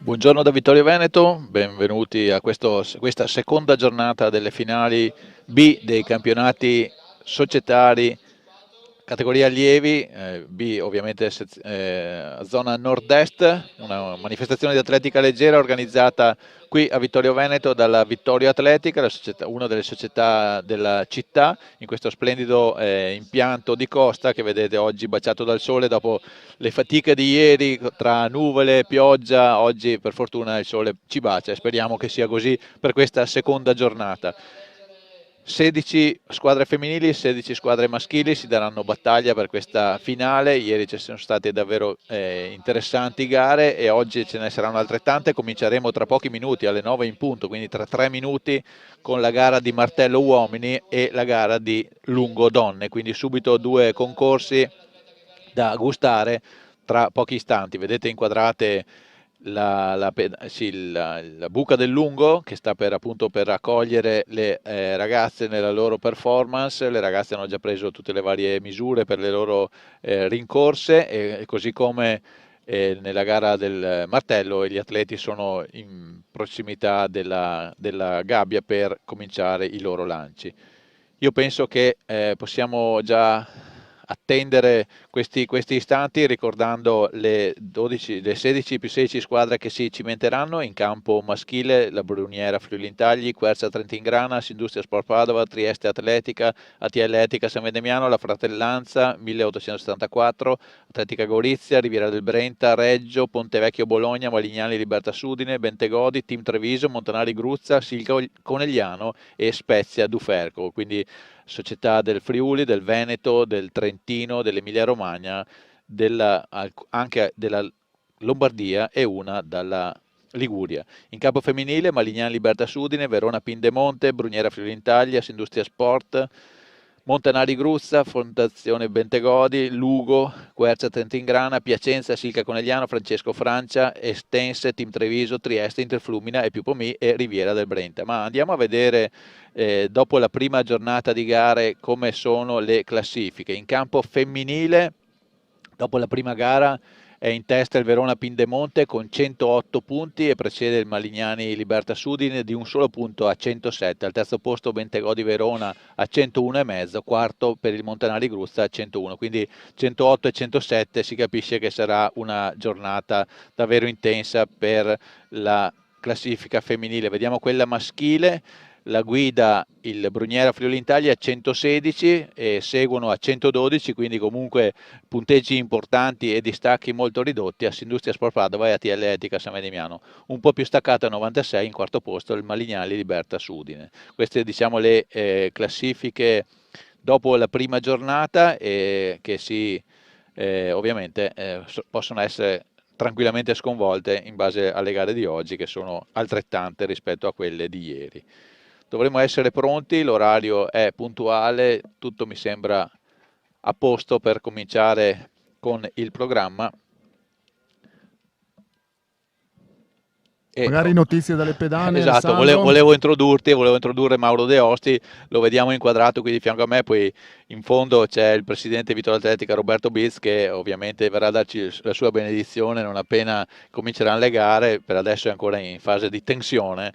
Buongiorno da Vittorio Veneto, benvenuti a questa seconda giornata delle finali B dei campionati societari categoria allievi, B ovviamente zona nord-est, una manifestazione di atletica leggera organizzata qui a Vittorio Veneto dalla Vittorio Atletica, una delle società della città, in questo splendido impianto di costa che vedete oggi baciato dal sole dopo le fatiche di ieri tra nuvole, pioggia. Oggi per fortuna il sole ci bacia e speriamo che sia così per questa seconda giornata. 16 squadre femminili, 16 squadre maschili si daranno battaglia per questa finale. Ieri ci sono state davvero interessanti gare e oggi ce ne saranno altrettante. Cominceremo tra pochi minuti, alle 9 in punto, quindi tra 3 minuti, con la gara di martello uomini e la gara di lungo donne, quindi subito due concorsi da gustare tra pochi istanti. Vedete inquadrate la buca del lungo che sta appunto per raccogliere le ragazze nella loro performance. Le ragazze hanno già preso tutte le varie misure per le loro rincorse e così come nella gara del martello gli atleti sono in prossimità della gabbia per cominciare i loro lanci. Io penso che possiamo già attendere questi istanti ricordando le 16 più 16 squadre che si cimenteranno in campo maschile: la Bruniera Friuli Intagli, Quercia Trentin-Grana, Industria Sport Padova, Trieste Atletica, ATL Etica San Vendemiano, la Fratellanza 1874, Atletica Gorizia, Riviera del Brenta, Reggio, Pontevecchio Bologna, Malignani Libertas Udine, Bentegodi, Team Treviso, Montanari Gruzza, Silca Conegliano e Spezia Duferco. Quindi società del Friuli, del Veneto, del Trentino, dell'Emilia Romagna, anche della Lombardia e una dalla Liguria. In campo femminile Malignani Libertas Udine, Verona Pindemonte, Bruniera Friuli Intaglia, Industria Sport, Montanari Gruzza, Fondazione Bentegodi, Lugo, Quercia Trentin-Grana, Piacenza, Silca Conegliano, Francesco Francia, Estense, Team Treviso, Trieste, Interflumina e Piupomì e Riviera del Brenta. Ma andiamo a vedere dopo la prima giornata di gare come sono le classifiche. In campo femminile, dopo la prima gara, è in testa il Verona Pindemonte con 108 punti e precede il Malignani Libertas Udine di un solo punto a 107. Al terzo posto Bentegodi Verona a 101,5, quarto per il Montanari Gruzza a 101. Quindi 108 e 107, si capisce che sarà una giornata davvero intensa per la classifica femminile. Vediamo quella maschile. La guida il Bruniera Friuli Italia a 116 e seguono a 112, quindi comunque punteggi importanti e distacchi molto ridotti a Industria Sport Padova e ATL Etica San Vendemiano. Un po' più staccato a 96, in quarto posto il Malignani Libertas Udine. Queste diciamo le classifiche dopo la prima giornata e che ovviamente possono essere tranquillamente sconvolte in base alle gare di oggi, che sono altrettante rispetto a quelle di ieri. Dovremmo essere pronti, l'orario è puntuale, tutto mi sembra a posto per cominciare con il programma. Magari notizie dalle pedane, Esatto, Alessandro. volevo introdurre Mauro De Osti, lo vediamo inquadrato qui di fianco a me, poi in fondo c'è il presidente Vittorio Atletica Roberto Biz, che ovviamente verrà a darci la sua benedizione non appena cominceranno le gare. Per adesso è ancora in fase di tensione,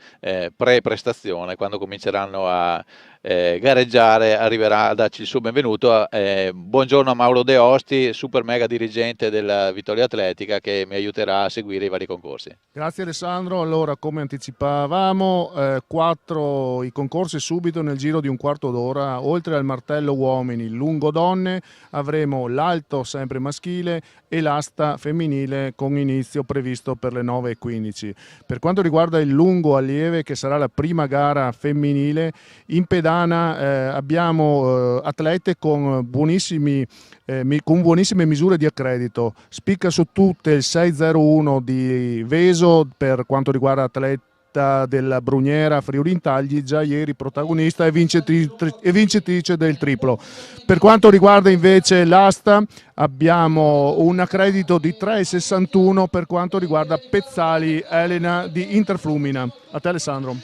pre-prestazione. Quando cominceranno a gareggiare arriverà a darci il suo benvenuto. Buongiorno a Mauro De Osti, super mega dirigente della Vittorio Atletica, che mi aiuterà a seguire i vari concorsi. Grazie Alessandro. Allora, come anticipavamo, 4 i concorsi subito nel giro di un quarto d'ora. Oltre al martello uomini, il lungo donne, avremo l'alto sempre maschile e l'asta femminile con inizio previsto per le 9:15. Per quanto riguarda il lungo allieve, che sarà la prima gara femminile, in pedana abbiamo atlete con buonissime misure di accredito. Spicca su tutte il 601 di Veso per quanto riguarda atleta della Bruniera Friuli Intagli, già ieri protagonista e vincitrice del triplo. Per quanto riguarda invece l'asta, abbiamo un accredito di 3,61 per quanto riguarda Pezzali Elena di Interflumina. A te Alessandro.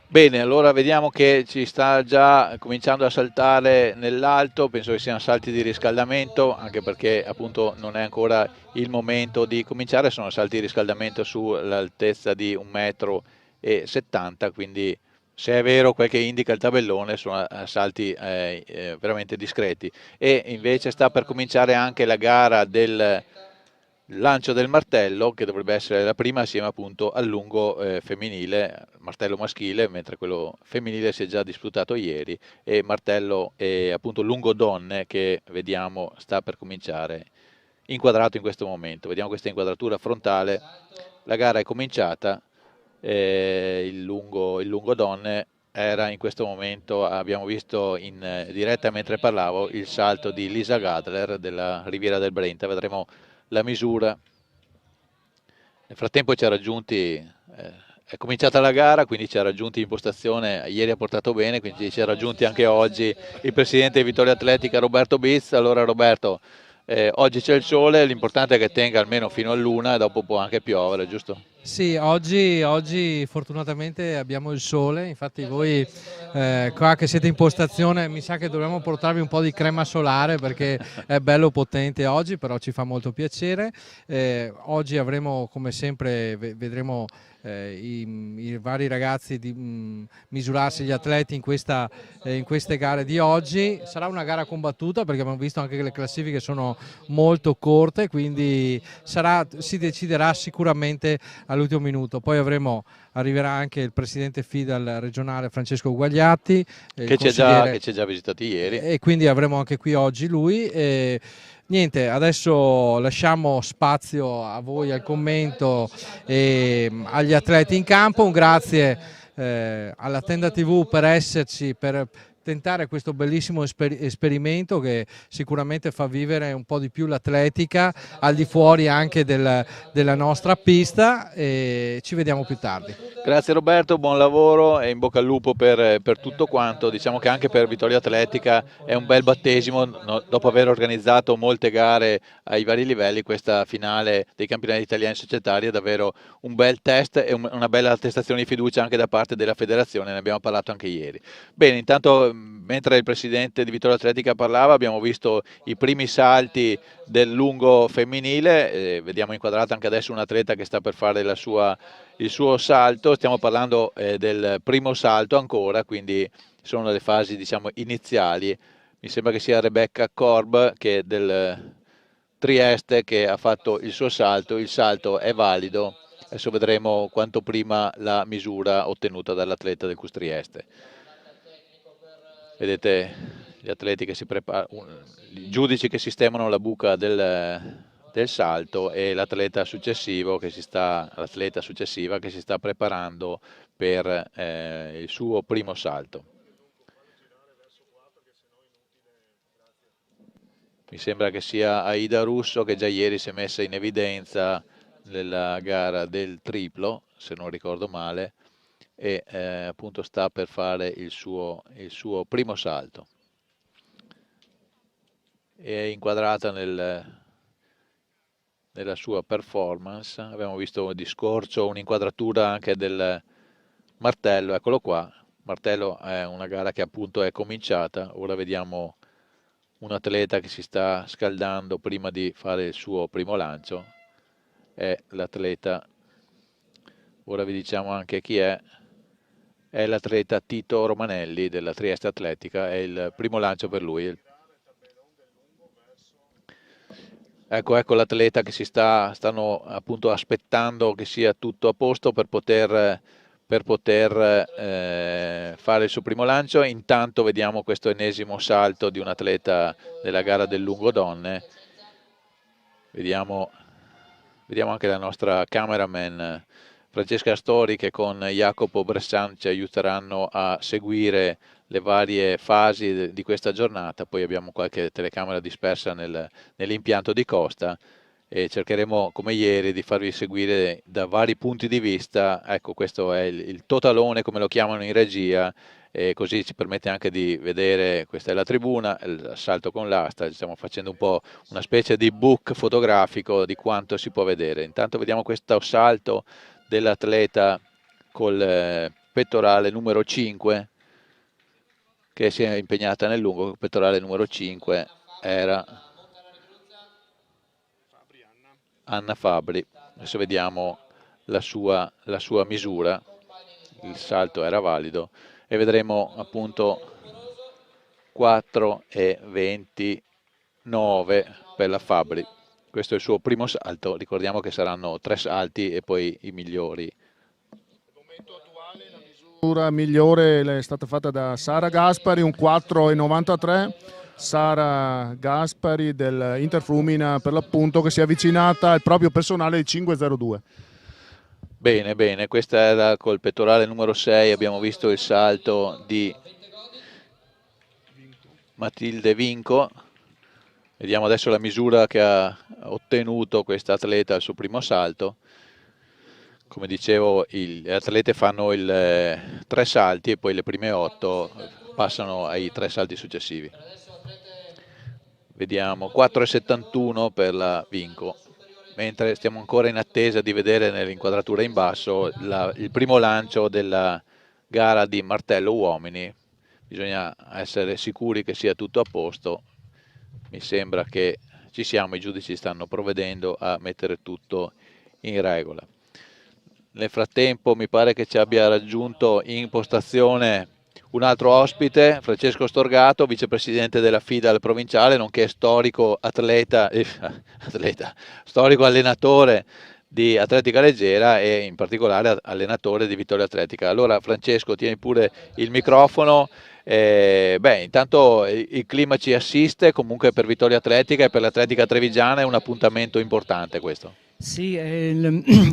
Bene, allora vediamo che ci sta già cominciando a saltare nell'alto, penso che siano salti di riscaldamento, anche perché appunto non è ancora il momento di cominciare, sono salti di riscaldamento sull'altezza di 1,70 m, quindi se è vero quel che indica il tabellone sono salti veramente discreti. E invece sta per cominciare anche la gara del lancio del martello, che dovrebbe essere la prima assieme appunto al lungo femminile, martello maschile, mentre quello femminile si è già disputato ieri, e martello appunto lungo donne, che vediamo sta per cominciare, inquadrato in questo momento. Vediamo questa inquadratura frontale, la gara è cominciata, il lungo donne era in questo momento, abbiamo visto in diretta mentre parlavo, il salto di Lisa Gadler della Riviera del Brenta. Vedremo la misura. Nel frattempo ci ha raggiunti, è cominciata la gara, quindi ci ha raggiunti in postazione, ieri ha portato bene, quindi ci ha raggiunti anche oggi il presidente di Vittoria Atletica Roberto Biz. Allora Roberto, oggi c'è il sole, l'importante è che tenga almeno fino all'una e dopo può anche piovere, giusto? Sì, oggi fortunatamente abbiamo il sole, infatti voi qua che siete in postazione mi sa che dovremmo portarvi un po' di crema solare perché è bello potente oggi, però ci fa molto piacere. Oggi avremo come sempre, vedremo i vari ragazzi misurarsi gli atleti in queste gare di oggi. Sarà una gara combattuta perché abbiamo visto anche che le classifiche sono molto corte, quindi si deciderà sicuramente all'ultimo minuto. Poi arriverà anche il presidente FIDAL regionale Francesco Guagliatti, Che ci ha già visitati ieri. E quindi avremo anche qui oggi lui. Niente, adesso lasciamo spazio a voi, al commento e agli atleti in campo. Un grazie alla Tenda TV per esserci, per tentare questo bellissimo esperimento che sicuramente fa vivere un po' di più l'atletica al di fuori anche della nostra pista, e ci vediamo più tardi. Grazie Roberto, buon lavoro e in bocca al lupo per tutto quanto. Diciamo che anche per Vittoria Atletica è un bel battesimo, no, dopo aver organizzato molte gare ai vari livelli. Questa finale dei campionati italiani societari è davvero un bel test e una bella attestazione di fiducia anche da parte della federazione, ne abbiamo parlato anche ieri. Bene, intanto mentre il presidente di Vittoria Atletica parlava abbiamo visto i primi salti del lungo femminile, vediamo inquadrata anche adesso un atleta che sta per fare il suo salto. Stiamo parlando del primo salto ancora, quindi sono le fasi diciamo iniziali. Mi sembra che sia Rebecca Korb che del Trieste che ha fatto il suo salto, il salto è valido, adesso vedremo quanto prima la misura ottenuta dall'atleta del CUS Trieste. Vedete gli atleti che si preparano, i giudici che sistemano la buca del salto e l'atleta successiva che si sta preparando per il suo primo salto. Mi sembra che sia Aida Russo, che già ieri si è messa in evidenza nella gara del triplo, se non ricordo male, e appunto sta per fare il suo primo salto. È inquadrata nella sua performance. Abbiamo visto di scorcio un'inquadratura anche del martello, eccolo qua. Martello è una gara che appunto è cominciata. Ora vediamo un atleta che si sta scaldando prima di fare il suo primo lancio. È l'atleta, ora vi diciamo anche chi è l'atleta Tito Romanelli della Trieste Atletica. È il primo lancio per lui. Ecco l'atleta che stanno appunto aspettando che sia tutto a posto per poter fare il suo primo lancio. Intanto vediamo questo ennesimo salto di un atleta della gara del lungo donne. Vediamo anche la nostra cameraman Francesca Stori, che con Jacopo Bressan ci aiuteranno a seguire le varie fasi di questa giornata. Poi abbiamo qualche telecamera dispersa nell'impianto di costa e cercheremo come ieri di farvi seguire da vari punti di vista. Ecco, questo è il totalone, come lo chiamano in regia, e così ci permette anche di vedere. Questa è la tribuna, il salto con l'asta. Stiamo facendo un po' una specie di book fotografico di quanto si può vedere. Intanto vediamo questo salto dell'atleta col pettorale numero 5, che si è impegnata nel lungo. Il pettorale numero 5 era Anna Fabri. Adesso vediamo la sua misura. Il salto era valido e vedremo appunto 4,29 per la Fabri. Questo è il suo primo salto. Ricordiamo che saranno 3 salti e poi i migliori. Al momento attuale la misura migliore è stata fatta da Sara Gaspari, un 4,93. Sara Gaspari del Interflumina, per l'appunto, che si è avvicinata al proprio personale di 5,02. Bene, questa era col pettorale numero 6. Abbiamo visto il salto di Matilde Vinco. Vediamo adesso la misura che ha ottenuto questa atleta al suo primo salto. Come dicevo, le atlete fanno 3 salti e poi le prime 8 passano ai 3 salti successivi. Vediamo 4,71 per la Vinco, mentre stiamo ancora in attesa di vedere nell'inquadratura in basso il primo lancio della gara di martello uomini. Bisogna essere sicuri che sia tutto a posto. Mi sembra che ci siamo, i giudici stanno provvedendo a mettere tutto in regola. Nel frattempo mi pare che ci abbia raggiunto in postazione un altro ospite, Francesco Storgato, vicepresidente della FIDAL provinciale, nonché storico storico allenatore di atletica leggera e in particolare allenatore di Vittoria Atletica. Allora Francesco, tieni pure il microfono. Intanto il clima ci assiste, comunque per Vittoria Atletica e per l'atletica trevigiana è un appuntamento importante questo. Sì, è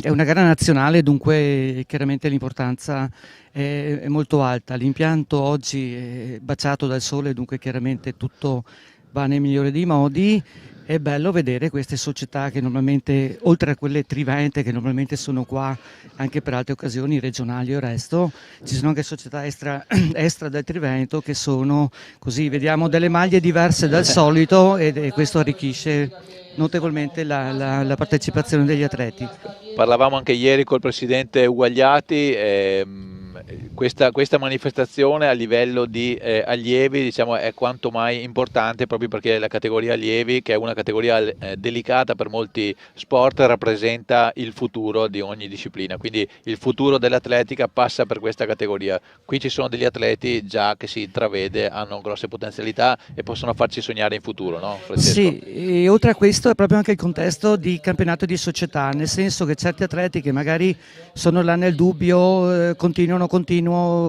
una gara nazionale, dunque chiaramente l'importanza è molto alta. L'impianto oggi è baciato dal sole, dunque chiaramente tutto va nel migliore dei modi. È bello vedere queste società che normalmente, oltre a quelle trivente che normalmente sono qua anche per altre occasioni regionali o resto, ci sono anche società extra del Trivento che sono così, vediamo delle maglie diverse dal solito e questo arricchisce notevolmente la partecipazione degli atleti. Parlavamo anche ieri col presidente Uguagliati. Questa manifestazione a livello di allievi, diciamo, è quanto mai importante, proprio perché la categoria allievi, che è una categoria delicata per molti sport, rappresenta il futuro di ogni disciplina, quindi il futuro dell'atletica passa per questa categoria. Qui ci sono degli atleti già che si intravede, hanno grosse potenzialità e possono farci sognare in futuro, no Francesco? Sì, e oltre a questo è proprio anche il contesto di campionato di società, nel senso che certi atleti che magari sono là nel dubbio, continuo,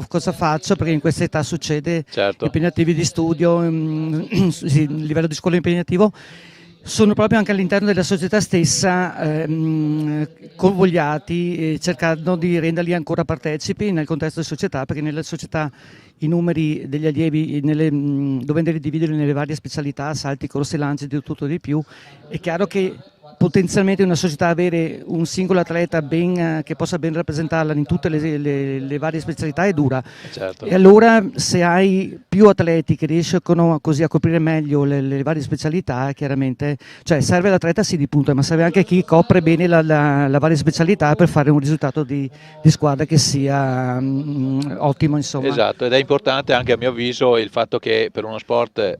cosa faccio, perché in questa età succede, certo, impegnativi di studio, sì, il livello di scuola impegnativo, sono proprio anche all'interno della società stessa convogliati, cercando di renderli ancora partecipi nel contesto di società, perché nella società i numeri degli allievi, dovendoli dividere nelle varie specialità, salti, corse, lanci, di tutto di più, è chiaro che potenzialmente una società avere un singolo atleta che possa ben rappresentarla in tutte le varie specialità è dura. Certo. E allora se hai più atleti che riescono così a coprire meglio le varie specialità, chiaramente, cioè serve l'atleta sì di punta, ma serve anche chi copre bene la varia specialità per fare un risultato di squadra che sia ottimo, insomma. Esatto, ed è importante anche a mio avviso il fatto che per uno sport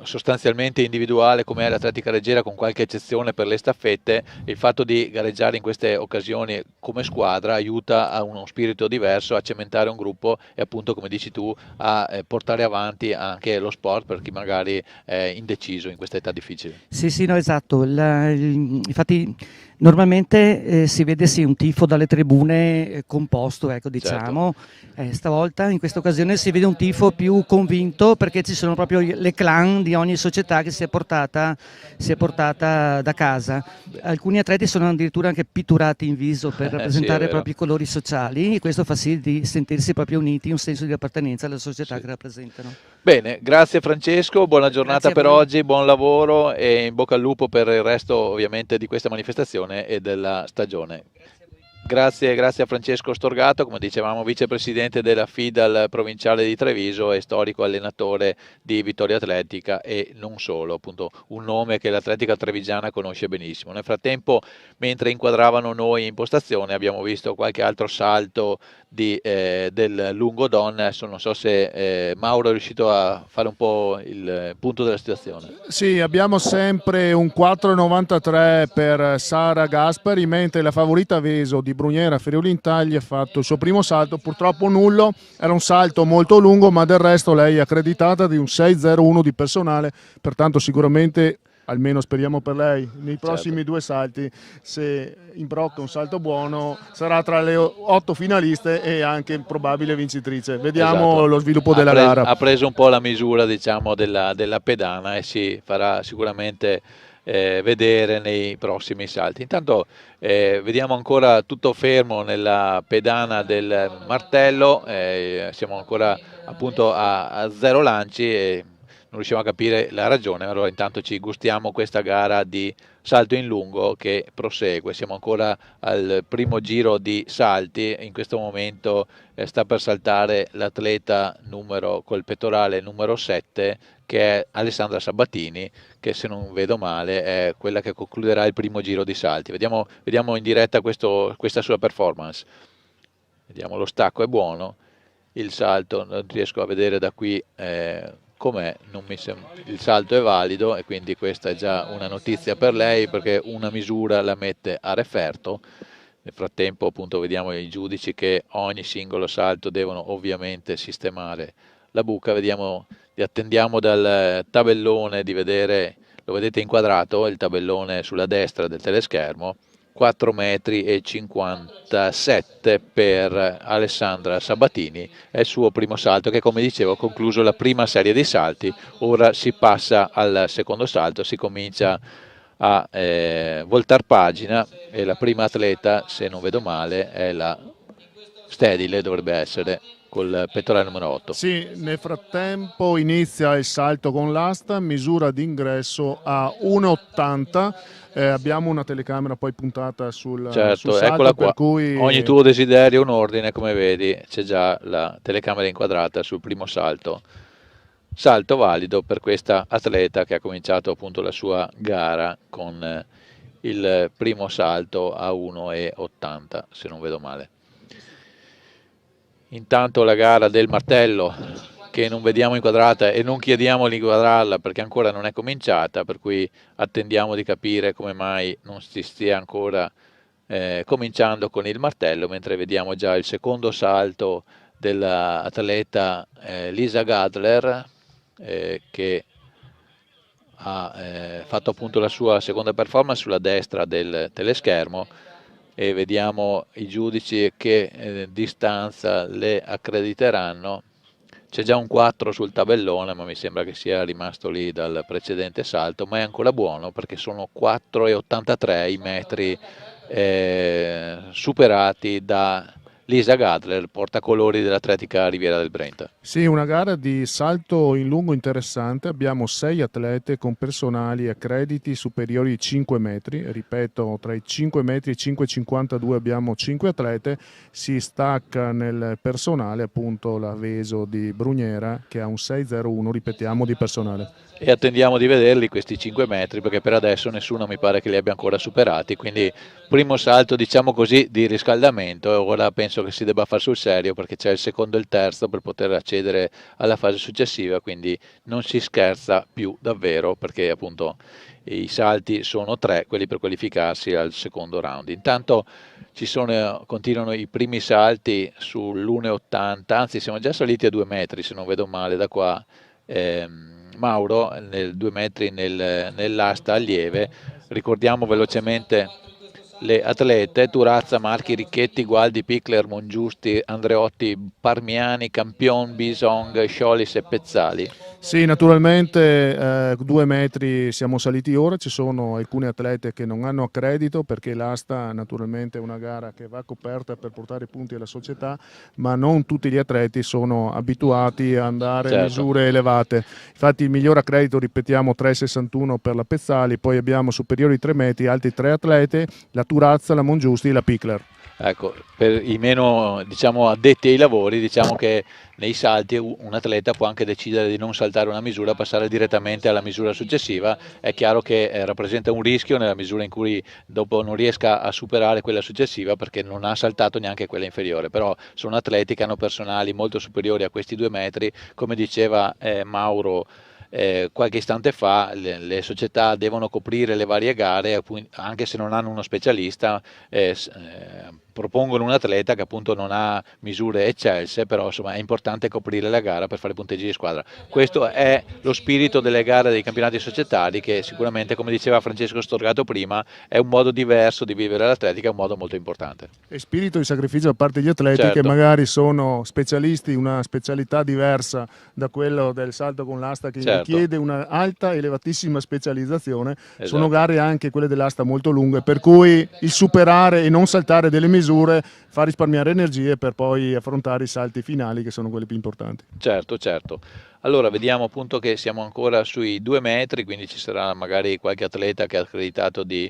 sostanzialmente individuale come è l'atletica leggera, con qualche eccezione per le staffette, il fatto di gareggiare in queste occasioni come squadra aiuta a uno spirito diverso, a cementare un gruppo e appunto, come dici tu, a portare avanti anche lo sport per chi magari è indeciso in questa età difficile. Sì, no, esatto. Infatti normalmente si vede un tifo dalle tribune composto, ecco, diciamo. Certo. Stavolta, in questa occasione, si vede un tifo più convinto, perché ci sono proprio le clan di ogni società che si è portata da casa. Alcuni atleti sono addirittura anche pitturati in viso per rappresentare i propri colori sociali, e questo fa sì di sentirsi proprio uniti, un senso di appartenenza alla società che rappresentano. Bene, grazie Francesco, buona giornata per oggi, buon lavoro e in bocca al lupo per il resto ovviamente di questa manifestazione e della stagione. Grazie a Francesco Storgato, come dicevamo vicepresidente della FIDAL provinciale di Treviso e storico allenatore di Vittoria Atletica e non solo, appunto un nome che l'atletica trevigiana conosce benissimo. Nel frattempo, mentre inquadravano noi in postazione, abbiamo visto qualche altro salto del lungo don. Adesso non so se Mauro è riuscito a fare un po' il punto della situazione. Sì, abbiamo sempre un 4,93 per Sara Gaspari, mentre la favorita Veso di Bruniera Ferioli Intagli ha fatto il suo primo salto, purtroppo nullo, era un salto molto lungo, ma del resto lei è accreditata di un 6,01 di personale, pertanto sicuramente, almeno speriamo per lei, nei prossimi due salti, se imbrocca un salto buono, sarà tra le 8 finaliste e anche probabile vincitrice. Vediamo lo sviluppo della gara. Ha preso un po' la misura, diciamo, della pedana e si farà sicuramente vedere nei prossimi salti. Intanto vediamo ancora tutto fermo nella pedana del martello, siamo ancora appunto a 0 lanci e non riusciamo a capire la ragione. Allora intanto ci gustiamo questa gara di salto in lungo che prosegue. Siamo ancora al primo giro di salti, in questo momento sta per saltare l'atleta col pettorale numero 7, che è Alessandra Sabatini, che se non vedo male è quella che concluderà il primo giro di salti. Vediamo in diretta questa sua performance. Vediamo, lo stacco è buono, il salto non riesco a vedere da qui com'è, il salto è valido e quindi questa è già una notizia per lei, perché una misura la mette a referto. Nel frattempo appunto vediamo i giudici che ogni singolo salto devono ovviamente sistemare la buca. Attendiamo dal tabellone di vedere, lo vedete inquadrato, il tabellone sulla destra del teleschermo, 4,57 m per Alessandra Sabatini, è il suo primo salto che, come dicevo, ha concluso la prima serie di salti. Ora si passa al secondo salto, si comincia a voltar pagina e la prima atleta, se non vedo male, è la Stedile, dovrebbe essere, col pettorale numero 8. Sì, nel frattempo inizia il salto con l'asta, misura d'ingresso a 1,80. Abbiamo una telecamera poi puntata sul salto, eccola qua. Per cui ogni tuo desiderio un ordine, come vedi c'è già la telecamera inquadrata sul primo salto valido per questa atleta che ha cominciato appunto la sua gara con il primo salto a 1,80, se non vedo male. Intanto la gara del martello, che non vediamo inquadrata e non chiediamo di inquadrarla perché ancora non è cominciata, per cui attendiamo di capire come mai non si stia ancora cominciando con il martello, mentre vediamo già il secondo salto dell'atleta Lisa Gadler, che ha fatto appunto la sua seconda performance sulla destra del teleschermo, e vediamo i giudici che distanza le accrediteranno. c'è già un 4 sul tabellone, ma mi sembra che sia rimasto lì dal precedente salto, ma è ancora buono perché sono 4,83 i metri superati da Lisa Gadler, portacolori dell'Atletica Riviera del Brenta. Sì, una gara di salto in lungo interessante. Abbiamo 6 atlete con personali a crediti superiori ai 5 metri. Ripeto, tra i 5 metri e i 5,52 abbiamo 5 atlete. Si stacca nel personale appunto la Veso di Brugnera che ha un 6,01, ripetiamo, di personale. E attendiamo di vederli questi 5 metri perché per adesso nessuno mi pare che li abbia ancora superati, quindi primo salto diciamo così di riscaldamento, e ora penso che si debba fare sul serio perché c'è il secondo e il terzo per poter accedere alla fase successiva, quindi non si scherza più davvero perché appunto i salti sono 3, quelli per qualificarsi al secondo round. Intanto continuano i primi salti sull'1,80, anzi siamo già saliti a 2 metri se non vedo male da qua. Mauro nel 2 metri nell'asta allieve. Ricordiamo velocemente le atlete: Turazza, Marchi, Ricchetti, Gualdi, Pickler, Mongiusti, Andreotti, Parmiani, Campion, Bisong, Sciolis e Pezzali. Sì, naturalmente 2 metri siamo saliti ora, ci sono alcune atlete che non hanno accredito perché l'asta naturalmente è una gara che va coperta per portare i punti alla società, ma non tutti gli atleti sono abituati a andare a misure elevate. Infatti il miglior accredito, ripetiamo, 3,61 per la Pezzali, poi abbiamo superiori ai 3 metri altri 3 atlete, la Turazza, la Mongiusti e la Pickler. Ecco, per i meno diciamo addetti ai lavori, diciamo che nei salti un atleta può anche decidere di non saltare una misura, passare direttamente alla misura successiva. È chiaro che rappresenta un rischio nella misura in cui dopo non riesca a superare quella successiva perché non ha saltato neanche quella inferiore, però sono atleti che hanno personali molto superiori a questi 2 metri, come diceva Mauro qualche istante fa. Le società devono coprire le varie gare anche se non hanno uno specialista, propongono un atleta che appunto non ha misure eccelse, però insomma è importante coprire la gara per fare punteggi di squadra. Questo è lo spirito delle gare dei campionati societari, che sicuramente, come diceva Francesco Storgato prima, è un modo diverso di vivere l'atletica, è un modo molto importante. E spirito di sacrificio da parte degli atleti, che magari sono specialisti, una specialità diversa da quello del salto con l'asta che richiede una alta, elevatissima specializzazione. Sono gare anche quelle dell'asta molto lunghe, per cui il superare e non saltare delle misure fa risparmiare energie per poi affrontare i salti finali, che sono quelli più importanti. Certo. Allora vediamo appunto che siamo ancora sui 2 metri, quindi ci sarà magari qualche atleta che ha accreditato di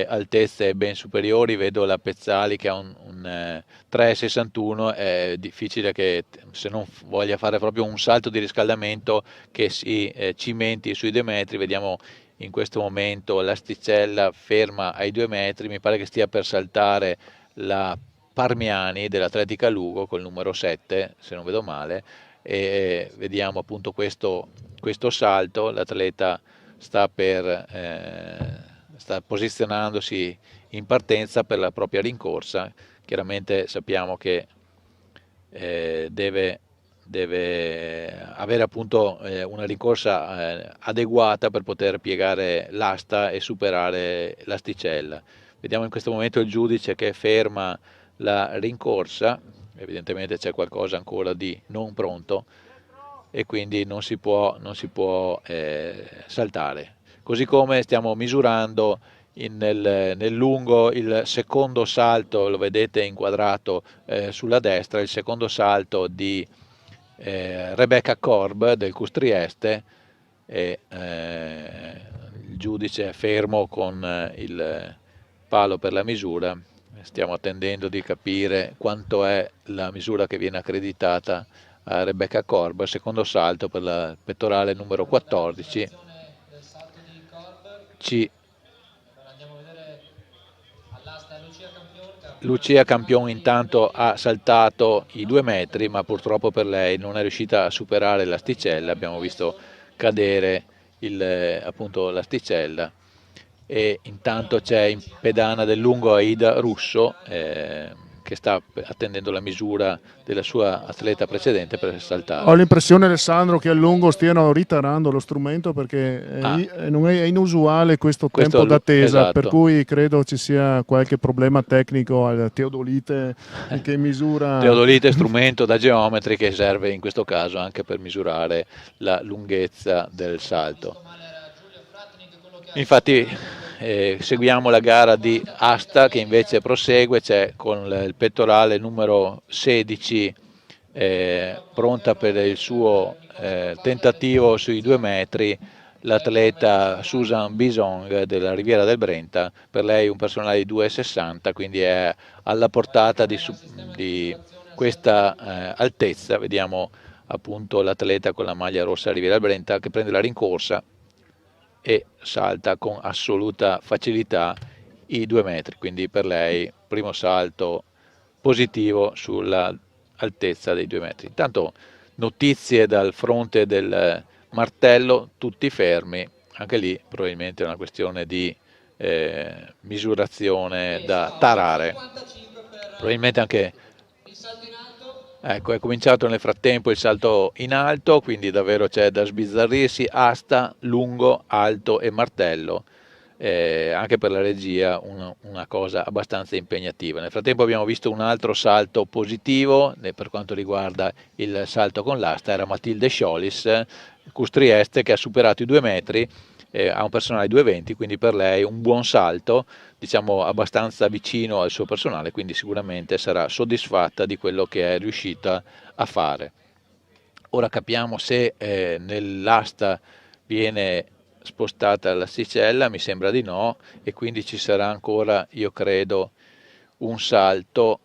altezze ben superiori. Vedo la Pezzali che ha un 3,61, è difficile che, se non voglia fare proprio un salto di riscaldamento, che si cimenti sui 2 metri. Vediamo in questo momento l'asticella ferma ai 2 metri, mi pare che stia per saltare la Parmiani dell'Atletica Lugo col numero 7, se non vedo male, e vediamo appunto questo salto. L'atleta sta posizionandosi in partenza per la propria rincorsa. Chiaramente sappiamo che deve avere appunto una rincorsa adeguata per poter piegare l'asta e superare l'asticella. Vediamo in questo momento il giudice che ferma la rincorsa, evidentemente c'è qualcosa ancora di non pronto e quindi non si può saltare. Così come stiamo misurando nel lungo il secondo salto, lo vedete inquadrato sulla destra, il secondo salto di Rebecca Korb del Cus Trieste, e il giudice è fermo con il palo per la misura. Stiamo attendendo di capire quanto è la misura che viene accreditata a Rebecca Korb. Secondo salto per la pettorale numero 14. Lucia Campion intanto ha saltato i 2 metri, ma purtroppo per lei non è riuscita a superare l'asticella. Abbiamo visto cadere appunto l'asticella. E intanto c'è in pedana del lungo Aida Russo, che sta attendendo la misura della sua atleta precedente per saltare. Ho l'impressione, Alessandro, che a lungo stiano ritarando lo strumento perché non è inusuale questo tempo d'attesa, esatto. Per cui credo ci sia qualche problema tecnico al teodolite che misura... Teodolite è strumento da geometri che serve in questo caso anche per misurare la lunghezza del salto. Infatti seguiamo la gara di asta che invece prosegue, c'è con il pettorale numero 16 pronta per il suo tentativo sui 2 metri l'atleta Susan Bisong della Riviera del Brenta. Per lei un personale di 2,60, quindi è alla portata di questa altezza. Vediamo appunto l'atleta con la maglia rossa Riviera del Brenta che prende la rincorsa e salta con assoluta facilità i 2 metri, quindi per lei primo salto positivo sulla altezza dei 2 metri. Intanto notizie dal fronte del martello, tutti fermi, anche lì probabilmente è una questione di misurazione da tarare, probabilmente anche. Ecco, è cominciato nel frattempo il salto in alto, quindi davvero c'è da sbizzarrirsi, asta, lungo, alto e martello, anche per la regia una cosa abbastanza impegnativa. Nel frattempo abbiamo visto un altro salto positivo per quanto riguarda il salto con l'asta, era Matilde Sciolis, Custrieste, che ha superato i 2 metri, ha un personale 2,20, quindi per lei un buon salto, diciamo abbastanza vicino al suo personale, quindi sicuramente sarà soddisfatta di quello che è riuscita a fare. Ora capiamo se nell'asta viene spostata l'asticella, mi sembra di no, e quindi ci sarà ancora, io credo, un salto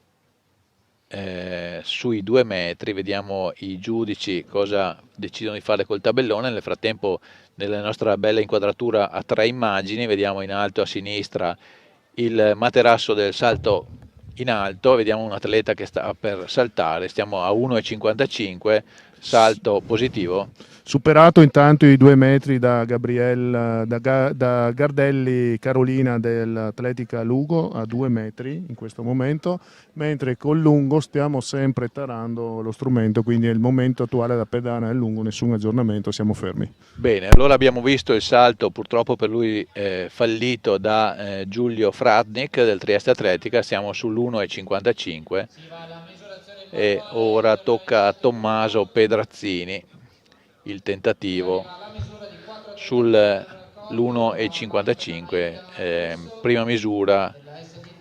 sui 2 metri. Vediamo i giudici cosa decidono di fare col tabellone. Nel frattempo, nella nostra bella inquadratura a 3 immagini, vediamo in alto a sinistra il materasso del salto in alto, vediamo un atleta che sta per saltare, stiamo a 1,55, salto positivo. Superato intanto i 2 metri da Gardelli Carolina dell'Atletica Lugo a 2 metri in questo momento, mentre col lungo stiamo sempre tarando lo strumento, quindi è il momento attuale da pedana e lungo, nessun aggiornamento, siamo fermi. Bene, allora abbiamo visto il salto purtroppo per lui fallito da Giulio Fradnik del Trieste Atletica, siamo sull'1,55 e ora tocca a Tommaso Pedrazzini il tentativo sull'1,55, prima misura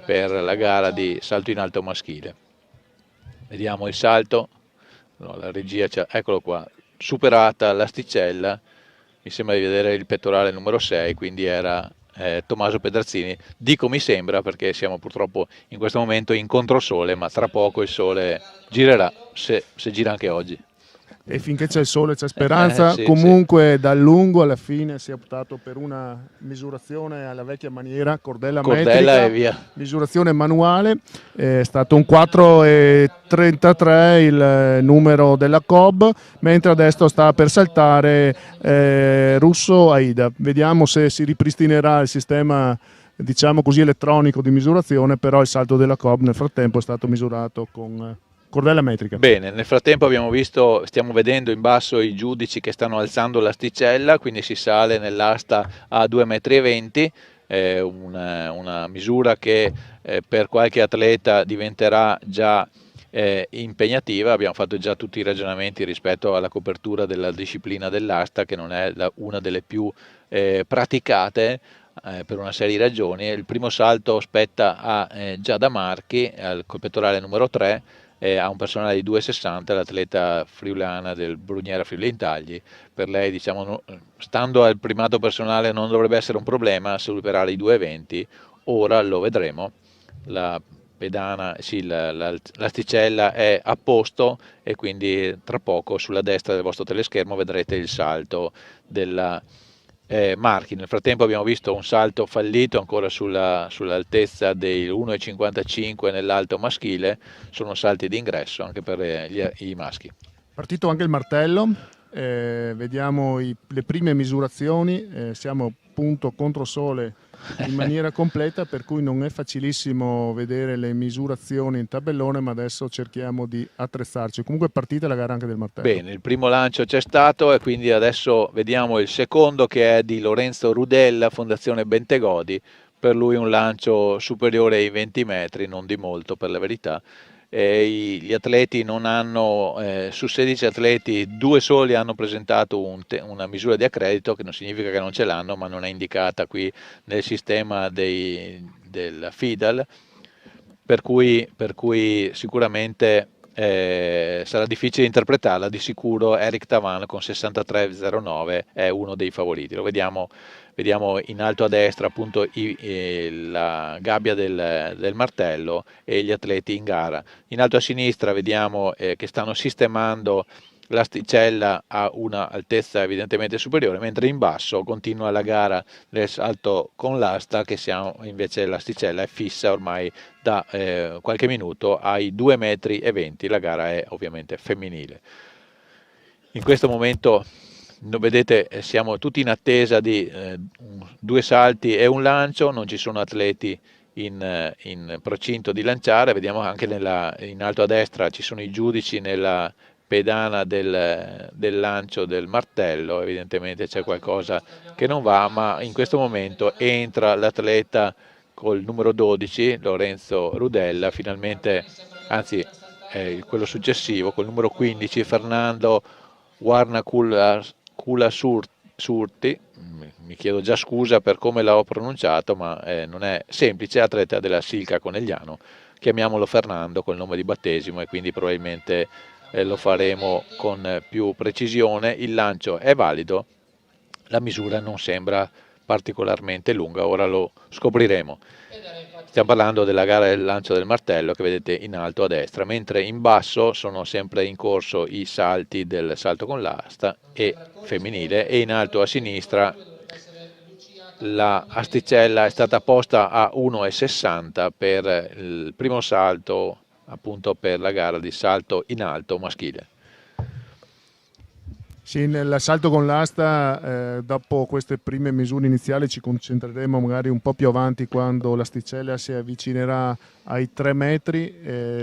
per la gara di salto in alto maschile. Vediamo il salto, no, la regia eccolo qua, superata l'asticella, mi sembra di vedere il pettorale numero 6, quindi era Tommaso Pedrazzini. Dico mi sembra perché siamo purtroppo in questo momento in controsole, ma tra poco il sole girerà, se gira anche oggi. E finché c'è il sole c'è speranza. Sì, comunque sì. Dal lungo alla fine si è optato per una misurazione alla vecchia maniera, cordella metrica e via. Misurazione manuale, è stato un 4,33 il numero della COB, mentre adesso sta per saltare Russo Aida. Vediamo se si ripristinerà il sistema, diciamo così, elettronico di misurazione, però il salto della COB nel frattempo è stato misurato con cordella metrica. Bene, nel frattempo stiamo vedendo in basso i giudici che stanno alzando l'asticella, quindi si sale nell'asta a 2,20 metri, una misura che per qualche atleta diventerà già impegnativa. Abbiamo fatto già tutti i ragionamenti rispetto alla copertura della disciplina dell'asta, che non è una delle più praticate per una serie di ragioni. Il primo salto spetta a Giada Marchi, al pettorale numero 3, ha un personale di 2,60, l'atleta friulana del Bruniera Friuli Intagli. Per lei, diciamo, stando al primato personale non dovrebbe essere un problema superare i 2,20, ora lo vedremo. La pedana, sì, l'asticella è a posto e quindi tra poco sulla destra del vostro teleschermo vedrete il salto della Marchi. Nel frattempo abbiamo visto un salto fallito ancora sull'altezza dei 1,55 nell'alto maschile, sono salti d'ingresso anche per i maschi. Partito anche il martello, vediamo le prime misurazioni, siamo appunto contro sole in maniera completa, per cui non è facilissimo vedere le misurazioni in tabellone, ma adesso cerchiamo di attrezzarci. Comunque è partita la gara anche del martello. Bene, il primo lancio c'è stato e quindi adesso vediamo il secondo, che è di Lorenzo Rudella, Fondazione Bentegodi. Per lui un lancio superiore ai 20 metri, non di molto per la verità. Gli atleti non hanno, su 16 atleti, 2 soli hanno presentato una misura di accredito, che non significa che non ce l'hanno, ma non è indicata qui nel sistema del FIDAL, per cui sicuramente sarà difficile interpretarla. Di sicuro Eric Tavan con 63,09 è uno dei favoriti. Lo vediamo in alto a destra appunto la gabbia del martello e gli atleti in gara. In alto a sinistra vediamo che stanno sistemando l'asticella a una altezza evidentemente superiore, mentre in basso continua la gara del salto con l'asta, che invece l'asticella è fissa ormai da qualche minuto ai 2,20 m. La gara è ovviamente femminile. In questo momento, vedete, siamo tutti in attesa di 2 salti e un lancio, non ci sono atleti in procinto di lanciare. Vediamo anche in alto a destra ci sono i giudici nella pedana del lancio del martello. Evidentemente c'è qualcosa che non va, ma in questo momento entra l'atleta col numero 12, Lorenzo Rudella, finalmente, anzi quello successivo, col numero 15, Fernando Warnakula Surti. Mi chiedo già scusa per come l'ho pronunciato, ma non è semplice, atleta della Silca Conegliano. Chiamiamolo Fernando col nome di battesimo, e quindi probabilmente lo faremo con più precisione. Il lancio è valido, la misura non sembra particolarmente lunga, ora lo scopriremo. Stiamo parlando della gara del lancio del martello, che vedete in alto a destra, mentre in basso sono sempre in corso i salti del salto con l'asta e femminile, e in alto a sinistra la asticella è stata posta a 1,60 per il primo salto, appunto per la gara di salto in alto maschile. Sì, nel salto con l'asta, dopo queste prime misure iniziali ci concentreremo magari un po' più avanti, quando l'asticella si avvicinerà ai 3 metri.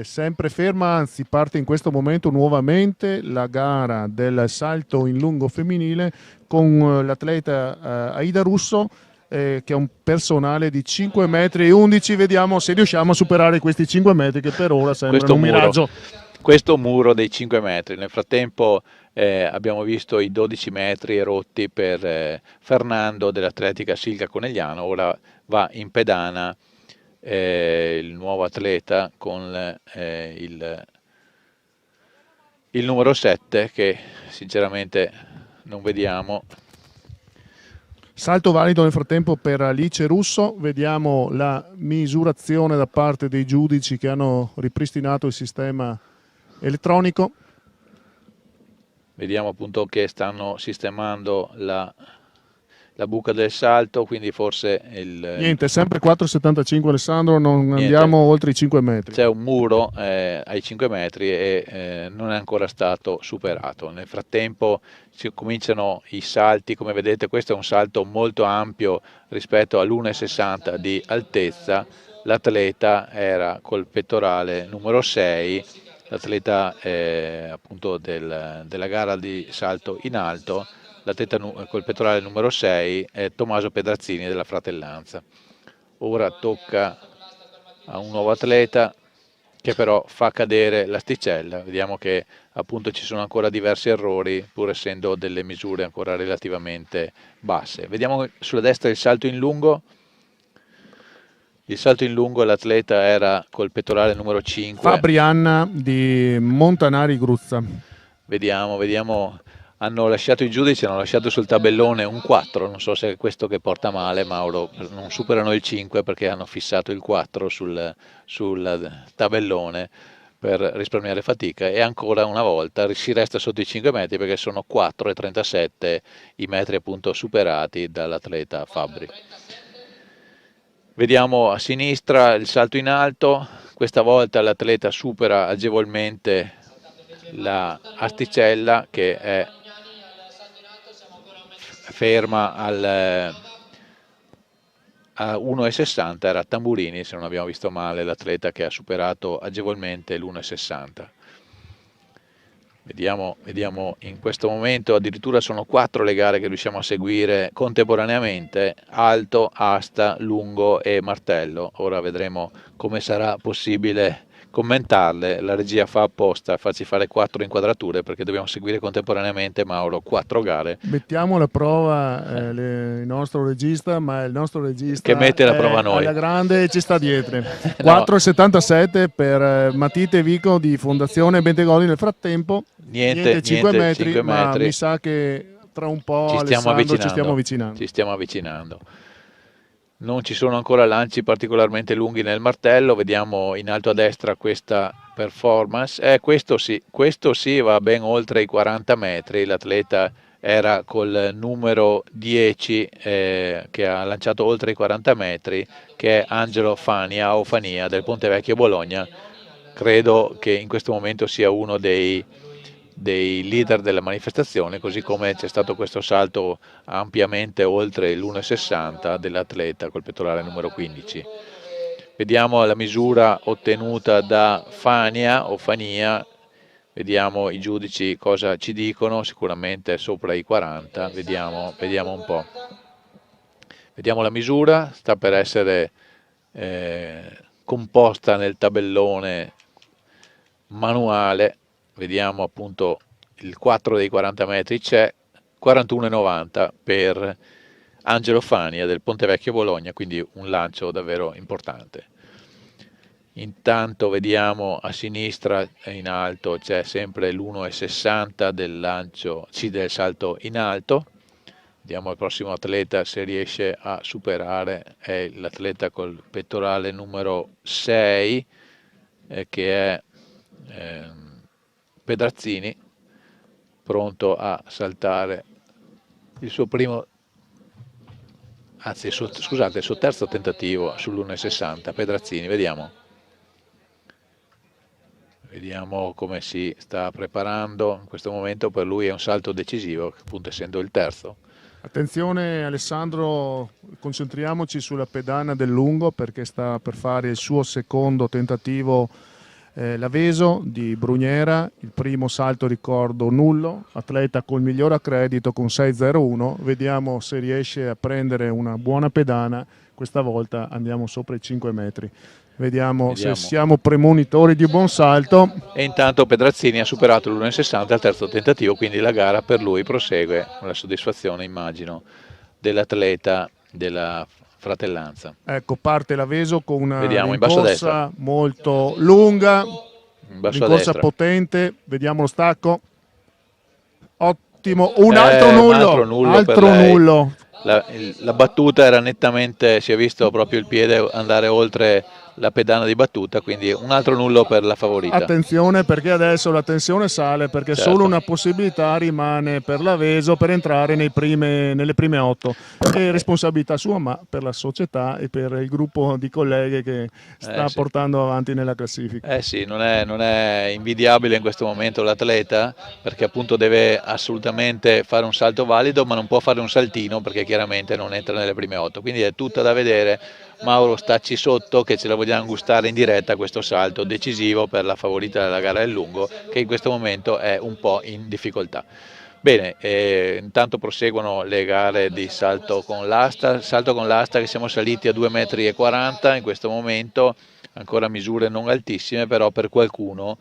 Sempre ferma, anzi parte in questo momento nuovamente la gara del salto in lungo femminile con l'atleta Aida Russo, che è un personale di 5 metri e 11. Vediamo se riusciamo a superare questi 5 metri, che per ora sembrano un miraggio. Questo muro dei 5 metri. Nel frattempo abbiamo visto i 12 metri rotti per Fernando dell'Atletica Silca Conegliano. Ora va in pedana il nuovo atleta con il numero 7, che sinceramente non vediamo. Salto valido nel frattempo per Alice Russo. Vediamo la misurazione da parte dei giudici che hanno ripristinato il sistema elettronico. Vediamo appunto che stanno sistemando la buca del salto, quindi forse niente, sempre 4,75 Alessandro, non andiamo oltre i 5 metri. C'è un muro ai 5 metri e non è ancora stato superato. Nel frattempo cominciano i salti. Come vedete, questo è un salto molto ampio rispetto all'1,60 di altezza. L'atleta era col pettorale numero 6, l'atleta appunto della gara di salto in alto. L'atleta col pettorale numero 6 è Tommaso Pedrazzini della Fratellanza. Ora tocca a un nuovo atleta, che però fa cadere l'asticella. Vediamo che appunto ci sono ancora diversi errori, pur essendo delle misure ancora relativamente basse. Vediamo sulla destra il salto in lungo. Il salto in lungo, l'atleta era col pettorale numero 5. Fabrianna di Montanari Gruzza. Vediamo. Hanno lasciato i giudici, hanno lasciato sul tabellone un 4, non so se è questo che porta male, Mauro. Non superano il 5 perché hanno fissato il 4 sul tabellone per risparmiare fatica, e ancora una volta si resta sotto i 5 metri perché sono 4,37 i metri appunto superati dall'atleta Fabbri. Vediamo a sinistra il salto in alto. Questa volta l'atleta supera agevolmente la asticella, che è ferma a 1,60 era Tamburini, se non abbiamo visto male, l'atleta che ha superato agevolmente l'1,60. Vediamo in questo momento, addirittura sono 4 le gare che riusciamo a seguire contemporaneamente: alto, asta, lungo e martello. Ora vedremo come sarà possibile commentarle. La regia fa apposta a farci fare 4 inquadrature perché dobbiamo seguire contemporaneamente, Mauro, 4 gare. Mettiamo alla prova il nostro regista, ma il nostro regista che mette la prova a noi. alla grande e ci sta dietro. No. 4,77 per Matite Vico di Fondazione Bentegodi. Nel frattempo niente 5 metri, 5 ma metri. mi sa che tra un po' Ci stiamo avvicinando. Ci stiamo avvicinando. Non ci sono ancora lanci particolarmente lunghi nel martello. Vediamo in alto a destra questa performance. Questo sì va ben oltre i 40 metri. L'atleta era col numero 10 che ha lanciato oltre i 40 metri, che è Angelo Fania o Fania del Pontevecchio Bologna. Credo che in questo momento sia uno dei leader della manifestazione, così come c'è stato questo salto ampiamente oltre l'1,60 dell'atleta col pettorale numero 15. Vediamo la misura ottenuta da Fania o Fania, vediamo i giudici cosa ci dicono, sicuramente sopra i 40, vediamo un po'. Vediamo la misura, sta per essere composta nel tabellone manuale. Vediamo appunto il 4 dei 40 metri, c'è 41,90 per Angelo Fania del Pontevecchio Bologna, quindi un lancio davvero importante. Intanto vediamo a sinistra in alto c'è sempre l'1,60 del lancio, del salto in alto. Vediamo il prossimo atleta se riesce a superare, è l'atleta col pettorale numero 6 che è Pedrazzini, pronto a saltare il suo primo, anzi scusate, il suo terzo tentativo sull'1,60. Pedrazzini, vediamo come si sta preparando. In questo momento per lui è un salto decisivo, appunto essendo il terzo. Attenzione Alessandro, concentriamoci sulla pedana del lungo perché sta per fare il suo secondo tentativo l'Aveso di Brugnera, il primo salto ricordo nullo, atleta col miglior accredito con 6,01. Vediamo se riesce a prendere una buona pedana, questa volta andiamo sopra i 5 metri. Vediamo se siamo premonitori di buon salto. E intanto Pedrazzini ha superato l'1,60 al terzo tentativo, quindi la gara per lui prosegue con la soddisfazione, immagino, dell'atleta della fratellanza. Ecco, parte l'Aveso con una rincorsa molto lunga, rincorsa potente. Vediamo lo stacco. Ottimo, un altro nullo. La battuta era nettamente, si è visto proprio il piede andare oltre la pedana di battuta, quindi un altro nullo per la favorita. Attenzione perché adesso la tensione sale, perché solo una possibilità rimane per l'Aveso per entrare nelle prime 8. È responsabilità sua, ma per la società e per il gruppo di colleghe che sta portando avanti nella classifica. Sì, non è invidiabile in questo momento l'atleta, perché appunto deve assolutamente fare un salto valido, ma non può fare un saltino perché chiaramente non entra nelle prime 8, quindi è tutta da vedere. Mauro, stacci sotto che ce la vogliamo gustare in diretta questo salto decisivo per la favorita della gara del lungo, che in questo momento è un po' in difficoltà. Bene, intanto proseguono le gare di salto con l'asta che siamo saliti a 2,40 metri in questo momento, ancora misure non altissime, però per qualcuno,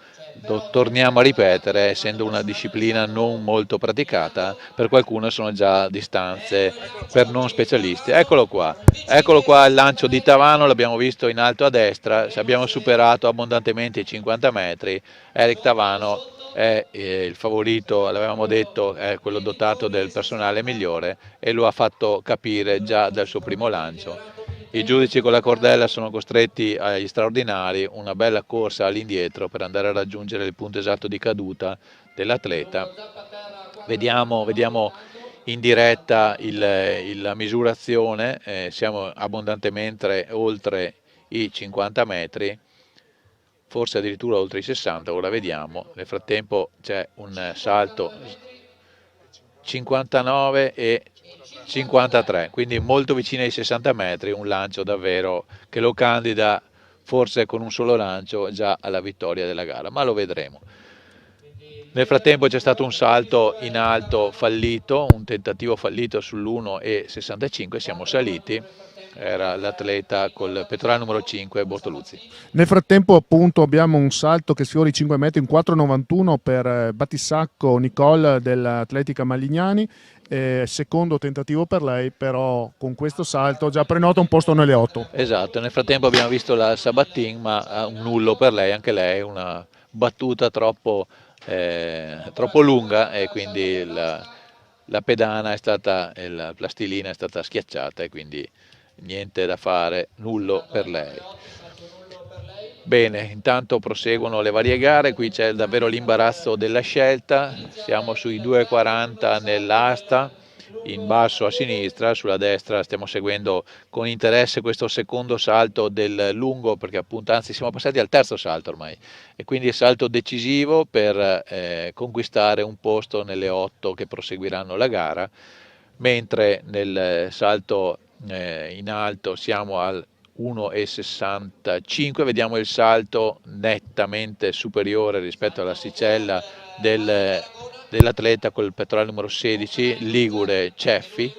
torniamo a ripetere, essendo una disciplina non molto praticata, per qualcuno sono già distanze per non specialisti. Eccolo qua il lancio di Tavano, l'abbiamo visto in alto a destra, abbiamo superato abbondantemente i 50 metri, Eric Tavano è il favorito, l'avevamo detto, è quello dotato del personale migliore e lo ha fatto capire già dal suo primo lancio. I giudici con la cordella sono costretti agli straordinari, una bella corsa all'indietro per andare a raggiungere il punto esatto di caduta dell'atleta. Vediamo in diretta la misurazione, siamo abbondantemente oltre i 50 metri, forse addirittura oltre i 60, ora vediamo. Nel frattempo c'è un salto 59 e 53, quindi molto vicino ai 60 metri, un lancio davvero che lo candida forse con un solo lancio già alla vittoria della gara, ma lo vedremo. Nel frattempo c'è stato un salto in alto fallito, un tentativo fallito sull'1,65, siamo saliti, era l'atleta col pettorale numero 5 Bortoluzzi. Nel frattempo appunto abbiamo un salto che sfiora i 5 metri, un 4,91 per Battissacco Nicole dell'Atletica Malignani, secondo tentativo per lei, però con questo salto già prenota un posto nelle 8. Esatto, nel frattempo abbiamo visto la Sabattin, ma un nullo per lei, anche lei una battuta troppo lunga e quindi la pedana è stata, la plastilina è stata schiacciata e quindi niente da fare, nullo per lei. Bene, intanto proseguono le varie gare, qui c'è davvero l'imbarazzo della scelta, siamo sui 2,40 nell'asta, in basso a sinistra, sulla destra stiamo seguendo con interesse questo secondo salto del lungo, perché appunto anzi siamo passati al terzo salto ormai, e quindi il salto decisivo per conquistare un posto nelle 8 che proseguiranno la gara, mentre nel salto in alto siamo al 1,65, vediamo il salto nettamente superiore rispetto all'asticella dell'atleta col pettorale numero 16, Ligure Ceffi,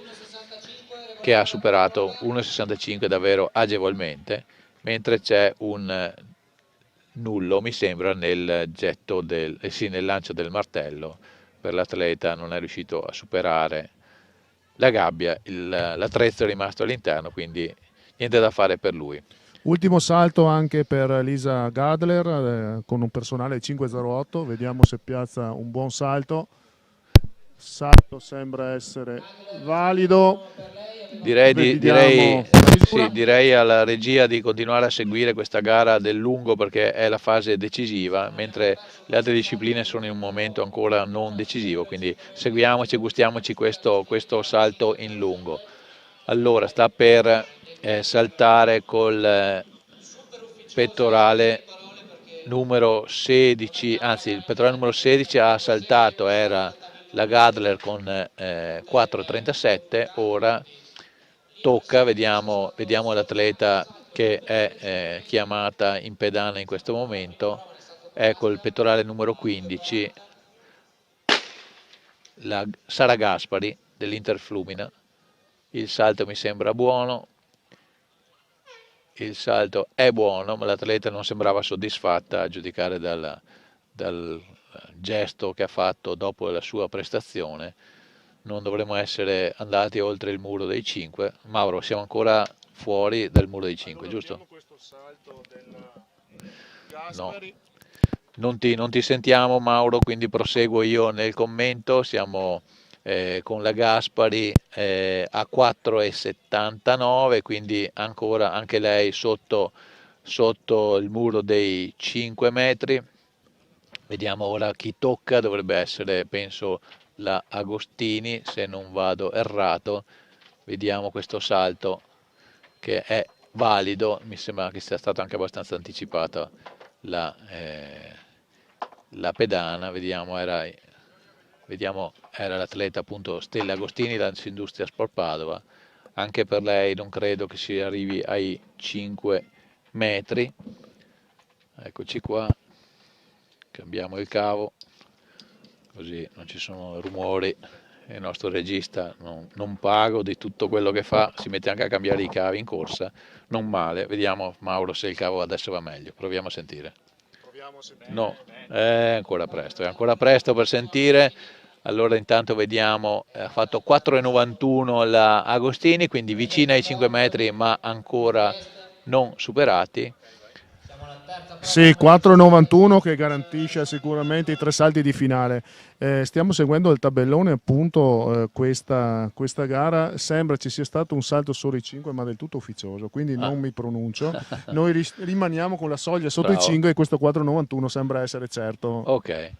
che ha superato 1,65 davvero agevolmente, mentre c'è un nullo, mi sembra, nel nel lancio del martello, per l'atleta non è riuscito a superare la gabbia, l'attrezzo è rimasto all'interno, quindi niente da fare per lui. Ultimo salto anche per Lisa Gadler con un personale 5,08, vediamo se piazza un buon salto. Salto sembra essere valido. Direi alla regia di continuare a seguire questa gara del lungo perché è la fase decisiva, mentre le altre discipline sono in un momento ancora non decisivo, quindi seguiamoci e gustiamoci questo salto in lungo. Allora, sta per saltare col pettorale numero 16, anzi il pettorale numero 16 ha saltato, era la Gadler con 4,37, ora tocca, vediamo l'atleta che è chiamata in pedana in questo momento, è col pettorale numero 15, la Sara Gaspari dell'Interflumina. Il salto mi sembra buono, il salto è buono, ma l'atleta non sembrava soddisfatta a giudicare dal gesto che ha fatto dopo la sua prestazione. Non dovremmo essere andati oltre il muro dei 5. Mauro, siamo ancora fuori dal muro dei 5, giusto? No, non ti sentiamo Mauro, quindi proseguo io nel commento. Siamo con la Gaspari a 4,79, quindi ancora anche lei sotto il muro dei 5 metri. Vediamo ora chi tocca, dovrebbe essere penso la Agostini, se non vado errato. Vediamo questo salto che è valido, mi sembra che sia stata anche abbastanza anticipata la pedana. Vediamo era l'atleta appunto Stella Agostini, Lancindustria Sport Padova. Anche per lei non credo che si arrivi ai 5 metri. Eccoci qua, cambiamo il cavo così non ci sono rumori e il nostro regista non pago di tutto quello che fa, si mette anche a cambiare i cavi in corsa, non male. Vediamo Mauro se il cavo adesso va meglio, proviamo a sentire. No, è ancora presto per sentire. Allora intanto vediamo, ha fatto 4,91 la Agostini, quindi vicina ai 5 metri ma ancora non superati. Sì, 4,91 che garantisce sicuramente i 3 salti di finale. Stiamo seguendo il tabellone appunto, questa gara, sembra ci sia stato un salto solo i 5 ma del tutto ufficioso, quindi non mi pronuncio. Noi rimaniamo con la soglia sotto i 5 e questo 4,91 sembra essere certo. Ok,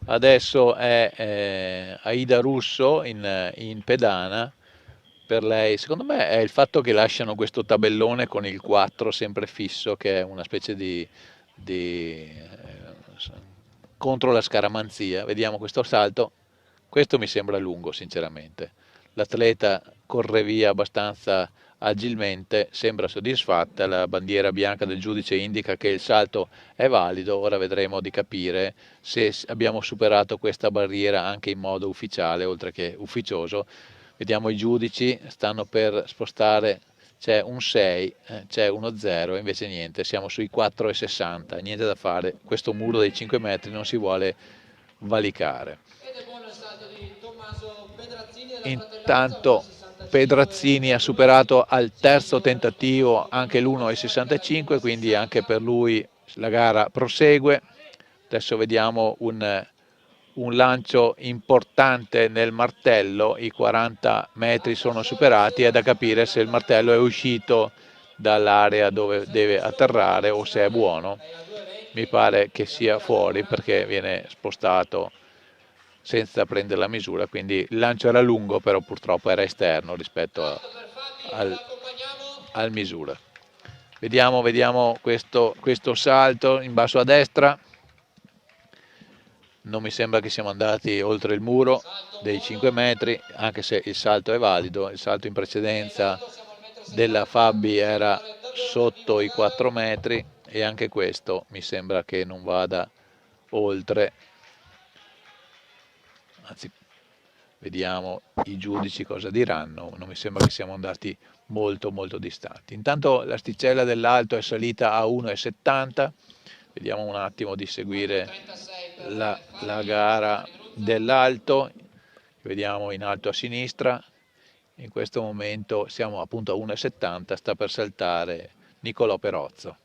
adesso è Aida Russo in pedana. Per lei, secondo me, è il fatto che lasciano questo tabellone con il 4 sempre fisso, che è una specie di contro la scaramanzia. Vediamo questo salto, questo mi sembra lungo sinceramente, l'atleta corre via abbastanza agilmente, sembra soddisfatta, la bandiera bianca del giudice indica che il salto è valido. Ora vedremo di capire se abbiamo superato questa barriera anche in modo ufficiale oltre che ufficioso. Vediamo i giudici, stanno per spostare, c'è un 6, c'è uno 0, invece niente, siamo sui 4,60, niente da fare, questo muro dei 5 metri non si vuole valicare. Intanto Pedrazzini ha superato al terzo tentativo anche l'1,65, quindi anche per lui la gara prosegue. Adesso vediamo un lancio importante nel martello, i 40 metri sono superati, è da capire se il martello è uscito dall'area dove deve atterrare o se è buono. Mi pare che sia fuori perché viene spostato senza prendere la misura, quindi il lancio era lungo, però purtroppo era esterno rispetto al misura. Vediamo questo salto in basso a destra. Non mi sembra che siamo andati oltre il muro dei 5 metri, anche se il salto è valido. Il salto in precedenza della Fabi era sotto i 4 metri e anche questo mi sembra che non vada oltre. Anzi, vediamo i giudici cosa diranno. Non mi sembra che siamo andati molto distanti. Intanto l'asticella dell'alto è salita a 1,70. Vediamo un attimo di seguire la gara dell'alto. Vediamo in alto a sinistra. In questo momento siamo appunto a 1,70, sta per saltare Nicolò Perozzo.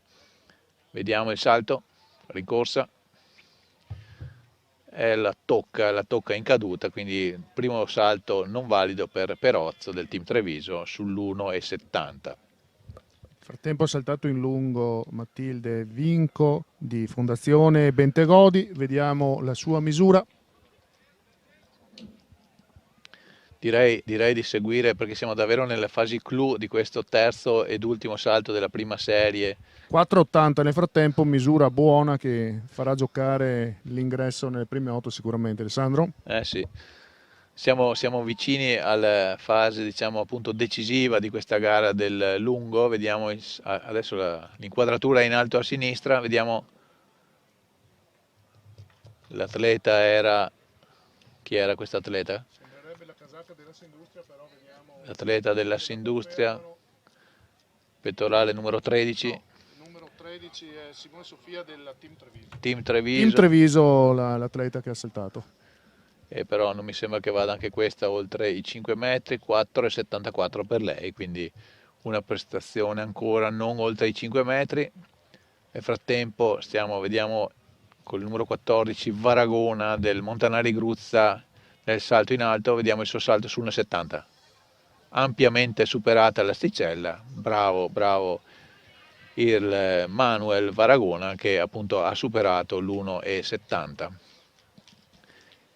Vediamo il salto, rincorsa. La tocca in caduta, quindi primo salto non valido per Perozzo del team Treviso sull'1,70. Nel frattempo ha saltato in lungo Matilde Vinco di Fondazione Bentegodi, vediamo la sua misura. Direi di seguire perché siamo davvero nelle fasi clou di questo terzo ed ultimo salto della prima serie. 4,80 nel frattempo, misura buona che farà giocare l'ingresso nelle prime 8 sicuramente. Alessandro? Sì, siamo vicini alla fase diciamo appunto decisiva di questa gara del lungo. Vediamo adesso l'inquadratura in alto a sinistra, vediamo l'atleta chi era questo atleta? Sembrerebbe la casacca della Sindustria, però vediamo l'atleta della Sindustria, pettorale numero 13. 13 è Simone Sofia del Team Treviso. Team Treviso. Team Treviso l'atleta che ha saltato. Però non mi sembra che vada anche questa oltre i 5 metri, 4,74 per lei, quindi una prestazione ancora non oltre i 5 metri. Nel frattempo vediamo con il numero 14 Varagona del Montanari Gruzza nel salto in alto, vediamo il suo salto su 1,70. Ampiamente superata l'asticella, bravo il Manuel Varagona che appunto ha superato l'1,70.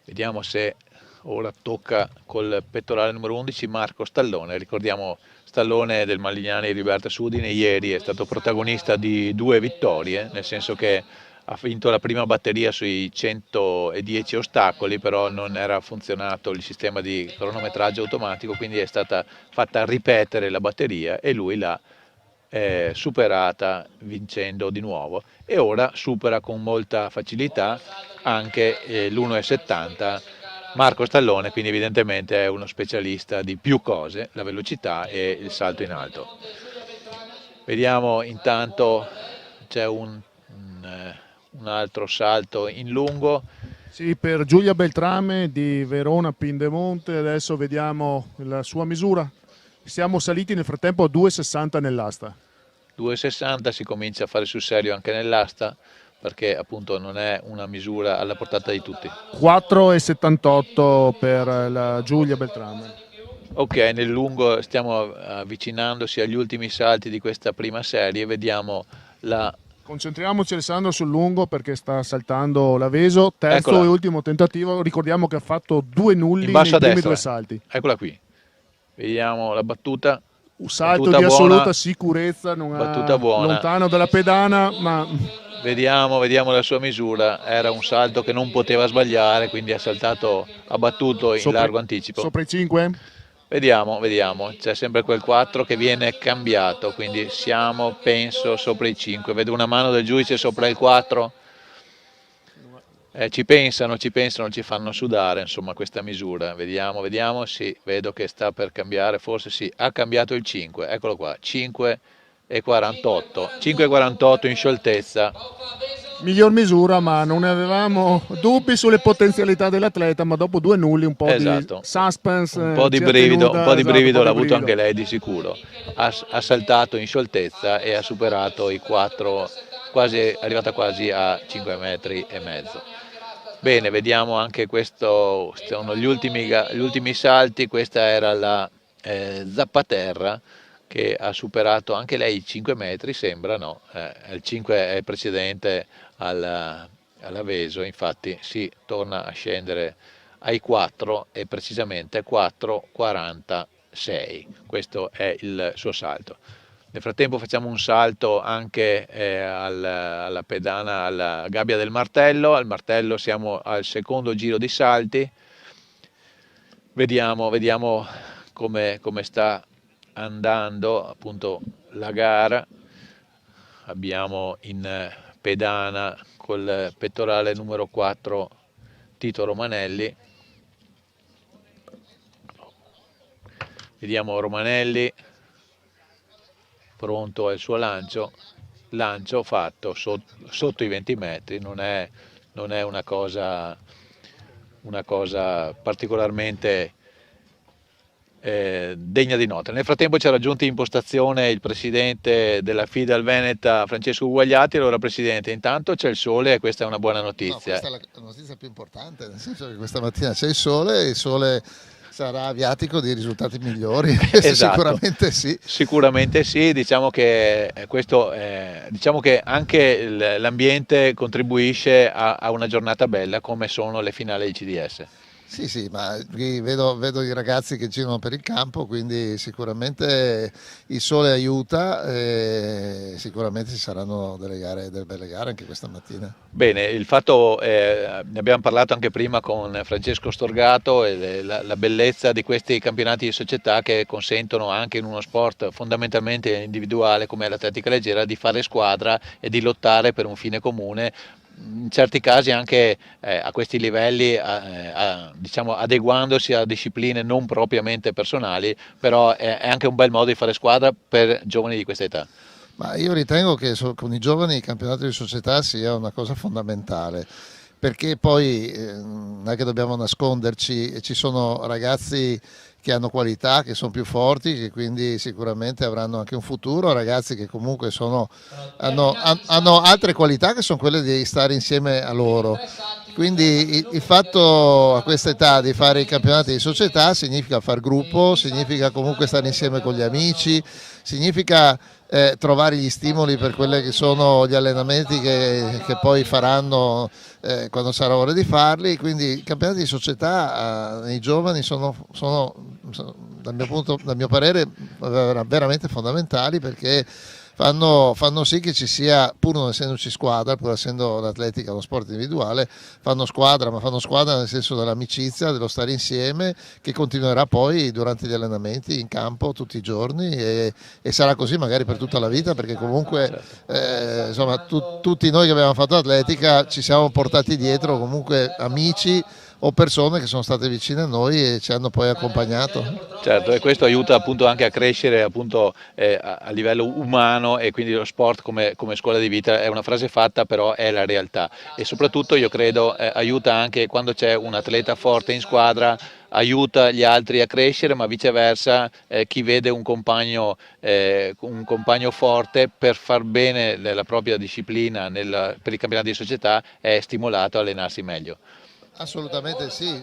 Vediamo se ora tocca col pettorale numero 11 Marco Stallone. Ricordiamo Stallone del Malignani Riberta Sudine, ieri è stato protagonista di 2 vittorie, nel senso che ha vinto la prima batteria sui 110 ostacoli, però non era funzionato il sistema di cronometraggio automatico, quindi è stata fatta ripetere la batteria e lui l'ha superata vincendo di nuovo e ora supera con molta facilità anche l'1,70 Marco Stallone, quindi evidentemente è uno specialista di più cose, la velocità e il salto in alto. Vediamo intanto c'è un altro salto in lungo. Sì, per Giulia Beltrame di Verona Pindemonte, adesso vediamo la sua misura. Siamo saliti nel frattempo a 2,60 nell'asta. 2,60 si comincia a fare sul serio anche nell'asta perché appunto non è una misura alla portata di tutti. 4,78 per la Giulia Beltrame. Ok, nel lungo stiamo avvicinandosi agli ultimi salti di questa prima serie, vediamo Concentriamoci Alessandro sul lungo perché sta saltando l'Aveso, terzo Eccola. e ultimo tentativo, ricordiamo che ha fatto 2 nulli nei primi 2 salti. Eccola qui, vediamo la battuta. Un salto di assoluta sicurezza, battuta buona. Lontano dalla pedana, ma... Vediamo la sua misura, era un salto che non poteva sbagliare, quindi ha battuto in largo anticipo. Sopra i 5? Vediamo, c'è sempre quel 4 che viene cambiato, quindi siamo, penso, sopra i 5. Vedo una mano del giudice sopra il 4. Ci pensano, ci fanno sudare, insomma, questa misura. Vediamo, sì, vedo che sta per cambiare, forse sì, ha cambiato il 5, eccolo qua, 5,48, 5,48 in scioltezza. Miglior misura, ma non ne avevamo dubbi sulle potenzialità dell'atleta, ma dopo 2 nulli un po' Esatto. di suspense, un po' di ci ha brivido, tenuta, un po' di esatto, brivido un po' l'ha di avuto brivido. anche lei di sicuro. Ha saltato in scioltezza e ha superato i 4, è arrivata quasi a 5,5 metri. Bene, vediamo anche questo, sono gli ultimi salti. Questa era la Zappaterra, che ha superato anche lei i 5 metri, sembra, no? Il 5 è precedente all'Aveso, infatti si torna a scendere ai 4 e precisamente 4,46. Questo è il suo salto. Nel frattempo facciamo un salto anche alla pedana, alla gabbia del martello. Al martello siamo al secondo giro di salti. Vediamo come sta andando appunto la gara. Abbiamo in pedana col pettorale numero 4 Tito Romanelli. Vediamo Romanelli pronto al suo lancio fatto sotto i 20 metri, non è una cosa particolarmente degna di nota. Nel frattempo ci ha raggiunto in postazione il presidente della FIDAL Veneta, Francesco Guagliati. Allora Presidente, intanto c'è il sole e questa è una buona notizia. No, questa è la notizia più importante, nel senso che questa mattina c'è il sole sarà viatico di risultati migliori. Esatto. Sicuramente sì. Diciamo che diciamo che anche l'ambiente contribuisce a una giornata bella come sono le finali di CDS. Sì, ma vedo i ragazzi che girano per il campo, quindi sicuramente il sole aiuta e sicuramente ci saranno delle belle gare anche questa mattina. Bene, il fatto, ne abbiamo parlato anche prima con Francesco Storgato, e la bellezza di questi campionati di società che consentono anche in uno sport fondamentalmente individuale come l'atletica leggera di fare squadra e di lottare per un fine comune. In certi casi anche a questi livelli, diciamo, adeguandosi a discipline non propriamente personali, però è anche un bel modo di fare squadra per giovani di questa età. Ma io ritengo che con i giovani il campionato di società sia una cosa fondamentale, perché poi non è che dobbiamo nasconderci, ci sono ragazzi che hanno qualità, che sono più forti, che quindi sicuramente avranno anche un futuro, ragazzi che comunque hanno altre qualità che sono quelle di stare insieme a loro. Quindi il fatto a questa età di fare i campionati di società significa far gruppo, significa comunque stare insieme con gli amici, significa trovare gli stimoli per quelli che sono gli allenamenti che poi faranno quando sarà ora di farli. Quindi i campionati di società nei giovani sono dal mio parere veramente fondamentali, perché fanno sì che ci sia, pur non essendoci squadra, pur essendo l'atletica uno sport individuale, fanno squadra nel senso dell'amicizia, dello stare insieme, che continuerà poi durante gli allenamenti in campo tutti i giorni e sarà così magari per tutta la vita, perché comunque insomma tutti noi che abbiamo fatto atletica ci siamo portati dietro comunque amici o persone che sono state vicine a noi e ci hanno poi accompagnato. Certo, e questo aiuta appunto anche a crescere appunto a livello umano, e quindi lo sport come scuola di vita è una frase fatta, però è la realtà, e soprattutto io credo aiuta anche quando c'è un atleta forte in squadra, aiuta gli altri a crescere, ma viceversa chi vede un compagno forte per far bene la propria disciplina per i campionati di società è stimolato a allenarsi meglio. Assolutamente sì,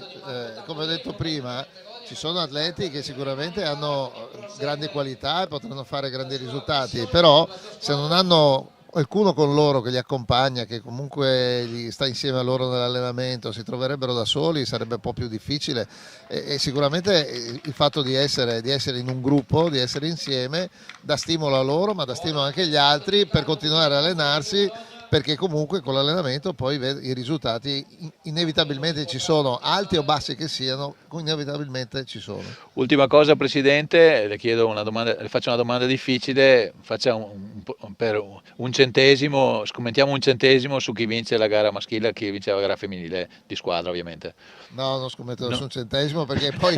come ho detto prima ci sono atleti che sicuramente hanno grandi qualità e potranno fare grandi risultati, però se non hanno qualcuno con loro che li accompagna, che comunque gli sta insieme a loro nell'allenamento, si troverebbero da soli, sarebbe un po' più difficile, e sicuramente il fatto di essere in un gruppo, di essere insieme, dà stimolo a loro, ma dà stimolo anche agli altri per continuare ad allenarsi perché comunque con l'allenamento poi i risultati inevitabilmente ci sono, alti o bassi che siano, inevitabilmente ci sono. Ultima cosa Presidente, le faccio una domanda difficile, per un centesimo, scommettiamo un centesimo su chi vince la gara maschile e chi vince la gara femminile di squadra ovviamente. No, non scommetto nessun centesimo, perché poi,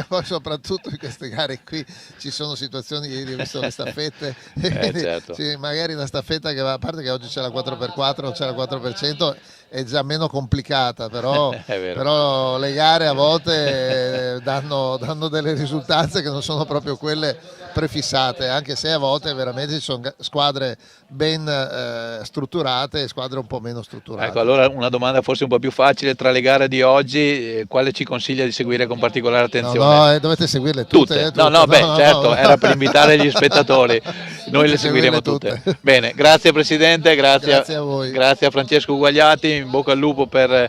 poi soprattutto in queste gare qui ci sono situazioni, ieri ho visto le staffette, certo. sì, magari una staffetta che va, a parte che oggi c'è la 4x4, c'è la 4%, è già meno complicata, però le gare a volte danno delle risultanze che non sono proprio quelle prefissate, anche se a volte veramente ci sono squadre ben strutturate e squadre un po' meno strutturate. Ecco, allora una domanda forse un po' più facile: tra le gare di oggi quale ci consiglia di seguire con particolare attenzione? No, dovete seguirle tutte. Certo, era per invitare gli spettatori, noi le seguiremo tutte. Bene, grazie Presidente, grazie a voi. Grazie a Francesco Guagliati, in bocca al lupo per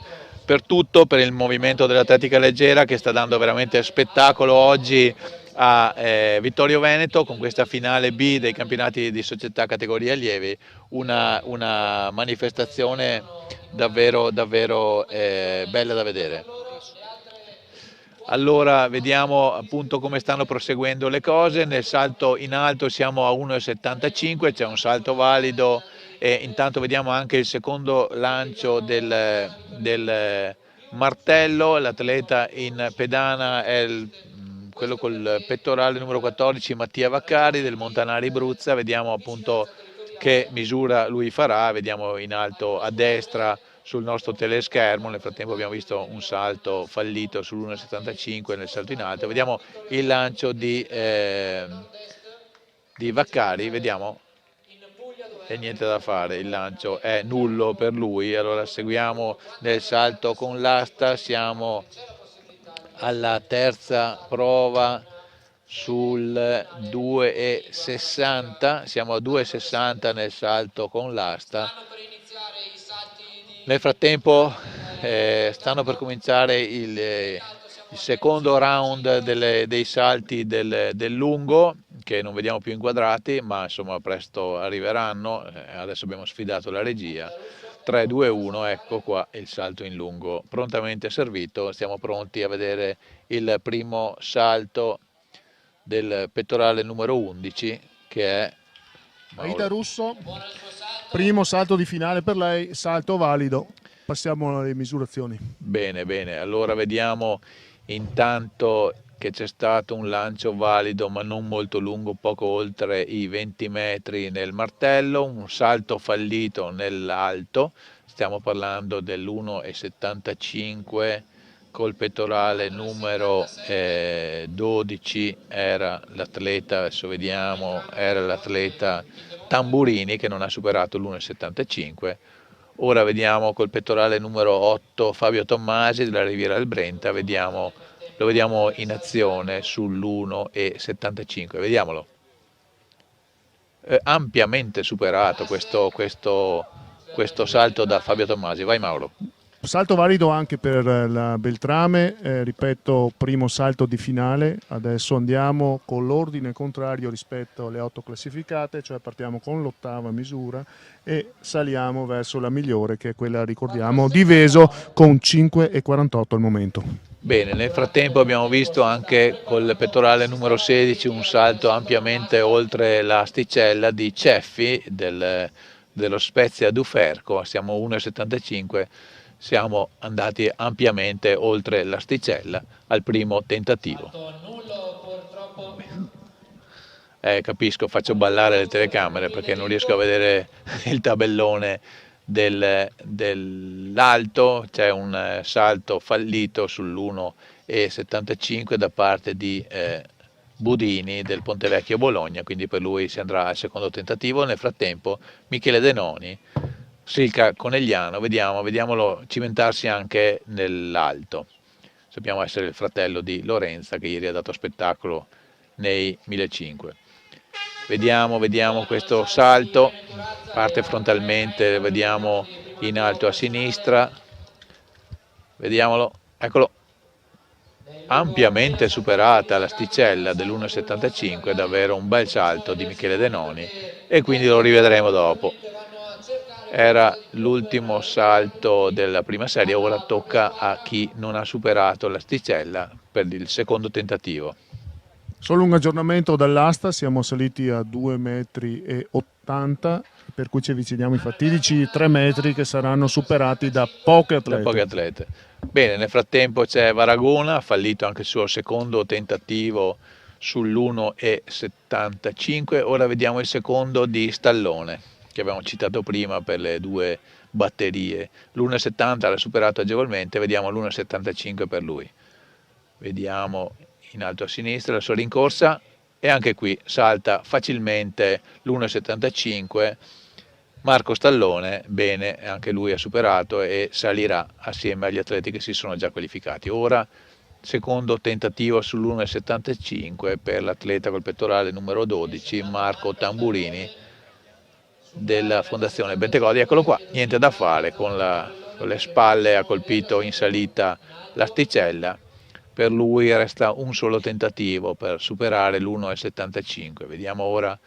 tutto, per il movimento dell'atletica leggera che sta dando veramente spettacolo oggi a Vittorio Veneto con questa finale B dei campionati di società categoria allievi, una manifestazione davvero bella da vedere. Allora vediamo appunto come stanno proseguendo le cose. Nel salto in alto siamo a 1,75, c'è un salto valido e intanto vediamo anche il secondo lancio del martello. L'atleta in pedana è quello col pettorale numero 14, Mattia Vaccari del Montanari Bruzza. Vediamo appunto che misura lui farà, vediamo in alto a destra sul nostro teleschermo. Nel frattempo abbiamo visto un salto fallito sull'1,75 nel salto in alto. Vediamo il lancio di Vaccari, vediamo, e niente da fare, il lancio è nullo per lui. Allora seguiamo nel salto con l'asta, siamo alla terza prova sul 2,60, siamo a 2,60 nel salto con l'asta. Nel frattempo stanno per cominciare il secondo round dei salti del lungo, che non vediamo più inquadrati, ma insomma presto arriveranno. Adesso abbiamo sfidato la regia. 3, 2, 1, ecco qua il salto in lungo prontamente servito. Stiamo pronti a vedere il primo salto del pettorale numero 11, che è Aida Russo. Primo salto di finale per lei, salto valido. Passiamo alle misurazioni. Bene, allora vediamo intanto che c'è stato un lancio valido ma non molto lungo, poco oltre i 20 metri nel martello, un salto fallito nell'alto, stiamo parlando dell'1,75 col pettorale numero 12, era l'atleta, adesso vediamo, era l'atleta Tamburini che non ha superato l'1,75. Ora vediamo col pettorale numero 8 Fabio Tommasi della Riviera del Brenta, lo vediamo in azione sull'1,75, vediamolo. Ampiamente superato questo salto da Fabio Tommasi. Vai Mauro. Salto valido anche per la Beltrame, ripeto, primo salto di finale. Adesso andiamo con l'ordine contrario rispetto alle 8 classificate, cioè partiamo con l'8ª misura e saliamo verso la migliore, che è quella, ricordiamo, di Veso, con 5,48 al momento. Bene, nel frattempo abbiamo visto anche col pettorale numero 16 un salto ampiamente oltre l'asticella di Ceffi dello Spezia Duferco, siamo 1,75. Siamo andati ampiamente oltre l'asticella al primo tentativo. Capisco, faccio ballare le telecamere perché non riesco a vedere il tabellone dell'alto. C'è un salto fallito sull'1,75 da parte di Budini del Pontevecchio Bologna, quindi per lui si andrà al secondo tentativo. Nel frattempo Michele Denoni, Silca Conegliano, vediamolo cimentarsi anche nell'alto. Sappiamo essere il fratello di Lorenza che ieri ha dato spettacolo nei 1500. Vediamo questo salto, parte frontalmente, vediamo in alto a sinistra, vediamolo, eccolo, ampiamente superata l'asticella dell'1,75, davvero un bel salto di Michele Denoni e quindi lo rivedremo dopo. era l'ultimo salto della prima serie, ora tocca a chi non ha superato l'asticella per il secondo tentativo. Solo un aggiornamento dall'asta, siamo saliti a 2,80 m, per cui ci avviciniamo ai fatidici 3 metri che saranno superati da poche atlete. Bene, nel frattempo c'è Varagona, ha fallito anche il suo secondo tentativo sull'1,75. Ora vediamo il secondo di Stallone, che abbiamo citato prima per le due batterie. L'1,70 l'ha superato agevolmente, vediamo l'1,75 per lui. Vediamo in alto a sinistra la sua rincorsa e anche qui salta facilmente l'1,75. Marco Stallone, bene, anche lui ha superato e salirà assieme agli atleti che si sono già qualificati. Ora secondo tentativo sull'1,75 per l'atleta col pettorale numero 12, Marco Tamburini della Fondazione Bentegodi. Eccolo qua, niente da fare, con le spalle ha colpito in salita l'asticella. Per lui resta un solo tentativo per superare l'1,75. Vediamo ora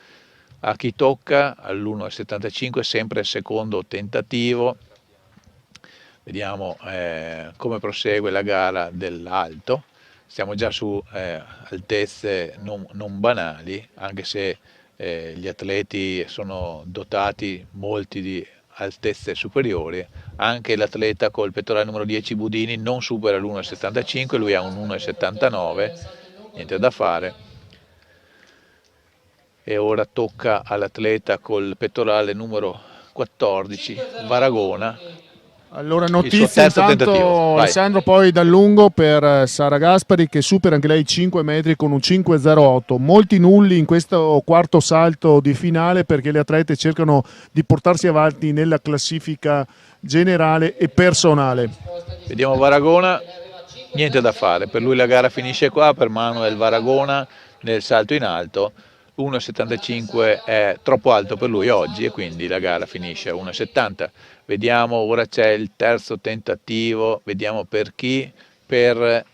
a chi tocca all'1,75, sempre il secondo tentativo. Vediamo come prosegue la gara dell'alto. Stiamo già su altezze non banali, anche se gli atleti sono dotati molti di altezze superiori. Anche l'atleta col pettorale numero 10 Budini non supera l'1,75, lui ha un 1,79, niente da fare. E ora tocca all'atleta col pettorale numero 14 Varagona. Allora notizie intanto Alessandro poi dal lungo per Sara Gaspari che supera anche lei i 5 metri con un 5,08. Molti nulli in questo quarto salto di finale perché le atlete cercano di portarsi avanti nella classifica generale e personale. Vediamo Varagona, niente da fare, per lui la gara finisce qua, per Manuel Varagona nel salto in alto. 1,75 è troppo alto per lui oggi e quindi la gara finisce a 1,70. Vediamo, ora c'è il terzo tentativo, vediamo per chi, per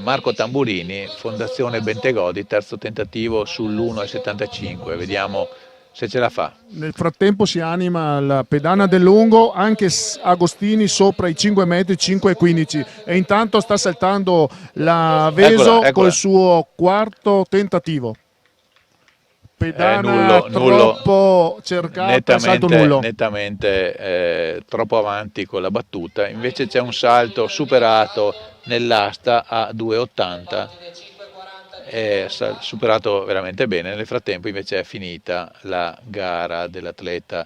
Marco Tamburini, Fondazione Bentegodi, terzo tentativo sull'1,75, vediamo se ce la fa. Nel frattempo si anima la pedana del lungo, anche Agostini sopra i 5 metri, 5,15 e intanto sta saltando la Veso col suo quarto tentativo. Pedana troppo cercata, salto nullo. Nettamente troppo avanti con la battuta, invece c'è un salto superato nell'asta a 2,80, superato veramente bene. Nel frattempo invece è finita la gara dell'atleta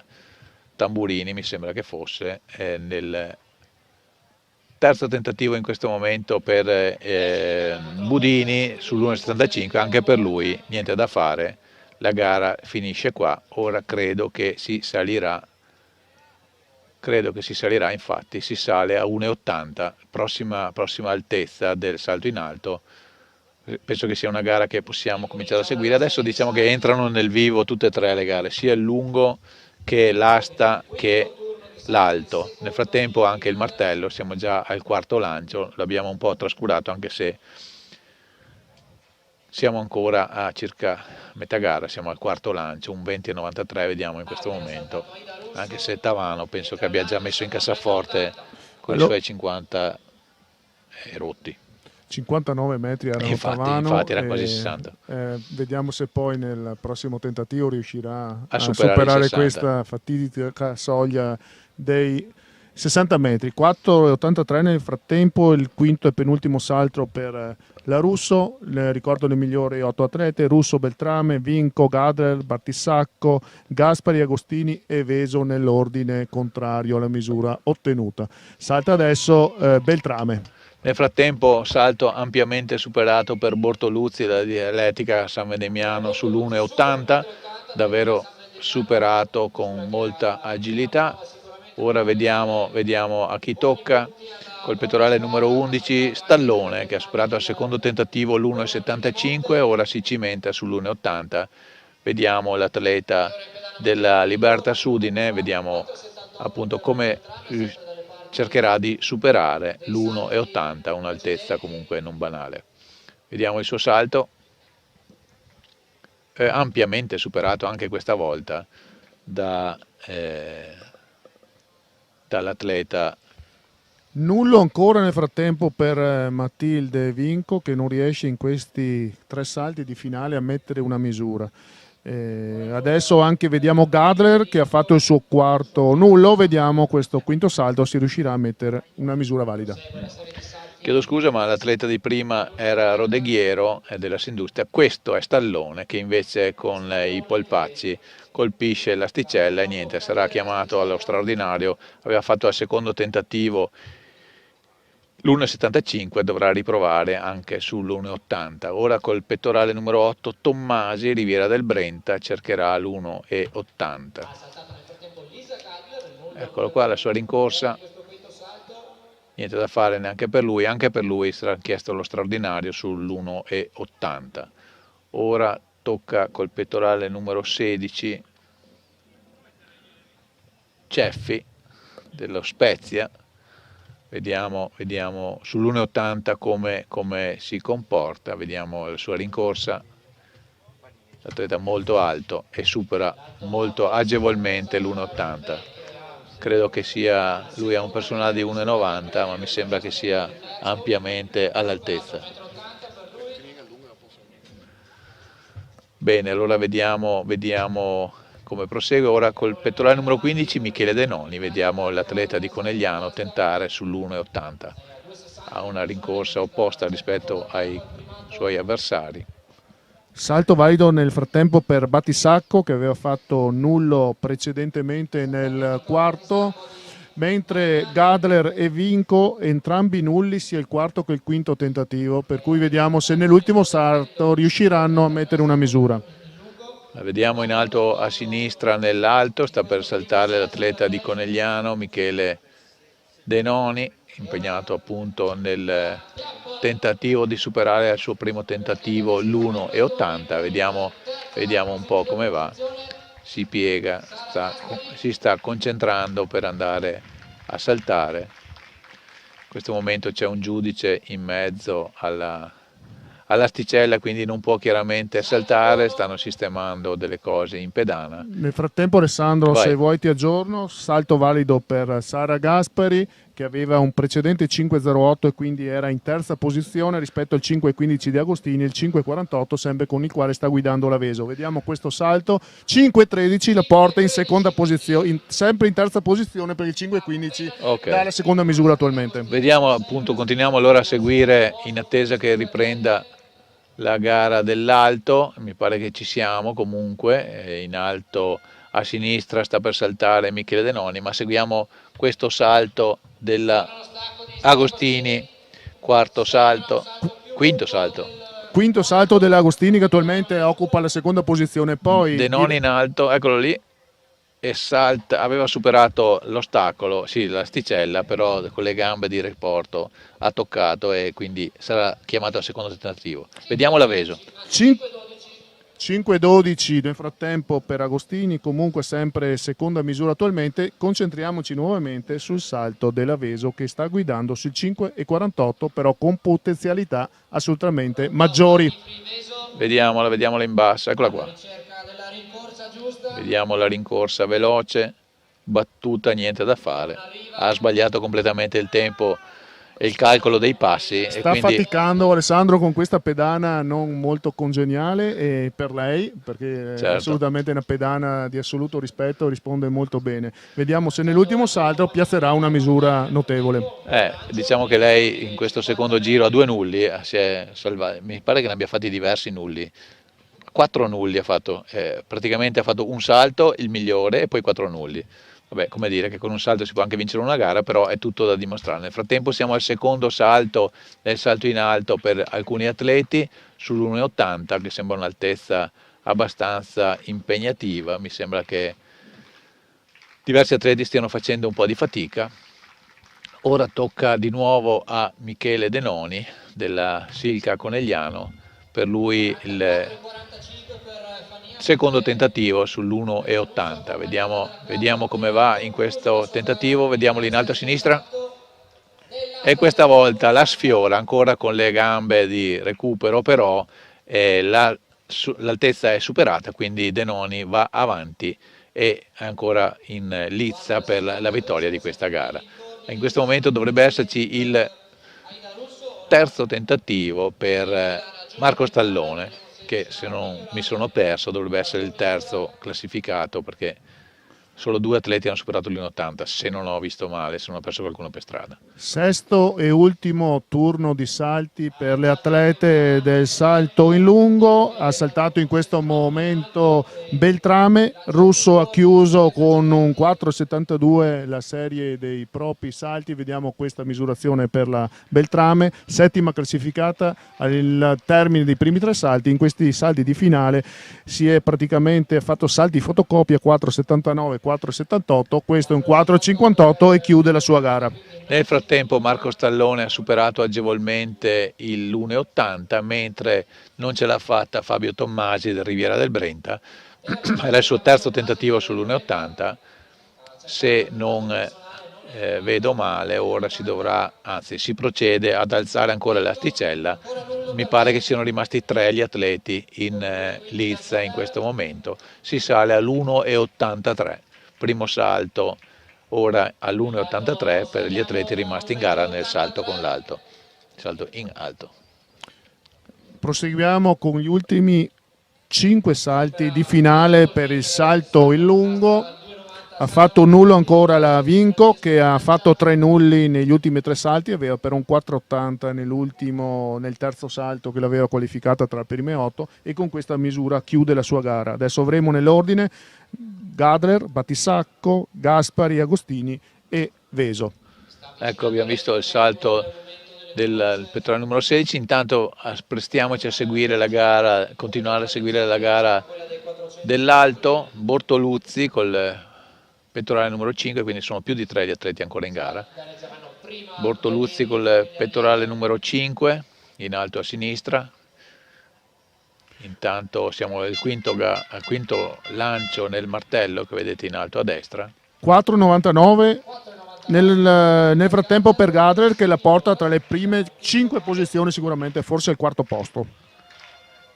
Tamburini, mi sembra che fosse, nel terzo tentativo in questo momento per Budini sull'1,75, anche per lui niente da fare. La gara finisce qua, ora credo che si salirà, infatti si sale a 1,80, prossima altezza del salto in alto. Penso che sia una gara che possiamo cominciare a seguire. Adesso diciamo che entrano nel vivo tutte e tre le gare, sia il lungo che l'asta che l'alto. Nel frattempo anche il martello, siamo già al quarto lancio, l'abbiamo un po' trascurato anche se siamo ancora a circa metà gara, siamo al quarto lancio, un 20,93 vediamo in questo momento, anche se Tavano penso che abbia già messo in cassaforte con i suoi 50 rotti. 59 metri erano Tavano, infatti era quasi 60. Vediamo se poi nel prossimo tentativo riuscirà a superare questa fatidica soglia dei 60 metri. 4,83 nel frattempo, il quinto e penultimo salto per la Russo. Ricordo le migliori 8 atlete: Russo, Beltrame, Vinco, Gadler, Battissacco, Gaspari, Agostini e Veso nell'ordine contrario alla misura ottenuta. Salta adesso Beltrame. Nel frattempo salto ampiamente superato per Bortoluzzi della dialettica San Vendemiano sull'1,80, davvero superato con molta agilità. Ora vediamo a chi tocca, col pettorale numero 11 Stallone, che ha superato al secondo tentativo l'1,75, ora si cimenta sull'1,80. Vediamo l'atleta della Libertas Udine, vediamo appunto come cercherà di superare l'1,80, un'altezza comunque non banale. Vediamo il suo salto, ampiamente superato anche questa volta da dall'atleta. Nullo ancora nel frattempo per Matilde Vinco, che non riesce in questi 3 salti di finale a mettere una misura. Adesso anche vediamo Gadler che ha fatto il suo quarto nullo, vediamo questo quinto salto se riuscirà a mettere una misura valida. Chiedo scusa, ma l'atleta di prima era Rodeghiero della Sindustia, questo è Stallone che invece con i polpacci colpisce l'asticella e niente, sarà chiamato allo straordinario, aveva fatto al secondo tentativo l'1,75, dovrà riprovare anche sull'1,80. Ora col pettorale numero 8 Tommasi, Riviera del Brenta, cercherà l'1,80. Eccolo qua, la sua rincorsa. Niente da fare neanche per lui, anche per lui sarà chiesto lo straordinario sull'1,80. Ora tocca col pettorale numero 16 Ceffi dello Spezia. Vediamo sull'1,80 come si comporta, vediamo la sua rincorsa, l'atleta molto alto e supera molto agevolmente l'1,80. Credo che sia, lui ha un personale di 1,90, ma mi sembra che sia ampiamente all'altezza. Bene, allora vediamo come prosegue. Ora col pettorale numero 15 Michele Denoni, vediamo l'atleta di Conegliano tentare sull'1,80. Ha una rincorsa opposta rispetto ai suoi avversari. Salto valido nel frattempo per Batisacco che aveva fatto nullo precedentemente nel quarto, mentre Gadler e Vinco entrambi nulli sia il quarto che il quinto tentativo, per cui vediamo se nell'ultimo salto riusciranno a mettere una misura. La vediamo in alto a sinistra nell'alto, sta per saltare l'atleta di Conegliano Michele Denoni, impegnato appunto nel tentativo di superare al suo primo tentativo l'1,80. Vediamo un po' come va, si piega, si sta concentrando per andare a saltare. In questo momento c'è un giudice in mezzo all'asticella, quindi non può chiaramente saltare, stanno sistemando delle cose in pedana. Nel frattempo Alessandro, Vai. se vuoi ti aggiorno, salto valido per Sara Gaspari che aveva un precedente 5,08 e quindi era in terza posizione rispetto al 5,15 di Agostini e il 5,48 sempre con il quale sta guidando l'Aveso. Vediamo questo salto, 5,13 la porta in seconda posizione, sempre in terza posizione per il 5,15, Okay. dalla seconda misura attualmente. Vediamo appunto, continuiamo allora a seguire in attesa che riprenda la gara dell'alto, mi pare che ci siamo comunque, in alto a sinistra sta per saltare Michele Denoni, ma seguiamo questo salto della Agostini, quinto salto. Quinto salto dell'Agostini che attualmente occupa la seconda posizione, poi Denoni in alto, eccolo lì, e salta, aveva superato l'ostacolo, sì, l'asticella, però con le gambe di Reporto ha toccato e quindi sarà chiamato al secondo tentativo. Vediamo l'Aveso. 5,12 nel frattempo per Agostini, comunque sempre seconda misura attualmente. Concentriamoci nuovamente sul salto dell'Aveso che sta guidando sul 5,48, però con potenzialità assolutamente maggiori. Vediamola in basso, eccola qua. Vediamo la rincorsa veloce, battuta, niente da fare. Ha sbagliato completamente il tempo e il calcolo dei passi. Sta faticando Alessandro con questa pedana non molto congeniale per lei, perché certo, è assolutamente una pedana di assoluto rispetto, risponde molto bene. Vediamo se nell'ultimo salto piazzerà una misura notevole. Diciamo che lei in questo secondo giro a 2 nulli si è salvata. Mi pare che ne abbia fatti diversi nulli. 4 nulli ha fatto, praticamente ha fatto un salto, il migliore, e poi 4 nulli. Vabbè, come dire che con un salto si può anche vincere una gara, però è tutto da dimostrare. Nel frattempo siamo al secondo salto, nel salto in alto per alcuni atleti, sull'1,80, che sembra un'altezza abbastanza impegnativa. Mi sembra che diversi atleti stiano facendo un po' di fatica. Ora tocca di nuovo a Michele Denoni della Silca Conegliano, per lui il secondo tentativo sull'1,80. Vediamo come va in questo tentativo, vediamolo in alto a sinistra e questa volta la sfiora ancora con le gambe di recupero, però l'altezza è superata, quindi Denoni va avanti e ancora in lizza per la vittoria di questa gara. In questo momento dovrebbe esserci il terzo tentativo per Marco Stallone, che se non mi sono perso dovrebbe essere il terzo classificato, perché solo 2 atleti hanno superato l'1,80, se non ho visto male, se non ho perso qualcuno per strada. Sesto e ultimo turno di salti per le atlete del salto in lungo. Ha saltato in questo momento Beltrame. Russo ha chiuso con un 4,72 la serie dei propri salti. Vediamo questa misurazione per la Beltrame, settima classificata al termine dei primi 3 salti. In questi salti di finale si è praticamente fatto salti fotocopia 4,79, 4,78, questo è un 4,58 e chiude la sua gara. Nel frattempo Marco Stallone ha superato agevolmente l'1,80, mentre non ce l'ha fatta Fabio Tommasi del Riviera del Brenta. Era il suo terzo tentativo sull'1,80. Se non vedo male, ora si procede ad alzare ancora l'asticella. Mi pare che siano rimasti 3 gli atleti in lizza in questo momento. Si sale all'1,83. Primo salto ora all'1,83 per gli atleti rimasti in gara nel salto con l'alto, salto in alto. Proseguiamo con gli ultimi 5 salti di finale per il salto in lungo. Ha fatto un nullo ancora la Vinco, che ha fatto 3 nulli negli ultimi 3 salti, aveva per un 4,80 nel terzo salto che l'aveva qualificata tra le prime 8, e con questa misura chiude la sua gara. Adesso avremo nell'ordine Gadler, Battisacco, Gaspari, Agostini e Veso. Ecco, abbiamo visto il salto del pettorale numero 16, intanto prestiamoci a seguire la gara, continuare a seguire la gara dell'alto. Bortoluzzi col pettorale numero 5, quindi sono più di 3 gli atleti ancora in gara. Bortoluzzi col pettorale numero 5 in alto a sinistra. Intanto siamo al quinto lancio nel martello che vedete in alto a destra. 4,99 nel frattempo per Gadler, che la porta tra le prime 5 posizioni, sicuramente forse il quarto posto.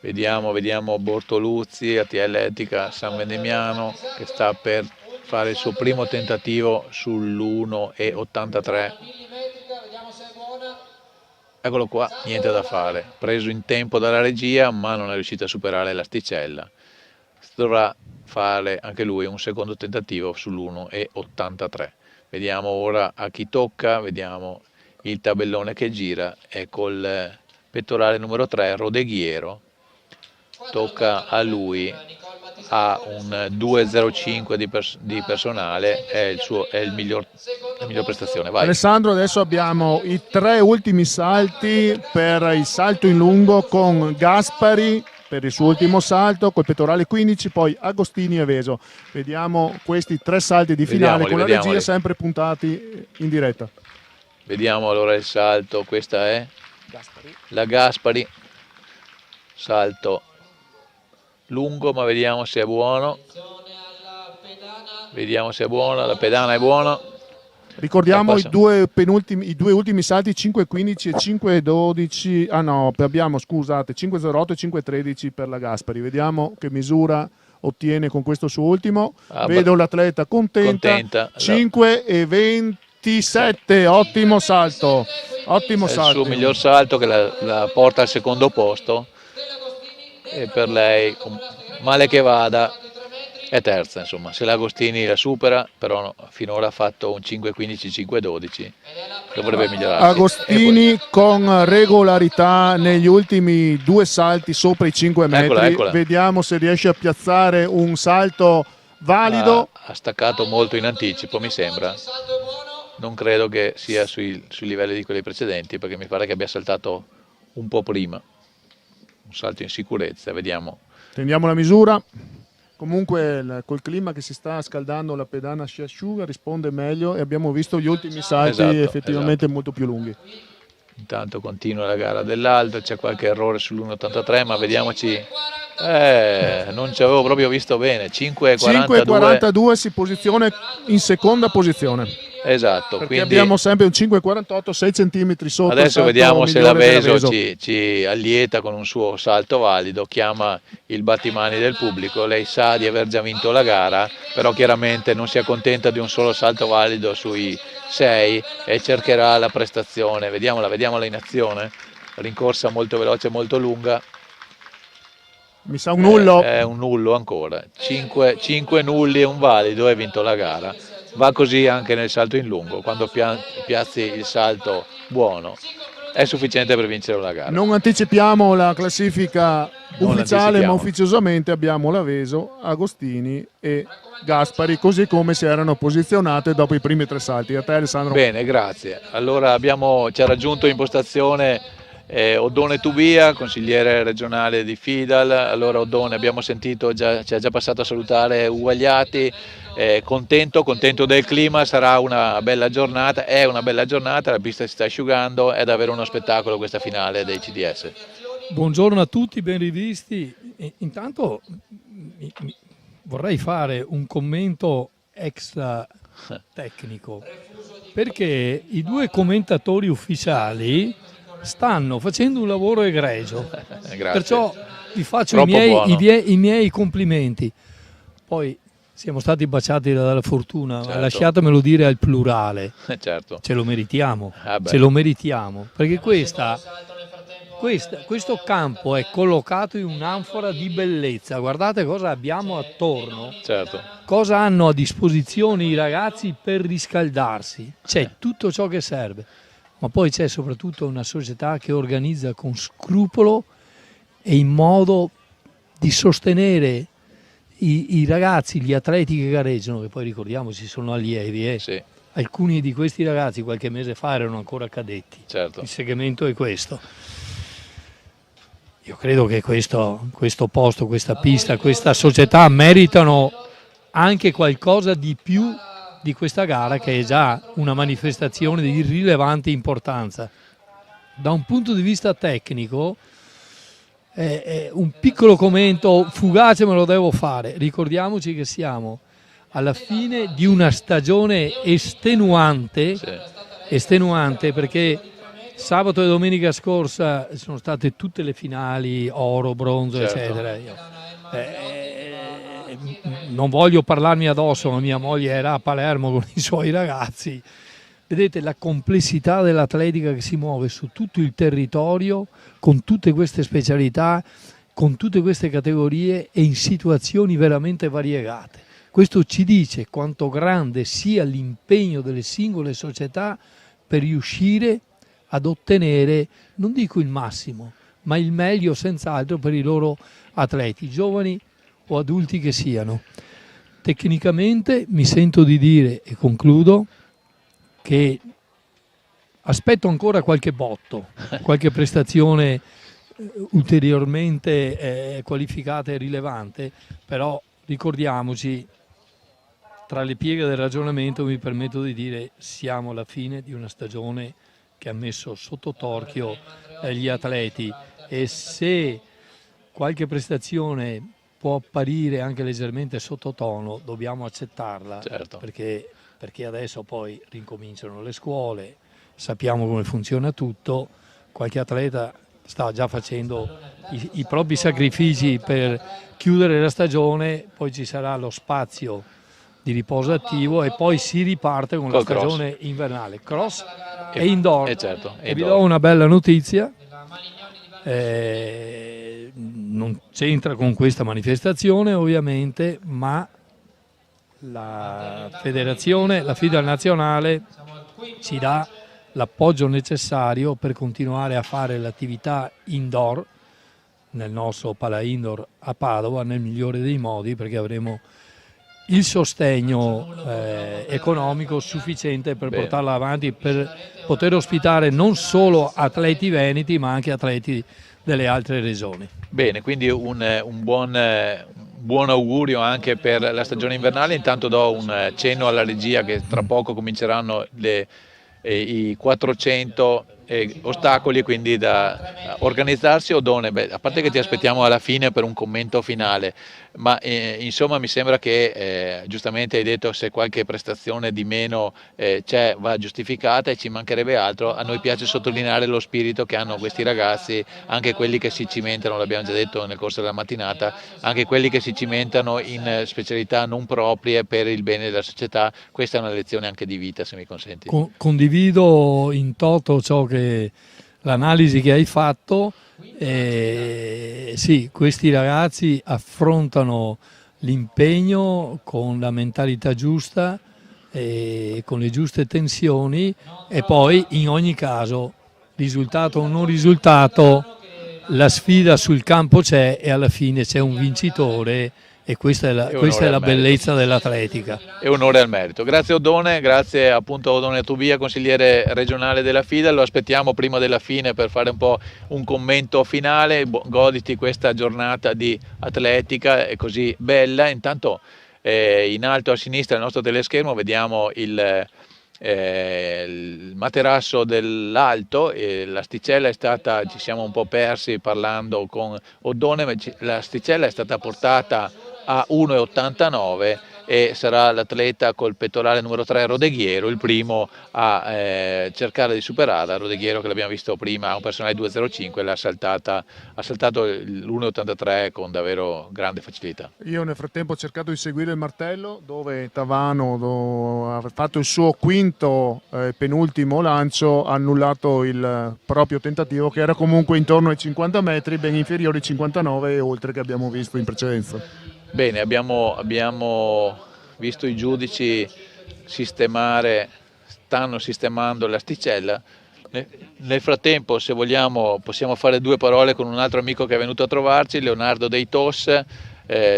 Vediamo Bortoluzzi, ATL Etica San Vendemiano, che sta per fare il suo primo tentativo sull'1,83. Eccolo qua, niente da fare, preso in tempo dalla regia ma non è riuscito a superare l'asticella. Dovrà fare anche lui un secondo tentativo sull'1,83. Vediamo ora a chi tocca, vediamo il tabellone che gira, è col pettorale numero 3 Rodeghiero, tocca a lui, ha un 2,05 di personale, è la miglior prestazione. Vai. Alessandro, adesso abbiamo i 3 ultimi salti per il salto in lungo, con Gaspari per il suo ultimo salto col pettorale 15, poi Agostini e Veso. Vediamo questi 3 salti di finale con la regia sempre puntati in diretta. Vediamo allora il salto, questa è la Gaspari, salto lungo, ma vediamo se è buono. Vediamo se è buono, la pedana è buona. Ricordiamo i due ultimi salti, 5,15 e 5,12. Ah no, abbiamo, scusate, 5,08 e 5,13 per la Gaspari. Vediamo che misura ottiene con questo suo ultimo. Vedo l'atleta contenta. 5,27, ottimo salto. Ottimo salto. Il suo miglior salto che la porta al secondo posto. E per lei, male che vada, è terza, insomma. Se l'Agostini la supera, però finora ha fatto un 5,15, 5,12, dovrebbe migliorare. Agostini con regolarità negli ultimi 2 salti sopra i 5 metri. Eccola. Vediamo se riesce a piazzare un salto valido. Ha staccato molto in anticipo, mi sembra. Non credo che sia sui livelli di quelli precedenti, perché mi pare che abbia saltato un po' prima. Un salto in sicurezza, vediamo. Teniamo la misura. Comunque col clima che si sta scaldando la pedana si asciuga, risponde meglio, e abbiamo visto gli ultimi salti effettivamente molto più lunghi. Intanto continua la gara dell'alto, c'è qualche errore sull'1,83, ma vediamoci Non ci avevo proprio visto bene. 5,42. 5,42 si posiziona in seconda posizione. Esatto, Perché quindi abbiamo sempre un 5,48, 6 centimetri sotto. adesso vediamo se l'Aveso ci allieta con un suo salto valido, chiama il battimani del pubblico. Lei sa di aver già vinto la gara, però chiaramente non si accontenta di un solo salto valido sui 6 e cercherà la prestazione. Vediamola in azione. Rincorsa molto veloce, molto lunga. Mi sa un nullo. È un nullo ancora. 5 nulli e un valido e ha vinto la gara. Va così anche nel salto in lungo, quando piazzi il salto buono è sufficiente per vincere una gara. Non anticipiamo la classifica ufficiale, ma ufficiosamente abbiamo l'Aveso, Agostini e Gaspari, così come si erano posizionate dopo i primi 3 salti. A te, Alessandro. Bene, grazie. Allora ci ha raggiunto in postazione Oddone Tubia, consigliere regionale di Fidal. Allora Oddone, abbiamo sentito, ci ha già passato a salutare Uguagliati. Contento del clima, sarà una bella giornata, è una bella giornata, la pista si sta asciugando, è davvero uno spettacolo questa finale dei CDS. Buongiorno a tutti, ben rivisti. Intanto vorrei fare un commento extra tecnico, perché i 2 commentatori ufficiali stanno facendo un lavoro egregio, perciò vi faccio i miei complimenti. Poi siamo stati baciati dalla fortuna, certo. Lasciatemelo dire al plurale, certo. Ce lo meritiamo, perché questo campo è collocato in un'anfora di bellezza. Guardate cosa abbiamo attorno, certo. Cosa hanno a disposizione i ragazzi per riscaldarsi, c'è tutto ciò che serve, ma poi c'è soprattutto una società che organizza con scrupolo e in modo di sostenere i ragazzi, gli atleti che gareggiano, che poi ricordiamoci sono allievi, sì. Alcuni di questi ragazzi qualche mese fa erano ancora cadetti, certo. Il segmento è questo. Io credo che questo posto, questa pista, questa società meritano anche qualcosa di più di questa gara, che è già una manifestazione di rilevante importanza. Da un punto di vista tecnico, un piccolo commento fugace me lo devo fare. Ricordiamoci che siamo alla fine di una stagione estenuante, sì. Estenuante perché sabato e domenica scorsa sono state tutte le finali, oro, bronzo, certo. Eccetera. Non voglio parlarmi addosso, ma mia moglie era a Palermo con i suoi ragazzi. Vedete la complessità dell'atletica che si muove su tutto il territorio, con tutte queste specialità, con tutte queste categorie e in situazioni veramente variegate. Questo ci dice quanto grande sia l'impegno delle singole società per riuscire ad ottenere, non dico il massimo, ma il meglio senz'altro per i loro atleti, giovani o adulti che siano. Tecnicamente mi sento di dire, e concludo, che aspetto ancora qualche botto, qualche prestazione ulteriormente qualificata e rilevante, però ricordiamoci, tra le pieghe del ragionamento mi permetto di dire siamo alla fine di una stagione che ha messo sotto torchio gli atleti, e se qualche prestazione può apparire anche leggermente sottotono dobbiamo accettarla, certo. perché adesso poi rincominciano le scuole, sappiamo come funziona tutto, qualche atleta sta già facendo i propri sacrifici per chiudere la stagione, poi ci sarà lo spazio di riposo attivo e poi si riparte con la stagione invernale, cross e indoor. Certo, e vi do una bella notizia, non c'entra con questa manifestazione ovviamente, ma la federazione, la FIDAL nazionale ci dà l'appoggio necessario per continuare a fare l'attività indoor nel nostro Pala Indoor a Padova nel migliore dei modi, perché avremo il sostegno economico sufficiente per portarla avanti, per poter ospitare non solo atleti veneti ma anche atleti delle altre regioni. Bene, quindi un buon augurio anche per la stagione invernale. Intanto do un cenno alla regia che tra poco cominceranno i 400 ostacoli quindi da organizzarsi. Oddone, a parte che ti aspettiamo alla fine per un commento finale, ma insomma mi sembra che giustamente hai detto, se qualche prestazione di meno c'è, va giustificata, e ci mancherebbe altro. A noi piace sottolineare lo spirito che hanno questi ragazzi, anche quelli che si cimentano, l'abbiamo già detto nel corso della mattinata, anche quelli che si cimentano in specialità non proprie per il bene della società. Questa è una lezione anche di vita, se mi consenti. Condivido in toto l'analisi che hai fatto. Sì, questi ragazzi affrontano l'impegno con la mentalità giusta e con le giuste tensioni, e poi in ogni caso, risultato o non risultato, la sfida sul campo c'è e alla fine c'è un vincitore, e questa è la bellezza dell'atletica. E onore al merito. Grazie Oddone, grazie appunto a Oddone Tubia, consigliere regionale della FIDA. Lo aspettiamo prima della fine per fare un po' un commento finale. Goditi questa giornata di atletica, è così bella. Intanto in alto a sinistra del nostro teleschermo vediamo il materasso dell'alto. L'asticella è stata, ci siamo un po' persi parlando con Oddone, l'asticella è stata portata a 1,89 e sarà l'atleta col pettorale numero 3 Rodeghiero il primo a cercare di superarla. Rodeghiero, che l'abbiamo visto prima, ha un personale 2,05, ha saltato l'1,83 con davvero grande facilità. Io nel frattempo ho cercato di seguire il martello, dove Tavano ha fatto il suo quinto penultimo lancio, ha annullato il proprio tentativo, che era comunque intorno ai 50 metri, ben inferiore ai 59 e oltre, che abbiamo visto in precedenza. Bene, abbiamo visto i giudici stanno sistemando l'asticella. Nel frattempo, se vogliamo, possiamo fare due parole con un altro amico che è venuto a trovarci, Leonardo Dei Tos,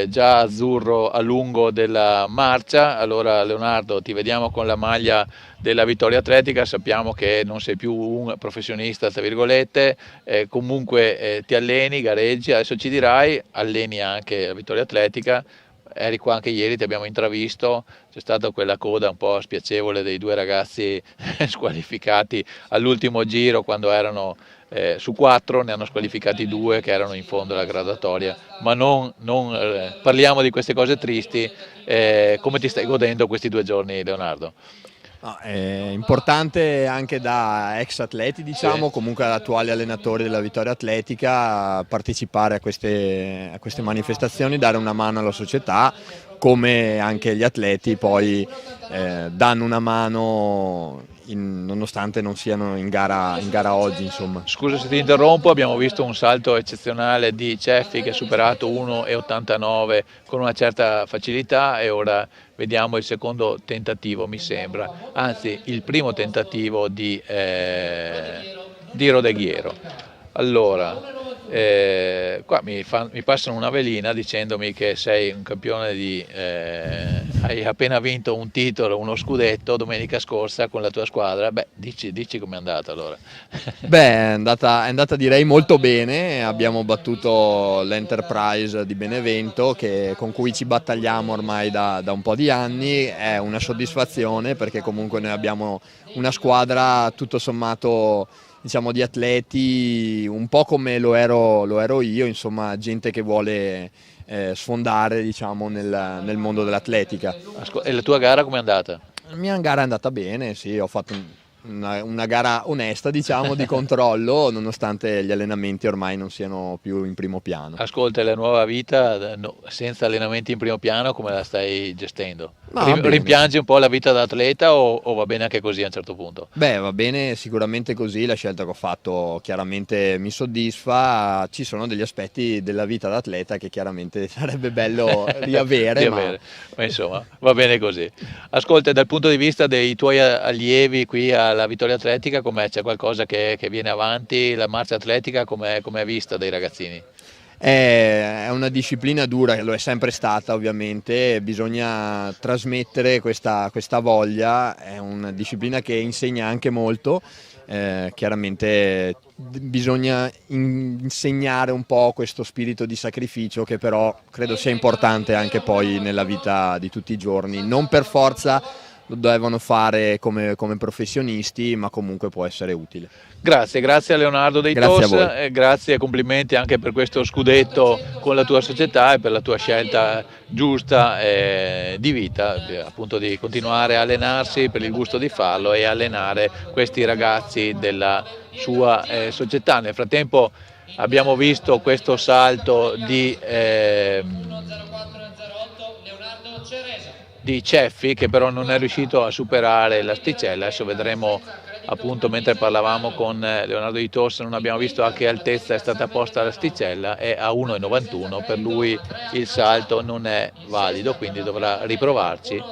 già azzurro a lungo della marcia. Allora Leonardo, ti vediamo con la maglia della Vittoria Atletica, sappiamo che non sei più un professionista tra virgolette, comunque ti alleni, gareggi, adesso ci dirai, alleni anche la Vittoria Atletica. Eri qua anche ieri, ti abbiamo intravisto, c'è stata quella coda un po' spiacevole dei due ragazzi squalificati all'ultimo giro, quando erano su 4, ne hanno squalificati 2 che erano in fondo alla graduatoria, ma non parliamo di queste cose tristi. Come ti stai godendo questi 2 giorni, Leonardo? No, è importante anche da ex atleti, diciamo, sì, comunque da attuali allenatori della Vittoria Atletica, partecipare a queste manifestazioni, dare una mano alla società, come anche gli atleti poi danno una mano nonostante non siano in gara oggi, insomma. Scusa se ti interrompo, abbiamo visto un salto eccezionale di Ceffi, che ha superato 1,89 con una certa facilità, e ora vediamo il secondo tentativo, mi sembra, anzi il primo tentativo di Rodeghiero. Allora, qua mi passano una velina dicendomi che sei un campione hai appena vinto un titolo, uno scudetto domenica scorsa con la tua squadra. Beh, dici com'è andata allora. Beh, è andata direi molto bene. Abbiamo battuto l'Enterprise di Benevento, con cui ci battagliamo ormai da un po' di anni. È una soddisfazione, perché comunque noi abbiamo una squadra tutto sommato, diciamo, di atleti un po' come lo ero io, insomma, gente che vuole sfondare, diciamo, nel mondo dell'atletica. E la tua gara com'è andata? La mia gara è andata bene, sì, ho fatto una gara onesta, diciamo, di controllo, nonostante gli allenamenti ormai non siano più in primo piano. Ascolta, la nuova vita senza allenamenti in primo piano, come la stai gestendo? No, rimpiangi un po' la vita da atleta o va bene anche così a un certo punto? Beh, va bene sicuramente così, la scelta che ho fatto chiaramente mi soddisfa. Ci sono degli aspetti della vita da atleta che chiaramente sarebbe bello riavere, ma insomma va bene così. Ascolta, dal punto di vista dei tuoi allievi qui alla Vittoria Atletica, com'è? C'è qualcosa che viene avanti? La marcia atletica com'è vista dai ragazzini? È una disciplina dura, lo è sempre stata ovviamente, bisogna trasmettere questa voglia, è una disciplina che insegna anche molto, chiaramente bisogna insegnare un po' questo spirito di sacrificio, che però credo sia importante anche poi nella vita di tutti i giorni, non per forza devono fare come professionisti, ma comunque può essere utile. Grazie a Leonardo Dei Grazie Tos, a voi. grazie e complimenti anche per questo scudetto con la tua società e per la tua scelta giusta di vita, appunto di continuare a allenarsi per il gusto di farlo e allenare questi ragazzi della sua società. Nel frattempo abbiamo visto questo salto di Ceffi, che però non è riuscito a superare l'asticella. Adesso vedremo, appunto, mentre parlavamo con Leonardo Di Tos, non abbiamo visto a che altezza è stata posta l'asticella, è a 1,91, per lui il salto non è valido, quindi dovrà riprovarci.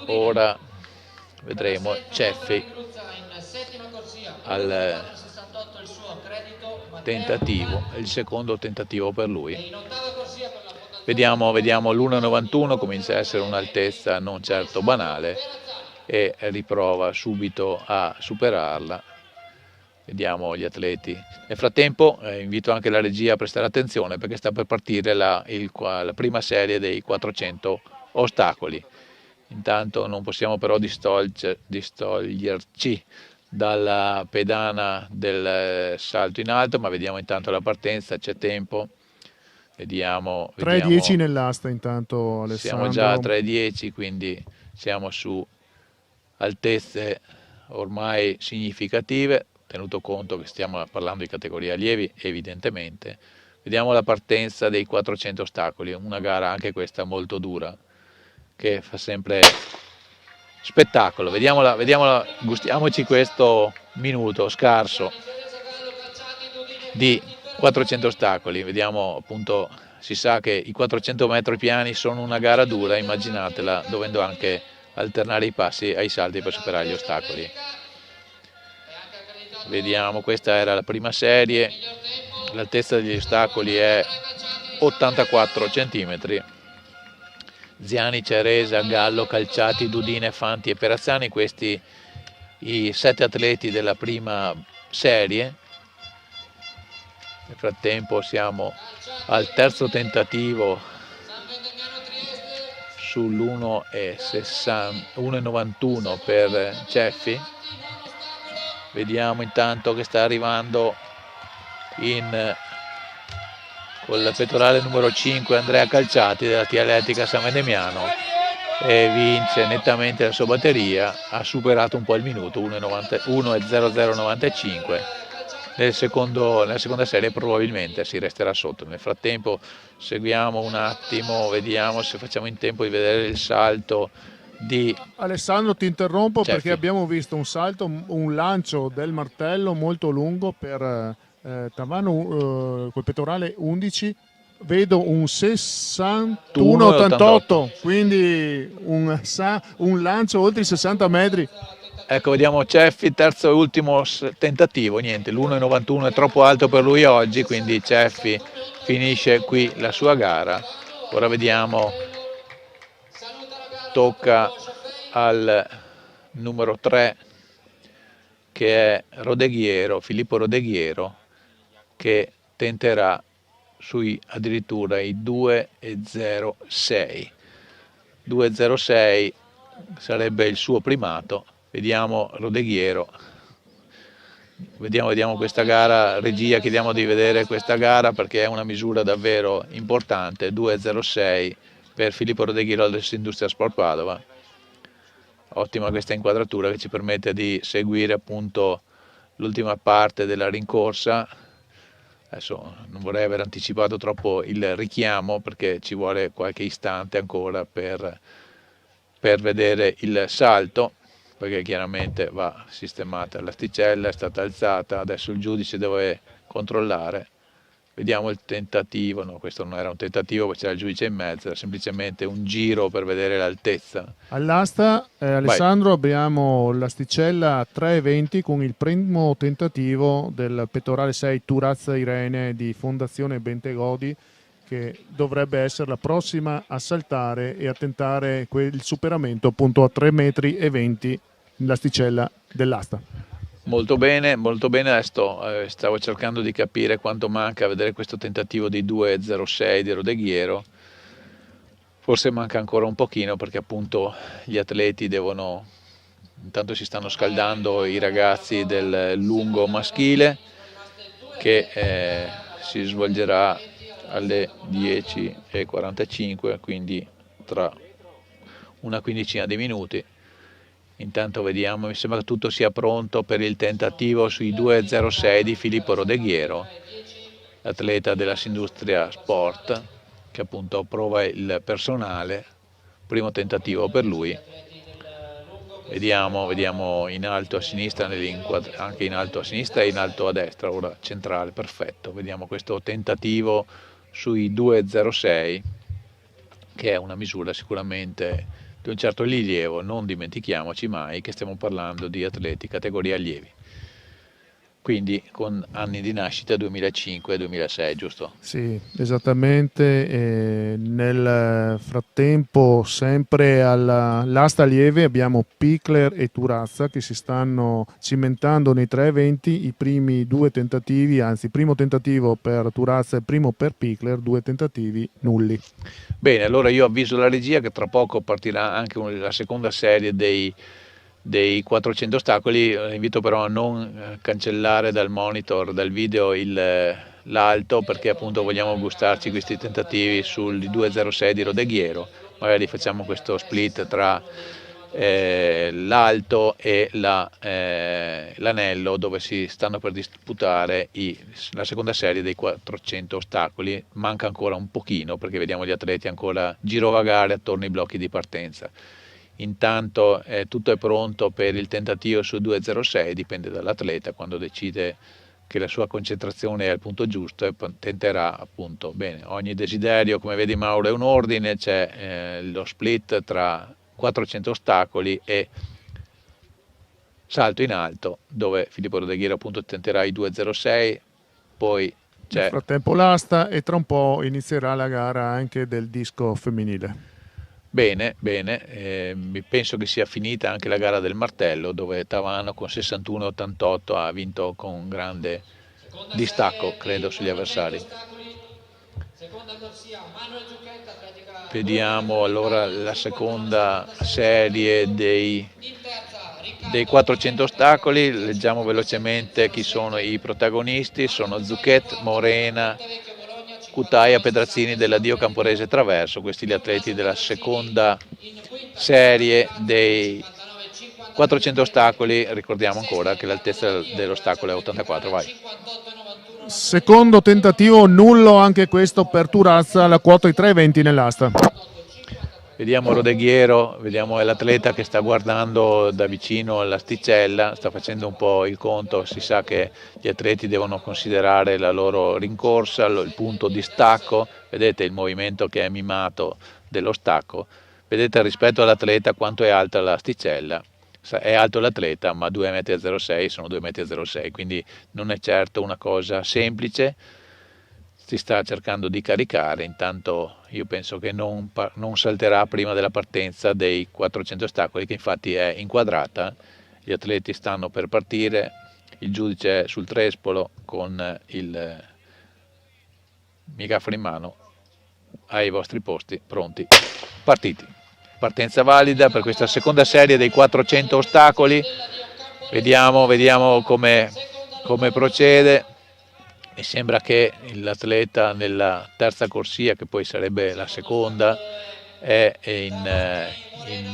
Ora vedremo Ceffi al tentativo, il secondo tentativo per lui. Vediamo l'1,91, comincia a essere un'altezza non certo banale e riprova subito a superarla. Vediamo gli atleti. Nel frattempo invito anche la regia a prestare attenzione perché sta per partire la prima serie dei 400 ostacoli. Intanto non possiamo però distoglierci dalla pedana del salto in alto, ma vediamo intanto la partenza, c'è tempo. Vediamo. 3,10 nell'asta intanto, Alessandro. Siamo già a 3,10, quindi siamo su altezze ormai significative, tenuto conto che stiamo parlando di categoria allievi evidentemente. Vediamo la partenza dei 400 ostacoli, una gara anche questa molto dura, che fa sempre spettacolo. Vediamola, gustiamoci questo minuto scarso di 400 ostacoli. Vediamo, appunto, si sa che i 400 metri piani sono una gara dura, immaginatela dovendo anche alternare i passi ai salti per superare gli ostacoli. Vediamo, questa era la prima serie, l'altezza degli ostacoli è 84 cm. Ziani, Ceresa, Gallo, Calciati, Dudine, Fanti e Perazzani, questi i 7 atleti della prima serie. Nel frattempo siamo al terzo tentativo sull'1,91 per Ceffi. Vediamo intanto che sta arrivando con il pettorale numero 5 Andrea Calciati della Atletica San Vendemiano e vince nettamente la sua batteria, ha superato un po' il minuto, 1,0095. Nella seconda serie probabilmente si resterà sotto. Nel frattempo seguiamo un attimo, vediamo se facciamo in tempo di vedere il salto di Alessandro, ti interrompo Ceffi, perché abbiamo visto un lancio del martello molto lungo per Tavano col pettorale 11. Vedo un 61,88, quindi un lancio oltre i 60 metri. Ecco, vediamo Ceffi, terzo e ultimo tentativo, niente, l'1,91 è troppo alto per lui oggi, quindi Ceffi finisce qui la sua gara. Ora vediamo, tocca al numero 3 che è Filippo Rodeghiero, che tenterà addirittura i 2,06. 2,06 sarebbe il suo primato. Vediamo Rodeghiero, vediamo questa gara, regia, chiediamo di vedere questa gara perché è una misura davvero importante, 2,06 per Filippo Rodeghiero dell'Industria Sport Padova. Ottima questa inquadratura che ci permette di seguire appunto l'ultima parte della rincorsa. Adesso non vorrei aver anticipato troppo il richiamo perché ci vuole qualche istante ancora per vedere il salto, perché chiaramente va sistemata l'asticella, è stata alzata, adesso il giudice deve controllare. Vediamo il tentativo, no, questo non era un tentativo perché c'era il giudice in mezzo, era semplicemente un giro per vedere l'altezza. All'asta, Alessandro, abbiamo l'asticella 3,20 con il primo tentativo del pettorale 6 Turazza Irene di Fondazione Bentegodi, che dovrebbe essere la prossima a saltare e a tentare il superamento appunto a 3,20 metri l'asticella dell'asta. Molto bene, adesso stavo cercando di capire quanto manca a vedere questo tentativo di 2,06 di Rodeghiero. forse manca ancora un pochino, perché appunto gli atleti intanto si stanno scaldando i ragazzi del lungo maschile, che si svolgerà alle 10:45, quindi tra una quindicina di minuti. Intanto vediamo, mi sembra che tutto sia pronto per il tentativo sui 2:06 di Filippo Rodeghiero, atleta della Sindustria Sport, che appunto prova il personale. Primo tentativo per lui. Vediamo in alto a sinistra, anche in alto a sinistra e in alto a destra, ora centrale, perfetto. Vediamo questo tentativo sui 2:06, che è una misura sicuramente di un certo rilievo. Non dimentichiamoci mai che stiamo parlando di atleti categoria allievi, quindi con anni di nascita 2005 e 2006, giusto? Sì, esattamente. Nel frattempo, sempre all'asta lieve, abbiamo Pichler e Turazza che si stanno cimentando nei 3 eventi. I primi 2 tentativi, anzi primo tentativo per Turazza e primo per Pichler, 2 tentativi nulli. Bene, allora io avviso la regia che tra poco partirà anche la seconda serie dei 400 ostacoli. Invito però a non cancellare dal monitor, dal video l'alto, perché appunto vogliamo gustarci questi tentativi sul 2:06 di Rodeghiero. Magari facciamo questo split tra l'alto e l'anello, dove si stanno per disputare la seconda serie dei 400 ostacoli. Manca ancora un pochino, perché vediamo gli atleti ancora girovagare attorno ai blocchi di partenza. Intanto tutto è pronto per il tentativo su 2:06, dipende dall'atleta, quando decide che la sua concentrazione è al punto giusto e tenterà appunto. Bene, ogni desiderio, come vedi Mauro, è un ordine. C'è lo split tra 400 ostacoli e salto in alto, dove Filippo Rodeghiero appunto tenterà i 2:06, poi c'è... Nel frattempo l'asta, e tra un po' inizierà la gara anche del disco femminile. Bene, penso che sia finita anche la gara del martello, dove Tavano con 61,88 ha vinto con grande distacco, credo, sugli avversari. Vediamo allora la seconda serie dei 400 ostacoli. Leggiamo velocemente chi sono i protagonisti. Sono Zucchet, Morena, Cutaia, Pedrazzini della Dio Camporese Traverso. Questi gli atleti della seconda serie dei 400 ostacoli. Ricordiamo ancora che l'altezza dell'ostacolo è 84, vai. Secondo tentativo nullo anche questo per Turazza, la quota i 3:20 nell'asta. Vediamo Rodeghiero, vediamo l'atleta che sta guardando da vicino l'asticella, sta facendo un po' il conto. Si sa che gli atleti devono considerare la loro rincorsa, il punto di stacco. Vedete il movimento che è mimato dello stacco. Vedete rispetto all'atleta quanto è alta l'asticella. È alto l'atleta, ma 2,06 m sono 2,06 m, quindi non è certo una cosa semplice. Si sta cercando di caricare. Intanto io penso che non salterà prima della partenza dei 400 ostacoli, che infatti è inquadrata. Gli atleti stanno per partire, il giudice è sul trespolo con il microfono in mano. Ai vostri posti, pronti, partiti. Partenza valida per questa seconda serie dei 400 ostacoli. Vediamo come procede. Mi sembra che l'atleta nella terza corsia, che poi sarebbe la seconda, è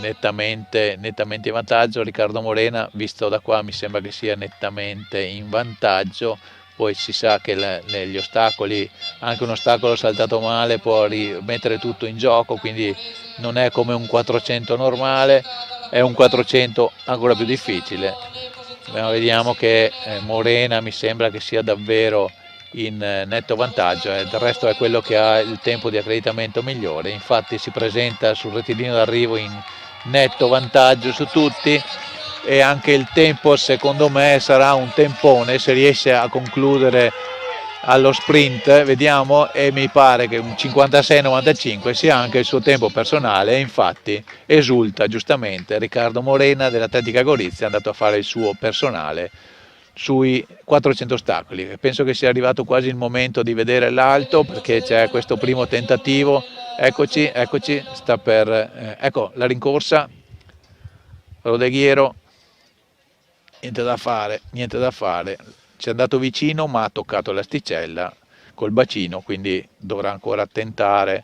nettamente in vantaggio. Riccardo Morena, visto da qua, mi sembra che sia nettamente in vantaggio. Poi si sa che negli ostacoli, anche un ostacolo saltato male può rimettere tutto in gioco, quindi non è come un 400 normale, è un 400 ancora più difficile. Ma vediamo che Morena mi sembra che sia davvero in netto vantaggio, del resto è quello che ha il tempo di accreditamento migliore. Infatti si presenta sul rettilineo d'arrivo in netto vantaggio su tutti, e anche il tempo secondo me sarà un tempone se riesce a concludere allo sprint. Vediamo, e mi pare che un 56,95 sia anche il suo tempo personale, e infatti esulta giustamente Riccardo Morena dell'Atletica Gorizia, è andato a fare il suo personale sui 400 ostacoli. Penso che sia arrivato quasi il momento di vedere l'alto, perché c'è questo primo tentativo. Eccoci, sta per... ecco la rincorsa, Rodeghiero, niente da fare, ci è andato vicino ma ha toccato l'asticella col bacino, quindi dovrà ancora tentare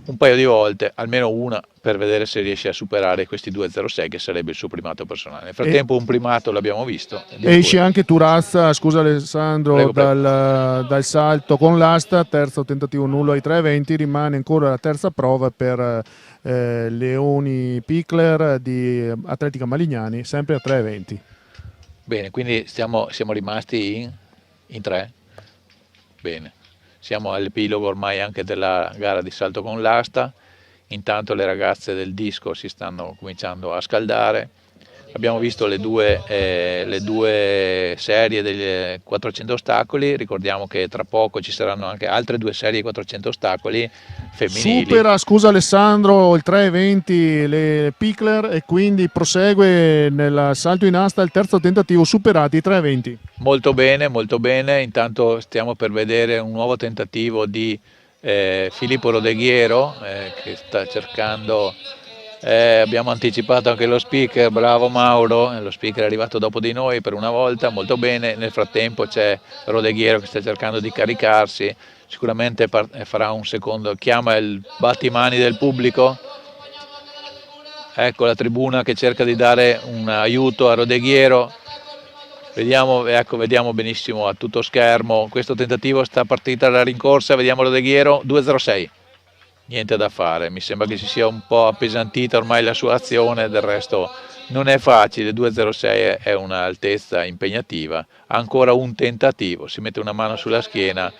un paio di volte, almeno una, per vedere se riesce a superare questi 2.06 che sarebbe il suo primato personale. Nel frattempo un primato l'abbiamo visto. Esce anche Turazza, scusa Alessandro, Prego. Dal salto con l'asta, terzo tentativo nullo ai 3.20, rimane ancora la terza prova per Leoni Pickler di Atletica Malignani, sempre a 3.20. Bene, quindi siamo rimasti in 3. Bene. Siamo all'epilogo ormai anche della gara di salto con l'asta. Intanto le ragazze del disco si stanno cominciando a scaldare. Abbiamo visto le due serie degli 400 ostacoli. Ricordiamo che tra poco ci saranno anche altre 2 serie di 400 ostacoli femminili. Supera, scusa Alessandro, il 3.20 le Pickler e quindi prosegue nel salto in asta il terzo tentativo, superati i 3.20. Molto bene. Intanto stiamo per vedere un nuovo tentativo di Filippo Rodeghiero che sta cercando... abbiamo anticipato anche lo speaker, bravo Mauro, lo speaker è arrivato dopo di noi per una volta, molto bene. Nel frattempo c'è Rodeghiero che sta cercando di caricarsi, sicuramente farà un secondo, chiama il battimani del pubblico, ecco la tribuna che cerca di dare un aiuto a Rodeghiero. Vediamo benissimo a tutto schermo questo tentativo, sta partita la rincorsa, vediamo Rodeghiero, 2.06. Niente da fare, mi sembra che si sia un po' appesantita ormai la sua azione, del resto non è facile, 2.06 è un'altezza impegnativa, ancora un tentativo, si mette una mano sulla schiena,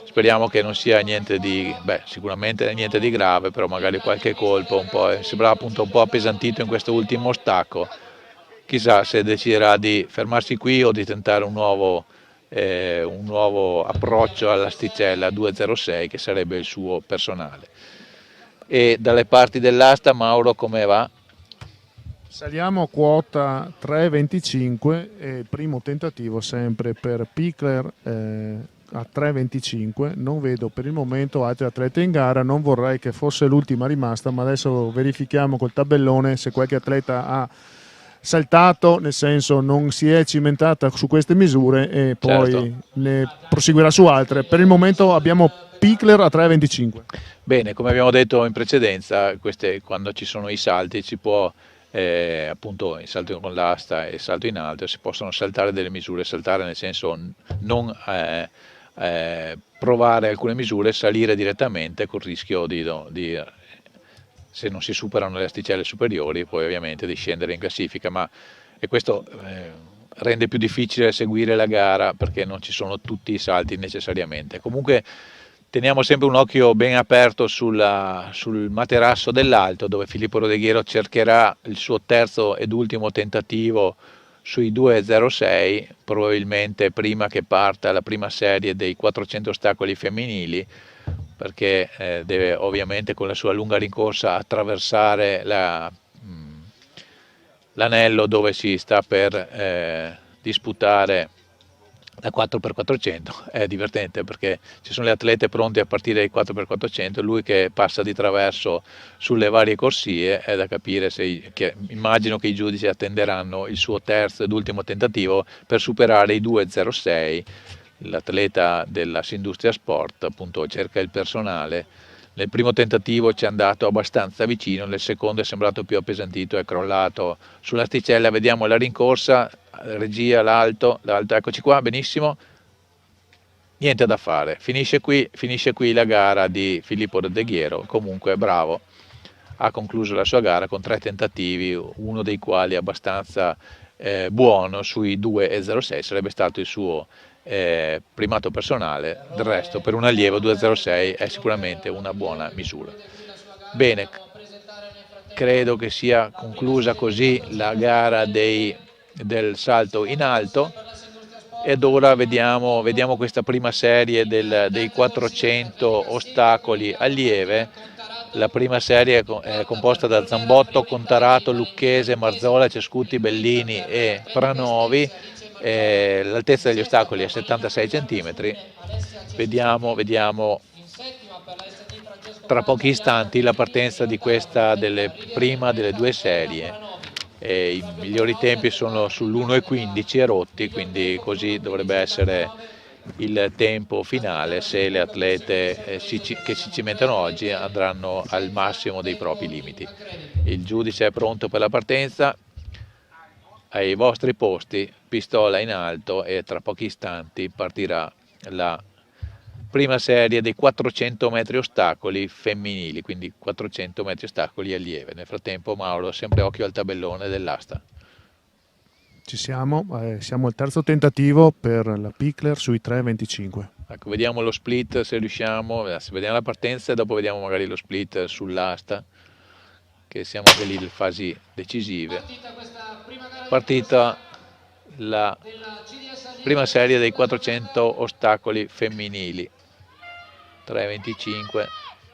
speriamo che non sia niente di, sicuramente niente di grave, però magari qualche colpo, sembra appunto un po' appesantito in questo ultimo stacco, chissà se deciderà di fermarsi qui o di tentare un nuovo approccio all'asticella 2.06 che sarebbe il suo personale. E dalle parti dell'asta, Mauro, come va? Saliamo a quota 3.25 e il primo tentativo sempre per Pickler a 3.25. Non vedo per il momento altri atleti in gara, non vorrei che fosse l'ultima rimasta, ma adesso verifichiamo col tabellone se qualche atleta ha saltato, nel senso non si è cimentata su queste misure e poi certo, ne proseguirà su altre. Per il momento abbiamo Pickler a 3.25. Bene, come abbiamo detto in precedenza, quando ci sono i salti ci può appunto il salto con l'asta e il salto in alto, si possono saltare delle misure, saltare nel senso non provare alcune misure, salire direttamente col rischio di se non si superano le asticelle superiori, poi ovviamente di scendere in classifica, e questo rende più difficile seguire la gara perché non ci sono tutti i salti necessariamente. Comunque teniamo sempre un occhio ben aperto sul materasso dell'alto, dove Filippo Rodeghiero cercherà il suo terzo ed ultimo tentativo sui 2.06, probabilmente prima che parta la prima serie dei 400 ostacoli femminili, perché deve ovviamente con la sua lunga rincorsa attraversare l'anello dove si sta per disputare la 4x400. È divertente perché ci sono le atlete pronte a partire dai 4x400, lui che passa di traverso sulle varie corsie, è da capire immagino che i giudici attenderanno il suo terzo ed ultimo tentativo per superare i 2.06. L'atleta della Sindustria Sport appunto cerca il personale. Nel primo tentativo ci è andato abbastanza vicino, nel secondo è sembrato più appesantito, è crollato sull'asticella. Vediamo la rincorsa, regia, l'alto, eccoci qua, benissimo, niente da fare, finisce qui la gara di Filippo Rodeghiero. Comunque bravo, ha concluso la sua gara con 3 tentativi, uno dei quali abbastanza buono sui 2.06, sarebbe stato il suo primato personale. Del resto per un allievo 2.06 è sicuramente una buona misura. Bene, credo che sia conclusa così la gara del salto in alto, ed ora vediamo questa prima serie dei 400 ostacoli allieve. La prima serie è composta da Zambotto, Contarato, Lucchese, Marzola, Cescuti, Bellini e Pranovi. l'altezza degli ostacoli è 76 cm. Vediamo tra pochi istanti la partenza di questa prima delle due serie. I migliori tempi sono sull'1:15 e rotti, quindi così dovrebbe essere il tempo finale se le atlete che si cimentano oggi andranno al massimo dei propri limiti. Il giudice è pronto per la partenza, ai vostri posti, pistola in alto, e tra pochi istanti partirà la prima serie dei 400 metri ostacoli femminili, quindi 400 metri ostacoli allieve. Nel frattempo Mauro, sempre occhio al tabellone dell'asta. Ci siamo, siamo al terzo tentativo per la Pichler sui 3:25. Ecco, vediamo lo split se riusciamo, vediamo la partenza e dopo vediamo magari lo split sull'asta, che siamo nelle fasi decisive. Partita la prima serie dei 400 ostacoli femminili, 3:25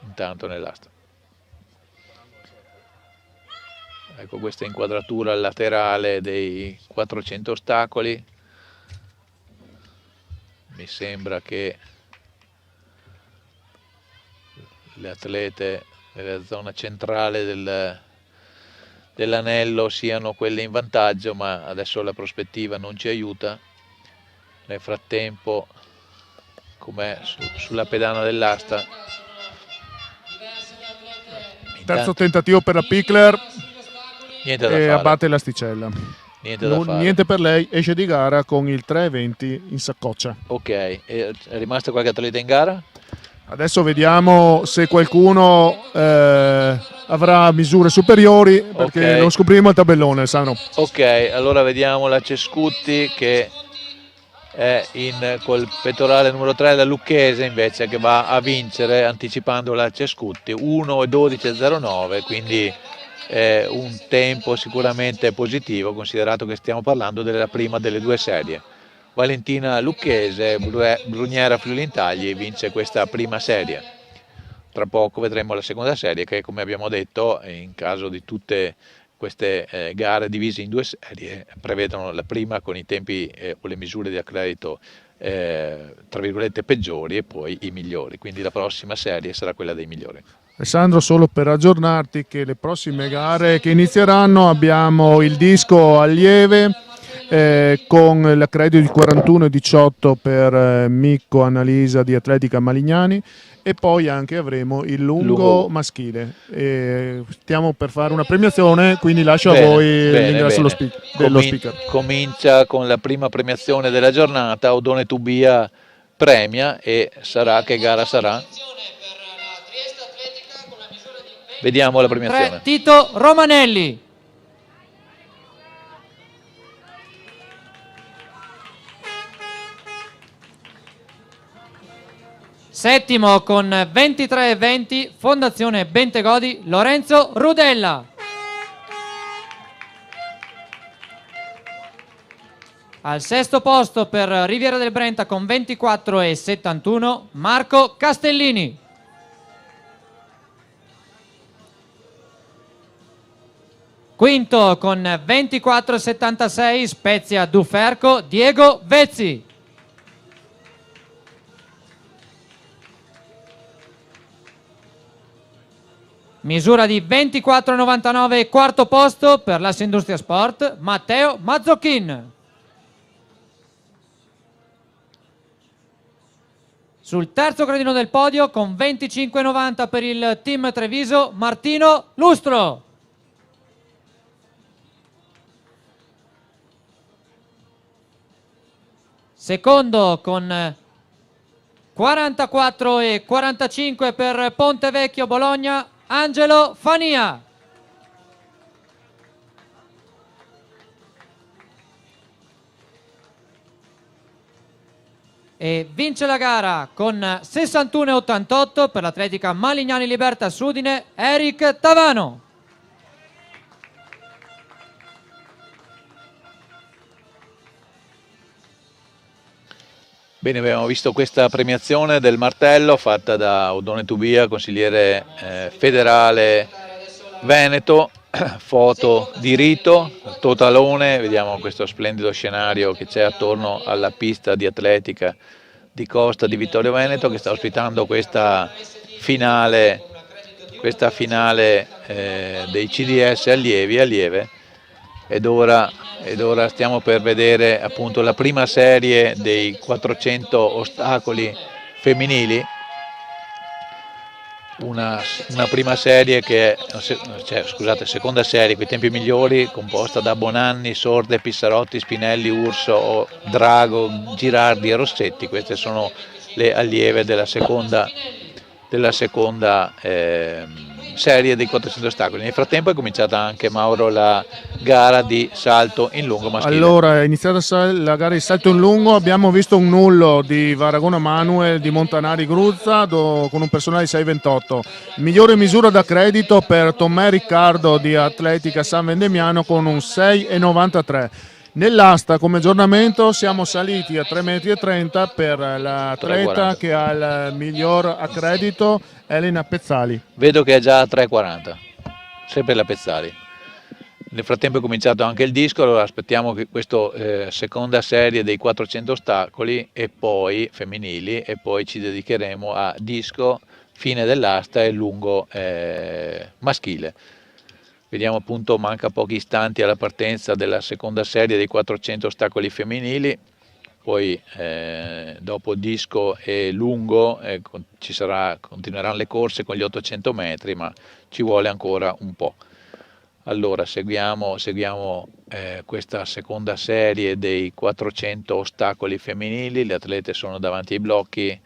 intanto nell'asta. Ecco questa inquadratura laterale dei 400 ostacoli. Mi sembra che le atlete nella zona centrale dell'anello siano quelle in vantaggio, ma adesso la prospettiva non ci aiuta. Nel frattempo, com'è sulla pedana dell'asta, Terzo tentativo per la Pichler, niente da e fare. abbatte l'asticella. Niente da fare. Niente per lei, esce di gara con il 3:20 in saccoccia. Ok, è rimasta qualche atleta in gara? Adesso vediamo se qualcuno avrà misure superiori, perché lo scopriremo al tabellone, Sandro. Ok, allora vediamo la Cescutti che è col pettorale numero 3, la Lucchese invece che va a vincere, anticipando la Cescutti 1:12:09, quindi un tempo sicuramente positivo, considerato che stiamo parlando della prima delle due serie. Valentina Lucchese, Bruniera Friulintagli vince questa prima serie. Tra poco vedremo la seconda serie che, come abbiamo detto, in caso di tutte queste gare divise in due serie, prevedono la prima con i tempi o le misure di accredito tra virgolette peggiori e poi i migliori, quindi la prossima serie sarà quella dei migliori. Alessandro, solo per aggiornarti che le prossime gare che inizieranno abbiamo il disco allieve con l'accredito di 41,18 per Micco Annalisa di Atletica Malignani, e poi anche avremo il lungo maschile. Stiamo per fare una premiazione, quindi lascio a voi l'ingresso dello speaker. Comincia con la prima premiazione della giornata. Odone Tubia premia, e sarà, che gara sarà? Vediamo la premiazione. 3, Tito Romanelli. Settimo con 23,20 Fondazione Bentegodi, Lorenzo Rudella. Al sesto posto per Riviera del Brenta con 24,71 Marco Castellini. Quinto con 24,76 Spezia Duferco, Diego Vezzi. Misura di 24,99 quarto posto per l'Assa Industria Sport, Matteo Mazzocchin. Sul terzo gradino del podio con 25,90 per il team Treviso, Martino Lustro. Secondo con 44,45 per Pontevecchio Bologna, Angelo Fania. E vince la gara con 61,88 per l'Atletica Malignani Libertas Udine, Eric Tavano. Bene, abbiamo visto questa premiazione del martello fatta da Odone Tubia, consigliere federale veneto. foto di rito, totalone, vediamo questo splendido scenario che c'è attorno alla pista di atletica di Costa di Vittorio Veneto, che sta ospitando questa finale dei CDS allieve, ed ora stiamo per vedere appunto la prima serie dei 400 ostacoli femminili, una prima serie seconda serie con i tempi migliori, composta da Bonanni, Sorde, Pissarotti, Spinelli, Urso, Drago, Girardi e Rossetti. Queste sono le allieve della seconda serie dei 400 ostacoli. Nel frattempo è cominciata anche, Mauro, la gara di salto in lungo maschile. Allora, è iniziata la gara di salto in lungo, abbiamo visto un nullo di Varagona Manuel di Montanari Gruzza con un personale di 6,28. Migliore misura da credito per Tomè Riccardo di Atletica San Vendemiano con un 6,93. Nell'asta come aggiornamento siamo saliti a 3,30 metri per l'atleta che ha il miglior accredito, Elena Pezzali. Vedo che è già a 3,40, sempre la Pezzali. Nel frattempo è cominciato anche il disco, allora aspettiamo che questa seconda serie dei 400 ostacoli e poi femminili, e poi ci dedicheremo a disco, fine dell'asta e lungo maschile. Vediamo appunto, manca pochi istanti alla partenza della seconda serie dei 400 ostacoli femminili, poi dopo disco e lungo continueranno le corse con gli 800 metri, ma ci vuole ancora un po'. Allora seguiamo questa seconda serie dei 400 ostacoli femminili, le atlete sono davanti ai blocchi,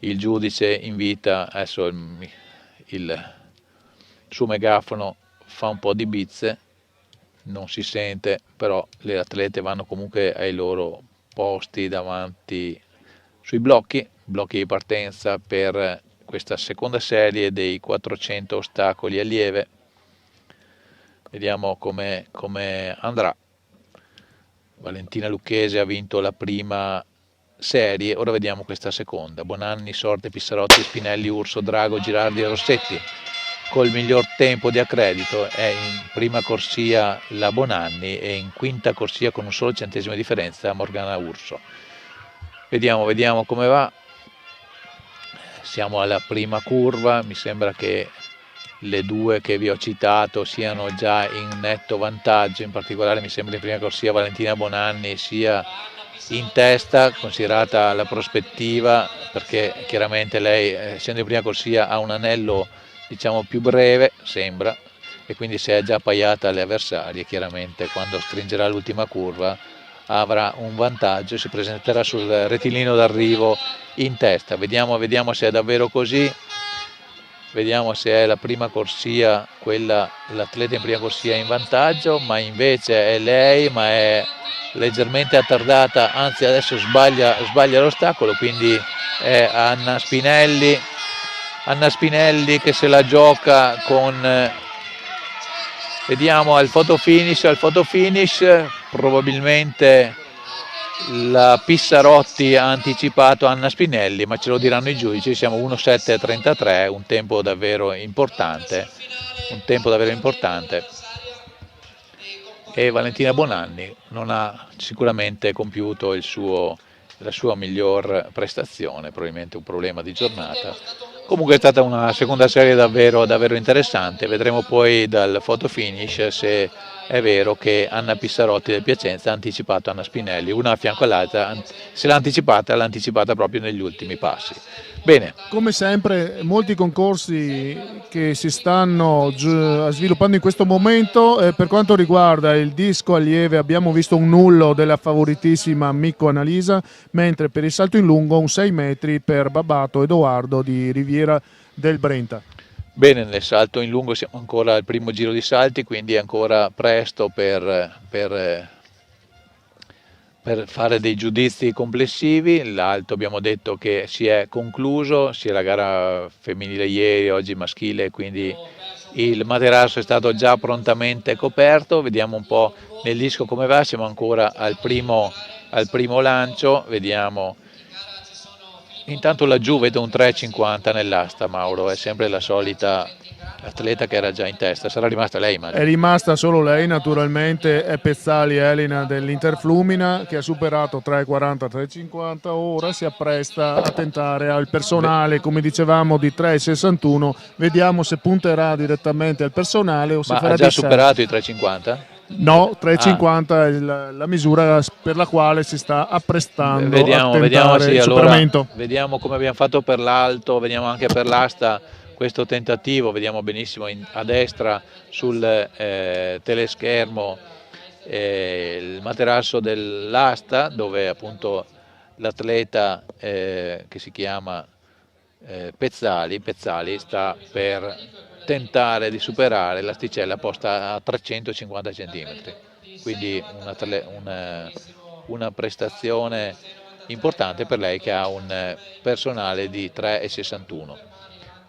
il giudice invita, adesso il suo megafono fa un po' di bizze, non si sente, però le atlete vanno comunque ai loro posti davanti sui blocchi di partenza per questa seconda serie dei 400 ostacoli allieve. Vediamo come andrà. Valentina Lucchese ha vinto la prima serie, ora vediamo questa seconda. Bonanni, Sorte, Pissarotti, Spinelli, Urso, Drago, Girardi e Rossetti. Col miglior tempo di accredito è in prima corsia la Bonanni e in quinta corsia con un solo centesimo di differenza Morgana Urso. Vediamo come va. Siamo alla prima curva, mi sembra che le due che vi ho citato siano già in netto vantaggio, in particolare mi sembra in prima corsia Valentina Bonanni sia in testa, considerata la prospettiva, perché chiaramente lei, essendo in prima corsia, ha un anello diciamo più breve, sembra, e quindi se è già appaiata alle avversarie, chiaramente quando stringerà l'ultima curva avrà un vantaggio e si presenterà sul rettilineo d'arrivo in testa. Vediamo se è davvero così, vediamo se è la prima corsia, l'atleta in prima corsia in vantaggio, ma invece è lei, ma è leggermente attardata, anzi adesso sbaglia l'ostacolo, quindi è Anna Spinelli che se la gioca con, vediamo al photo finish, probabilmente la Pissarotti ha anticipato Anna Spinelli, ma ce lo diranno i giudici. Siamo 1:7:33, un tempo davvero importante, e Valentina Bonanni non ha sicuramente compiuto la sua miglior prestazione, probabilmente un problema di giornata. Comunque è stata una seconda serie davvero interessante, vedremo poi dal photo finish se è vero che Anna Pissarotti del Piacenza ha anticipato Anna Spinelli, una a fianco all'altra, se l'ha anticipata proprio negli ultimi passi. Bene. Come sempre molti concorsi che si stanno sviluppando in questo momento. Per quanto riguarda il disco allieve abbiamo visto un nullo della favoritissima Micco Annalisa, mentre per il salto in lungo un 6 metri per Babato Edoardo di Riviera del Brenta. Bene, nel salto in lungo siamo ancora al primo giro di salti, quindi è ancora presto per fare dei giudizi complessivi. L'alto abbiamo detto che si è concluso, sia la gara femminile ieri, oggi maschile, quindi il materasso è stato già prontamente coperto. Vediamo un po' nel disco come va, siamo ancora al primo lancio, vediamo. Intanto laggiù vedo un 3,50 nell'asta, Mauro, è sempre la solita atleta che era già in testa, sarà rimasta lei, immagino. È rimasta solo lei, naturalmente è Pezzali Elena dell'Interflumina che ha superato 3,40, 3,50, ora si appresta a tentare al personale, come dicevamo, di 3,61, vediamo se punterà direttamente al personale o se Ma farà ha già dei salti. superato i 3,50? No, 3,50 è la misura per la quale si sta apprestando Vediamo, a tentare il allora, superamento. vediamo come abbiamo fatto per l'alto, vediamo anche per l'asta questo tentativo, vediamo benissimo a destra sul teleschermo il materasso dell'asta dove appunto l'atleta che si chiama Pezzali sta per tentare di superare l'asticella posta a 350 cm, quindi una prestazione importante per lei che ha un personale di 3,61.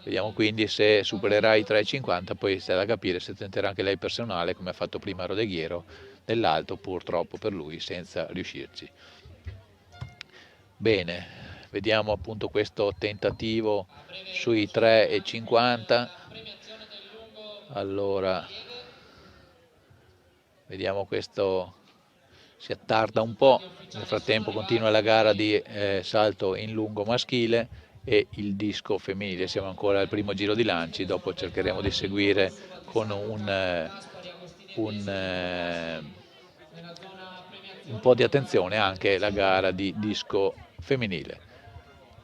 Vediamo quindi se supererà i 3,50, poi c'è da capire se tenterà anche lei personale come ha fatto prima Rodeghiero nell'alto, purtroppo per lui senza riuscirci. Bene, vediamo appunto questo tentativo sui 3,50. Allora, vediamo questo, si attarda un po', nel frattempo continua la gara di salto in lungo maschile e il disco femminile, siamo ancora al primo giro di lanci, dopo cercheremo di seguire con un po' di attenzione anche la gara di disco femminile.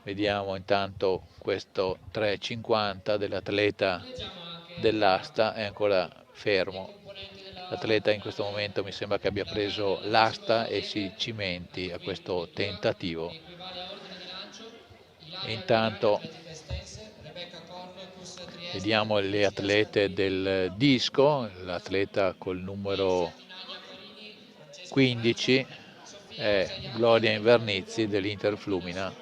Vediamo intanto questo 3,50 dell'atleta dell'asta, è ancora fermo. L'atleta in questo momento mi sembra che abbia preso l'asta e si cimenti a questo tentativo. Intanto vediamo le atlete del disco, l'atleta col numero 15 è Gloria Invernizzi dell'Interflumina,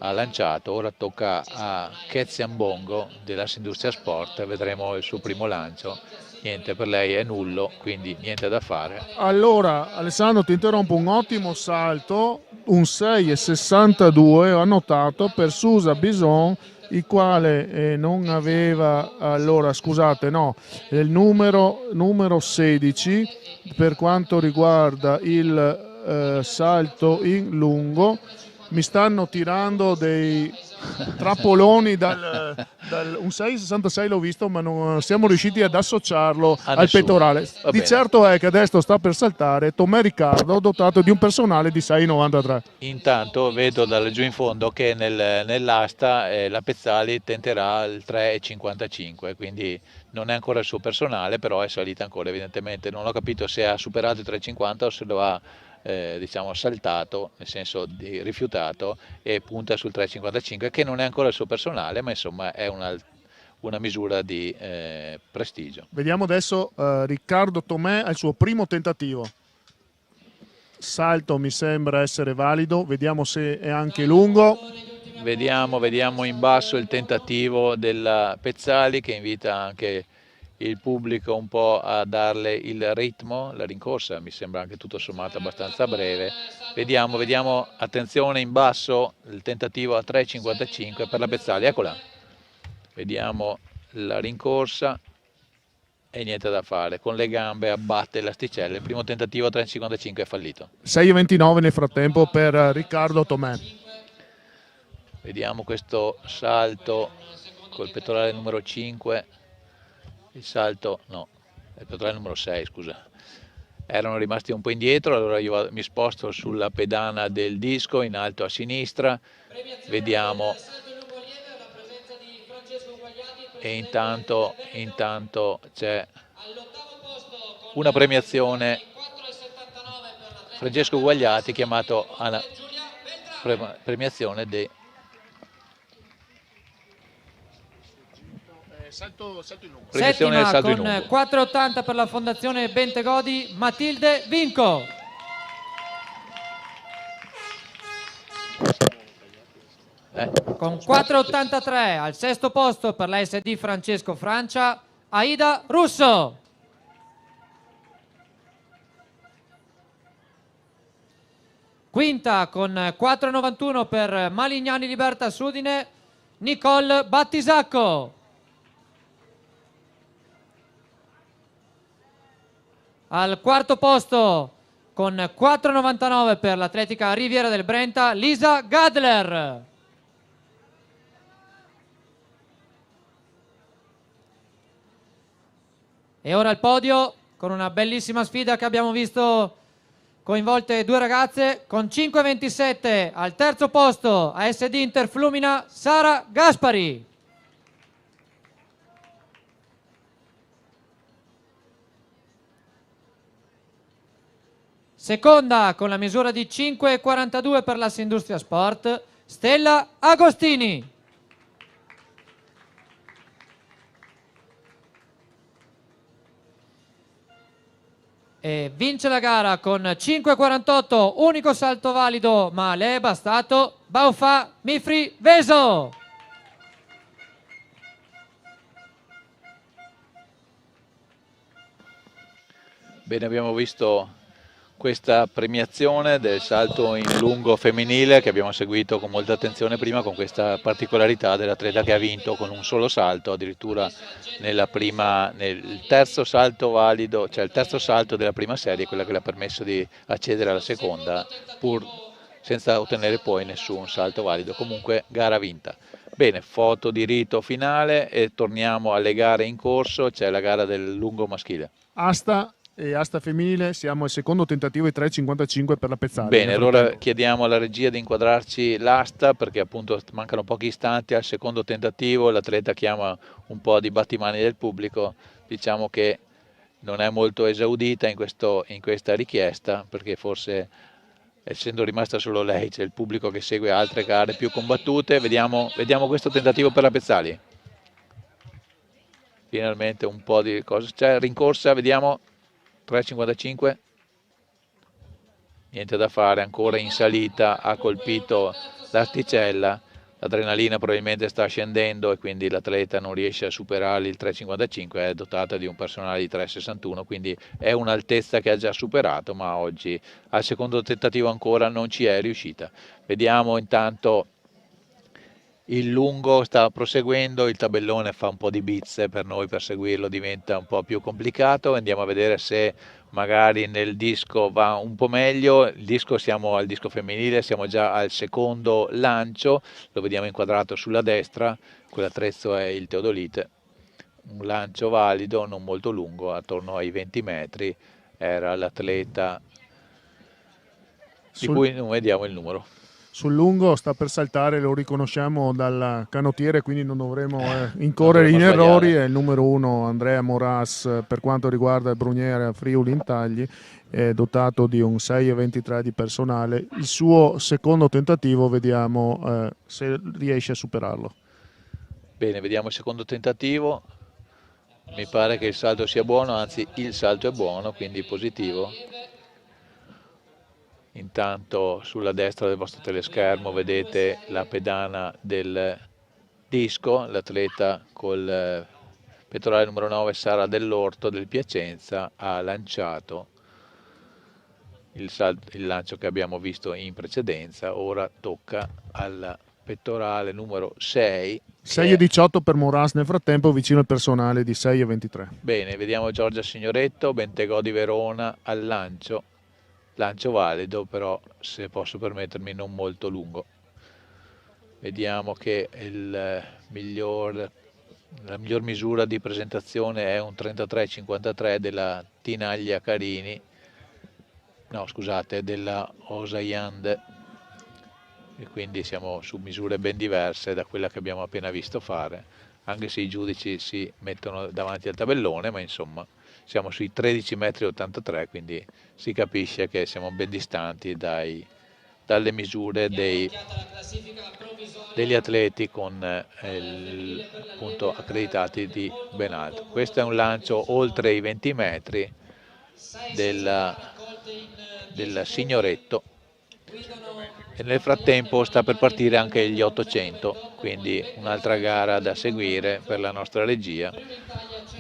ha lanciato, ora tocca a Kezian Bongo dell'Assindustria Sport, vedremo il suo primo lancio. Niente, per lei è nullo, quindi niente da fare. Allora, Alessandro, ti interrompo, un ottimo salto, un 6,62 ho annotato per Susa Bison, il quale non aveva, allora scusate, no, il numero 16 per quanto riguarda il salto in lungo. Mi stanno tirando dei trappoloni un 6,66 l'ho visto, ma non siamo riusciti ad associarlo al pettorale. Di certo è che adesso sta per saltare Tomè Riccardo, dotato di un personale di 6,93. Intanto vedo da giù in fondo che nell'asta la Pezzali tenterà il 3,55, quindi non è ancora il suo personale, però è salita ancora evidentemente. Non ho capito se ha superato il 3,50 o se lo ha diciamo saltato, nel senso di rifiutato, e punta sul 3,55 che non è ancora il suo personale, ma insomma è una misura di prestigio. Vediamo adesso Riccardo Tomè al suo primo tentativo. Salto mi sembra essere valido, vediamo se è anche lungo. Vediamo in basso il tentativo della Pezzali che invita anche il pubblico un po' a darle il ritmo, la rincorsa mi sembra anche tutto sommato abbastanza breve. Vediamo, attenzione in basso, il tentativo a 3,55 per la Pezzali, eccola. Vediamo la rincorsa e niente da fare, con le gambe abbatte l'asticella, il primo tentativo a 3,55 è fallito. 6,29 nel frattempo per Riccardo Tomè. Vediamo questo salto col pettorale numero 5. Il salto, no, il pettorale numero 6, scusa. Erano rimasti un po' indietro, allora io mi sposto sulla pedana del disco in alto a sinistra, vediamo. E intanto c'è una premiazione, Francesco Guagliati chiamato alla premiazione dei settima con 4,80 per la Fondazione Bentegodi, Matilde Vinco. Con 4,83 al sesto posto per la SD Francesco Francia, Aida Russo. Quinta con 4,91 per Malignani Libertas Udine, Nicole Battisacco. Al quarto posto con 4,99 per l'atletica Riviera del Brenta, Lisa Gadler. E ora il podio con una bellissima sfida che abbiamo visto coinvolte due ragazze con 5,27 al terzo posto ASD Interflumina Sara Gaspari. Seconda con la misura di 5,42 per l'Assindustria Sport Stella Agostini. E vince la gara con 5,48, unico salto valido, ma le è bastato Baufa Mifri Veso. Bene, abbiamo visto questa premiazione del salto in lungo femminile che abbiamo seguito con molta attenzione prima, con questa particolarità dell'atleta che ha vinto con un solo salto, addirittura nel terzo salto valido, cioè il terzo salto della prima serie, quella che le ha permesso di accedere alla seconda, pur senza ottenere poi nessun salto valido. Comunque gara vinta. Bene, foto di rito finale e torniamo alle gare in corso. C'è la gara del lungo maschile. Asta e asta femminile, siamo al secondo tentativo e 3,55 per la Pezzali. Bene, allora chiediamo alla regia di inquadrarci l'asta, perché appunto mancano pochi istanti al secondo tentativo, l'atleta chiama un po' di battimani del pubblico, diciamo che non è molto esaudita in questa richiesta, perché forse essendo rimasta solo lei c'è il pubblico che segue altre gare più combattute. Vediamo questo tentativo per la Pezzali. Finalmente un po' di cose, c'è rincorsa, vediamo. 3,55, niente da fare, ancora in salita, ha colpito l'asticella, l'adrenalina probabilmente sta scendendo e quindi l'atleta non riesce a superare il 3,55, è dotata di un personale di 3,61, quindi è un'altezza che ha già superato, ma oggi al secondo tentativo ancora non ci è riuscita. Vediamo intanto il lungo sta proseguendo, il tabellone fa un po' di bizze, per noi per seguirlo diventa un po' più complicato, andiamo a vedere se magari nel disco va un po' meglio. Il disco, siamo al disco femminile, siamo già al secondo lancio, lo vediamo inquadrato sulla destra, quell'attrezzo è il teodolite, un lancio valido, non molto lungo, attorno ai 20 metri, era l'atleta di cui non vediamo il numero. Sul lungo sta per saltare, lo riconosciamo dal canottiere, quindi non dovremo incorrere in errori. È il numero 1 Andrea Moras per quanto riguarda il Bruniere Friuli Intagli, è dotato di un 6,23 di personale. Il suo secondo tentativo, vediamo se riesce a superarlo. Bene, vediamo il secondo tentativo. Mi pare che il salto sia buono, anzi il salto è buono, quindi positivo. Intanto sulla destra del vostro teleschermo vedete la pedana del disco, l'atleta col pettorale numero 9 Sara Dell'Orto del Piacenza ha lanciato il lancio che abbiamo visto in precedenza. Ora tocca al pettorale numero 6. 6,18 per Moras nel frattempo, vicino al personale di 6,23. Bene, vediamo Giorgia Signoretto, Bentegò di Verona al lancio valido, però se posso permettermi non molto lungo. Vediamo che la miglior misura di presentazione è un 33,53 della Tinaglia Carini, no scusate, della Osayand, e quindi siamo su misure ben diverse da quella che abbiamo appena visto fare, anche se i giudici si mettono davanti al tabellone, ma insomma siamo sui 13,83 m, quindi si capisce che siamo ben distanti dalle misure degli atleti con appunto accreditati di ben alto. Questo è un lancio oltre i 20 metri del Signoretto, e nel frattempo sta per partire anche gli 800, quindi un'altra gara da seguire per la nostra regia.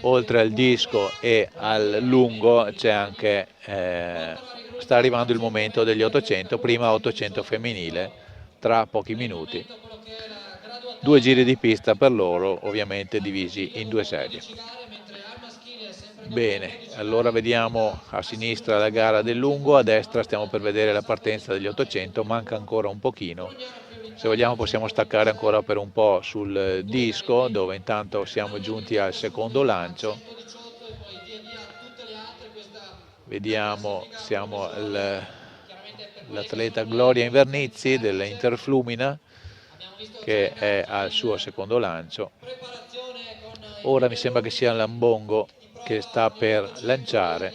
Oltre al disco e al lungo c'è anche, sta arrivando il momento degli 800, prima 800 femminile, tra pochi minuti. 2 giri di pista per loro, ovviamente divisi in 2 serie. Bene, allora vediamo a sinistra la gara del lungo, a destra stiamo per vedere la partenza degli 800, manca ancora un pochino. Se vogliamo possiamo staccare ancora per un po' sul disco, dove intanto siamo giunti al secondo lancio. Vediamo, siamo l'atleta Gloria Invernizzi dell'Interflumina, che è al suo secondo lancio. Ora mi sembra che sia Lambongo che sta per lanciare.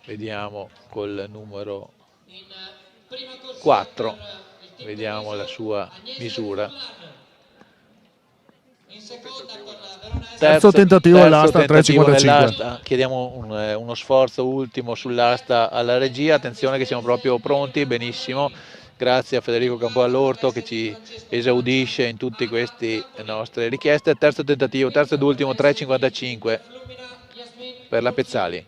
Vediamo col numero 4, vediamo la sua misura. Terzo tentativo all'asta, 3,55. Chiediamo uno sforzo ultimo sull'asta alla regia. Attenzione che siamo proprio pronti, benissimo. Grazie a Federico Campoallorto che ci esaudisce in tutte queste nostre richieste. Terzo tentativo, terzo ed ultimo, 3,55 per la Pezzali.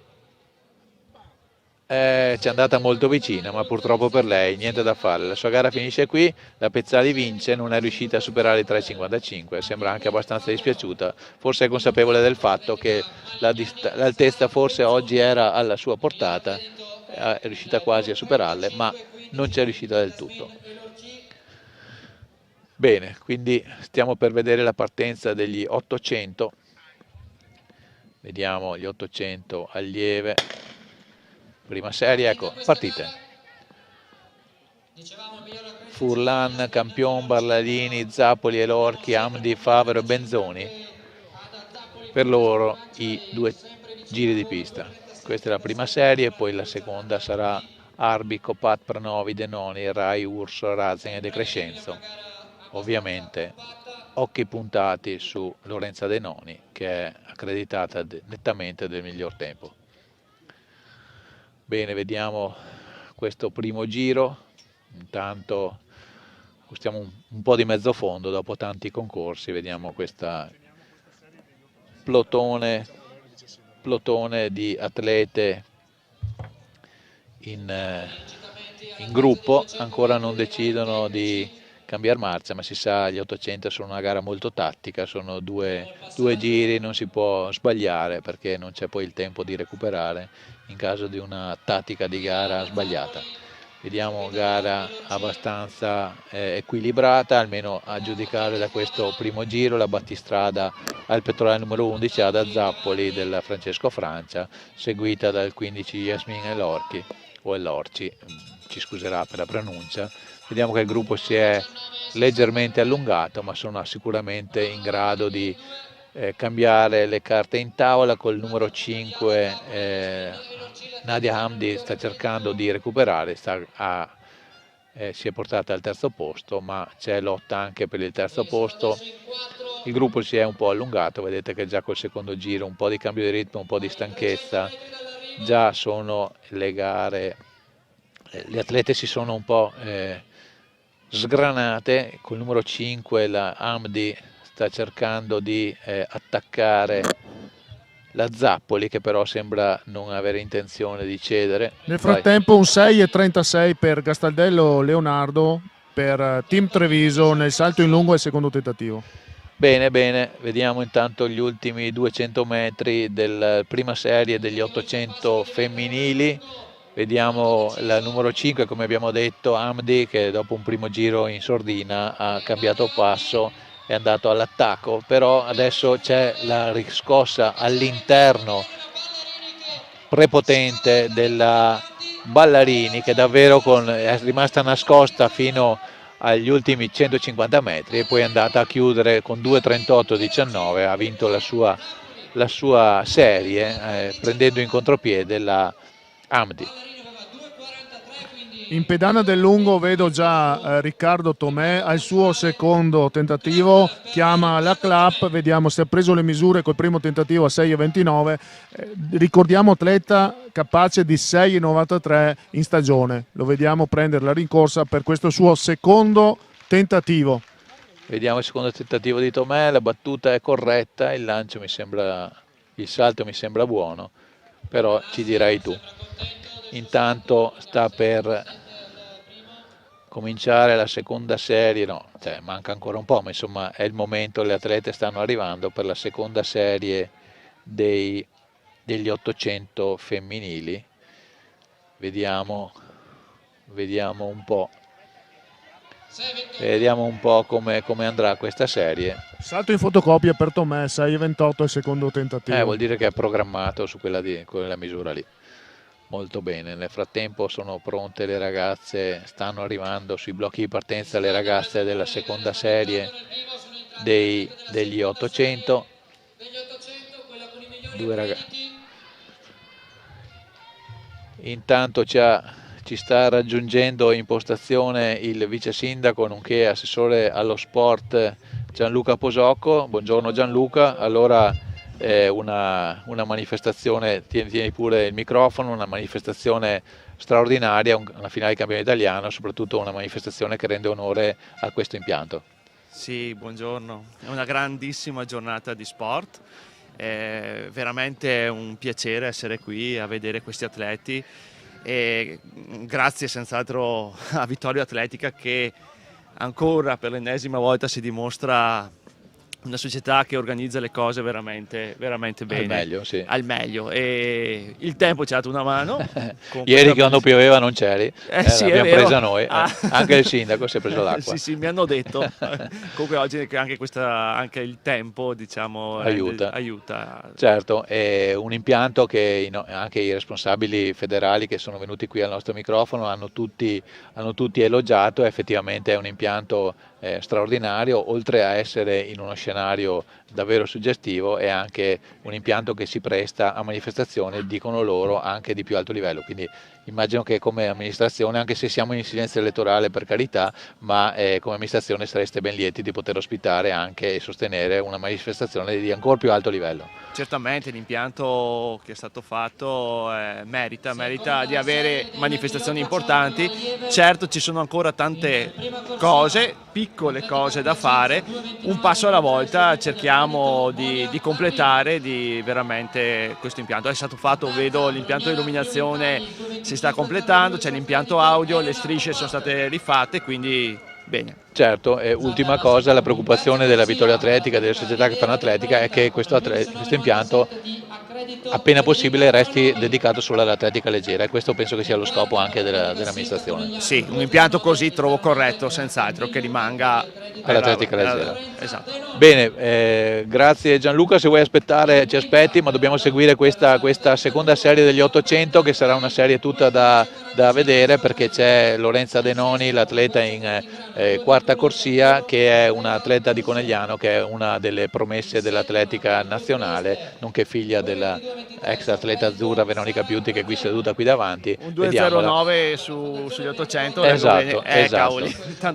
Ci è andata molto vicina, ma purtroppo per lei niente da fare. La sua gara finisce qui, la Pezzali vince, non è riuscita a superare i 3,55, sembra anche abbastanza dispiaciuta, forse è consapevole del fatto che l'altezza forse oggi era alla sua portata, è riuscita quasi a superarle, ma non ci è riuscita del tutto. Bene, quindi stiamo per vedere la partenza degli 800, vediamo gli 800 allieve. Prima serie, ecco, partite. Furlan, Campion, Barlalini, Zappoli, Elorchi, Amdi, Favero e Benzoni. Per loro i 2 giri di pista. Questa è la prima serie, poi la seconda sarà Arbi, Copat, Pranovi, Denoni, Rai, Urso, Razen e De Crescenzo. Ovviamente occhi puntati su Lorenza Denoni, che è accreditata nettamente del miglior tempo. Bene, vediamo questo primo giro, intanto stiamo un po' di mezzo fondo dopo tanti concorsi, vediamo questa plotone di atlete in gruppo, ancora non decidono di cambiare marcia, ma si sa, gli 800 sono una gara molto tattica, sono due giri, non si può sbagliare perché non c'è poi il tempo di recuperare in caso di una tattica di gara sbagliata. Vediamo gara abbastanza equilibrata, almeno a giudicare da questo primo giro. La battistrada al pettorale numero 11 Ada Zappoli del Francesco Francia, seguita dal 15 Yasmin Elorchi, o Elorci, ci scuserà per la pronuncia. Vediamo che il gruppo si è leggermente allungato, ma sono sicuramente in grado di cambiare le carte in tavola. Col numero 5 Nadia Hamdi sta cercando di recuperare, si è portata al terzo posto, ma c'è lotta anche per il terzo posto. Il gruppo si è un po' allungato, vedete che già col secondo giro un po' di cambio di ritmo, un po' di stanchezza, già sono le gare, le atlete si sono un po' sgranate. Col numero 5 la Hamdi sta cercando di attaccare la Zappoli, che però sembra non avere intenzione di cedere. Nel frattempo un 6,36 per Gastaldello Leonardo per Team Treviso nel salto in lungo al secondo tentativo. Bene, bene, vediamo intanto gli ultimi 200 metri della prima serie degli 800 femminili. Vediamo la numero 5, come abbiamo detto, Hamdi, che dopo un primo giro in sordina ha cambiato passo, è andato all'attacco, però adesso c'è la riscossa all'interno prepotente della Ballarini, che davvero è rimasta nascosta fino agli ultimi 150 metri e poi è andata a chiudere con 2:38,19, ha vinto la sua serie prendendo in contropiede la Hamdi. In pedana del lungo vedo già Riccardo Tomè al suo secondo tentativo, chiama la clap, vediamo se ha preso le misure col primo tentativo a 6,29. Ricordiamo atleta capace di 6,93 in stagione, lo vediamo prendere la rincorsa per questo suo secondo tentativo. Vediamo il secondo tentativo di Tomè, la battuta è corretta, il salto mi sembra buono, però ci dirai tu. Intanto sta per cominciare la seconda serie, no, cioè manca ancora un po', ma insomma è il momento, le atlete stanno arrivando per la seconda serie degli 800 femminili. Vediamo un po'. Vediamo un po' come andrà questa serie. Salto in fotocopia per Tomè, 6,28 il secondo tentativo. Vuol dire che è programmato su quella misura lì. Molto bene, nel frattempo sono pronte le ragazze, stanno arrivando sui blocchi di partenza le ragazze della seconda serie degli 800. Due ragazze. Intanto ci sta raggiungendo in postazione il vice sindaco nonché assessore allo sport Gianluca Posocco. Buongiorno Gianluca, allora una manifestazione, tieni pure il microfono, una manifestazione straordinaria, una finale di campione italiano, soprattutto una manifestazione che rende onore a questo impianto. Sì, buongiorno, è una grandissima giornata di sport, è veramente un piacere essere qui a vedere questi atleti. E grazie senz'altro a Vittorio Atletica che ancora per l'ennesima volta si dimostra una società che organizza le cose veramente bene. Al meglio, sì. Al meglio, e il tempo ci ha dato una mano. Ieri quando pioveva non c'eri, sì, l'abbiamo presa noi, anche il sindaco si è preso l'acqua. Sì, mi hanno detto. Comunque oggi anche il tempo, diciamo, aiuta. Certo, è un impianto che anche i responsabili federali che sono venuti qui al nostro microfono hanno tutti elogiato. Effettivamente è un impianto straordinario, oltre a essere in uno scenario davvero suggestivo, è anche un impianto che si presta a manifestazioni, dicono loro, anche di più alto livello. Quindi immagino che come amministrazione, anche se siamo in silenzio elettorale per carità, ma come amministrazione sareste ben lieti di poter ospitare anche e sostenere una manifestazione di ancora più alto livello. Certamente l'impianto che è stato fatto merita di avere manifestazioni importanti. Certo, ci sono ancora tante cose, piccole cose da fare, un passo alla volta cerchiamo di completare veramente questo impianto. È stato fatto, vedo l'impianto di illuminazione si sta completando, c'è l'impianto audio, le strisce sono state rifatte, quindi bene. Certo, ultima cosa, la preoccupazione della Vittorio Atletica, delle società che fanno atletica, è che questo impianto appena possibile resti dedicato solo all'atletica leggera, e questo penso che sia lo scopo anche dell'amministrazione. Sì, un impianto così trovo corretto, senz'altro, che rimanga all'atletica leggera. Esatto. Bene, grazie Gianluca, se vuoi aspettare ci aspetti, ma dobbiamo seguire questa seconda serie degli 800, che sarà una serie tutta da vedere, perché c'è Lorenza Denoni, l'atleta in quarta corsia, che è un'atleta di Conegliano, che è una delle promesse dell'atletica nazionale, nonché figlia della ex atleta azzurra Veronica Piuti, che è qui seduta qui davanti. Un 2,09 sugli 800.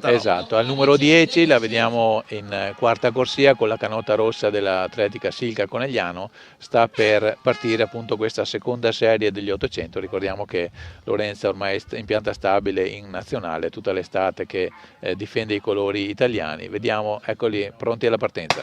Esatto. Al numero 10 la vediamo in quarta corsia con la canota rossa dell'atletica Silca Conegliano. Sta per partire appunto questa seconda serie degli 800. Ricordiamo che Lorenza ormai è in pianta stabile in nazionale tutta l'estate, che difende i colori italiani. Vediamo, eccoli pronti alla partenza.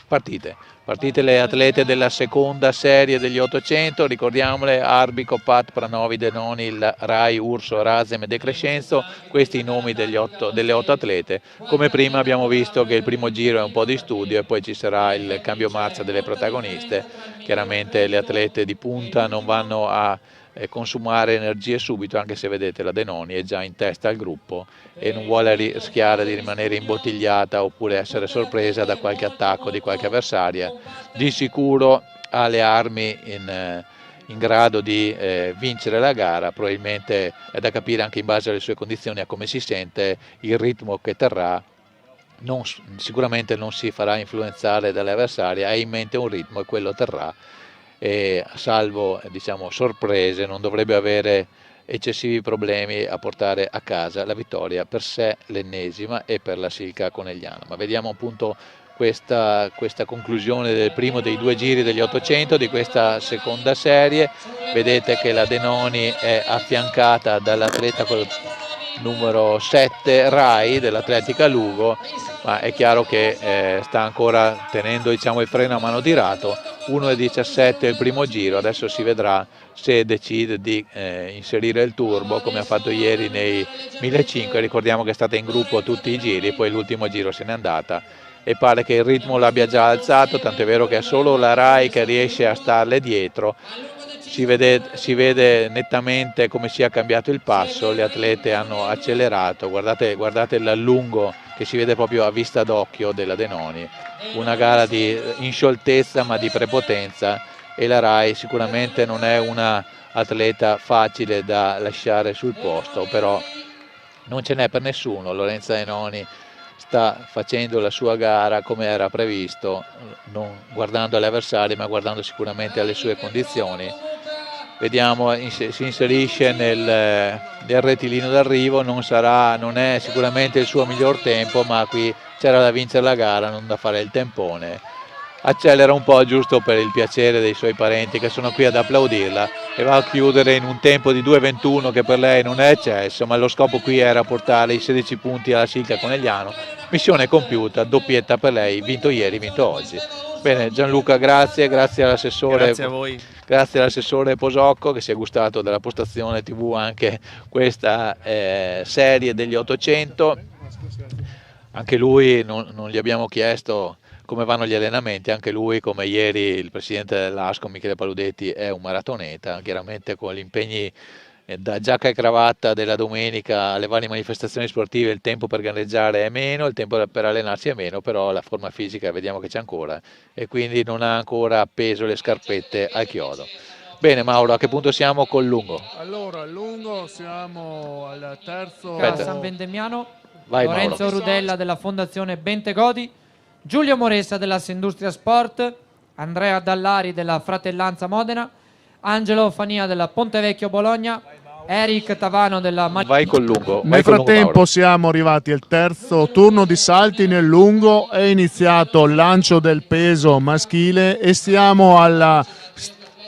Partite le atlete della seconda serie degli 800, ricordiamole: Arbico, Pat, Pranovi, Denoni, Rai, Urso, Razem e De Crescenzo. Questi i nomi delle 8 atlete. Come prima abbiamo visto che il primo giro è un po' di studio e poi ci sarà il cambio marcia delle protagoniste. Chiaramente le atlete di punta non vanno a consumare energie subito, anche se vedete la Denoni è già in testa al gruppo e non vuole rischiare di rimanere imbottigliata oppure essere sorpresa da qualche attacco di qualche avversaria. Di sicuro ha le armi in grado di vincere la gara. Probabilmente è da capire anche in base alle sue condizioni, a come si sente, il ritmo che terrà. Sicuramente non si farà influenzare dalle avversarie, ha in mente un ritmo e quello terrà. E salvo sorprese non dovrebbe avere eccessivi problemi a portare a casa la vittoria, per sé l'ennesima, e per la Silca Conegliano. Ma vediamo appunto questa conclusione del primo dei due giri degli 800 di questa seconda serie. Vedete che la Denoni è affiancata dall'atleta numero 7 Rai dell'Atletica Lugo, ma è chiaro che sta ancora tenendo, diciamo, il freno a mano tirato. 1,17 il primo giro, adesso si vedrà se decide di inserire il turbo come ha fatto ieri nei 1500. Ricordiamo che è stata in gruppo tutti i giri, poi l'ultimo giro se n'è andata e pare che il ritmo l'abbia già alzato, tant'è vero che è solo la Rai che riesce a starle dietro. Si vede nettamente come sia cambiato il passo, le atlete hanno accelerato, guardate l'allungo che si vede proprio a vista d'occhio della Denoni, una gara in scioltezza ma di prepotenza, e la Rai sicuramente non è una atleta facile da lasciare sul posto, però non ce n'è per nessuno. Lorenza Denoni sta facendo la sua gara come era previsto, non guardando agli avversari ma guardando sicuramente alle sue condizioni. Vediamo, si inserisce nel rettilineo d'arrivo, non è sicuramente il suo miglior tempo, ma qui c'era da vincere la gara, non da fare il tempone. Accelera un po' giusto per il piacere dei suoi parenti che sono qui ad applaudirla e va a chiudere in un tempo di 2,21 che per lei non è eccesso, ma lo scopo qui era portare i 16 punti alla Silvia Conegliano. Missione compiuta, doppietta per lei, vinto ieri, vinto oggi. Bene, Gianluca, grazie all'assessore. Grazie a voi. Grazie all'assessore Posocco che si è gustato della postazione TV anche questa serie degli 800. Anche lui non gli abbiamo chiesto come vanno gli allenamenti, anche lui come ieri il presidente dell'ASCO Michele Paludetti è un maratoneta, chiaramente con gli impegni da giacca e cravatta della domenica alle varie manifestazioni sportive il tempo per gareggiare è meno, il tempo per allenarsi è meno, però la forma fisica vediamo che c'è ancora e quindi non ha ancora appeso le scarpette al chiodo. Bene Mauro, a che punto siamo col lungo? Allora, al lungo siamo al terzo... San Vendemiano, Vai, Lorenzo Mauro. Rudella della Fondazione Bentegodi, Giulio Moressa della Industria Sport, Andrea Dallari della Fratellanza Modena, Angelo Fania della Pontevecchio Bologna, Eric Tavano della Vai col lungo. Nel frattempo siamo arrivati al terzo turno di salti nel lungo, è iniziato il lancio del peso maschile e stiamo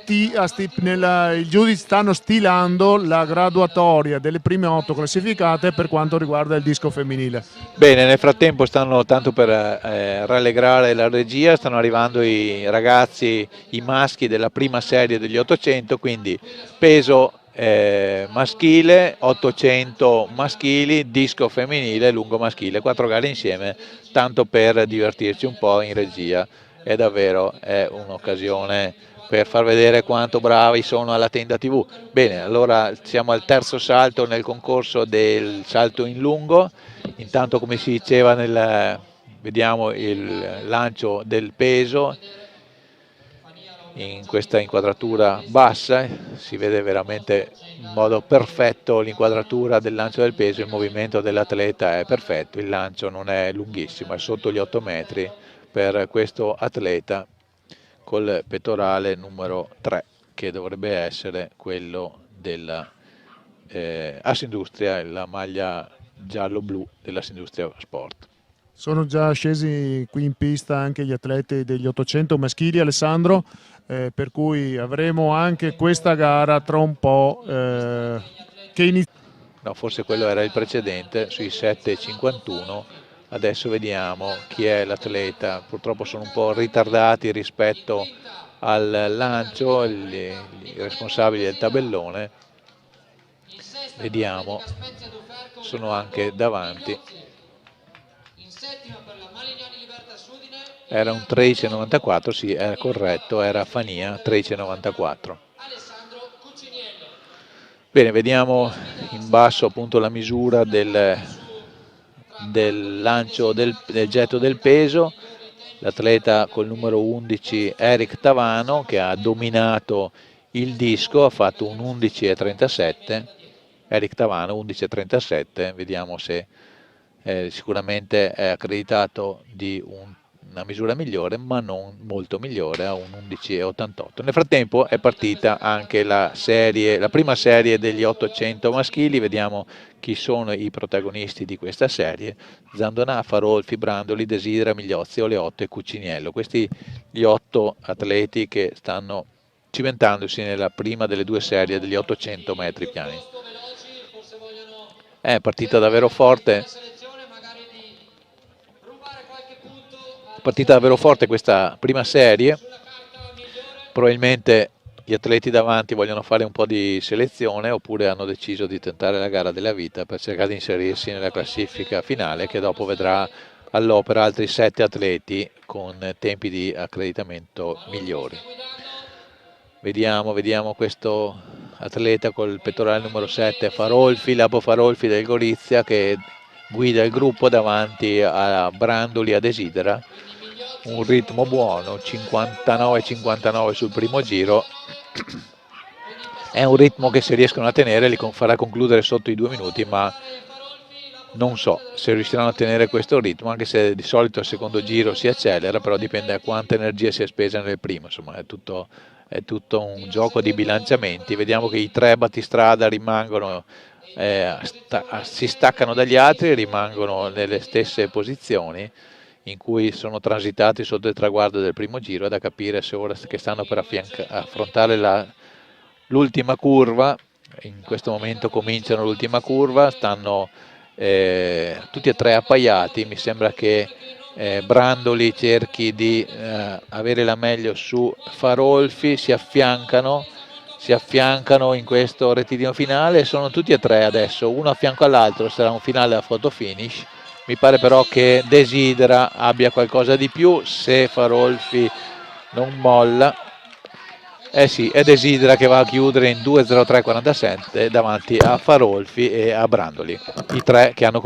i giudici stanno stilando la graduatoria delle prime 8 classificate per quanto riguarda il disco femminile. Bene, nel frattempo stanno, tanto per rallegrare la regia, stanno arrivando i ragazzi, i maschi della prima serie degli 800, quindi peso maschile, 800 maschili, disco femminile, lungo maschile, 4 gare insieme, tanto per divertirci un po' in regia. È davvero un'occasione per far vedere quanto bravi sono alla tenda TV. Bene, allora siamo al terzo salto nel concorso del salto in lungo. Intanto, come si diceva, vediamo il lancio del peso in questa inquadratura bassa, si vede veramente in modo perfetto l'inquadratura del lancio del peso, il movimento dell'atleta è perfetto, il lancio non è lunghissimo, è sotto gli 8 metri per questo atleta col pettorale numero 3 che dovrebbe essere quello della Assindustria, la maglia giallo-blu della Assindustria Sport. Sono già scesi qui in pista anche gli atleti degli 800 maschili, Alessandro, per cui avremo anche questa gara tra un po' che inizia. No, forse quello era il precedente sui 7,51. Adesso vediamo chi è l'atleta, purtroppo sono un po' ritardati rispetto al lancio, i responsabili del tabellone, vediamo, sono anche davanti, era un 13,94, sì, era corretto, era Fania, 13,94. Bene, vediamo in basso appunto la misura del lancio del getto del peso, l'atleta col numero 11 Eric Tavano che ha dominato il disco, ha fatto un 11,37, Eric Tavano 11,37, vediamo se sicuramente è accreditato di una misura migliore ma non molto migliore, a un 11,88. Nel frattempo è partita anche la prima serie degli 800 maschili, vediamo chi sono i protagonisti di questa serie: Zandonà, Farolfi, Brandoli, Desidera, Migliozzi, Oleotto e Cuciniello. Questi gli 8 atleti che stanno cimentandosi nella prima delle due serie degli 800 metri piani. È partita davvero forte. Partita davvero forte questa prima serie. Probabilmente gli atleti davanti vogliono fare un po' di selezione oppure hanno deciso di tentare la gara della vita per cercare di inserirsi nella classifica finale, che dopo vedrà all'opera altri 7 atleti con tempi di accreditamento migliori. Vediamo questo atleta col pettorale numero 7, Farolfi, Lapo Farolfi del Gorizia, che guida il gruppo davanti a Brandoli e a Desidera. Un ritmo buono, 59-59 sul primo giro. È un ritmo che, se riescono a tenere, li farà concludere sotto i 2 minuti, ma non so se riusciranno a tenere questo ritmo, anche se di solito al secondo giro si accelera, però dipende da quanta energia si è spesa nel primo. Insomma, è tutto un gioco di bilanciamenti. Vediamo che i 3 battistrada rimangono, si staccano dagli altri, rimangono nelle stesse posizioni in cui sono transitati sotto il traguardo del primo giro. È da capire se ora che stanno per affrontare l'ultima curva. In questo momento cominciano l'ultima curva, stanno tutti e 3 appaiati. Mi sembra che Brandoli cerchi di avere la meglio su Farolfi, si affiancano in questo rettilineo finale, sono tutti e 3 adesso, uno a fianco all'altro. Sarà un finale a photo finish. Mi pare però che Desidera abbia qualcosa di più, se Farolfi non molla. Sì, è Desidera che va a chiudere in 2:03:47 davanti a Farolfi e a Brandoli, i 3 che hanno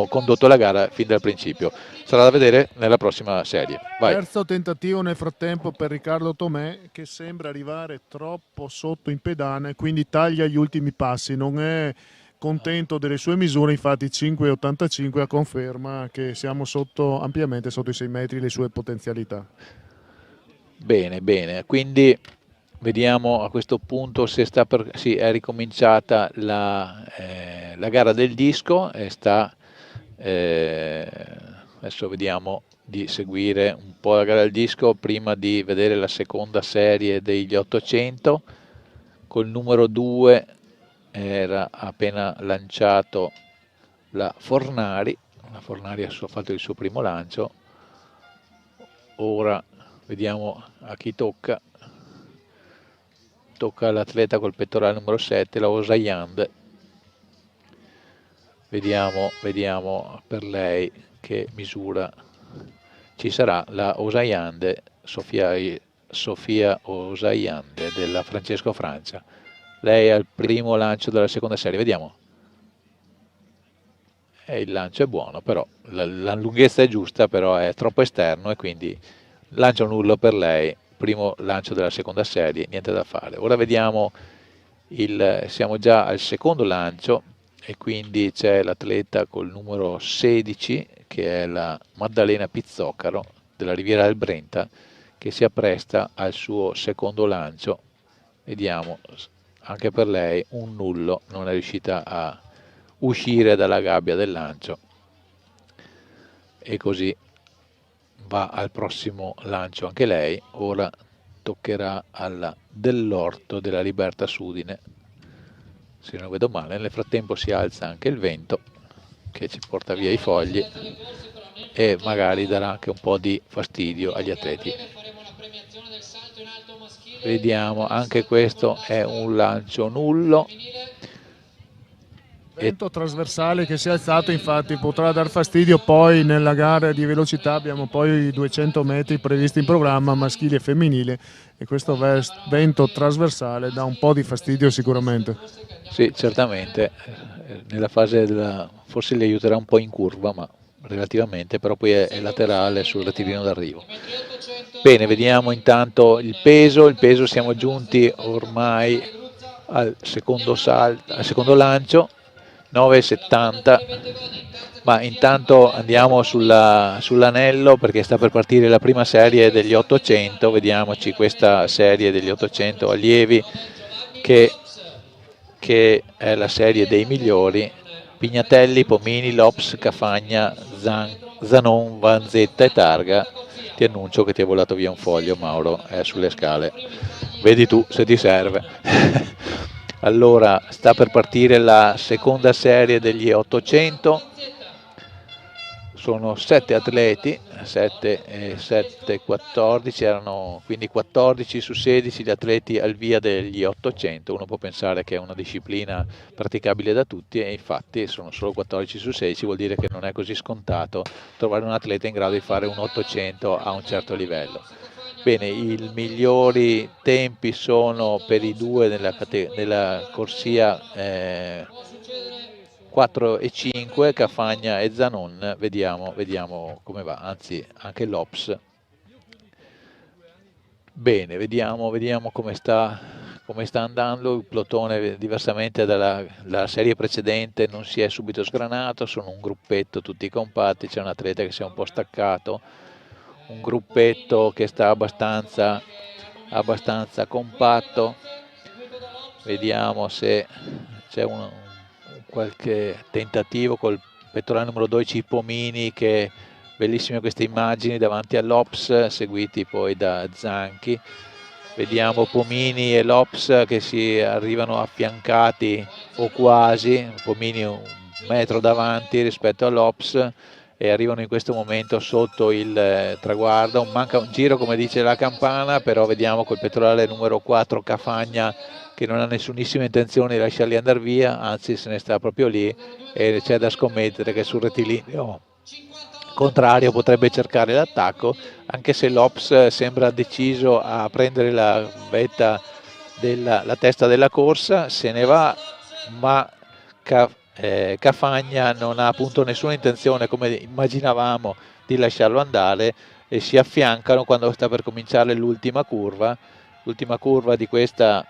condotto la gara fin dal principio. Sarà da vedere nella prossima serie. Vai. Terzo tentativo nel frattempo per Riccardo Tomè, che sembra arrivare troppo sotto in pedana e quindi taglia gli ultimi passi. Non è contento delle sue misure, infatti 5,85 a conferma che siamo ampiamente sotto i 6 metri le sue potenzialità. Bene, quindi vediamo a questo punto se sì, è ricominciata la gara del disco, adesso vediamo di seguire un po' la gara del disco prima di vedere la seconda serie degli 800. Col numero 2 era appena lanciato la Fornari ha fatto il suo primo lancio. Ora vediamo a chi tocca l'atleta col pettorale numero 7, la Osayand. Vediamo per lei che misura ci sarà. La Osayand, Sofia Osayand della Francesco Francia. Lei ha il primo lancio della seconda serie, vediamo. Il lancio è buono, però la lunghezza è giusta, però è troppo esterno e quindi lancio nullo per lei. Primo lancio della seconda serie, niente da fare. Ora vediamo, siamo già al secondo lancio e quindi c'è l'atleta col numero 16, che è la Maddalena Pizzocaro della Riviera del Brenta, che si appresta al suo secondo lancio. Vediamo, anche per lei un nullo, non è riuscita a uscire dalla gabbia del lancio e così va al prossimo lancio anche lei. Ora toccherà alla Dell'Orto della Libertas Udine, se non vedo male. Nel frattempo si alza anche il vento che ci porta via i fogli e magari darà anche un po' di fastidio agli atleti. Vediamo, anche questo è un lancio nullo. Vento trasversale che si è alzato, infatti potrà dar fastidio. Poi nella gara di velocità abbiamo poi i 200 metri previsti in programma, maschile e femminile, e questo vento trasversale dà un po' di fastidio sicuramente. Sì, certamente, nella fase forse li aiuterà un po' in curva, ma relativamente, però poi è laterale sul rettilineo d'arrivo. Bene, vediamo intanto il peso, siamo giunti ormai al secondo lancio, 9,70, ma intanto andiamo sull'anello perché sta per partire la prima serie degli 800. Vediamoci questa serie degli 800 allievi che è la serie dei migliori. Pignatelli, Pomini, Lops, Cafagna, Zanon, Vanzetta e Targa. Ti annuncio che ti è volato via un foglio, Mauro, è sulle scale, vedi tu se ti serve. Allora, sta per partire la seconda serie degli 800. Sono 7 atleti, 7 e 7, 14, erano quindi 14 su 16 gli atleti al via degli 800. Uno può pensare che è una disciplina praticabile da tutti e infatti sono solo 14 su 16, vuol dire che non è così scontato trovare un atleta in grado di fare un 800 a un certo livello. Bene, i migliori tempi sono per i due nella corsia 4 e 5, Cafagna e Zanon. Vediamo come va, anzi anche l'Ops. Bene, vediamo come sta andando. Il plotone, diversamente dalla serie precedente, non si è subito sgranato, sono un gruppetto tutti compatti, c'è un atleta che si è un po' staccato, un gruppetto che sta abbastanza compatto. Vediamo se c'è qualche tentativo col pettorale numero 12 Pomini, che bellissime queste immagini davanti all'Ops, seguiti poi da Zanchi. Vediamo Pomini e l'Ops che si arrivano affiancati o quasi, Pomini un metro davanti rispetto all'Ops, e arrivano in questo momento sotto il traguardo. Manca un giro, come dice la campana, però vediamo col pettorale numero 4 Cafagna che non ha nessunissima intenzione di lasciarli andare via, anzi se ne sta proprio lì, e c'è da scommettere che sul rettilineo contrario potrebbe cercare l'attacco, anche se l'Ops sembra deciso a prendere la vetta la testa della corsa, se ne va, ma Cafagna non ha appunto nessuna intenzione, come immaginavamo, di lasciarlo andare, e si affiancano quando sta per cominciare l'ultima curva di questa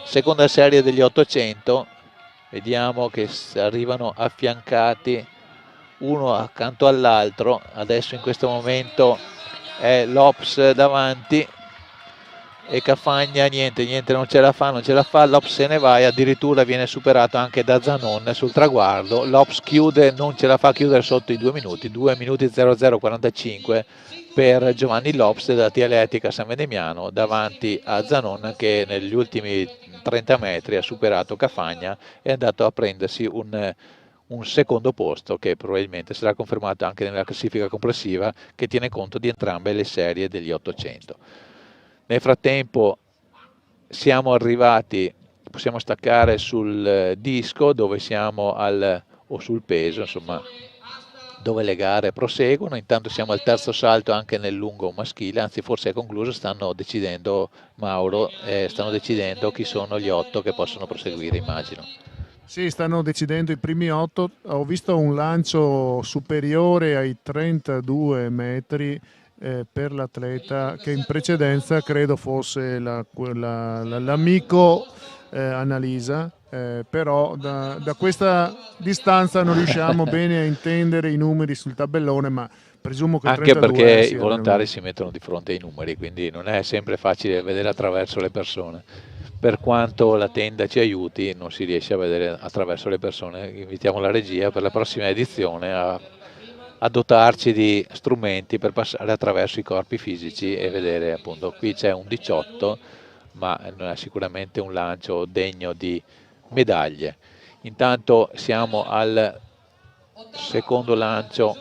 seconda serie degli 800. Vediamo che arrivano affiancati uno accanto all'altro. Adesso in questo momento è l'Ops davanti e Cafagna niente, non ce la fa, l'Ops se ne va e addirittura viene superato anche da Zanon sul traguardo. L'Ops chiude, non ce la fa a chiudere sotto i 2 minuti, 2 minuti 00:45 per Giovanni L'Ops della Triatletica San Vendemiano, davanti a Zanon che negli ultimi 30 metri ha superato Cafagna e è andato a prendersi un secondo posto, che probabilmente sarà confermato anche nella classifica complessiva, che tiene conto di entrambe le serie degli 800. Nel frattempo siamo arrivati, possiamo staccare sul disco dove siamo o sul peso, insomma, dove le gare proseguono. Intanto siamo al terzo salto anche nel lungo maschile, anzi forse è concluso, stanno decidendo Mauro, stanno decidendo chi sono gli 8 che possono proseguire, immagino. Sì, stanno decidendo i primi 8. Ho visto un lancio superiore ai 32 metri per l'atleta che in precedenza credo fosse l'amico Annalisa, però da questa distanza non riusciamo bene a intendere i numeri sul tabellone, ma presumo che anche 32 perché i volontari si mettono di fronte ai numeri, quindi non è sempre facile vedere attraverso le persone. Per quanto la tenda ci aiuti, non si riesce a vedere attraverso le persone. Invitiamo la regia per la prossima edizione a dotarci di strumenti per passare attraverso i corpi fisici e vedere, appunto, qui c'è un 18, ma non è sicuramente un lancio degno di medaglie. Intanto siamo al secondo lancio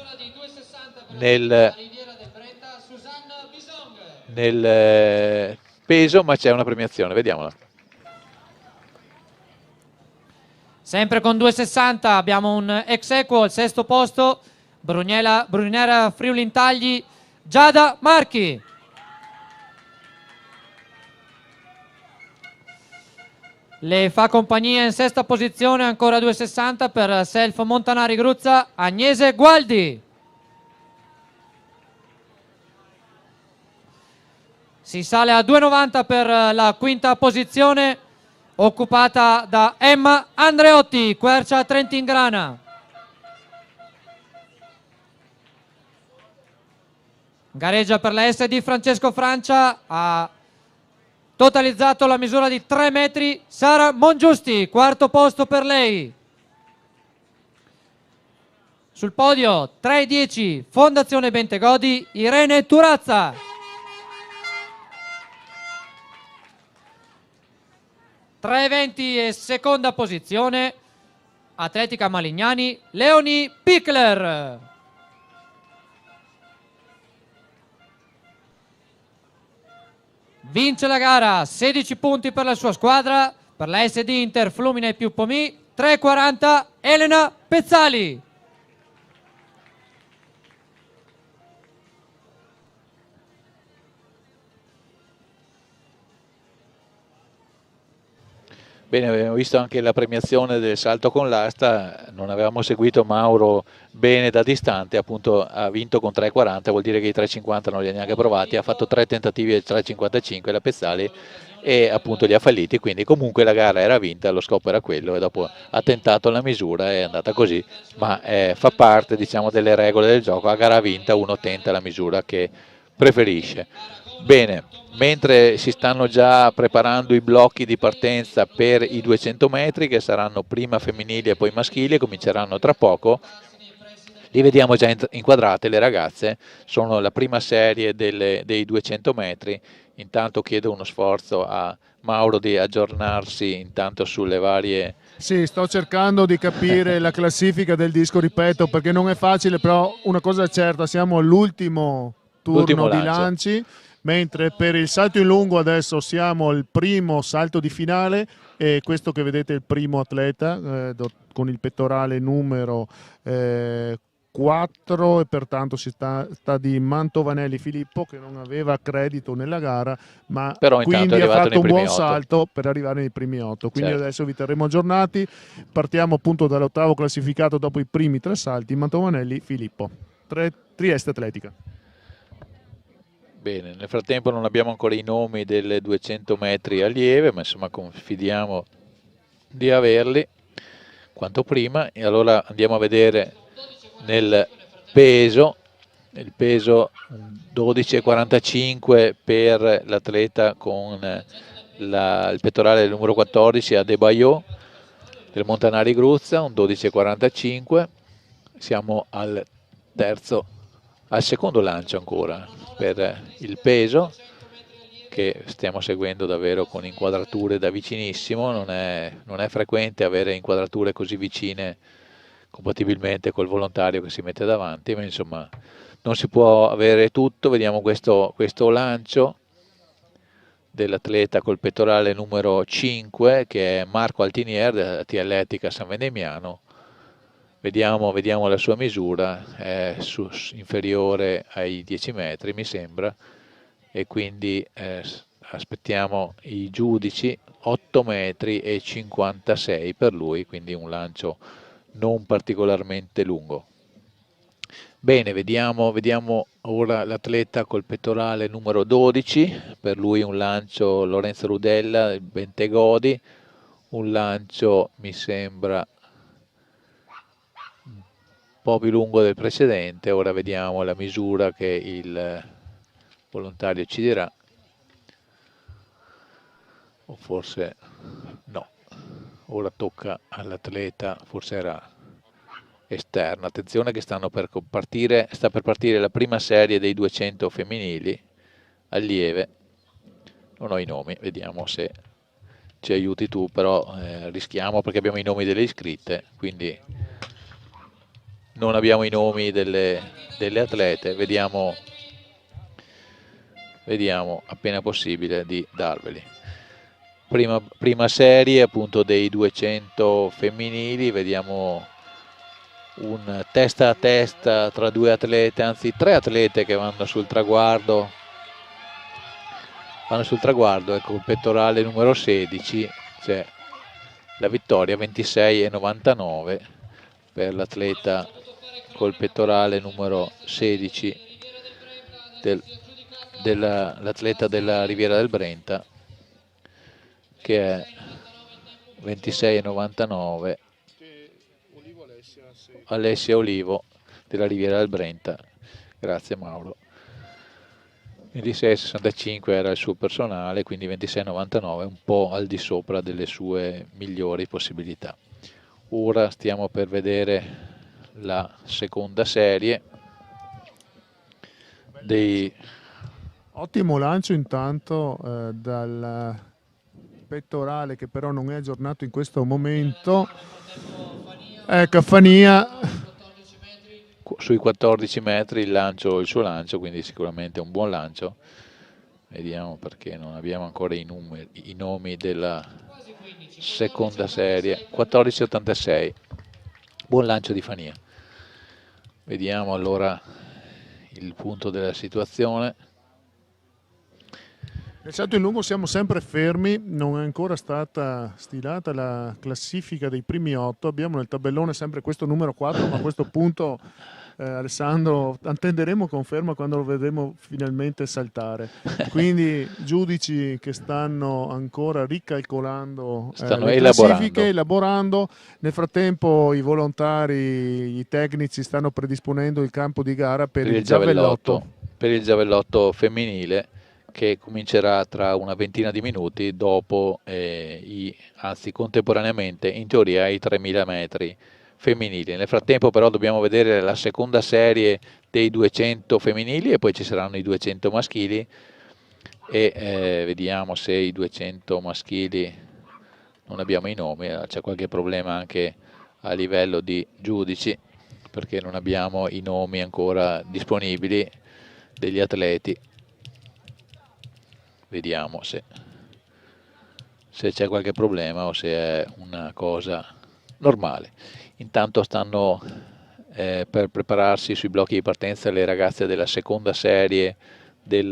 nel peso, ma c'è una premiazione, vediamola. Sempre con 2,60 abbiamo un ex equo al sesto posto, Brunera Friuli Intagli, Giada Marchi. Le fa compagnia in sesta posizione, ancora 2,60 per Self Montanari Gruzza, Agnese Gualdi. Si sale a 2,90 per la quinta posizione, occupata da Emma Andreotti, Quercia Trentingrana. Gareggia per la SD Francesco Francia, ha totalizzato la misura di 3 metri Sara Mongiusti, quarto posto per lei. Sul podio 3,10 Fondazione Bentegodi, Irene Turazza. 3,20 e seconda posizione, Atletica Malignani, Leonie Pickler. Vince la gara, 16 punti per la sua squadra, per la SD Inter Flumina e più Pomì, 3,40 Elena Pezzali. Bene, abbiamo visto anche la premiazione del salto con l'asta, non avevamo seguito Mauro bene da distante, appunto ha vinto con 3,40, vuol dire che i 3,50 non li ha neanche provati, ha fatto 3 tentativi e 3,55 la Pezzali e appunto li ha falliti, quindi comunque la gara era vinta, lo scopo era quello e dopo ha tentato la misura, è andata così, ma fa parte, diciamo, delle regole del gioco, a gara vinta uno tenta la misura che preferisce. Bene, mentre si stanno già preparando i blocchi di partenza per i 200 metri che saranno prima femminili e poi maschili, cominceranno tra poco, li vediamo già inquadrate le ragazze, sono la prima serie dei 200 metri, intanto chiedo uno sforzo a Mauro di aggiornarsi intanto sulle varie... Sì, sto cercando di capire la classifica del disco, ripeto, perché non è facile, però una cosa è certa, siamo all'ultimo turno di lanci. Mentre per il salto in lungo adesso siamo al primo salto di finale e questo che vedete è il primo atleta con il pettorale numero 4 e pertanto si sta di Mantovanelli Filippo, che non aveva credito nella gara, ma però quindi ha fatto un buon salto per arrivare nei primi 8, quindi certo. Adesso vi terremo aggiornati. Partiamo appunto dall'ottavo classificato dopo i primi 3 salti, Mantovanelli Filippo, Trieste Atletica. Bene, nel frattempo non abbiamo ancora i nomi delle 200 metri allieve, ma insomma confidiamo di averli quanto prima. E allora andiamo a vedere nel peso, il peso 12,45 per l'atleta con il pettorale del numero 14 Adebayo del Montanari Gruzza, un 12,45. Siamo al secondo lancio ancora per il peso, che stiamo seguendo davvero con inquadrature da vicinissimo, non è frequente avere inquadrature così vicine compatibilmente col volontario che si mette davanti, ma insomma non si può avere tutto. Vediamo questo lancio dell'atleta col pettorale numero 5 che è Marco Altinier della Atletica San Vendemiano. Vediamo la sua misura, è inferiore ai 10 metri mi sembra, e quindi aspettiamo i giudici. 8 metri e 56 per lui, quindi un lancio non particolarmente lungo. Bene, vediamo ora l'atleta col pettorale numero 12, per lui un lancio Lorenzo Rudella, Bentegodi, un lancio mi sembra un po' più lungo del precedente. Ora vediamo la misura che il volontario ci dirà, o forse no, ora tocca all'atleta, forse era esterna. Attenzione che sta per partire la prima serie dei 200 femminili allieve, non ho i nomi, vediamo se ci aiuti tu, però rischiamo perché abbiamo i nomi delle iscritte, quindi non abbiamo i nomi delle atlete, vediamo appena possibile di darveli. Prima serie appunto dei 200 femminili, vediamo un testa a testa tra due atlete, anzi 3 atlete che vanno sul traguardo, ecco il pettorale numero 16, c'è la vittoria 26,99 per l'atleta col pettorale numero 16 l'atleta della Riviera del Brenta, che è 26,99 Alessia Olivo della Riviera del Brenta. Grazie Mauro. 26,65 era il suo personale, quindi 26,99, un po' al di sopra delle sue migliori possibilità. Ora stiamo per vedere la seconda serie dei... Ottimo lancio intanto pettorale che però non è aggiornato in questo momento. Ecco Fania sui 14 metri il suo lancio, quindi sicuramente un buon lancio. Vediamo perché non abbiamo ancora i nomi della seconda serie. 14,86, buon lancio di Fania. Vediamo allora il punto della situazione. Nel salto in lungo siamo sempre fermi, non è ancora stata stilata la classifica dei primi 8, abbiamo nel tabellone sempre questo numero 4, ma a questo punto Alessandro attenderemo conferma quando lo vedremo finalmente saltare. Quindi giudici che stanno ancora ricalcolando le classifiche, elaborando. Nel frattempo i volontari, i tecnici stanno predisponendo il campo di gara per il giavellotto. Per il giavellotto femminile, che comincerà tra una ventina di minuti dopo, anzi contemporaneamente in teoria ai 3000 metri femminili. Nel frattempo però dobbiamo vedere la seconda serie dei 200 femminili e poi ci saranno i 200 maschili e vediamo se i 200 maschili, non abbiamo i nomi, c'è qualche problema anche a livello di giudici perché non abbiamo i nomi ancora disponibili degli atleti. Vediamo se c'è qualche problema o se è una cosa normale. Intanto stanno per prepararsi sui blocchi di partenza le ragazze della seconda serie dei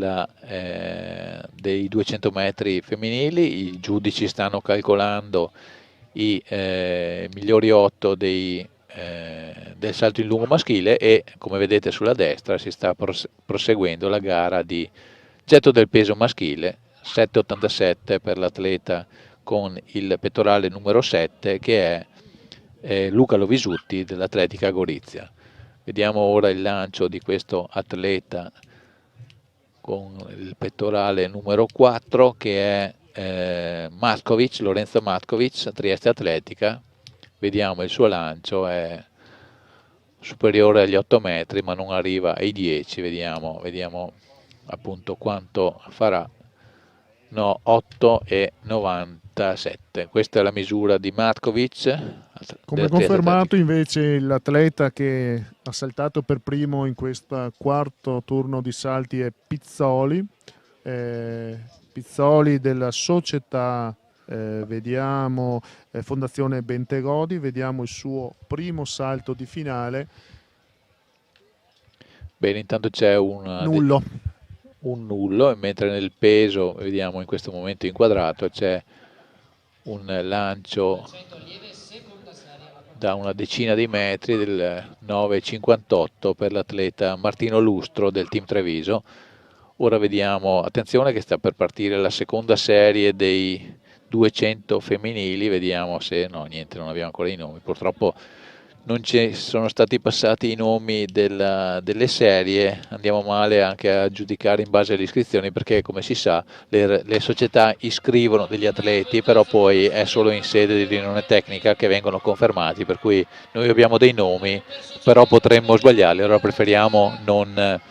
200 metri femminili. I giudici stanno calcolando i migliori 8 del salto in lungo maschile e, come vedete sulla destra, si sta proseguendo la gara di getto del peso maschile, 7,87 per l'atleta con il pettorale numero 7 che è Luca Lovisutti dell'Atletica Gorizia. Vediamo ora il lancio di questo atleta con il pettorale numero 4 che è Lorenzo Matkovic, Trieste Atletica. Vediamo il suo lancio, è superiore agli 8 metri ma non arriva ai 10, vediamo appunto quanto farà. No, 8,97. Questa è la misura di Matkovic. Come confermato invece l'atleta che ha saltato per primo in questo quarto turno di salti è Pizzoli, Pizzoli della società vediamo Fondazione Bentegodi. Vediamo il suo primo salto di finale. Bene, intanto c'è un nullo, mentre nel peso, vediamo in questo momento inquadrato, c'è un lancio da una decina di metri del 9,58 per l'atleta Martino Lustro del team Treviso. Ora vediamo, attenzione che sta per partire la seconda serie dei 200 femminili, vediamo se, no niente, non abbiamo ancora i nomi, purtroppo non ci sono stati passati i nomi delle serie, andiamo male anche a giudicare in base alle iscrizioni perché come si sa le società iscrivono degli atleti però poi è solo in sede di riunione tecnica che vengono confermati, per cui noi abbiamo dei nomi però potremmo sbagliarli, allora preferiamo non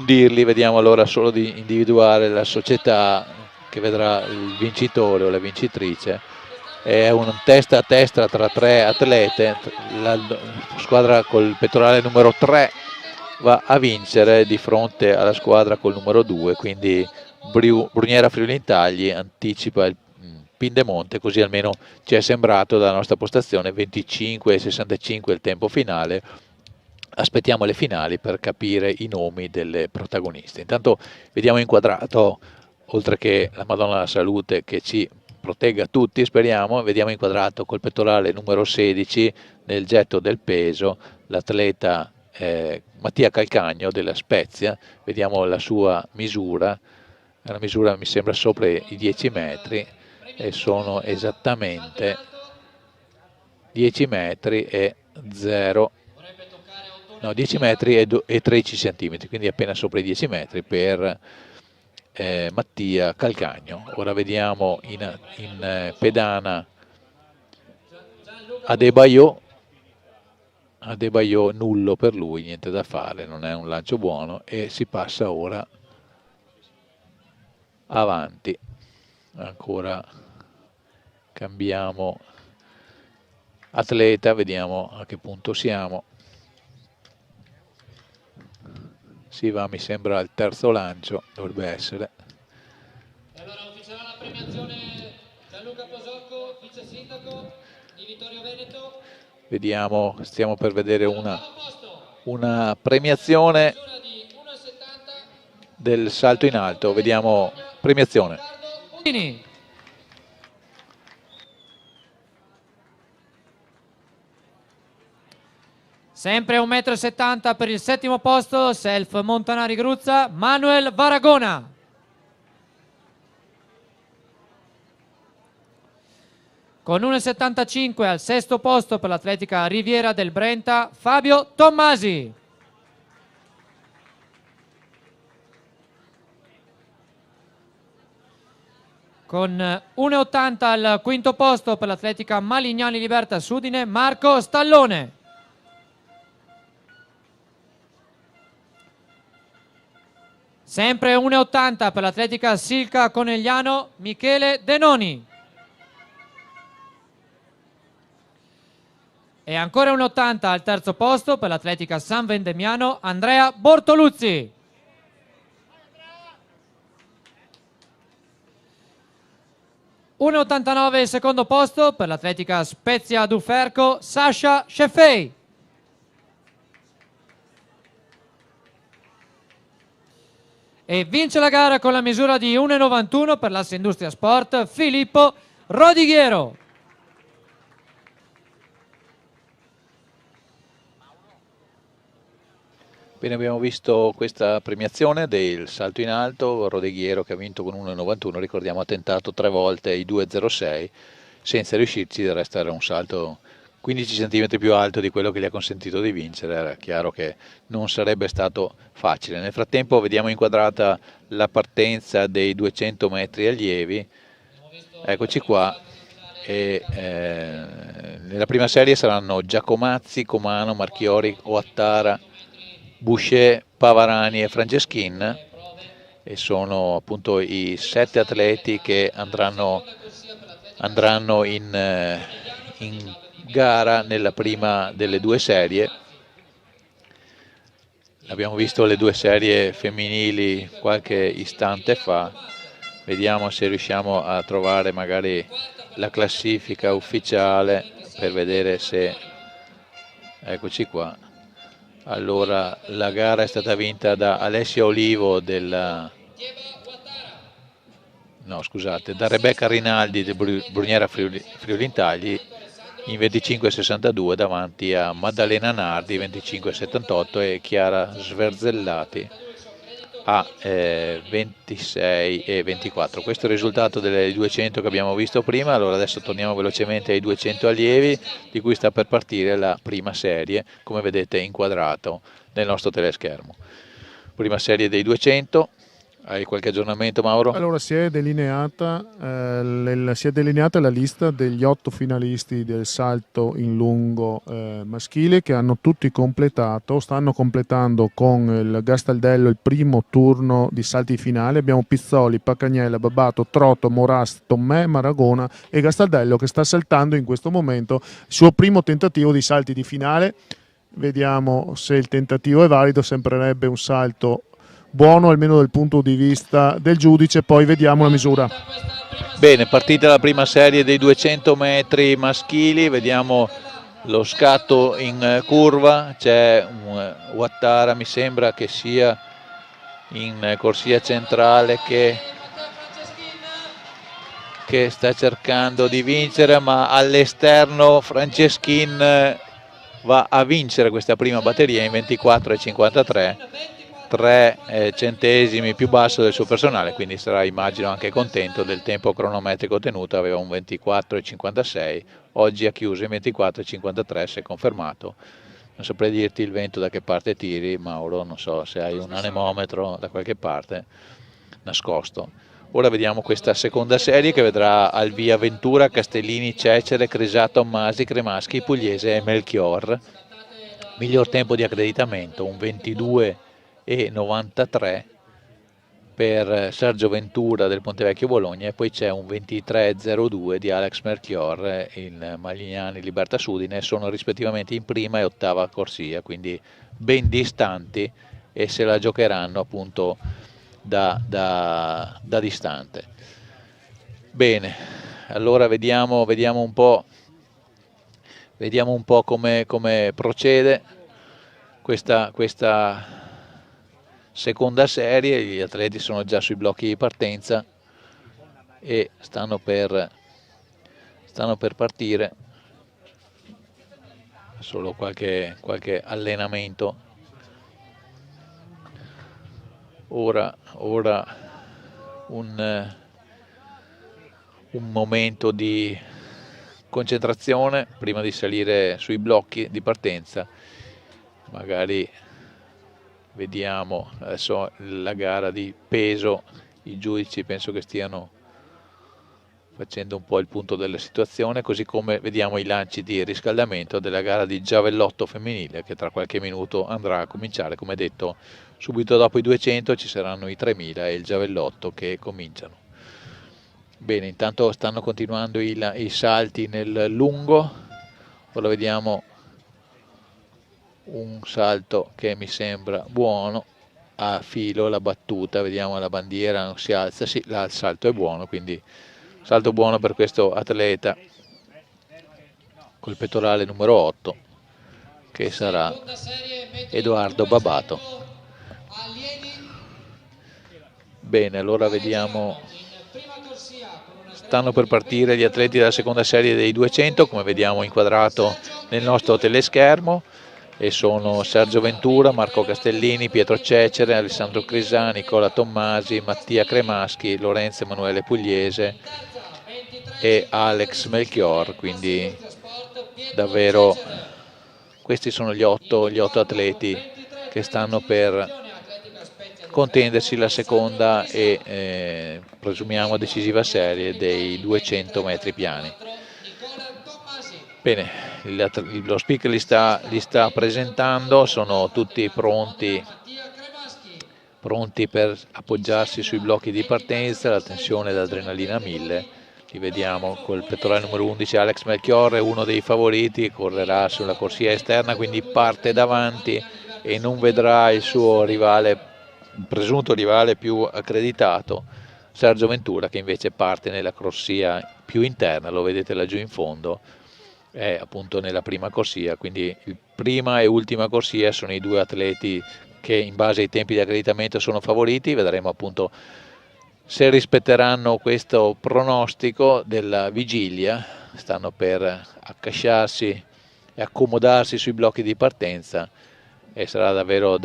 dirli. Vediamo allora solo di individuare la società che vedrà il vincitore o la vincitrice. È un testa a testa tra tre atlete, la squadra col pettorale numero 3 va a vincere di fronte alla squadra col numero 2, quindi Bruniera Friuli Intagli anticipa il Pindemonte, così almeno ci è sembrato dalla nostra postazione. 25,65 il tempo finale, aspettiamo le finali per capire i nomi delle protagoniste. Intanto vediamo inquadrato, oltre che la Madonna della Salute che ci protegga tutti, speriamo, vediamo inquadrato col pettorale numero 16 nel getto del peso l'atleta Mattia Calcagno della Spezia. Vediamo la sua misura, la misura mi sembra sopra i 10 metri e sono esattamente 10 metri e 0, no 10 metri e 13 centimetri, quindi appena sopra i 10 metri per Mattia Calcagno. Ora vediamo in pedana Adebayo, nullo per lui, niente da fare, non è un lancio buono e si passa ora avanti. Ancora cambiamo atleta, vediamo a che punto siamo. Si va, mi sembra, al terzo lancio, dovrebbe essere. E allora ufficiale la premiazione Gianluca Posocco, vice sindaco di Vittorio Veneto. Vediamo, stiamo per vedere una premiazione del salto in alto. Vediamo premiazione. Sempre 1,70 m per il settimo posto, Self Montanari Gruzza, Manuel Varagona. Con 1,75 al sesto posto per l'atletica Riviera del Brenta, Fabio Tommasi. Con 1,80 al quinto posto per l'atletica Malignani Liberta Sudine, Marco Stallone. Sempre 1,80 per l'atletica Silca Conegliano, Michele Denoni. E ancora 1,80 al terzo posto per l'atletica San Vendemiano, Andrea Bortoluzzi. $1,89 il secondo posto per l'atletica Spezia Duferco, Sasha Shefei. E vince la gara con la misura di 1,91 per l'Assa Industria Sport, Filippo Rodighiero. Bene, abbiamo visto questa premiazione del salto in alto. Rodighiero, che ha vinto con 1,91, ricordiamo, ha tentato 3 volte i 2,06 senza riuscirci. Del resto era un salto 15 cm più alto di quello che gli ha consentito di vincere. Era chiaro che non sarebbe stato facile. Nel frattempo vediamo inquadrata la partenza dei 200 metri allievi. Eccoci qua. E, nella prima serie saranno Giacomazzi, Comano, Marchiori, Oattara, Boucher, Pavarani e Franceschin, e sono appunto i 7 atleti che andranno in gara nella prima delle 2 serie. Abbiamo visto le 2 serie femminili qualche istante fa. Vediamo se riusciamo a trovare magari la classifica ufficiale per vedere se... Eccoci qua. Allora, la gara è stata vinta da Alessia Olivo da Rebecca Rinaldi del Brugnera Friulintagli in 25,62 davanti a Maddalena Nardi 25,78 e Chiara Sverzellati a 26,24. Questo è il risultato delle 200 che abbiamo visto prima. Allora adesso torniamo velocemente ai 200 allievi, di cui sta per partire la prima serie, come vedete inquadrato nel nostro teleschermo. Prima serie dei 200. Hai qualche aggiornamento, Mauro? Allora si è delineata la lista degli 8 finalisti del salto in lungo maschile, che hanno tutti completato, stanno completando con il Gastaldello il primo turno di salti finali. Abbiamo Pizzoli, Pacagnella, Babato, Trotto, Moras, Tommè, Maragona e Gastaldello, che sta saltando in questo momento il suo primo tentativo di salti di finale. Vediamo se il tentativo è valido. Sembrerebbe un salto buono, almeno dal punto di vista del giudice. Poi vediamo la misura. Bene, partita la prima serie dei 200 metri maschili. Vediamo lo scatto in curva. C'è un Ouattara, mi sembra che sia in corsia centrale, che sta cercando di vincere, ma all'esterno Franceschin va a vincere questa prima batteria in 24,53, 3 centesimi più basso del suo personale, quindi sarà, immagino, anche contento del tempo cronometrico ottenuto. Aveva un 24,56, oggi ha chiuso in 24,53, si è confermato. Non saprei dirti il vento da che parte tiri, Mauro, non so se hai un anemometro da qualche parte nascosto. Ora vediamo questa seconda serie, che vedrà al via Ventura, Castellini, Cecere, Cresato, Masi, Cremaschi, Pugliese e Melchior. Miglior tempo di accreditamento, un 22,93, per Sergio Ventura del Pontevecchio Bologna, e poi c'è un 23.02 di Alex Melchior in Maglignani Libertas Udine, sono rispettivamente in prima e ottava corsia, quindi ben distanti e se la giocheranno appunto da distante. Bene, allora vediamo un po' come procede questa seconda serie. Gli atleti sono già sui blocchi di partenza e stanno per partire, solo qualche allenamento. Ora un momento di concentrazione prima di salire sui blocchi di partenza. Magari vediamo adesso la gara di peso, i giudici penso che stiano facendo un po' il punto della situazione, così come vediamo i lanci di riscaldamento della gara di giavellotto femminile che tra qualche minuto andrà a cominciare. Come detto, subito dopo i 200 ci saranno i 3000 e il giavellotto che cominciano. Bene, intanto stanno continuando i salti nel lungo. Ora vediamo un salto che mi sembra buono, a filo la battuta, vediamo la bandiera non si alza, sì, il salto è buono, quindi salto buono per questo atleta col pettorale numero 8 che sarà Edoardo Babato. Bene, allora vediamo, stanno per partire gli atleti della seconda serie dei 200, come vediamo inquadrato nel nostro teleschermo, e sono Sergio Ventura, Marco Castellini, Pietro Cecere, Alessandro Crisà, Nicola Tommasi, Mattia Cremaschi, Lorenzo Emanuele Pugliese e Alex Melchior. Quindi davvero questi sono gli otto atleti che stanno per contendersi la seconda e presumiamo decisiva serie dei 200 metri piani. Bene, lo speaker li sta presentando, sono tutti pronti per appoggiarsi sui blocchi di partenza, la tensione e l'adrenalina a 1000. Li vediamo col pettorale numero 11 Alex Melchior, è uno dei favoriti, correrà sulla corsia esterna, quindi parte davanti e non vedrà il suo rivale, il presunto rivale più accreditato, Sergio Ventura, che invece parte nella corsia più interna, lo vedete laggiù in fondo, è appunto nella prima corsia, quindi il prima e ultima corsia sono i due atleti che in base ai tempi di accreditamento sono favoriti. Vedremo appunto se rispetteranno questo pronostico della vigilia, stanno per accasciarsi e accomodarsi sui blocchi di partenza e sarà davvero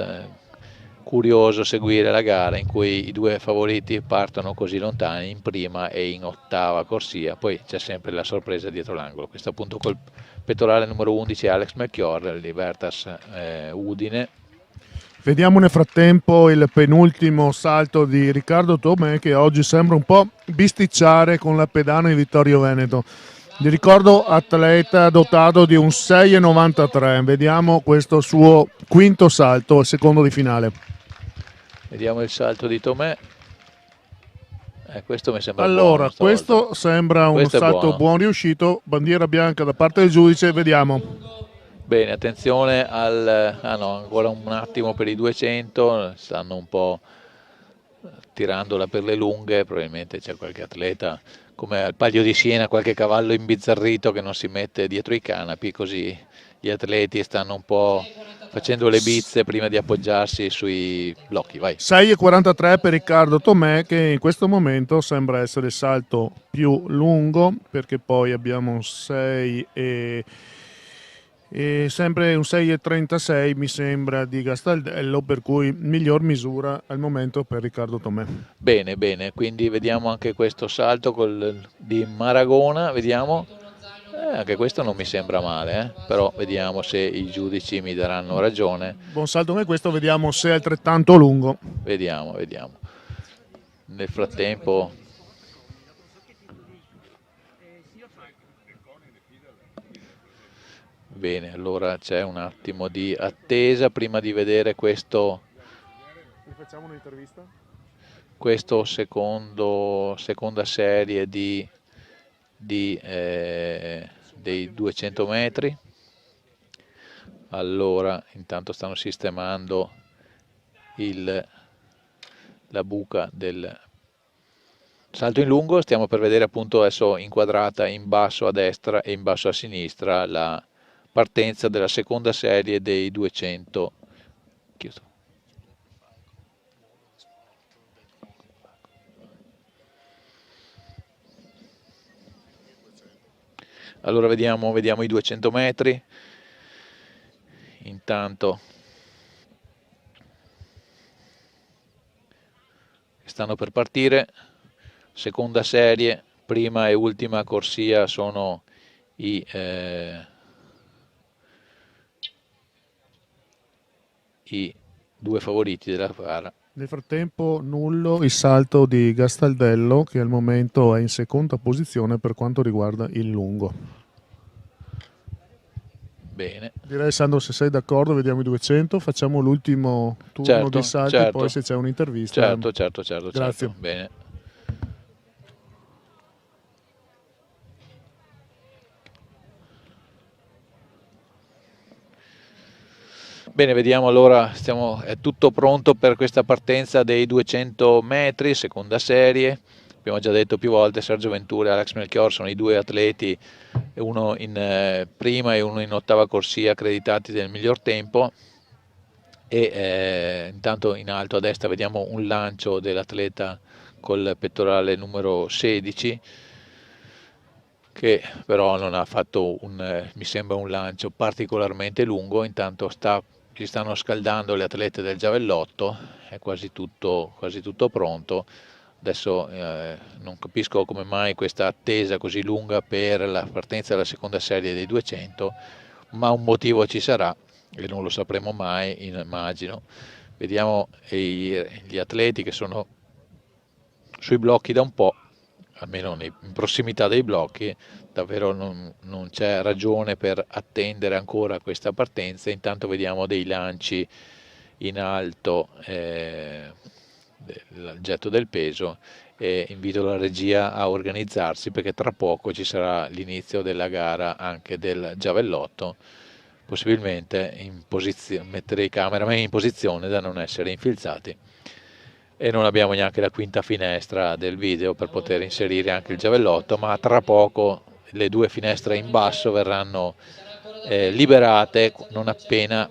curioso seguire la gara in cui i due favoriti partono così lontani in prima e in ottava corsia. Poi c'è sempre la sorpresa dietro l'angolo. Questo appunto col pettorale numero 11 Alex Melchior, Libertas Udine. Vediamo nel frattempo il penultimo salto di Riccardo Tomè, che oggi sembra un po' bisticciare con la pedana di Vittorio Veneto. Vi ricordo atleta dotato di un 6,93. Vediamo questo suo quinto salto, il secondo di finale. Vediamo il salto di Tomè. Questo mi sembra allora, buono. Questo sembra un salto buon riuscito. Bandiera bianca da parte del giudice, vediamo. Bene, attenzione ancora un attimo per i 200, stanno un po' tirandola per le lunghe, probabilmente c'è qualche atleta come al Palio di Siena, qualche cavallo imbizzarrito che non si mette dietro i canapi, così gli atleti stanno un po' facendo le bizze prima di appoggiarsi sui blocchi. Vai. 6,43 per Riccardo Tomè, che in questo momento sembra essere il salto più lungo, perché poi abbiamo un 6 e sempre un 6,36 mi sembra di Gastaldello, per cui miglior misura al momento per Riccardo Tomè. Bene, quindi vediamo anche questo salto di Maragona, vediamo. Anche questo non mi sembra male, però vediamo se i giudici mi daranno ragione. Buon salto come questo, vediamo se è altrettanto lungo. Vediamo. Nel frattempo bene, allora c'è un attimo di attesa prima di vedere questo. Facciamo un'intervista? questo seconda serie dei 200 metri. Allora, intanto stanno sistemando la buca del salto in lungo. Stiamo per vedere appunto adesso inquadrata in basso a destra e in basso a sinistra la partenza della seconda serie dei 200. Allora vediamo i 200 metri. Intanto stanno per partire, seconda serie, prima e ultima corsia sono i due favoriti della gara. Nel frattempo nullo il salto di Gastaldello, che al momento è in seconda posizione per quanto riguarda il lungo. Bene. Direi, Sandro, se sei d'accordo, vediamo i 200, facciamo l'ultimo turno di salti, certo. Poi se c'è un'intervista. Certo. Grazie. Certo. Bene. Bene, vediamo allora, è tutto pronto per questa partenza dei 200 metri, seconda serie. Abbiamo già detto più volte, Sergio Ventura e Alex Melchior sono i due atleti, uno in prima e uno in ottava corsia, accreditati del miglior tempo. E intanto in alto a destra vediamo un lancio dell'atleta col pettorale numero 16, che però non ha fatto mi sembra un lancio particolarmente lungo. Intanto si stanno scaldando le atlete del giavellotto, è quasi tutto pronto. Adesso non capisco come mai questa attesa così lunga per la partenza della seconda serie dei 200, ma un motivo ci sarà e non lo sapremo mai, immagino. Vediamo gli atleti che sono sui blocchi da un po', almeno in prossimità dei blocchi. Davvero non c'è ragione per attendere ancora questa partenza. Intanto vediamo dei lanci in alto, il getto del peso, e invito la regia a organizzarsi perché tra poco ci sarà l'inizio della gara anche del giavellotto. Possibilmente mettere i cameraman in posizione da non essere infilzati, e non abbiamo neanche la quinta finestra del video per poter inserire anche il giavellotto, ma tra poco le due finestre in basso verranno liberate non appena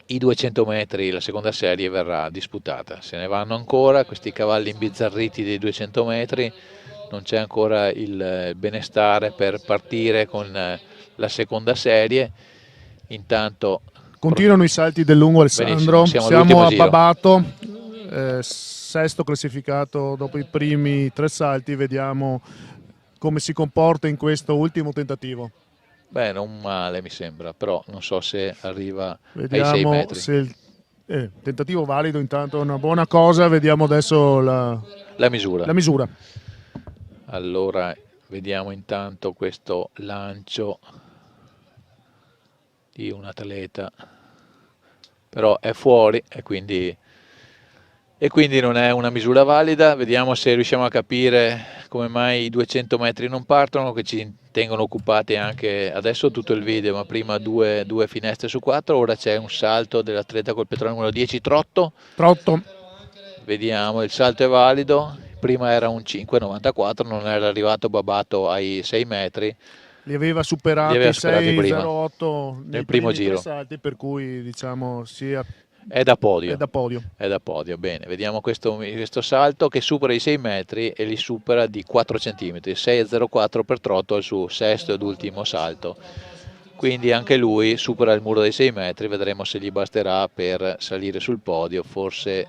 i 200 metri, la seconda serie, verrà disputata. Se ne vanno ancora questi cavalli imbizzarriti dei 200 metri, non c'è ancora il benestare per partire con la seconda serie. Intanto continuano i salti del lungo, Alessandro. Benissimo, siamo a giro. Babato, sesto classificato dopo i primi 3 salti. Vediamo come si comporta in questo ultimo tentativo. Beh, non male mi sembra, però non so se arriva Vediamo ai 6 metri. Se il tentativo valido, intanto è una buona cosa. Vediamo adesso la misura. Allora vediamo intanto questo lancio di un atleta, però è fuori e quindi non è una misura valida. Vediamo se riusciamo a capire come mai i 200 metri non partono, che ci tengono occupati anche adesso tutto il video, ma prima due finestre su 4. Ora c'è un salto dell'atleta col pettorale numero 10, Trotto. Vediamo, il salto è valido. Prima era un 5,94, non era arrivato Babato ai 6 metri. Li aveva superati 6,08 nel primo giro, salti, per cui diciamo è da podio. Bene, vediamo questo salto che supera i 6 metri e li supera di 4 cm, 6,04 per Trotto al suo sesto ed ultimo salto. Quindi anche lui supera il muro dei 6 metri, vedremo se gli basterà per salire sul podio. Forse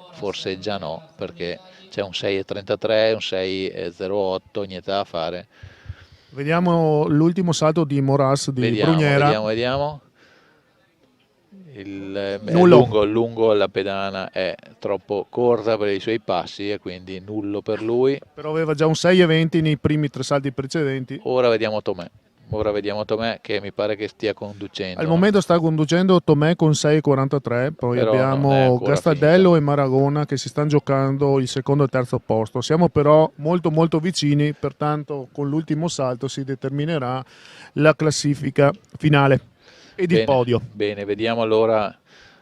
già no, perché c'è un 6,33, un 6,08, niente da fare. Vediamo l'ultimo salto di Moras di Brugnera. Vediamo. Lungo, la pedana è troppo corta per i suoi passi e quindi nullo per lui. Però aveva già un 6,20 nei primi 3 salti precedenti. Ora vediamo Tomè. Ora vediamo Tomè che mi pare che stia conducendo. Al momento sta conducendo Tomè con 6,43, poi Però non è abbiamo ancora Gastaldello finita. e Maragona che si stanno giocando il secondo e il terzo posto. Siamo però molto molto vicini, pertanto con l'ultimo salto si determinerà la classifica finale ed il podio. Bene, vediamo allora.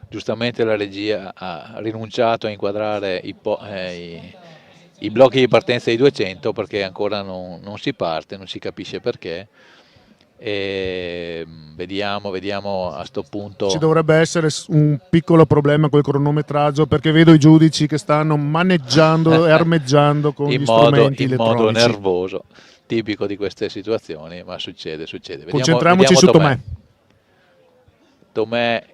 Giustamente la regia ha rinunciato a inquadrare i blocchi di partenza di 200 perché ancora non si parte, non si capisce perché. E vediamo a sto punto. Ci dovrebbe essere un piccolo problema col cronometraggio perché vedo i giudici che stanno maneggiando e armeggiando con gli strumenti in elettronici. modo nervoso, tipico di queste situazioni, ma succede. Concentriamoci su Tomè. Tomè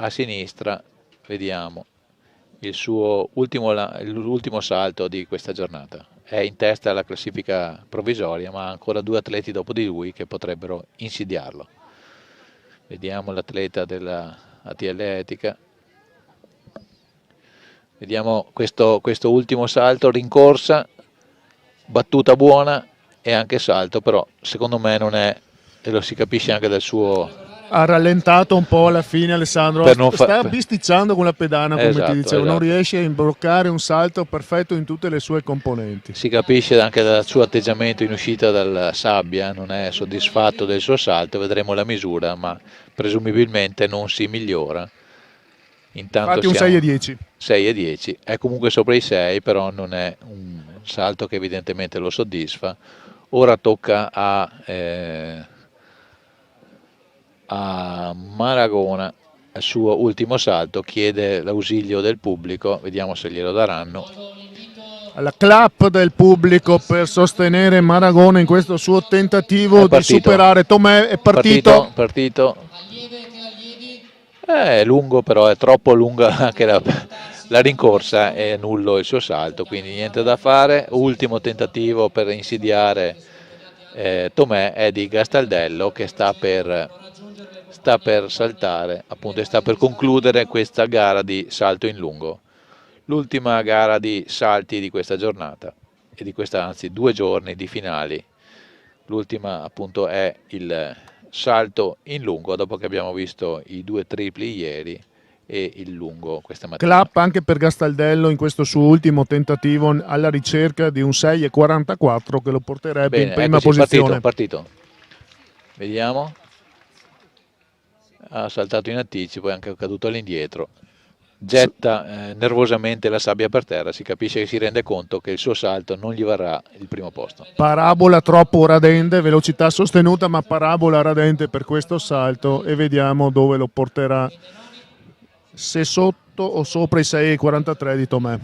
a sinistra, vediamo il suo l'ultimo salto di questa giornata. È in testa alla classifica provvisoria, ma ha ancora 2 atleti dopo di lui che potrebbero insidiarlo. Vediamo l'atleta della ATL Etica. Vediamo questo ultimo salto, rincorsa, battuta buona e anche salto, però secondo me non è, e lo si capisce anche dal suo. Ha rallentato un po' alla fine Alessandro, sta bisticciando con la pedana come esatto, ti dicevo, non esatto. riesce a imbloccare un salto perfetto in tutte le sue componenti. Si capisce anche dal suo atteggiamento in uscita dalla sabbia, non è soddisfatto del suo salto, vedremo la misura, ma presumibilmente non si migliora. Intanto infatti un 6,10. 6,10, è comunque sopra i 6, però non è un salto che evidentemente lo soddisfa. Ora tocca a Maragona, al suo ultimo salto, chiede l'ausilio del pubblico, vediamo se glielo daranno. Alla clap del pubblico per sostenere Maragona in questo suo tentativo di superare Tomè. È partito. È lungo, però è troppo lunga anche la rincorsa, è nullo il suo salto, quindi niente da fare. Ultimo tentativo per insidiare Tomè è di Gastaldello, che sta per saltare, appunto, e sta per concludere questa gara di salto in lungo, l'ultima gara di salti di questa giornata e di questa, anzi 2 giorni di finali. L'ultima appunto è il salto in lungo, dopo che abbiamo visto i 2 tripli ieri e il lungo questa mattina. Clap anche per Gastaldello in questo suo ultimo tentativo alla ricerca di un 6,44 che lo porterebbe in prima posizione. Partito. Vediamo. Ha saltato in anticipo e anche caduto all'indietro. Getta nervosamente la sabbia per terra, si capisce che si rende conto che il suo salto non gli varrà il primo posto. Parabola troppo radente, velocità sostenuta ma parabola radente per questo salto e vediamo dove lo porterà, se sotto o sopra i 6,43 di Tomè.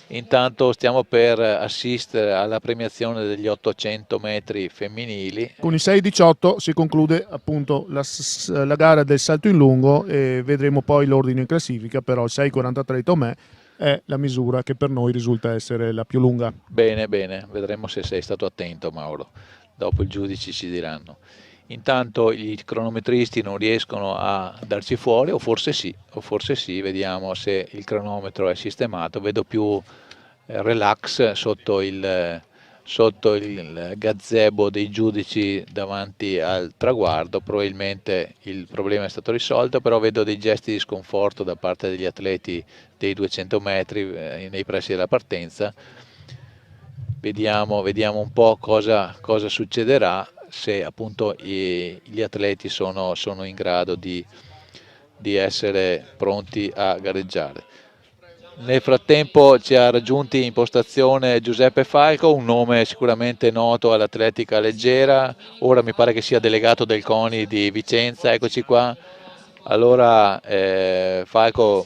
Intanto stiamo per assistere alla premiazione degli 800 metri femminili. Con i 6,18 si conclude appunto la gara del salto in lungo e vedremo poi l'ordine in classifica, però il 6,43 di Tomè è la misura che per noi risulta essere la più lunga. Bene, vedremo se sei stato attento, Mauro, dopo i giudici ci diranno. Intanto i cronometristi non riescono a darci fuori, o forse sì, vediamo se il cronometro è sistemato. Vedo più relax sotto il gazebo dei giudici davanti al traguardo. Probabilmente il problema è stato risolto, però vedo dei gesti di sconforto da parte degli atleti dei 200 metri nei pressi della partenza. Vediamo un po' cosa succederà, se appunto gli atleti sono in grado di essere pronti a gareggiare. Nel frattempo ci ha raggiunti in postazione Giuseppe Falco, un nome sicuramente noto all'atletica leggera, ora mi pare che sia delegato del CONI di Vicenza. Eccoci qua. Allora Falco,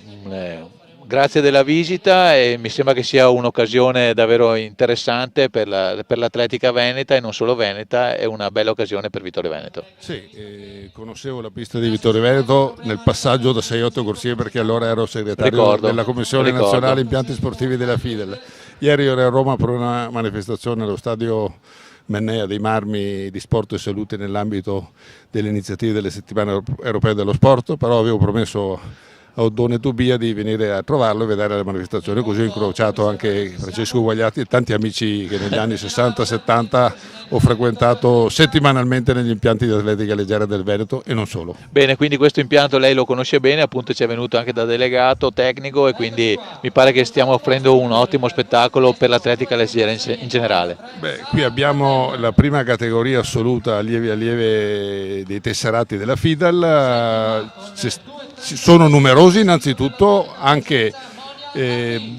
grazie della visita, e mi sembra che sia un'occasione davvero interessante per l'atletica veneta, e non solo veneta, è una bella occasione per Vittorio Veneto. Sì, conoscevo la pista di Vittorio Veneto nel passaggio da 6-8 corsie, perché allora ero segretario della Commissione Nazionale Impianti Sportivi della FIDEL. Ieri ero a Roma per una manifestazione allo stadio Mennea dei Marmi di Sport e Salute nell'ambito delle iniziative delle settimane europee dello sport, però avevo promesso a Oddone Tubia di venire a trovarlo e vedere la manifestazione. Così ho incrociato anche Francesco Guagliati e tanti amici che negli anni 60-70 ho frequentato settimanalmente negli impianti di atletica leggera del Veneto e non solo. Bene, quindi questo impianto lei lo conosce bene, appunto ci è venuto anche da delegato tecnico e quindi mi pare che stiamo offrendo un ottimo spettacolo per l'atletica leggera in generale. Beh, qui abbiamo la prima categoria assoluta allievi dei tesserati della FIDAL, sono numerosi innanzitutto, anche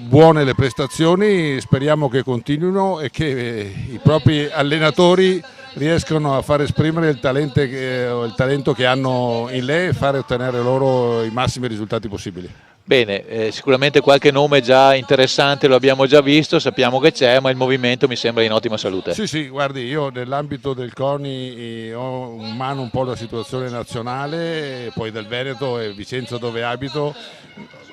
buone le prestazioni, speriamo che continuino e che i propri allenatori riescano a far esprimere il talento che hanno in lei e fare ottenere loro i massimi risultati possibili. Bene, sicuramente qualche nome già interessante lo abbiamo già visto, sappiamo che c'è, ma il movimento mi sembra in ottima salute. Sì, guardi, io nell'ambito del CONI ho in mano un po' la situazione nazionale, poi del Veneto e Vicenza dove abito.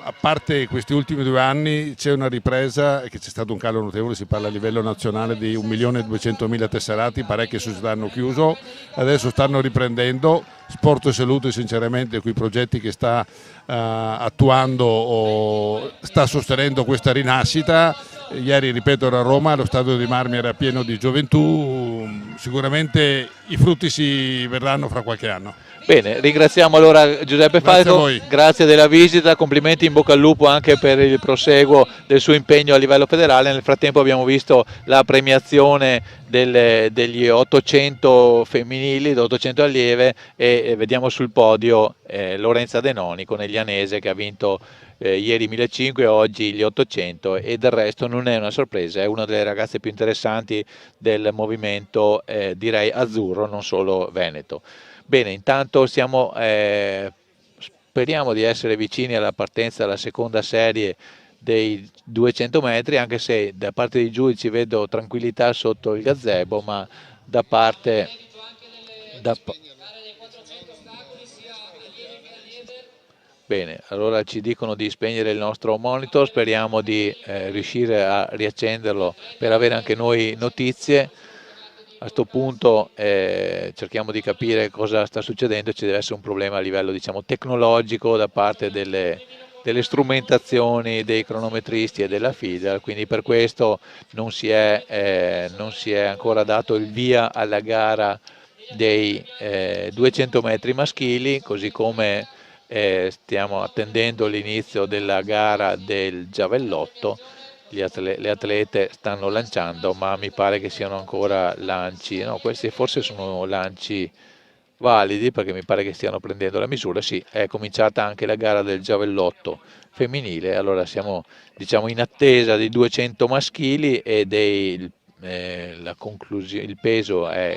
A parte questi ultimi 2 anni c'è una ripresa e che c'è stato un calo notevole, si parla a livello nazionale di 1.200.000 tesserati, parecchie società hanno chiuso, adesso stanno riprendendo. Sport e Salute sinceramente con i progetti che sta attuando o sta sostenendo questa rinascita. Ieri, ripeto, ero a Roma, lo stadio di Marmi era pieno di gioventù, sicuramente i frutti si vedranno fra qualche anno. Bene, ringraziamo allora Giuseppe Falco, grazie della visita, complimenti, in bocca al lupo anche per il proseguo del suo impegno a livello federale. Nel frattempo abbiamo visto la premiazione degli 800 femminili, 800 allieve e vediamo sul podio Lorenza Denoni, coneglianese, che ha vinto ieri 1500 e oggi gli 800 e del resto non è una sorpresa, è una delle ragazze più interessanti del movimento direi azzurro, non solo veneto. Bene, intanto speriamo di essere vicini alla partenza della seconda serie dei 200 metri, anche se da parte dei giudici vedo tranquillità sotto il gazebo, ma da parte... Bene, allora ci dicono di spegnere il nostro monitor, speriamo di riuscire a riaccenderlo per avere anche noi notizie. A questo punto cerchiamo di capire cosa sta succedendo, ci deve essere un problema a livello tecnologico da parte delle strumentazioni dei cronometristi e della FIDAL, quindi per questo non si è ancora dato il via alla gara dei 200 metri maschili, così come stiamo attendendo l'inizio della gara del giavellotto. Le atlete stanno lanciando, ma mi pare che siano ancora lanci, no, questi forse sono lanci validi perché mi pare che stiano prendendo la misura. Sì, è cominciata anche la gara del giavellotto femminile, allora siamo in attesa dei 200 maschili e il peso è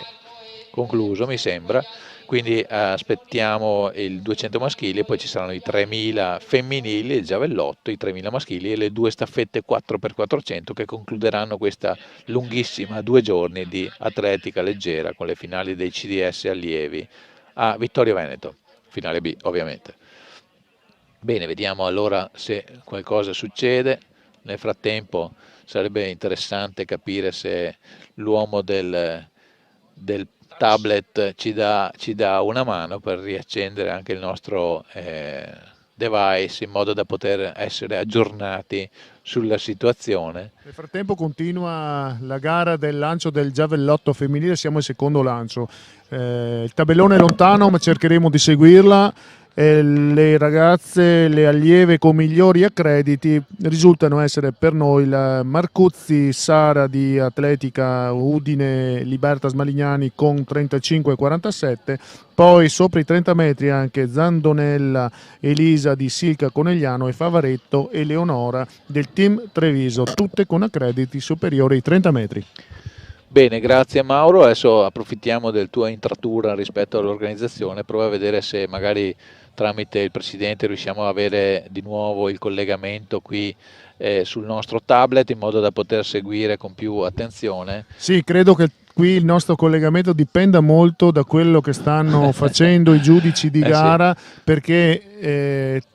concluso mi sembra, quindi aspettiamo il 200 maschili e poi ci saranno i 3000 femminili, il giavellotto, i 3000 maschili e le 2 staffette 4x400 che concluderanno questa lunghissima 2 giorni di atletica leggera con le finali dei CDS allievi a Vittorio Veneto, finale B ovviamente. Bene, vediamo allora se qualcosa succede. Nel frattempo sarebbe interessante capire se l'uomo del tablet ci dà una mano per riaccendere anche il nostro device in modo da poter essere aggiornati sulla situazione. Nel frattempo continua la gara del lancio del giavellotto femminile, siamo al secondo lancio. Il tabellone è lontano ma cercheremo di seguirla. Le ragazze, le allieve con migliori accrediti risultano essere per noi la Marcuzzi Sara di Atletica Udine Libertas Malignani con 35,47, poi sopra i 30 metri anche Zandonella Elisa di Silca Conegliano e Favaretto e Leonora del team Treviso, tutte con accrediti superiori ai 30 metri. Bene, grazie Mauro, adesso approfittiamo del tua intratura rispetto all'organizzazione, prova a vedere se magari tramite il Presidente riusciamo a avere di nuovo il collegamento qui sul nostro tablet in modo da poter seguire con più attenzione. Sì, credo che qui il nostro collegamento dipenda molto da quello che stanno facendo i giudici di gara, perché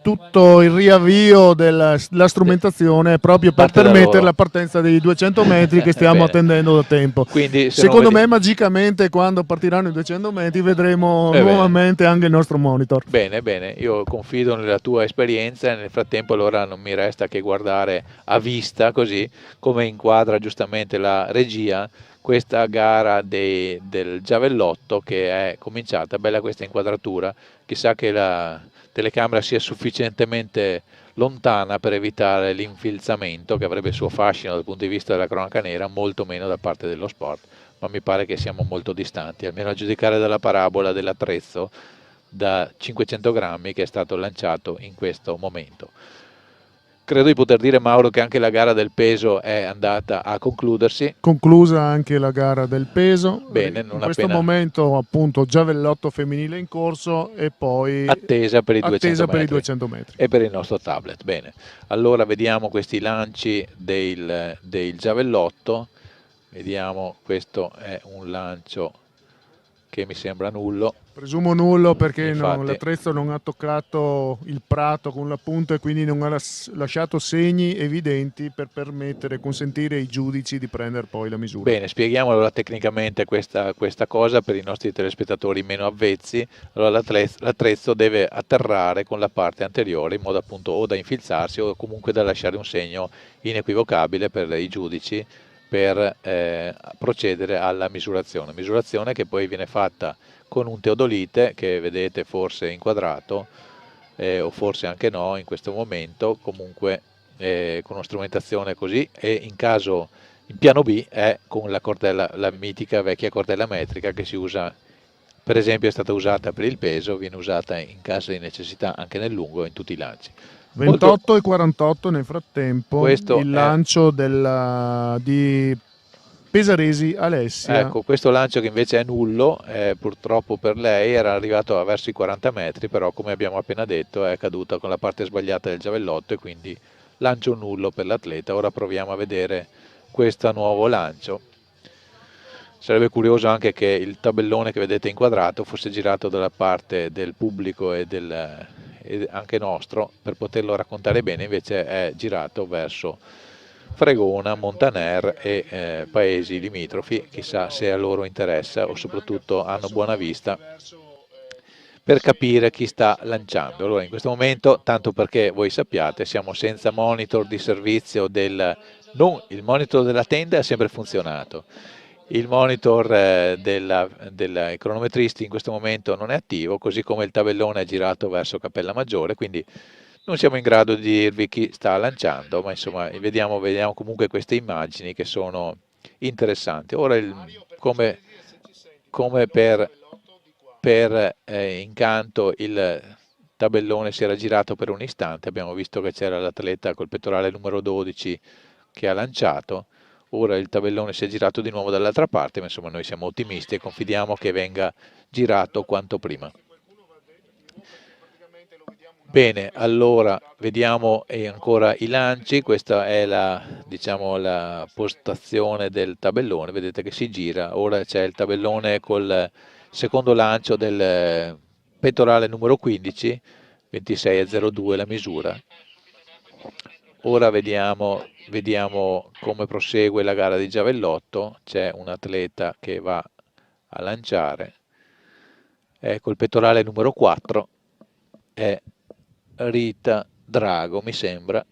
tutto il riavvio della strumentazione è proprio per permettere la partenza dei 200 metri che stiamo attendendo da tempo. Quindi, secondo me magicamente quando partiranno i 200 metri vedremo nuovamente anche il nostro monitor. Bene, bene, io confido nella tua esperienza e nel frattempo allora non mi resta che guardare a vista, così come inquadra giustamente la regia, questa gara del giavellotto che è cominciata. Bella questa inquadratura, chissà che la telecamera sia sufficientemente lontana per evitare l'infilzamento, che avrebbe il suo fascino dal punto di vista della cronaca nera, molto meno da parte dello sport, ma mi pare che siamo molto distanti, almeno a giudicare dalla parabola dell'attrezzo da 500 grammi che è stato lanciato in questo momento. Credo di poter dire, Mauro, che anche la gara del peso è andata a concludersi. Conclusa anche la gara del peso. Bene, in questo momento appunto giavellotto femminile in corso e poi attesa per i 200 metri. E per il nostro tablet. Bene, allora vediamo questi lanci del giavellotto. Vediamo, questo è un lancio che mi sembra nullo. Presumo nullo perché Infatti, l'attrezzo non ha toccato il prato con la punta e quindi non ha lasciato segni evidenti per consentire ai giudici di prendere poi la misura. Bene, spieghiamo allora tecnicamente questa cosa per i nostri telespettatori meno avvezzi. Allora l'attrezzo deve atterrare con la parte anteriore in modo appunto o da infilzarsi o comunque da lasciare un segno inequivocabile per i giudici per procedere alla misurazione che poi viene fatta con un teodolite che vedete forse inquadrato o forse anche no in questo momento, comunque con una strumentazione così, e in piano B è con la cordella, la mitica vecchia cordella metrica che si usa, per esempio è stata usata per il peso, viene usata in caso di necessità anche nel lungo e in tutti i lanci. 28 e 48 nel frattempo il lancio di Pesaresi Alessia. Ecco, questo lancio che invece è nullo, purtroppo per lei era arrivato verso i 40 metri, però come abbiamo appena detto è caduta con la parte sbagliata del giavellotto e quindi lancio nullo per l'atleta. Ora proviamo a vedere questo nuovo lancio. Sarebbe curioso anche che il tabellone che vedete inquadrato fosse girato dalla parte del pubblico e anche nostro per poterlo raccontare bene, invece è girato verso Fregona, Montaner e paesi limitrofi, chissà se a loro interessa o soprattutto hanno buona vista per capire chi sta lanciando. Allora in questo momento, tanto perché voi sappiate, siamo senza monitor di servizio il monitor della tenda ha sempre funzionato. Il monitor dei cronometristi in questo momento non è attivo, così come il tabellone è girato verso Cappella Maggiore, quindi non siamo in grado di dirvi chi sta lanciando, ma insomma vediamo comunque queste immagini che sono interessanti. Ora come per incanto il tabellone si era girato per un istante, abbiamo visto che c'era l'atleta col pettorale numero 12 che ha lanciato. Ora il tabellone si è girato di nuovo dall'altra parte, ma insomma noi siamo ottimisti e confidiamo che venga girato quanto prima. Bene, allora vediamo ancora i lanci. Questa è la postazione del tabellone, vedete che si gira. Ora c'è il tabellone col secondo lancio del pettorale numero 15, 26,02 la misura. Ora vediamo come prosegue la gara di giavellotto. C'è un atleta che va a lanciare, col pettorale numero 4, è Rita Drago, mi sembra,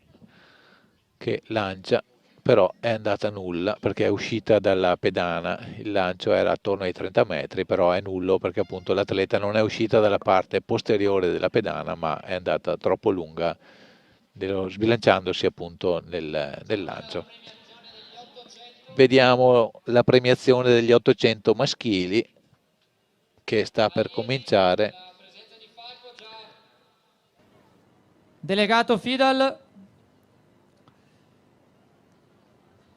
che lancia, però è andata nulla perché è uscita dalla pedana. Il lancio era attorno ai 30 metri, però è nullo perché appunto l'atleta non è uscita dalla parte posteriore della pedana, ma è andata troppo lunga, sbilanciandosi appunto nel lancio. Vediamo la premiazione degli 800 maschili che sta per cominciare. Delegato Fidal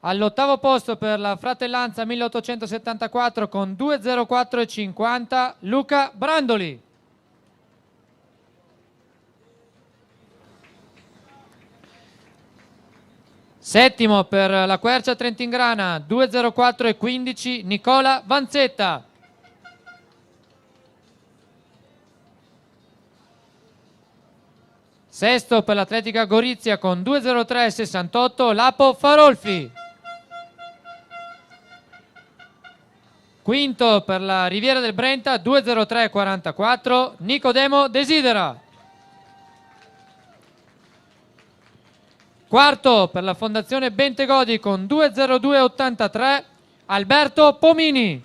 all'ottavo posto per la fratellanza 1874 con 2.04.50 Luca Brandoli. Settimo per la Quercia Trentingrana, 2.04.15 Nicola Vanzetta. Sesto per l'Atletica Gorizia con 2.03.68 Lapo Farolfi. Quinto per la Riviera del Brenta, 2.03.44 Nicodemo Desidera. Quarto per la Fondazione Bentegodi con 2.02.83 Alberto Pomini.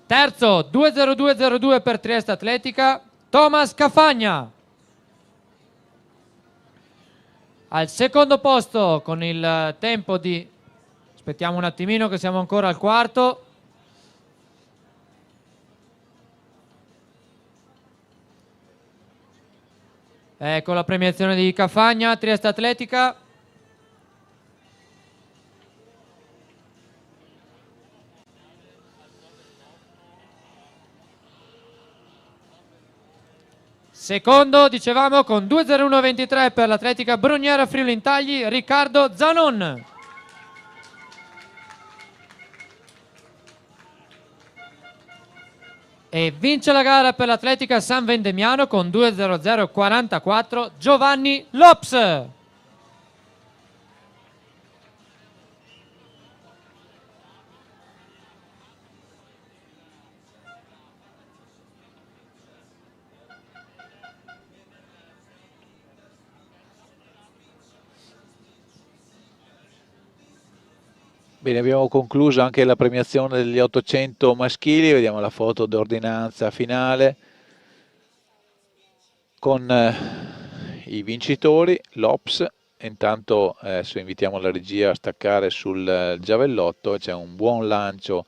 Terzo 2.02.02 per Trieste Atletica Thomas Cafagna. Al secondo posto con il tempo di... aspettiamo un attimino che siamo ancora al quarto. Ecco la premiazione di Cafagna, Trieste Atletica. Secondo, dicevamo, con 2.01.23 per l'Atletica Bruniera Friuli Intagli, Riccardo Zanon. E vince la gara per l'Atletica San Vendemiano con 2.00.44 Giovanni Lops. Bene, abbiamo concluso anche la premiazione degli 800 maschili, vediamo la foto d'ordinanza finale con i vincitori, l'Ops. Intanto adesso invitiamo la regia a staccare sul giavellotto, c'è un buon lancio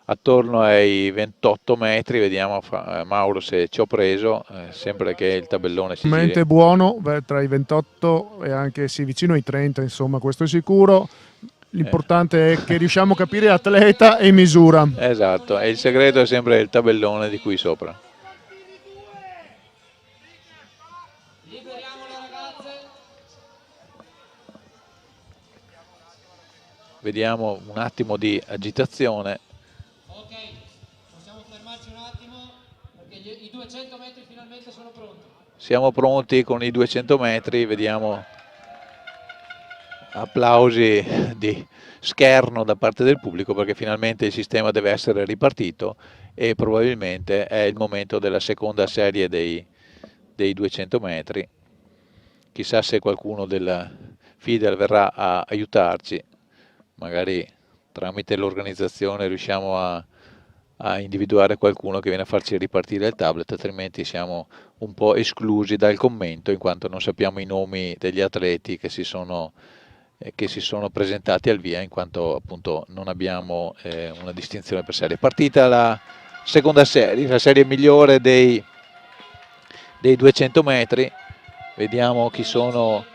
attorno ai 28 metri, vediamo Mauro se ci ho preso, sempre che il tabellone si giri. Veramente buono, tra i 28 e anche sì, vicino ai 30, insomma, questo è sicuro. L'importante è che riusciamo a capire atleta e misura. Esatto, e il segreto è sempre il tabellone di qui sopra. Vediamo un attimo di agitazione. Ok, possiamo fermarci un attimo perché i 200 metri finalmente sono pronti. Siamo pronti con i 200 metri, vediamo applausi di scherno da parte del pubblico perché finalmente il sistema deve essere ripartito e probabilmente è il momento della seconda serie dei 200 metri. Chissà se qualcuno della FIDEL verrà a aiutarci, magari tramite l'organizzazione riusciamo a individuare qualcuno che viene a farci ripartire il tablet, altrimenti siamo un po' esclusi dal commento in quanto non sappiamo i nomi degli atleti che si sono presentati al via, in quanto appunto non abbiamo una distinzione per serie. Partita la seconda serie, la serie migliore dei 200 metri, vediamo chi sono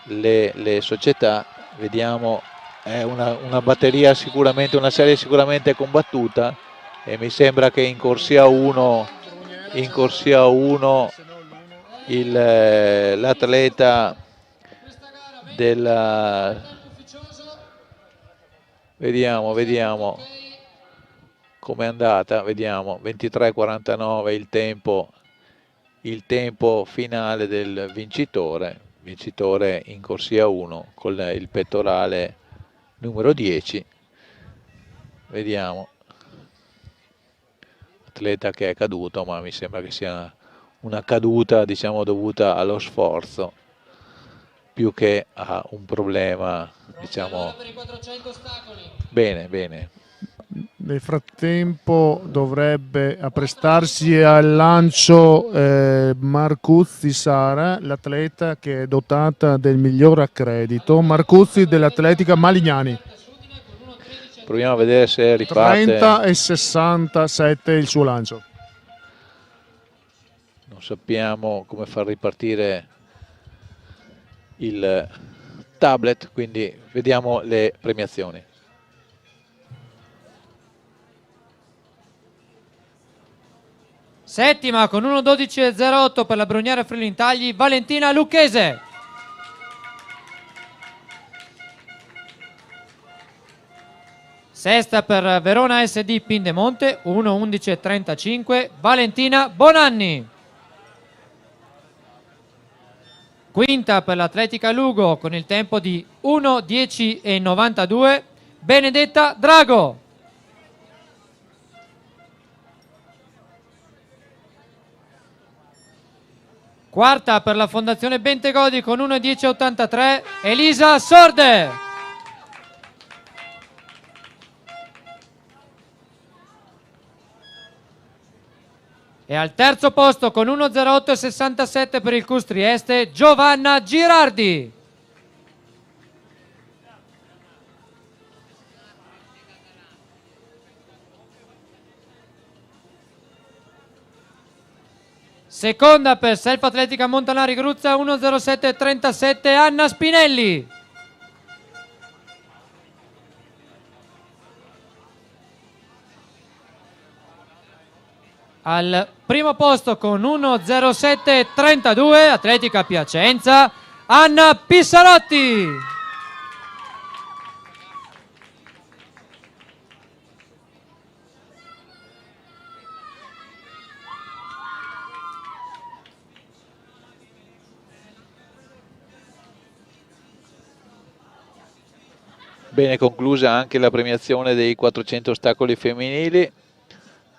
le società, vediamo è una batteria sicuramente, una serie sicuramente combattuta e mi sembra che in corsia 1 l'atleta della vediamo com'è andata, vediamo 23:49 il tempo finale del vincitore in corsia 1 con il pettorale numero 10, vediamo atleta che è caduto, ma mi sembra che sia una caduta diciamo dovuta allo sforzo più che a un problema, diciamo. Bene. Nel frattempo dovrebbe apprestarsi al lancio Marcuzzi Sara, l'atleta che è dotata del miglior accredito. Marcuzzi dell'Atletica Malignani. Proviamo a vedere se riparte. 30,67 il suo lancio. Non sappiamo come far ripartire il tablet, quindi vediamo le premiazioni. Settima con 1:12.08 per la Bruniera Friuli Intagli, Valentina Lucchese. Sesta per Verona SD Pindemonte, 1:11.35, Valentina Bonanni. Quinta per l'Atletica Lugo con il tempo di 1:10.92, Benedetta Drago. Quarta per la Fondazione Bentegodi con 1:10.83, Elisa Sorde. E al terzo posto con 1:08.67 per il CUS Trieste, Giovanna Girardi. Seconda per Self Atletica Montanari Gruzza, 1:07.37, Anna Spinelli. Al primo posto con 1:07.32, Atletica Piacenza, Anna Pissarotti. Bene, conclusa anche la premiazione dei 400 ostacoli femminili. Nel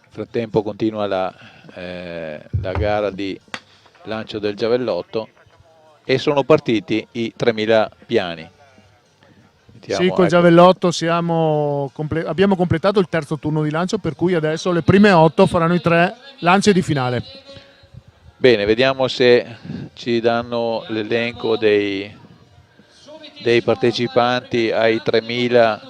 frattempo continua la gara di lancio del giavellotto e sono partiti i 3000 piani. Sì, col giavellotto abbiamo completato il terzo turno di lancio, per cui adesso le prime 8 faranno i 3 lanci di finale. Bene, vediamo se ci danno l'elenco dei partecipanti ai 3000.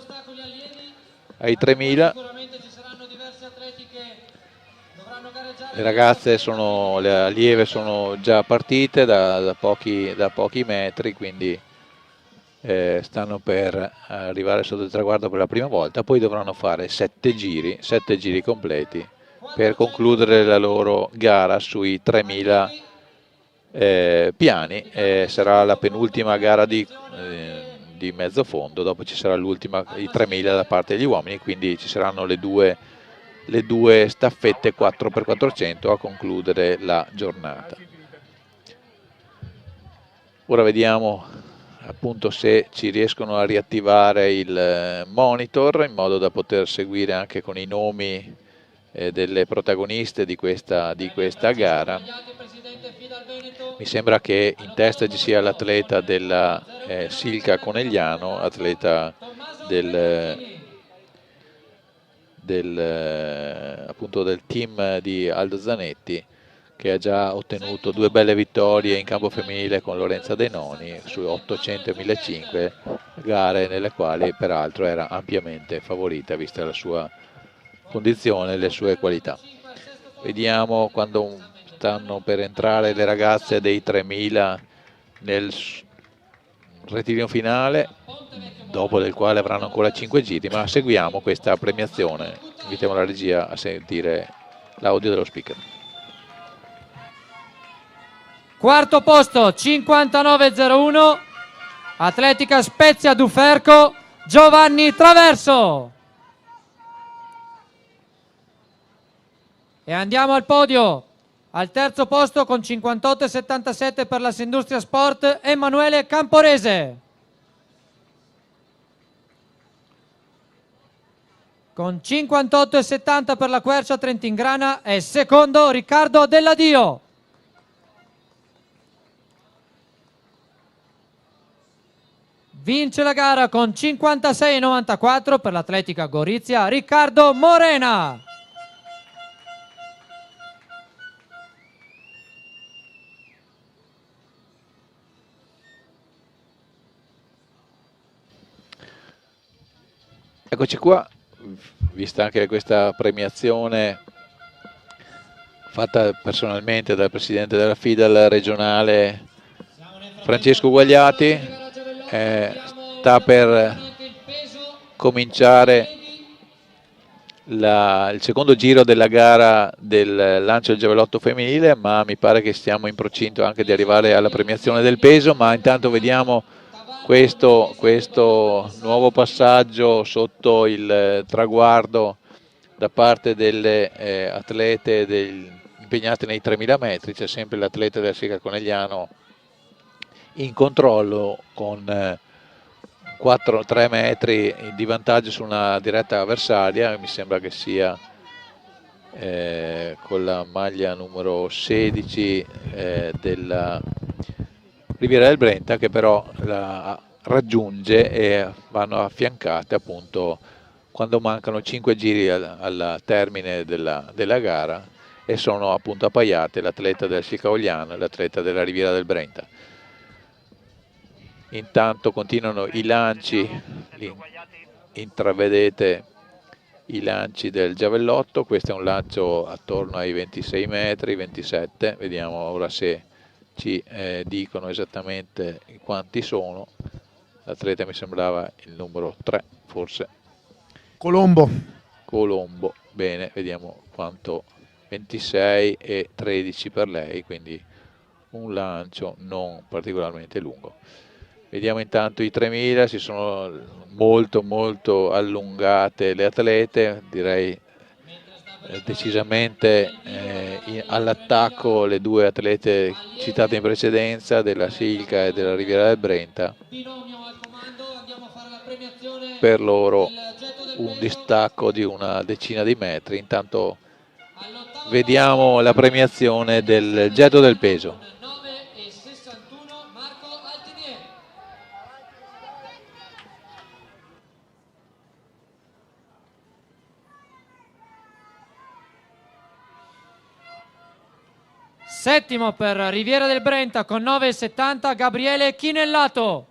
Le ragazze le allieve sono già partite da pochi metri, quindi stanno per arrivare sotto il traguardo per la prima volta, poi dovranno fare 7 giri completi per concludere la loro gara sui 3000 piani. Sarà la penultima gara di mezzo fondo, dopo ci sarà l'ultima, i 3000 da parte degli uomini, quindi ci saranno le due staffette 4x400 a concludere la giornata. Ora vediamo appunto se ci riescono a riattivare il monitor in modo da poter seguire anche con i nomi delle protagoniste di questa gara. Mi sembra che in testa ci sia l'atleta della Silca Conegliano, atleta appunto del team di Aldo Zanetti, che ha già ottenuto 2 belle vittorie in campo femminile con Lorenza Denoni su 800 e 1500, gare nelle quali peraltro era ampiamente favorita vista la sua condizione e le sue qualità. Vediamo quando stanno per entrare le ragazze dei 3000 nel retiro finale, dopo del quale avranno ancora 5 giri, ma seguiamo questa premiazione. Invitiamo la regia a sentire l'audio dello speaker. Quarto posto 59.01, Atletica Spezia Duferco, Giovanni Traverso. E andiamo al podio. Al terzo posto con 58.77 per la Sindustria Sport, Emanuele Camporese. Con 58.70 per la Quercia Trentingrana è secondo Riccardo Delladio. Vince la gara con 56.94 per l'Atletica Gorizia, Riccardo Morena. Eccoci qua, vista anche questa premiazione fatta personalmente dal presidente della FIDAL regionale Francesco Guagliati, sta per cominciare il secondo giro della gara del lancio del giavellotto femminile, ma mi pare che stiamo in procinto anche di arrivare alla premiazione del peso, ma intanto vediamo questo nuovo passaggio sotto il traguardo da parte delle atlete impegnate nei 3000 metri. C'è sempre l'atleta della Silca Conegliano in controllo con 3 metri di vantaggio su una diretta avversaria, mi sembra che sia con la maglia numero 16 della Riviera del Brenta, che però la raggiunge e vanno affiancate appunto quando mancano 5 giri al termine della gara, e sono appunto appaiate l'atleta del Silca Conegliano e l'atleta della Riviera del Brenta. Intanto continuano i lanci, intravedete i lanci del giavellotto. Questo è un lancio attorno ai 26 metri, 27, vediamo ora se ci dicono esattamente quanti sono. L'atleta mi sembrava il numero 3 forse. Colombo, bene, vediamo quanto, 26 e 13 per lei, quindi un lancio non particolarmente lungo. Vediamo intanto i 3000, si sono molto allungate le atlete, direi decisamente all'attacco le due atlete citate in precedenza, della Silca e della Riviera del Brenta. Per loro un distacco di una decina di metri. Intanto vediamo la premiazione del getto del peso. Settimo per Riviera del Brenta con 9,70 Gabriele Chinellato.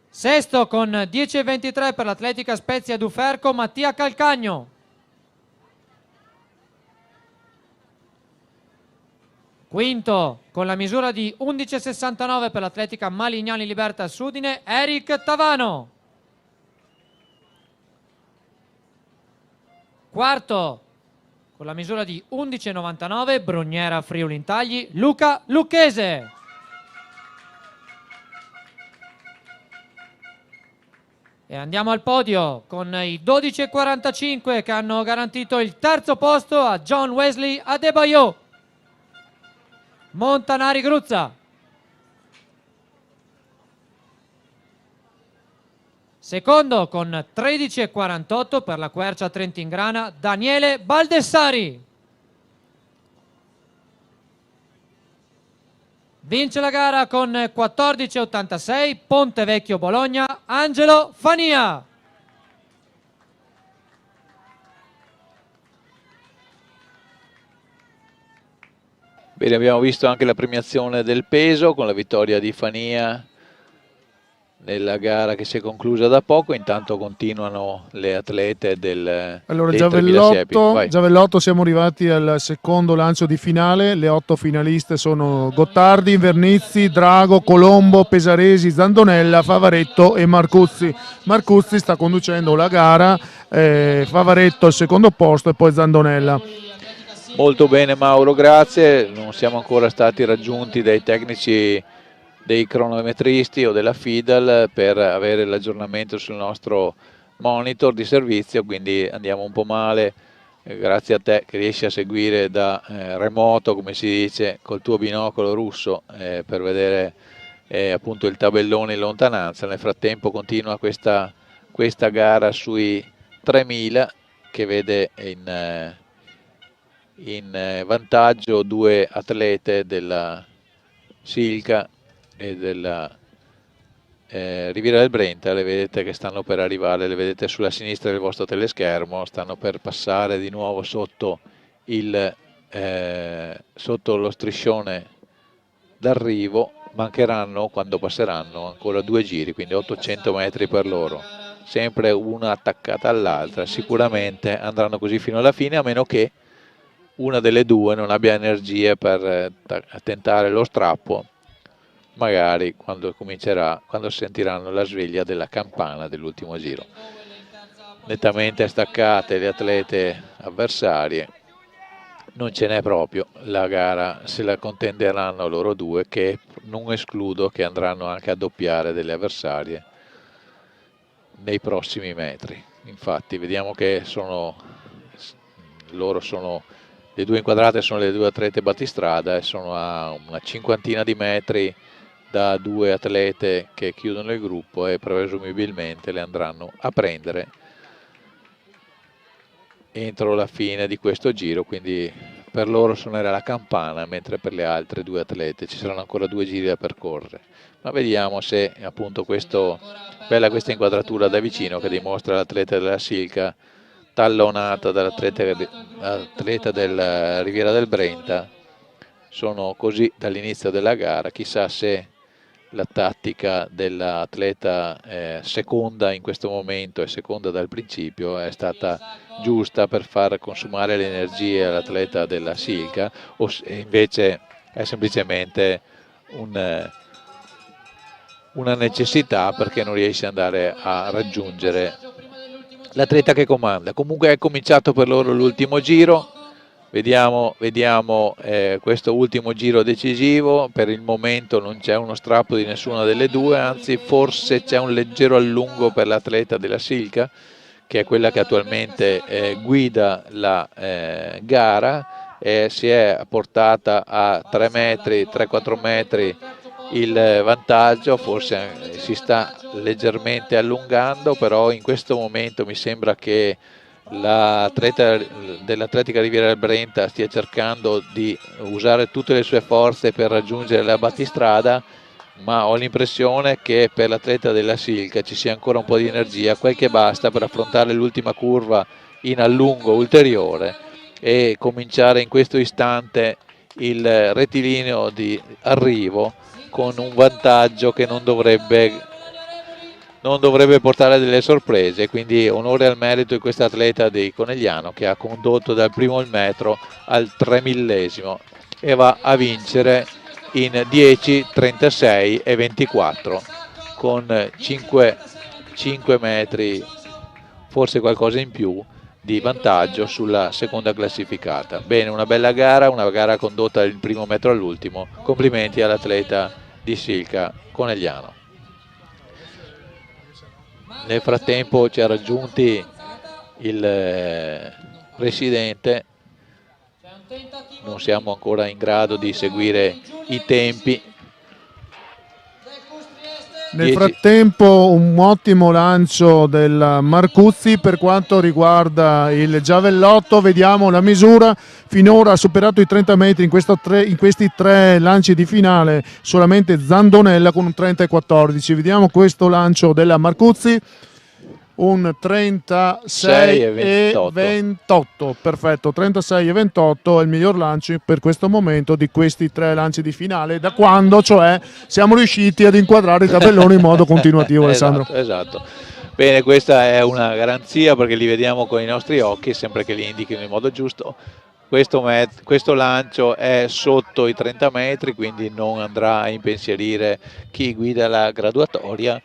Sesto con 10,23 per l'Atletica Spezia Duferco Mattia Calcagno. Quinto con la misura di 11,69 per l'Atletica Malignani Libertas Udine Eric Tavano. Quarto con la misura di 11,99 Bruniera Friuli Intagli Luca Lucchese. E andiamo al podio con i 12,45 che hanno garantito il terzo posto a John Wesley Adebayo, Montanari Gruzza. Secondo con 13,48 per la Quercia Trentingrana Daniele Baldessari. Vince la gara con 14,86 Pontevecchio Bologna Angelo Fania. Bene, abbiamo visto anche la premiazione del peso con la vittoria di Fania nella gara che si è conclusa da poco. Intanto continuano le atlete allora, Giavellotto, siamo arrivati al secondo lancio di finale. Le 8 finaliste sono Gottardi, Invernizzi, Drago, Colombo, Pesaresi, Zandonella, Favaretto e Marcuzzi. Marcuzzi sta conducendo la gara, Favaretto al secondo posto e poi Zandonella. Molto bene Mauro, grazie. Non siamo ancora stati raggiunti dai tecnici dei cronometristi o della FIDAL per avere l'aggiornamento sul nostro monitor di servizio, quindi andiamo un po' male. Grazie a te che riesci a seguire da remoto, come si dice, col tuo binocolo russo per vedere appunto il tabellone in lontananza. Nel frattempo continua questa gara sui 3000 che vede in vantaggio due atlete della Silca e della Riviera del Brenta. Le vedete che stanno per arrivare, le vedete sulla sinistra del vostro teleschermo, stanno per passare di nuovo sotto lo striscione d'arrivo. Mancheranno, quando passeranno, ancora 2 giri, quindi 800 metri per loro, sempre una attaccata all'altra. Sicuramente andranno così fino alla fine, a meno che una delle due non abbia energie per tentare lo strappo magari quando sentiranno la sveglia della campana dell'ultimo giro. Nettamente staccate le atlete avversarie, non ce n'è proprio, la gara se la contenderanno loro due, che non escludo che andranno anche a doppiare delle avversarie nei prossimi metri. Infatti vediamo che le due inquadrate sono le due atlete battistrada e sono a una cinquantina di metri da due atlete che chiudono il gruppo e presumibilmente le andranno a prendere entro la fine di questo giro, quindi per loro suonerà la campana, mentre per le altre due atlete ci saranno ancora 2 giri da percorrere. Ma vediamo se appunto bella questa inquadratura da vicino che dimostra l'atleta della Silca tallonata dall'atleta del Riviera del Brenta. Sono così dall'inizio della gara, chissà se la tattica dell'atleta seconda in questo momento e seconda dal principio è stata giusta per far consumare le energie all'atleta della Silca, o se invece è semplicemente una necessità perché non riesce ad andare a raggiungere l'atleta che comanda. Comunque è cominciato per loro l'ultimo giro. Vediamo questo ultimo giro decisivo. Per il momento non c'è uno strappo di nessuna delle due, anzi forse c'è un leggero allungo per l'atleta della Silca, che è quella che attualmente guida la gara, e si è portata a 3-4 metri il vantaggio, forse si sta leggermente allungando, però in questo momento mi sembra che l'atleta dell'Atletica Riviera del Brenta stia cercando di usare tutte le sue forze per raggiungere la battistrada, ma ho l'impressione che per l'atleta della Silca ci sia ancora un po' di energia, quel che basta per affrontare l'ultima curva in allungo ulteriore e cominciare in questo istante il rettilineo di arrivo con un vantaggio che non dovrebbe portare delle sorprese. Quindi onore al merito di questo atleta di Conegliano, che ha condotto dal primo il metro al 3 millesimo e va a vincere in 10, 36 e 24 con 5 metri, forse qualcosa in più di vantaggio sulla seconda classificata. Bene, una bella gara, una gara condotta dal primo metro all'ultimo. Complimenti all'atleta di Silca Conegliano. Nel frattempo ci ha raggiunti il presidente, non siamo ancora in grado di seguire i tempi. Nel frattempo un ottimo lancio del Marcuzzi per quanto riguarda il giavellotto. Vediamo la misura, finora ha superato i 30 metri in questi 3 lanci di finale solamente Zandonella con un 30,14. Vediamo questo lancio della Marcuzzi, un 36,28. Perfetto, 36,28 è il miglior lancio per questo momento di questi 3 lanci di finale, da quando cioè siamo riusciti ad inquadrare i tabelloni in modo continuativo. Alessandro. Esatto. Bene, questa è una garanzia perché li vediamo con i nostri occhi, sempre che li indichino in modo giusto. Questo lancio è sotto i 30 metri, quindi non andrà a impensierire chi guida la graduatoria.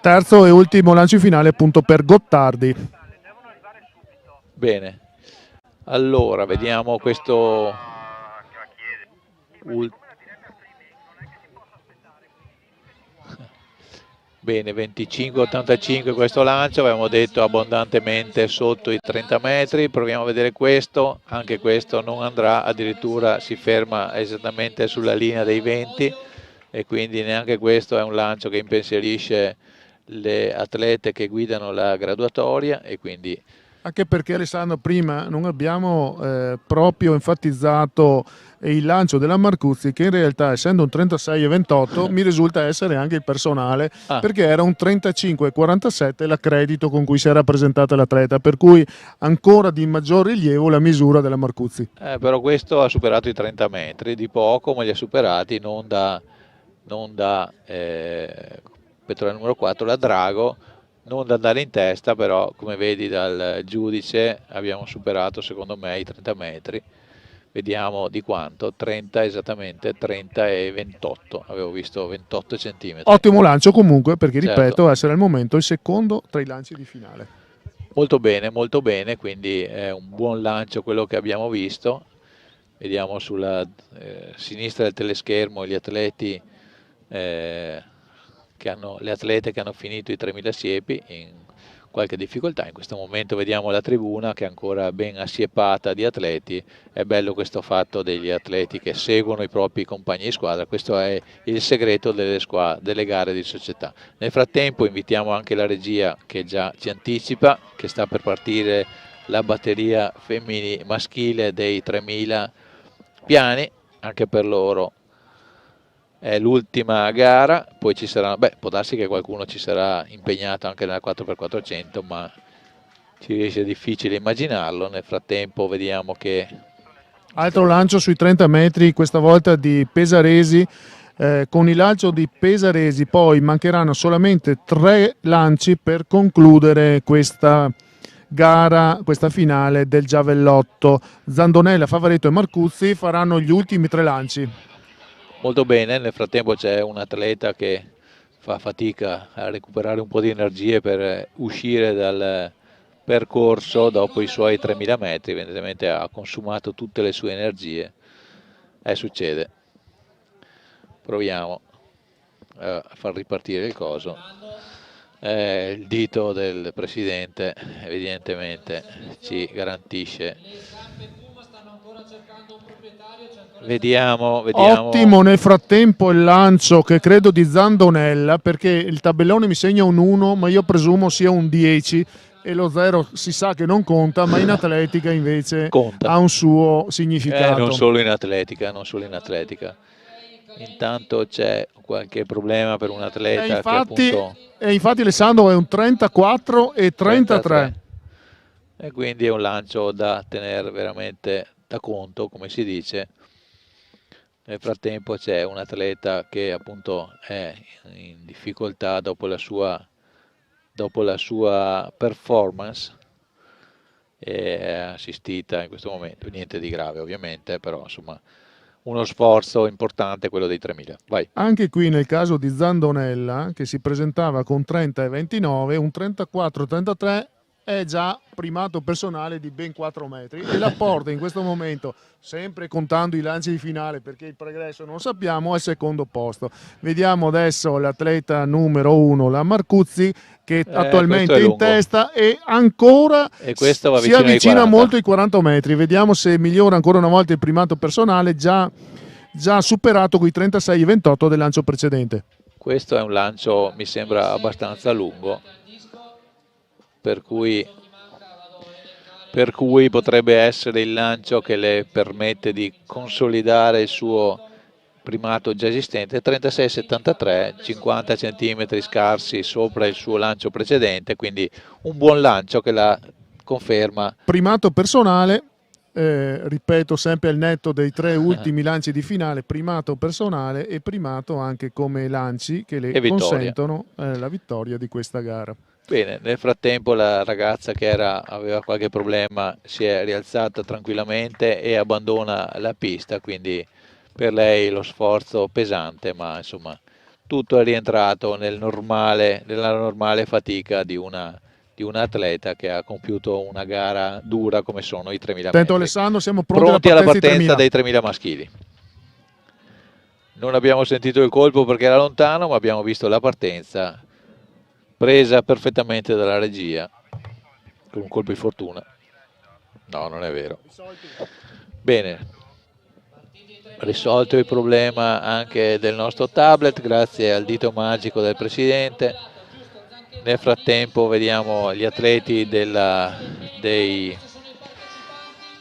Terzo e ultimo lancio finale appunto per Gottardi. Bene, allora vediamo questo bene, 25,85 questo lancio, avevamo detto abbondantemente sotto i 30 metri. Proviamo a vedere questo, anche questo non andrà, addirittura si ferma esattamente sulla linea dei 20 e quindi neanche questo è un lancio che impensierisce le atlete che guidano la graduatoria. E quindi anche perché, Alessandro, prima non abbiamo proprio enfatizzato il lancio della Marcuzzi, che in realtà, essendo un 36,28, mi risulta essere anche il personale, perché era un 35,47 l'accredito con cui si era presentata l'atleta, per cui ancora di maggior rilievo la misura della Marcuzzi. Però questo ha superato i 30 metri, di poco, ma li ha superati, non da Petrolio numero 4, la Drago, non da andare in testa, però come vedi dal giudice abbiamo superato secondo me i 30 metri, vediamo di quanto, 30 esattamente, 30 e 28, avevo visto 28 centimetri. Ottimo lancio comunque, perché Certo. ripeto, essere al momento il secondo tra i lanci di finale. Molto bene, quindi è un buon lancio quello che abbiamo visto. Vediamo sulla sinistra del teleschermo gli atleti, le atlete che hanno finito i 3000 siepi in qualche difficoltà. In questo momento vediamo la tribuna che è ancora ben assiepata di atleti. È bello questo fatto degli atleti che seguono i propri compagni di squadra, questo è il segreto delle gare di società. Nel frattempo invitiamo anche la regia che già ci anticipa che sta per partire la batteria maschile dei 3000 piani, anche per loro è l'ultima gara, poi ci sarà, può darsi che qualcuno ci sarà impegnato anche nella 4x400, ma ci riesce difficile immaginarlo. Nel frattempo vediamo che Altro lancio sui 30 metri, questa volta di Pesaresi. Con il lancio di Pesaresi poi mancheranno solamente 3 lanci per concludere questa gara, questa finale del giavellotto. Zandonella, Favaretto e Marcuzzi faranno gli ultimi 3 lanci. molto bene. Nel frattempo c'è un atleta che fa fatica a recuperare un po' di energie per uscire dal percorso dopo i suoi 3000 metri, evidentemente ha consumato tutte le sue energie. Succede. Proviamo a far ripartire il coso. Il dito del presidente evidentemente ci garantisce. Vediamo. Ottimo nel frattempo il lancio, che credo di Zandonella, perché il tabellone mi segna un 1, ma io presumo sia un 10 e lo 0 si sa che non conta, ma in atletica invece Conta. ha un suo significato. Non solo in atletica. Intanto c'è qualche problema per un atleta che appunto... E infatti Alessandro è un 34 e 33. E quindi è un lancio da tenere veramente da conto, come si dice. Nel frattempo c'è un atleta che appunto è in difficoltà dopo la sua performance, è assistita in questo momento, niente di grave ovviamente, però insomma uno sforzo importante quello dei 3000. Vai. Anche qui nel caso di Zandonella, che si presentava con 30 e 29, un 34-33 è già primato personale di ben 4 metri e la porta in questo momento, sempre contando i lanci di finale perché il progresso non lo sappiamo, al secondo posto. Vediamo adesso l'atleta numero 1, la Marcuzzi, che attualmente è in testa e ancora si avvicina molto ai 40 metri. Vediamo se migliora ancora una volta il primato personale, già superato quei 36,28 del lancio precedente. Questo è un lancio, mi sembra, abbastanza lungo, per cui potrebbe essere il lancio che le permette di consolidare il suo primato già esistente. 36,73, 50 cm scarsi sopra il suo lancio precedente, quindi un buon lancio che la conferma. Primato personale, ripeto sempre al netto dei 3 ultimi lanci di finale, primato personale e primato anche come lanci che le consentono la vittoria di questa gara. Bene, nel frattempo la ragazza che aveva qualche problema si è rialzata tranquillamente e abbandona la pista, quindi per lei lo sforzo pesante, ma insomma tutto è rientrato nella normale fatica di un atleta che ha compiuto una gara dura come sono i 3000 metri. Attento Alessandro, siamo pronti alla partenza dei 3000 maschili. Non abbiamo sentito il colpo perché era lontano, ma abbiamo visto la partenza presa perfettamente dalla regia con un colpo di fortuna. No, non è vero. Bene, risolto il problema anche del nostro tablet grazie al dito magico del presidente. Nel frattempo vediamo gli atleti dei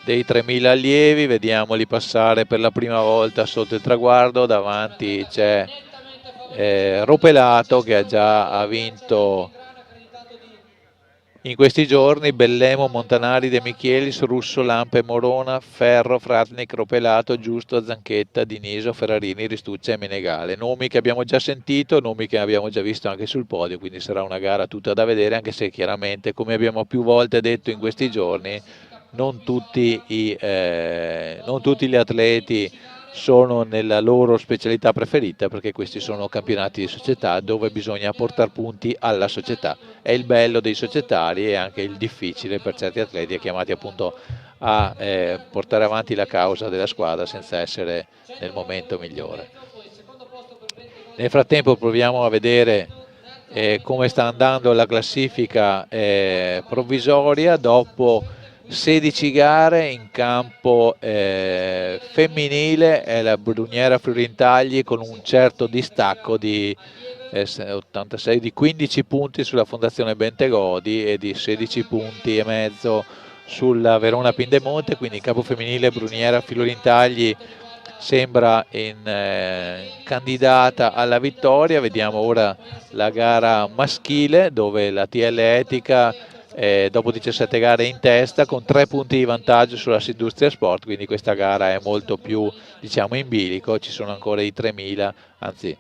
3000 allievi, vediamoli passare per la prima volta sotto il traguardo. Davanti c'è Ropelato che ha vinto in questi giorni. Bellemo, Montanari, De Michelis, Russo, Lampe, Morona, Ferro, Fratnik, Ropelato, Giusto, Zanchetta, Diniso, Ferrarini, Ristuccia e Menegale. Nomi che abbiamo già sentito, nomi che abbiamo già visto anche sul podio, quindi sarà una gara tutta da vedere, anche se chiaramente, come abbiamo più volte detto in questi giorni, non tutti gli atleti sono nella loro specialità preferita, perché questi sono campionati di società dove bisogna portare punti alla società. È il bello dei societari e anche il difficile per certi atleti chiamati appunto a portare avanti la causa della squadra senza essere nel momento migliore. Nel frattempo proviamo a vedere come sta andando la classifica provvisoria dopo 16 gare. In campo femminile è la Bruniera Friulintagli con un certo distacco di 86 di 15 punti sulla Fondazione Bentegodi e di 16 punti e mezzo sulla Verona Pindemonte, quindi in campo femminile Bruniera Friulintagli sembra candidata alla vittoria. Vediamo ora la gara maschile dove la TL Etica dopo 17 gare in testa con 3 punti di vantaggio sulla Industria Sport, quindi questa gara è molto più, diciamo, in bilico. Ci sono ancora i 3000, anzi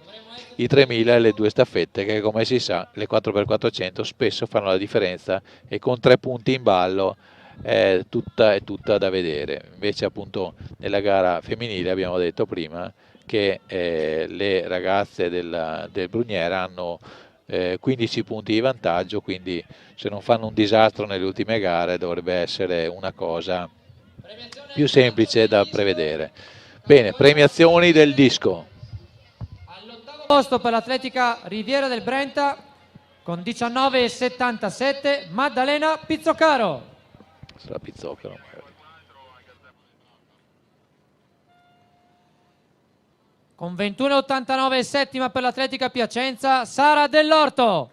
i 3000 e le due staffette che, come si sa, le 4x400 spesso fanno la differenza e con 3 punti in ballo è tutta da vedere. Invece appunto nella gara femminile abbiamo detto prima che le ragazze del Bruniera hanno 15 punti di vantaggio, quindi se non fanno un disastro nelle ultime gare dovrebbe essere una cosa più semplice da prevedere. Bene, premiazioni del disco. All'ottavo posto per l'Atletica Riviera del Brenta con 19,77 Maddalena Pizzoccaro. Sarà Pizzoccaro. Con 21,89 settima per l'Atletica Piacenza Sara Dell'Orto.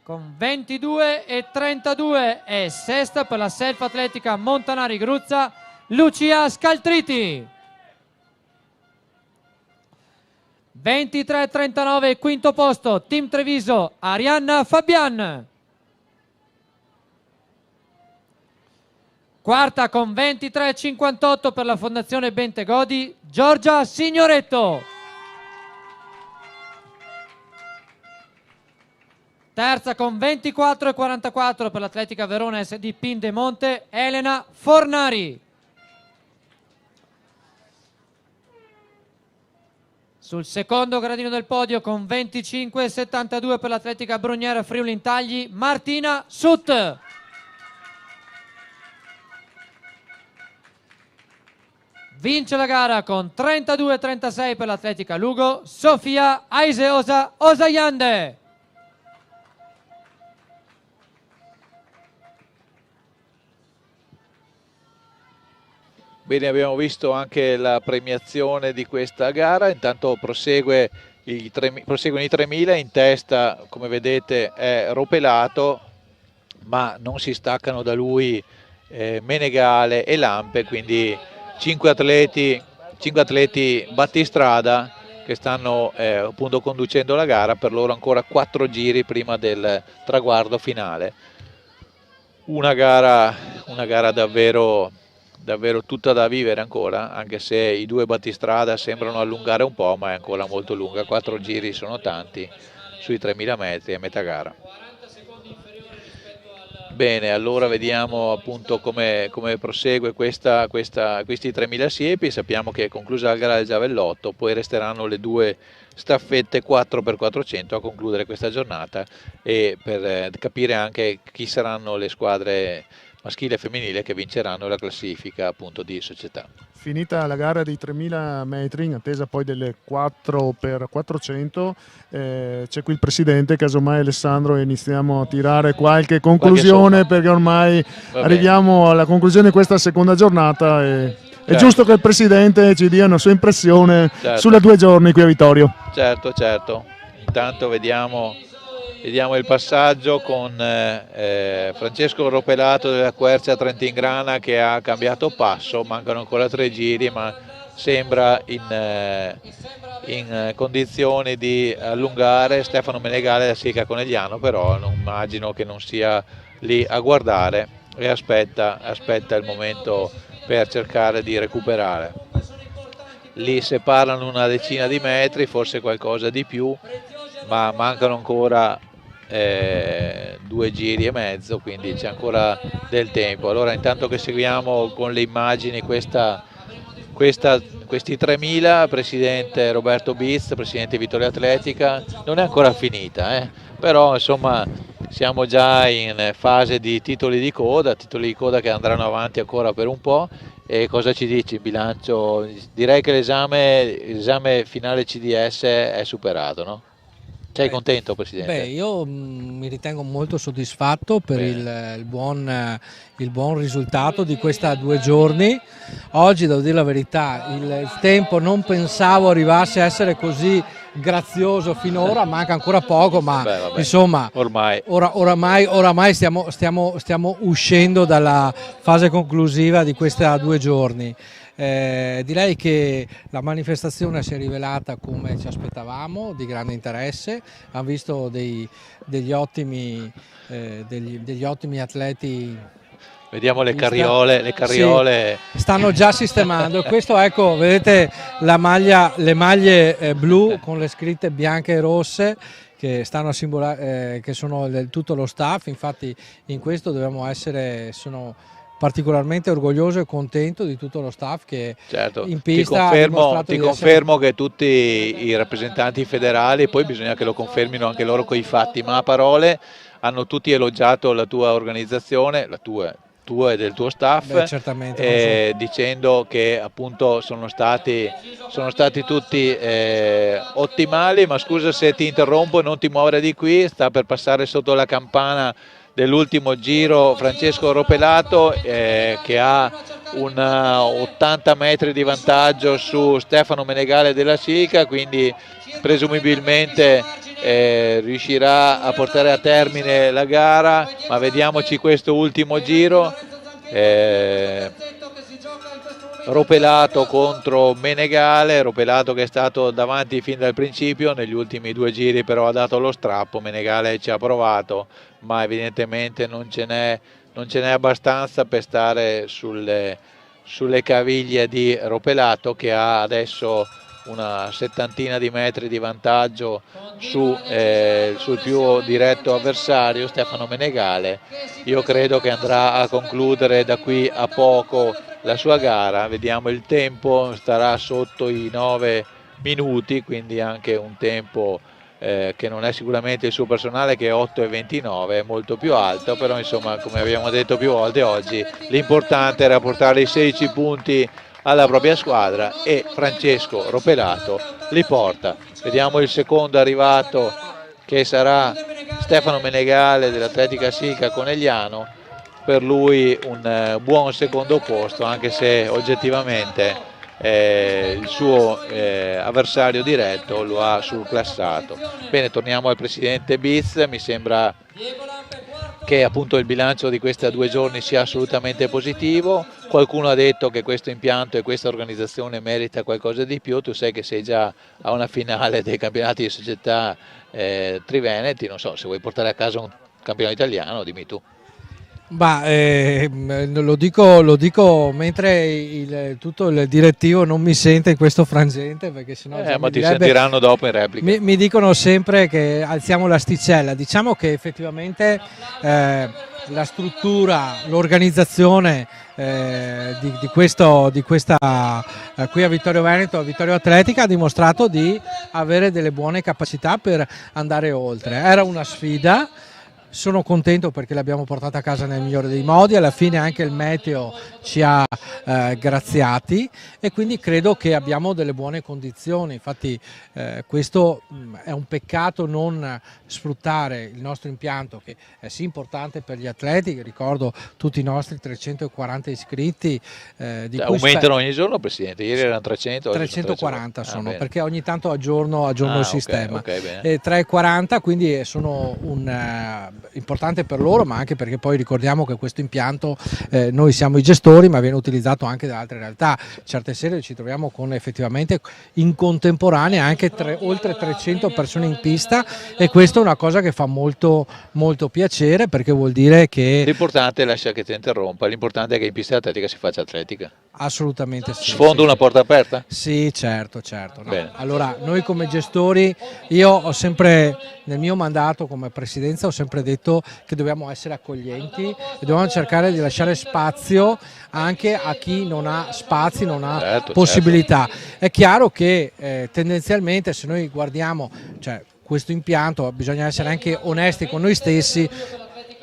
Con 22,32 è sesta per la Self Atletica Montanari Gruzza Lucia Scaltriti. 23,39 quinto posto Team Treviso Arianna Fabian. Quarta con 23,58 per la Fondazione Bentegodi Giorgia Signoretto. Terza con 24,44 per l'Atletica Verona SD Pindemonte Elena Fornari. Sul secondo gradino del podio con 25,72 per l'Atletica Bruniera Friulintagli Martina Sut. Vince la gara con 32,36 per l'Atletica Lugo Sofia Aiseosa Osayande. Bene, abbiamo visto anche la premiazione di questa gara. Intanto proseguono i 3000. In testa, come vedete, è Ropelato, ma non si staccano da lui Menegale e Lampe, quindi 5 atleti battistrada che stanno appunto conducendo la gara. Per loro ancora 4 giri prima del traguardo finale. Una gara davvero tutta da vivere ancora, anche se i 2 battistrada sembrano allungare un po', ma è ancora molto lunga. 4 giri sono tanti sui 3000 metri a metà gara. Bene, allora vediamo appunto come prosegue questi 3000 siepi. Sappiamo che è conclusa la gara del giavellotto, poi resteranno le 2 staffette 4x400 a concludere questa giornata e per capire anche chi saranno le squadre maschile e femminile che vinceranno la classifica appunto di società. Finita la gara dei 3000 metri, in attesa poi delle 4x400, c'è qui il presidente, casomai Alessandro, e iniziamo a tirare qualche conclusione, perché ormai arriviamo alla conclusione di questa seconda giornata e è giusto che il presidente ci dia una sua impressione sulle 2 giorni qui a Vittorio. Certo. Intanto vediamo il passaggio con Francesco Ropelato della Quercia Trentingrana che ha cambiato passo. Mancano ancora 3 giri, ma sembra in condizioni di allungare. Stefano Menegale da Sica Conegliano però non immagino che non sia lì a guardare e aspetta il momento per cercare di recuperare. Li separano una decina di metri, forse qualcosa di più, ma mancano ancora 2 giri e mezzo, quindi c'è ancora del tempo. Allora, intanto che seguiamo con le immagini questi 3000, presidente Roberto Biz, presidente Vittoria Atletica, non è ancora finita, però insomma siamo già in fase di titoli di coda che andranno avanti ancora per un po'. E cosa ci dici il bilancio? Direi che l'esame finale CDS è superato, no? Sei contento, Presidente? Beh, io mi ritengo molto soddisfatto per il buon risultato di questa 2 giorni. Oggi, devo dire la verità, il tempo non pensavo arrivasse a essere così grazioso finora, manca ancora poco, ma insomma oramai stiamo uscendo dalla fase conclusiva di questa 2 giorni. Direi che la manifestazione si è rivelata come ci aspettavamo, di grande interesse, hanno visto degli ottimi atleti. Vediamo le carriole. Sì, stanno già sistemando. Questo, ecco, vedete le maglie blu con le scritte bianche e rosse che stanno a simbolare che sono tutto lo staff. Infatti in questo sono particolarmente orgoglioso e contento di tutto lo staff che in pista ti confermo che tutti i rappresentanti federali, poi bisogna che lo confermino anche loro coi fatti, ma a parole hanno tutti elogiato la tua organizzazione, la tua e del tuo staff, dicendo che appunto sono stati tutti ottimali. Ma scusa se ti interrompo, non ti muovere di qui, sta per passare sotto la campana dell'ultimo giro Francesco Ropelato, che ha 80 metri di vantaggio su Stefano Menegale della Sica, quindi presumibilmente riuscirà a portare a termine la gara. Ma vediamoci questo ultimo giro, Ropelato contro Menegale. Ropelato che è stato davanti fin dal principio, negli ultimi 2 giri però ha dato lo strappo. Menegale ci ha provato, ma evidentemente non ce n'è abbastanza per stare sulle caviglie di Ropelato, che ha adesso una 70 di metri di vantaggio sul più diretto avversario Stefano Menegale. Io credo che andrà a concludere da qui a poco la sua gara. Vediamo il tempo, starà sotto i 9 minuti, quindi anche un tempo che non è sicuramente il suo personale, che è 8,29, è molto più alto, però insomma, come abbiamo detto più volte oggi, l'importante era portare i 16 punti alla propria squadra, e Francesco Ropelato li porta. Vediamo il secondo arrivato, che sarà Stefano Menegale dell'Atletica Sica Conegliano. Per lui un buon secondo posto, anche se oggettivamente il suo avversario diretto lo ha surclassato. Bene, torniamo al presidente Biz. Mi sembra che appunto il bilancio di questi 2 giorni sia assolutamente positivo. Qualcuno ha detto che questo impianto e questa organizzazione merita qualcosa di più. Tu sai che sei già a una finale dei campionati di società triveneti, non so se vuoi portare a casa un campionato italiano, dimmi tu. Lo dico mentre tutto il direttivo non mi sente in questo frangente, perché sennò ma ti sentiranno dopo in replica. Mi dicono sempre che alziamo l'asticella. Diciamo che effettivamente la struttura, l'organizzazione di questa qui a Vittorio Veneto, a Vittorio Atletica, ha dimostrato di avere delle buone capacità per andare oltre. Era una sfida. Sono contento perché l'abbiamo portata a casa nel migliore dei modi. Alla fine anche il meteo ci ha graziati, e quindi credo che abbiamo delle buone condizioni. Infatti questo è un peccato non sfruttare il nostro impianto, che è sì importante per gli atleti. Ricordo tutti i nostri 340 iscritti, di cui aumentano ogni giorno, Presidente? Ieri erano 340 sono, perché ogni tanto aggiorno il sistema. Okay, 340, quindi sono importante per loro, ma anche perché poi ricordiamo che questo impianto noi siamo i gestori, ma viene utilizzato anche da altre realtà. Certe sere ci troviamo con effettivamente in contemporanea anche oltre 300 persone in pista, e questa è una cosa che fa molto molto piacere, perché vuol dire che l'importante, lascia che ti interrompa, l'importante è che in pista atletica si faccia atletica. Assolutamente sì. Sfondo una porta aperta? Sì, certo. No. Bene. Allora, noi come gestori, io ho sempre, nel mio mandato come presidenza, ho sempre detto che dobbiamo essere accoglienti e dobbiamo cercare di lasciare spazio anche a chi non ha spazi, non ha possibilità. È chiaro che tendenzialmente, se noi guardiamo questo impianto, bisogna essere anche onesti con noi stessi.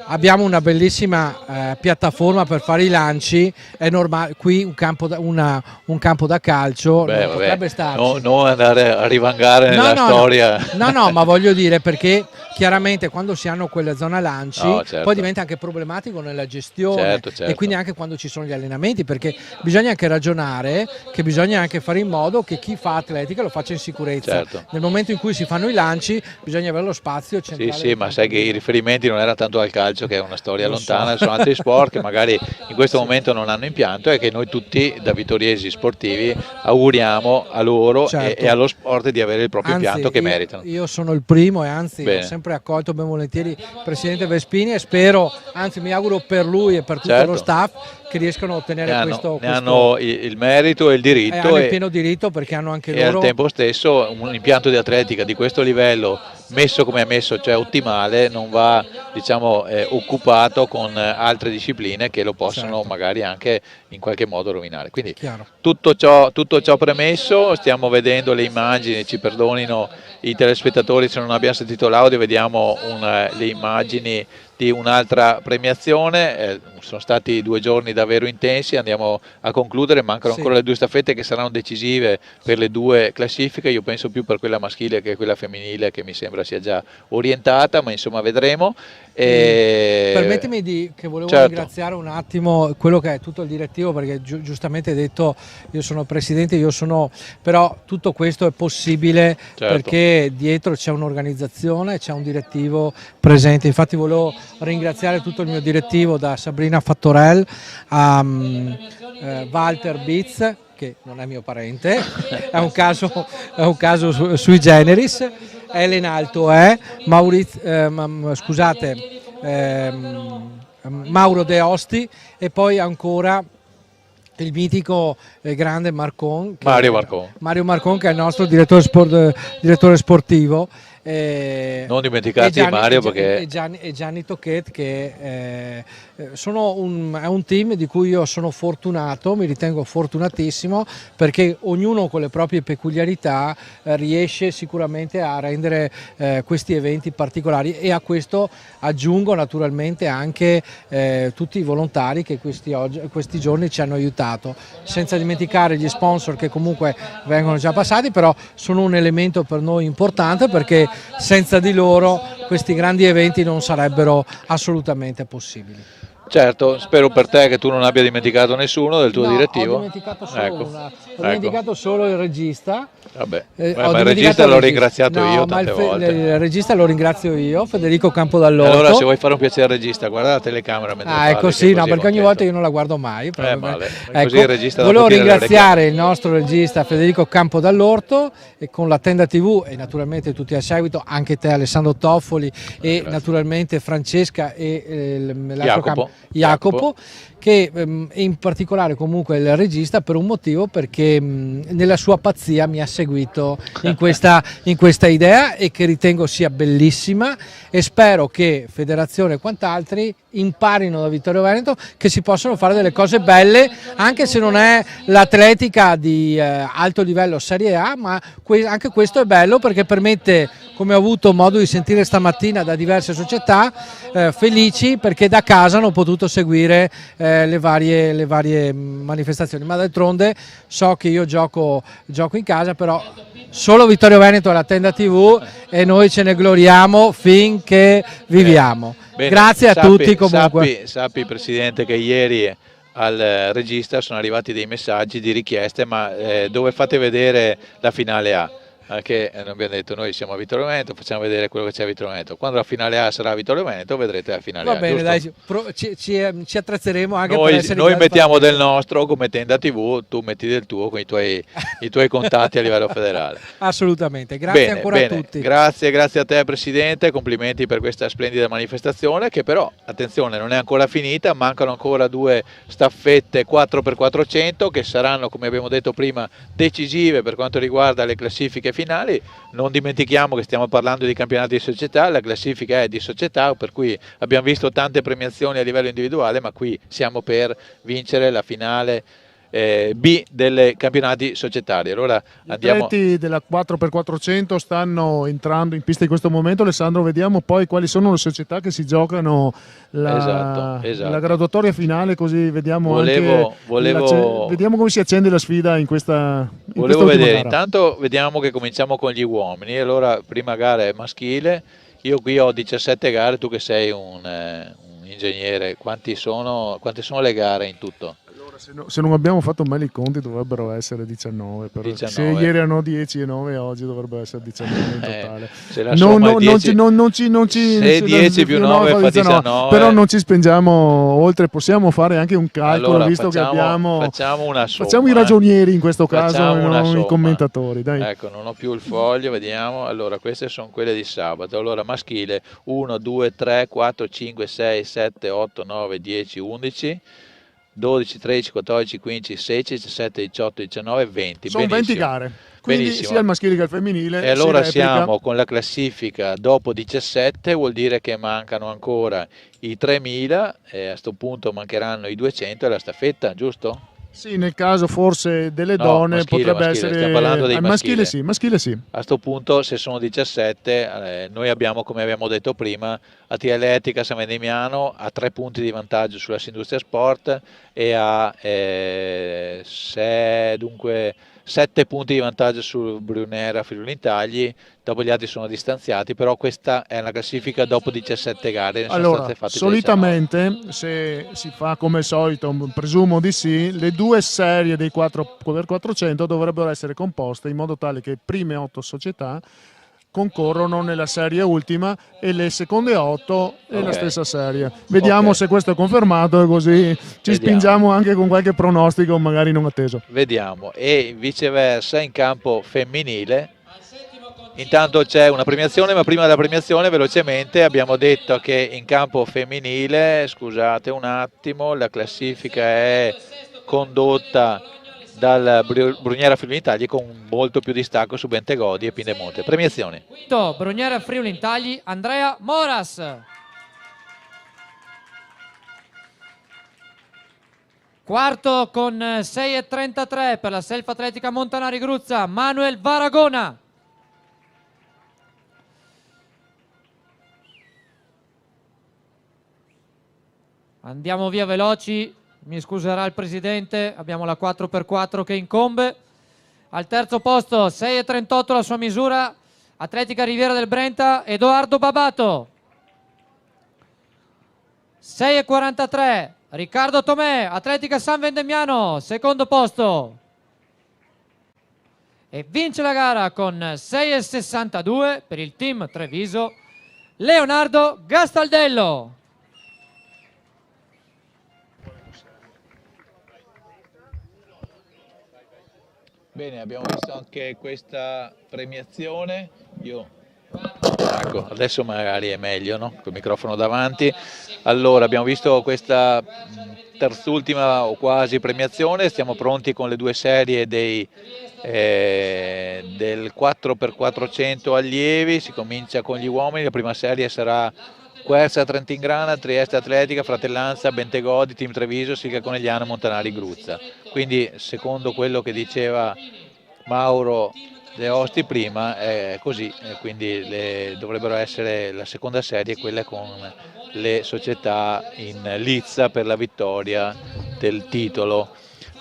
Abbiamo una bellissima piattaforma per fare i lanci, è normale, qui un campo da calcio non potrebbe starci. Non andare a rivangare nella storia. No, ma voglio dire, perché chiaramente quando si hanno quelle zone lanci poi diventa anche problematico nella gestione, e quindi anche quando ci sono gli allenamenti, perché bisogna anche ragionare che bisogna anche fare in modo che chi fa atletica lo faccia in sicurezza. Nel momento in cui si fanno i lanci bisogna avere lo spazio centrale. Sì, ma sai che i riferimenti non erano tanto al calcio, che è una storia lontana, sono altri sport che magari in questo momento non hanno impianto, e che noi tutti da vittoriesi sportivi auguriamo a loro e allo sport di avere il proprio impianto che meritano. Io sono il primo, e anzi ho sempre accolto ben volentieri il presidente Vespini, e spero, anzi mi auguro per lui e per tutto lo staff, che riescano a ottenere questo. Ne hanno il merito e il diritto, hanno il pieno diritto, perché hanno anche loro. E al tempo stesso un impianto di atletica di questo livello, messo come è messo, cioè ottimale, non va occupato con altre discipline che lo possono magari anche in qualche modo rovinare. Quindi tutto ciò premesso, stiamo vedendo le immagini, ci perdonino i telespettatori se non abbiamo sentito l'audio, vediamo le immagini di un'altra premiazione. Sono stati 2 giorni davvero intensi, andiamo a concludere, mancano ancora le 2 staffette che saranno decisive per le 2 classifiche, io penso più per quella maschile che quella femminile, che mi sembra sia già orientata, ma insomma vedremo. Permettimi che volevo ringraziare un attimo quello che è tutto il direttivo, perché giustamente hai detto io sono presidente, però tutto questo è possibile perché dietro c'è un'organizzazione, c'è un direttivo presente. Infatti volevo ringraziare tutto il mio direttivo, da Sabrina Fattorel a Walter Bitz, che non è mio parente, è un caso sui generis, Elena Altoè, Mauro De Osti, e poi ancora il mitico e grande Mario Marcon, che è il nostro direttore sportivo. Non dimenticate Mario, perché Gianni Tocchet, che è un team di cui io sono fortunato, mi ritengo fortunatissimo, perché ognuno con le proprie peculiarità riesce sicuramente a rendere questi eventi particolari, e a questo aggiungo naturalmente anche tutti i volontari che questi giorni ci hanno aiutato, senza dimenticare gli sponsor che comunque vengono già passati, però sono un elemento per noi importante, perché senza di loro questi grandi eventi non sarebbero assolutamente possibili. Certo, spero per te che tu non abbia dimenticato nessuno del tuo direttivo. Ho dimenticato solo il regista. Vabbè, ma il regista l'ho ringraziato io tante volte. Il regista lo ringrazio io, Federico Campodallorto. Allora, se vuoi fare un piacere al regista, guarda la telecamera mentre parli, così, perché ogni volta io non la guardo mai. Così il regista volevo ringraziare il nostro regista Federico Campodallorto, e con la Tenda TV, e naturalmente tutti a seguito, anche te Alessandro Toffoli, e naturalmente Francesca e Jacopo, che in particolare comunque il regista, per un motivo, perché nella sua pazzia mi ha seguito in questa idea, e che ritengo sia bellissima, e spero che federazione e quant'altri imparino da Vittorio Veneto che si possono fare delle cose belle, anche se non è l'atletica di alto livello Serie A, ma anche questo è bello, perché permette, come ho avuto modo di sentire stamattina da diverse società, felici perché da casa hanno potuto seguire le varie manifestazioni, ma d'altronde so che io gioco in casa, però solo Vittorio Veneto è la Tenda TV, e noi ce ne gloriamo finché viviamo. Bene, grazie a tutti comunque. Sappi Presidente che ieri al regista sono arrivati dei messaggi di richieste, ma dove fate vedere la finale A? Anche abbiamo detto, noi siamo a Vittorio Veneto, facciamo vedere quello che c'è a Vittorio Veneto. Quando la finale A sarà a Vittorio Veneto, vedrete la finale A. Va bene, giusto? dai, ci attrezzeremo anche per essere Noi mettiamo del nostro come Tenda TV, tu metti del tuo con i tuoi contatti a livello federale. Assolutamente, grazie ancora a tutti. Grazie a te Presidente, complimenti per questa splendida manifestazione che però, attenzione, non è ancora finita, mancano ancora 2 staffette 4x400 che saranno, come abbiamo detto prima, decisive per quanto riguarda le classifiche finali. Non dimentichiamo che stiamo parlando di campionati di società, la classifica è di società, per cui abbiamo visto tante premiazioni a livello individuale, ma qui siamo per vincere la finale B delle campionati societari. Allora andiamo. Gli atleti della 4x400 stanno entrando in pista in questo momento. Alessandro, vediamo poi quali sono le società che si giocano la graduatoria finale, così vediamo vediamo come si accende la sfida in questa Volevo vedere, gara. intanto vediamo che cominciamo con gli uomini. Allora, prima gara è maschile, io qui ho 17 gare, tu che sei un ingegnere, quante sono le gare in tutto? Se non abbiamo fatto male i conti dovrebbero essere 19, 19. Se ieri erano 10 e 9 oggi dovrebbero essere 19 in totale. Se 10 più 9 fa 19, però non ci spengiamo oltre, possiamo fare anche un calcolo, allora, visto che facciamo una somma, facciamo i ragionieri in questo caso, non i commentatori, dai. Ecco, non ho più il foglio, vediamo. Allora, queste sono quelle di sabato. Allora, maschile 1 2 3 4 5 6 7 8 9 10 11 12, 13, 14, 15, 16, 17, 18, 19, 20. Sono 20 gare, quindi sia il maschile che il femminile. E allora siamo con la classifica dopo 17, vuol dire che mancano ancora i 3000 e a questo punto mancheranno i 200 e la staffetta, giusto? Sì, nel caso forse delle donne potrebbe essere. Stiamo parlando dei maschile sì. A questo punto, se sono 17, noi abbiamo, come abbiamo detto prima, Atletica San Vendemiano a 3 punti di vantaggio sulla Industria Sport e a 7 punti di vantaggio sul Brunera Friuli Tagli. Dopo gli altri sono distanziati, però questa è la classifica dopo 17 gare. Allora, solitamente, se si fa come al solito, presumo di sì, le 2 serie dei 4x400 dovrebbero essere composte in modo tale che le prime 8 società concorrono nella serie ultima e le seconde 8 nella stessa serie. Vediamo se questo è confermato e così ci spingiamo anche con qualche pronostico magari non atteso. Vediamo. E viceversa in campo femminile. Intanto c'è una premiazione, ma prima della premiazione velocemente abbiamo detto che in campo femminile, scusate un attimo, la classifica è condotta dal Bruniera Friuli Tagli con molto più distacco su Bentegodi e Pindemonte. Premiazioni. Bruniera Friuli Tagli, Andrea Moras. Quarto con 6,33 per la Self Atletica Montanari Gruzza, Manuel Varagona. Andiamo via veloci, mi scuserà il presidente, abbiamo la 4x4 che incombe. Al terzo posto 6,38 la sua misura, Atletica Riviera del Brenta, Edoardo Babato. 6,43 Riccardo Tomè, Atletica San Vendemiano, secondo posto. E vince la gara con 6,62 per il team Treviso, Leonardo Gastaldello. Bene, abbiamo visto anche questa premiazione. Ecco, adesso magari è meglio, no? Col microfono davanti. Allora, abbiamo visto questa terzultima o quasi premiazione. Stiamo pronti con le 2 serie del 4x400 allievi. Si comincia con gli uomini. La prima serie sarà Quercia Trentingrana, Trieste Atletica, Fratellanza, Bentegodi, Team Treviso, Silca Conegliano, Montanari Gruzza. Quindi, secondo quello che diceva Mauro De Osti prima, è così, quindi dovrebbero essere la seconda serie quella con le società in lizza per la vittoria del titolo.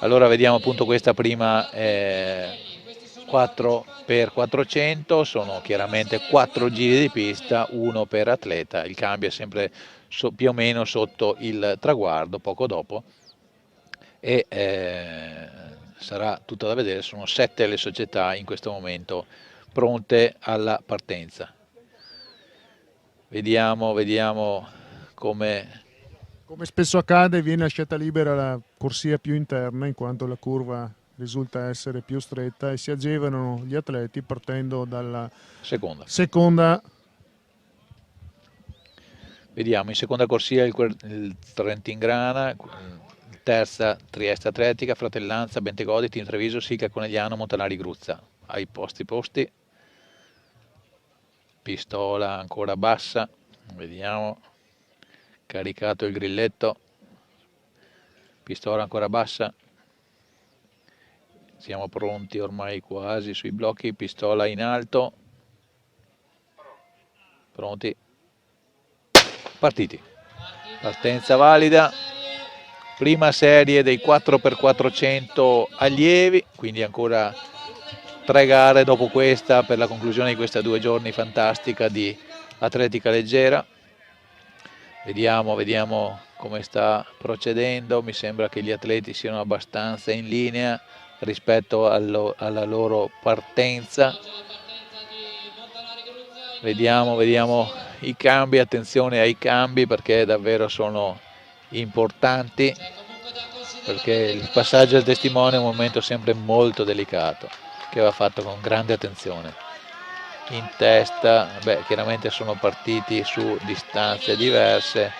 Allora vediamo appunto questa prima 4x400, sono chiaramente 4 giri di pista, 1 per atleta, il cambio è sempre più o meno sotto il traguardo, poco dopo, e sarà tutto da vedere. Sono 7 le società in questo momento pronte alla partenza. Vediamo come spesso accade, viene lasciata libera la corsia più interna in quanto la curva risulta essere più stretta e si agevolano gli atleti partendo dalla seconda. Vediamo in seconda corsia il Trentin-Grana, terza Trieste Atletica, Fratellanza, Bentegodi, Team Treviso, Sica Conegliano, Montanari Gruzza. Ai posti, pistola ancora bassa, vediamo, caricato il grilletto, pistola ancora bassa, siamo pronti ormai quasi sui blocchi, pistola in alto, pronti, partiti, partenza valida, prima serie dei 4x400 allievi, quindi ancora 3 gare dopo questa per la conclusione di questa 2 giorni fantastica di atletica leggera. Vediamo come sta procedendo, mi sembra che gli atleti siano abbastanza in linea rispetto alla loro partenza. Vediamo i cambi, attenzione ai cambi perché davvero sono importanti, perché il passaggio del testimone è un momento sempre molto delicato che va fatto con grande attenzione. In testa, chiaramente sono partiti su distanze diverse,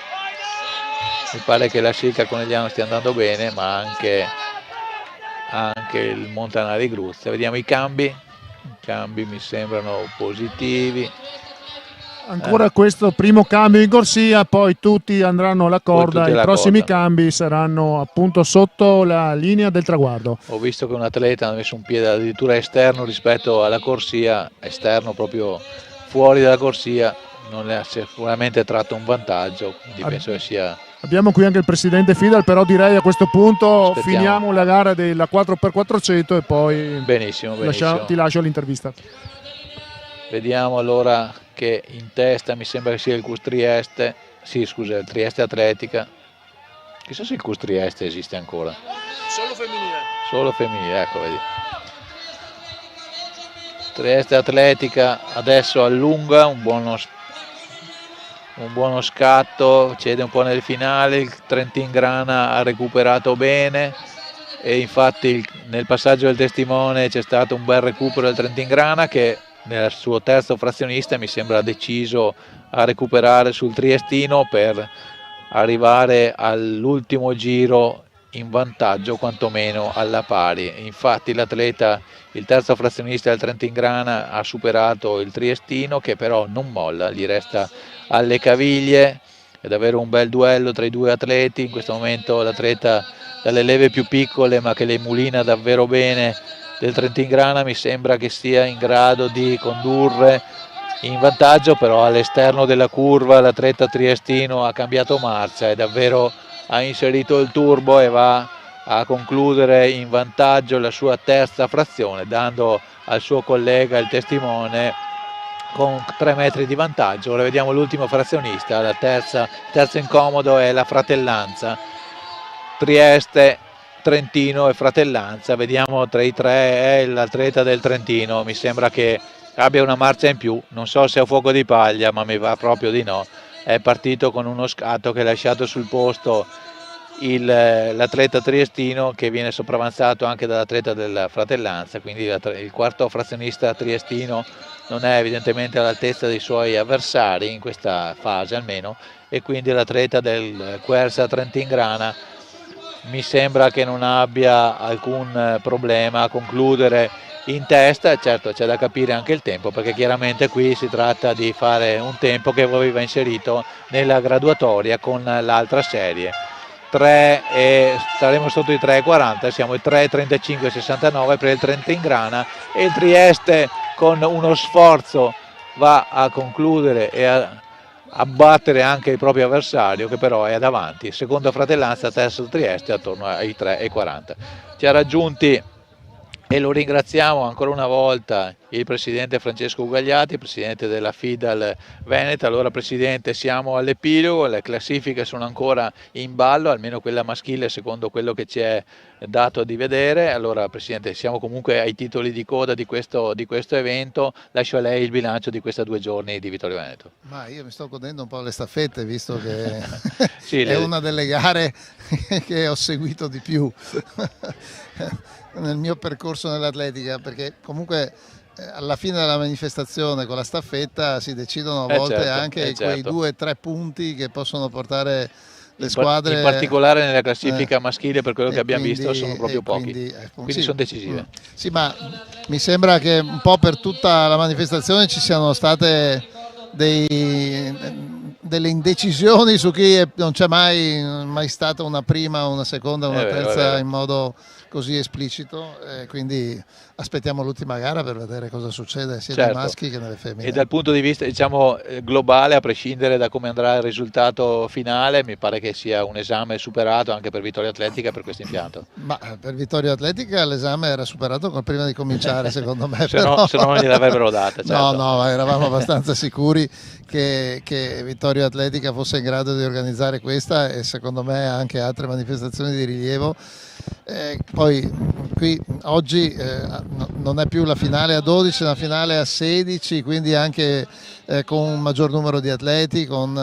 mi pare che la Sica Conegliano stia andando bene, ma anche il Montanari Gruzza. Vediamo i cambi mi sembrano positivi. Ancora questo primo cambio in corsia, poi tutti andranno alla corda, i prossimi cambi saranno appunto sotto la linea del traguardo. Ho visto che un atleta ha messo un piede addirittura esterno rispetto alla corsia, esterno proprio fuori dalla corsia, non ne ha sicuramente tratto un vantaggio, quindi penso che sia... Abbiamo qui anche il presidente Fidel, però direi a questo punto finiamo la gara della 4x400 e poi benissimo. Ti lascio l'intervista. Vediamo allora che in testa mi sembra che sia il CUS Trieste, il Trieste Atletica. Chissà se il CUS Trieste esiste ancora. Solo femminile, ecco, vedi. Trieste Atletica adesso allunga, un buono scatto, cede un po' nel finale, il Trentin-Grana ha recuperato bene e infatti nel passaggio del testimone c'è stato un bel recupero del Trentin-Grana che nel suo terzo frazionista mi sembra deciso a recuperare sul triestino per arrivare all'ultimo giro in vantaggio, quantomeno alla pari. Infatti il terzo frazionista del Trentin-Grana ha superato il triestino che però non molla, gli resta alle caviglie. È davvero un bel duello tra i due atleti, in questo momento l'atleta dalle leve più piccole ma che le mulina davvero bene del Trentin-Grana mi sembra che sia in grado di condurre in vantaggio, però all'esterno della curva l'atleta triestino ha cambiato marcia e davvero ha inserito il turbo e va a concludere in vantaggio la sua terza frazione, dando al suo collega il testimone con 3 metri di vantaggio. Ora vediamo l'ultimo frazionista, la terzo incomodo è la Fratellanza, Trieste, Trentino e Fratellanza. Vediamo tra i tre è l'atleta del Trentino, mi sembra che abbia una marcia in più, non so se è a fuoco di paglia ma mi va proprio di no. È partito con uno scatto che ha lasciato sul posto l'atleta triestino, che viene sopravanzato anche dall'atleta della Fratellanza, quindi il quarto frazionista triestino non è evidentemente all'altezza dei suoi avversari in questa fase almeno, e quindi l'atleta del Quersa Trentin-Grana mi sembra che non abbia alcun problema a concludere in testa. Certo, c'è da capire anche il tempo, perché chiaramente qui si tratta di fare un tempo che aveva inserito nella graduatoria con l'altra serie. 3 e staremo sotto i 3,40, siamo ai 3,35,69 per il Trentin-Grana, e il Trieste con uno sforzo va a concludere e a battere anche il proprio avversario, che però è davanti. Seconda Fratellanza, terzo Trieste attorno ai 3,40. Ci ha raggiunti e lo ringraziamo ancora una volta il presidente Francesco Ugagliati, presidente della FIDAL Veneta. Allora presidente, siamo all'epilogo, le classifiche sono ancora in ballo, almeno quella maschile secondo quello che ci è dato di vedere. Allora presidente, siamo comunque ai titoli di coda di questo evento, lascio a lei il bilancio di questi 2 giorni di Vittorio Veneto. Ma io mi sto godendo un po' le staffette, visto che sì, è una delle gare che ho seguito di più nel mio percorso nell'atletica, perché comunque alla fine della manifestazione con la staffetta si decidono a volte anche quei 2 o 3 punti che possono portare le squadre, in particolare nella classifica maschile, per quello che abbiamo visto sono proprio pochi, quindi sì, sono decisive. Sì, ma mi sembra che un po' per tutta la manifestazione ci siano state delle indecisioni su chi non c'è mai stata una prima, una seconda, una terza in modo così esplicito, quindi aspettiamo l'ultima gara per vedere cosa succede sia nei maschi che nelle femmine. E dal punto di vista globale, a prescindere da come andrà il risultato finale, mi pare che sia un esame superato anche per Vittorio Atletica per questo impianto. Ma per Vittorio Atletica l'esame era superato prima di cominciare, secondo me. se no non gliel'avrebbero data. Certo. No, eravamo abbastanza sicuri che Vittorio Atletica fosse in grado di organizzare questa e secondo me anche altre manifestazioni di rilievo. Poi qui oggi non è più la finale a 12, la finale a 16, quindi anche con un maggior numero di atleti, con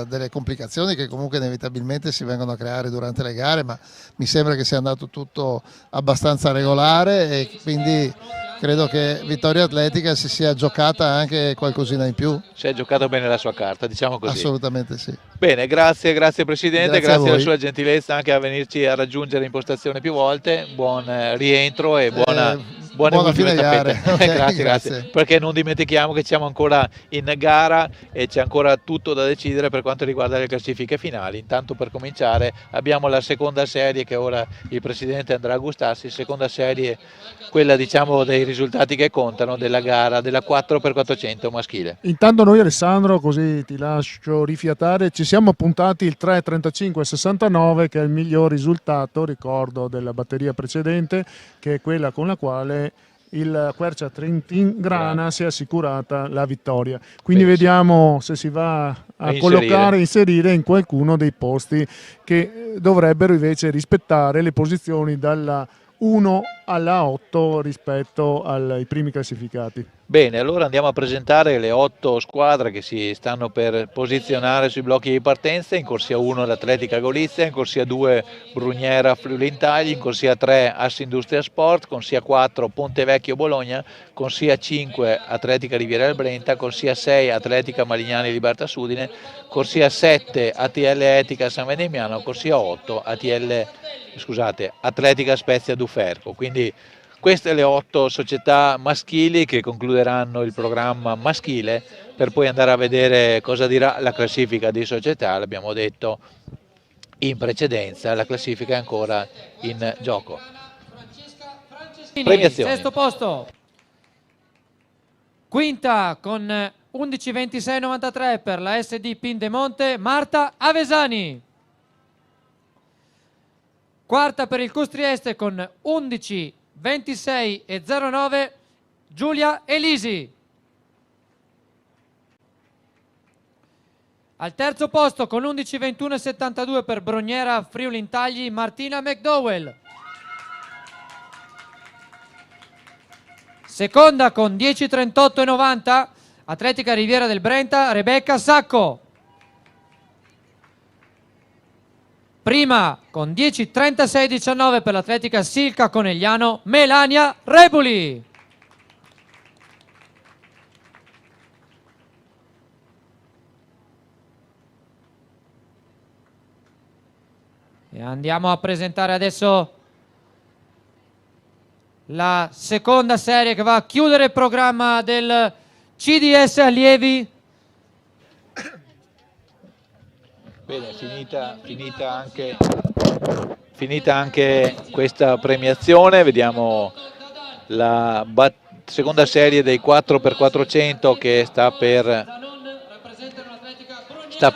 delle complicazioni che comunque inevitabilmente si vengono a creare durante le gare, ma mi sembra che sia andato tutto abbastanza regolare e quindi credo che Vittorio Atletica si sia giocata anche qualcosina in più. Si è giocato bene la sua carta, diciamo così. Assolutamente sì. Bene, grazie Presidente, grazie alla sua gentilezza anche a venirci a raggiungere in postazione più volte. Buon rientro e buone fine gare. Okay, grazie. Perché non dimentichiamo che siamo ancora in gara e c'è ancora tutto da decidere per quanto riguarda le classifiche finali. Intanto per cominciare abbiamo la seconda serie che ora il Presidente andrà a gustarsi, seconda serie quella diciamo dei risultati che contano della gara della 4x400 maschile. Intanto noi Alessandro, così ti lascio rifiatare, ci siamo appuntati il 3:35:69 che è il miglior risultato, ricordo, della batteria precedente, che è quella con la quale il Quercia Trentin Grana si è assicurata la vittoria. Quindi vediamo se si va a inserire in qualcuno dei posti che dovrebbero invece rispettare le posizioni dalla 1 alla 8 rispetto ai primi classificati. Bene, allora andiamo a presentare le 8 squadre che si stanno per posizionare sui blocchi di partenza. In corsia 1 l'Atletica Gorizia, in corsia 2 Bruniera Friuli Intagli, in corsia 3 Assindustria Sport, corsia 4 Pontevecchio Bologna, corsia 5 Atletica Riviera del Brenta, corsia 6 Atletica Malignani Libertas Udine, corsia 7 ATL Etica San Venemiano, corsia 8 Atletica Spezia Duferco. Quindi queste le 8 società maschili che concluderanno il programma maschile per poi andare a vedere cosa dirà la classifica di società. L'abbiamo detto in precedenza, la classifica è ancora in gioco. Premiazioni. Sesto posto, quinta con 11:26:93 per la SD Pindemonte Marta Avesani. Quarta per il Custrieste con 11:26:09 Giulia Elisi. Al terzo posto con 11:21:72 per Bruniera Friuli Intagli Martina McDowell. Seconda con 10:38:90 Atletica Riviera del Brenta Rebecca Sacco. Prima con 10:36:19 per l'Atletica Silca Conegliano Melania Rebuli. E andiamo a presentare adesso la seconda serie che va a chiudere il programma del CDS Allievi. Bene, finita anche questa premiazione, vediamo la seconda serie dei 4x400 che sta per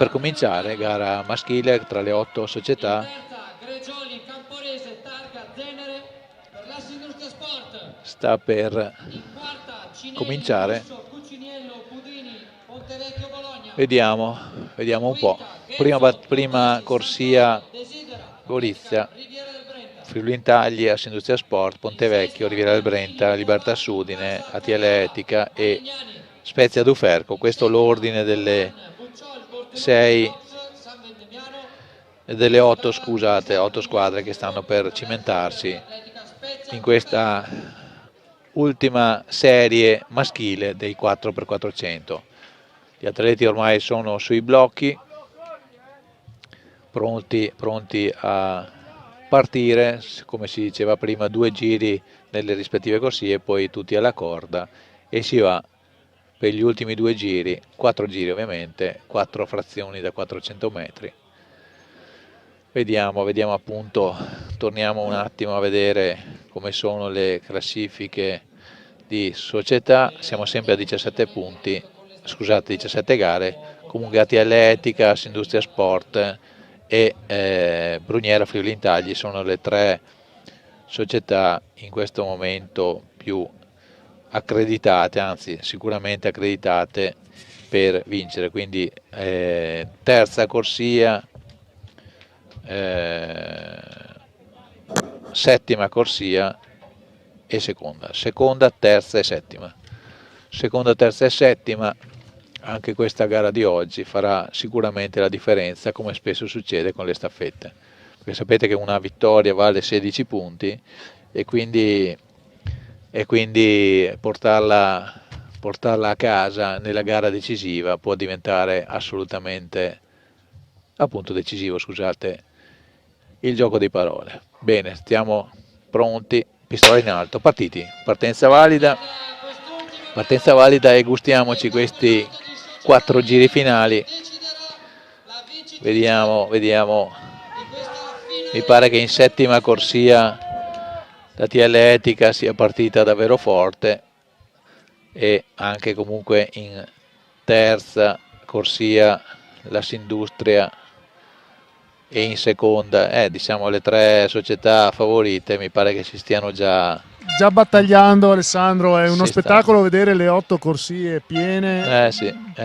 cominciare, gara maschile tra le 8 società. Sta per cominciare. Vediamo un po'. Prima corsia Gorizia, Friuli Intagli, Assindustria Sport, Pontevecchio, Riviera del Brenta, Libertas Udine, ATL Etica e Spezia Duferco. Questo è l'ordine delle 8 squadre che stanno per cimentarsi in questa ultima serie maschile dei 4x400. Gli atleti ormai sono sui blocchi, pronti a partire, come si diceva prima, 2 giri nelle rispettive corsie, poi tutti alla corda e si va per gli ultimi 2 giri, 4 giri ovviamente, 4 frazioni da 400 metri. Vediamo appunto, torniamo un attimo a vedere come sono le classifiche di società. Siamo sempre a 17 punti, scusate, 17 gare. Comunque ATL Etica, Assindustria Sport e Bruniera Friuli Intagli sono le 3 società in questo momento più accreditate, anzi sicuramente accreditate per vincere. Quindi terza corsia, settima corsia e seconda, terza e settima. Seconda, terza e settima, anche questa gara di oggi farà sicuramente la differenza, come spesso succede con le staffette, perché sapete che una vittoria vale 16 punti e quindi portarla a casa nella gara decisiva può diventare assolutamente, appunto, decisivo, scusate il gioco di parole. Bene, stiamo pronti, pistola in alto, partiti, partenza valida e gustiamoci questi 4 giri finali. Vediamo, mi pare che in settima corsia la TL Etica sia partita davvero forte e anche comunque in terza corsia la Sindustria e in seconda, diciamo, le 3 società favorite mi pare che si stiano già battagliando. Alessandro, è uno spettacolo vedere le 8 corsie piene,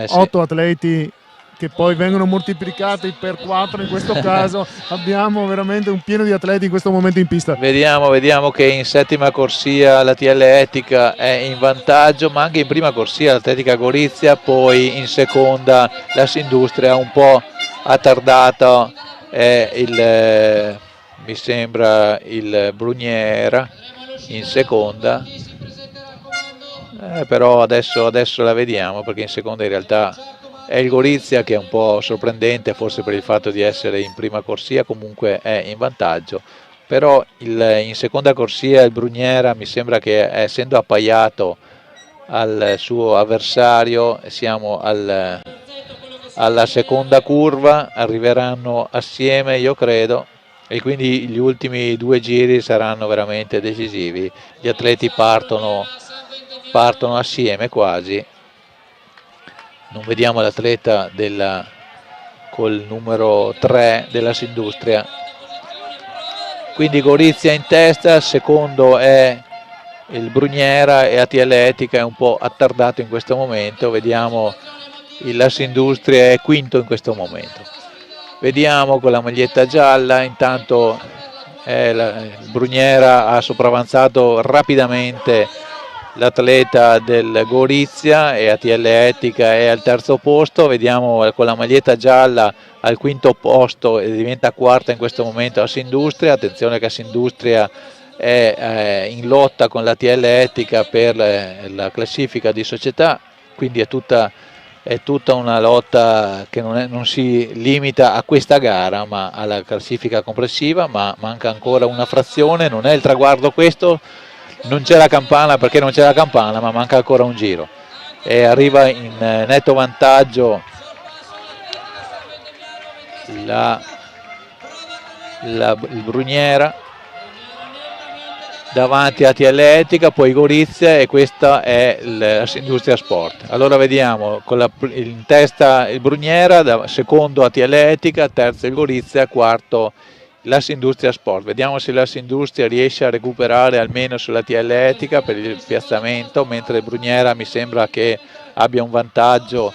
8 atleti che poi vengono moltiplicati per 4 in questo caso. Abbiamo veramente un pieno di atleti in questo momento in pista. Vediamo che in settima corsia la TL Etica è in vantaggio, ma anche in prima corsia l'Atletica Gorizia, poi in seconda la Sindustria, un po' attardata mi sembra il Bruniera in seconda, però adesso la vediamo, perché in seconda in realtà è il Gorizia che è un po' sorprendente, forse per il fatto di essere in prima corsia, comunque è in vantaggio, però in seconda corsia il Bruniera mi sembra che, essendo appaiato al suo avversario, siamo alla seconda curva, arriveranno assieme, io credo, e quindi gli ultimi 2 giri saranno veramente decisivi. Gli atleti partono assieme quasi. Non vediamo l'atleta col numero 3 della Sindustria. Quindi Gorizia in testa, secondo è il Bruniera e ATL Etica è un po' attardato in questo momento. Vediamo la Sindustria è quinto in questo momento. Vediamo con la maglietta gialla, intanto il Bruniera ha sopravanzato rapidamente l'atleta del Gorizia e ATL Etica è al terzo posto. Vediamo con la maglietta gialla al quinto posto e diventa quarta in questo momento la Sindustria. Attenzione che la Sindustria è in lotta con l'ATL Etica per la classifica di società, quindi è tutta una lotta che non si limita a questa gara ma alla classifica complessiva, ma manca ancora una frazione, non è il traguardo questo, non c'è la campana perché non c'è la campana, ma manca ancora un giro e arriva in netto vantaggio il Bruniera davanti a ATL Etica, poi Gorizia e questa è la Industria Sport. Allora vediamo in testa il Bruniera, secondo ATL Etica, terzo il Gorizia, quarto l'Assindustria Sport. Vediamo se l'Assindustria riesce a recuperare almeno sulla TL Etica per il piazzamento, mentre Bruniera mi sembra che abbia un vantaggio,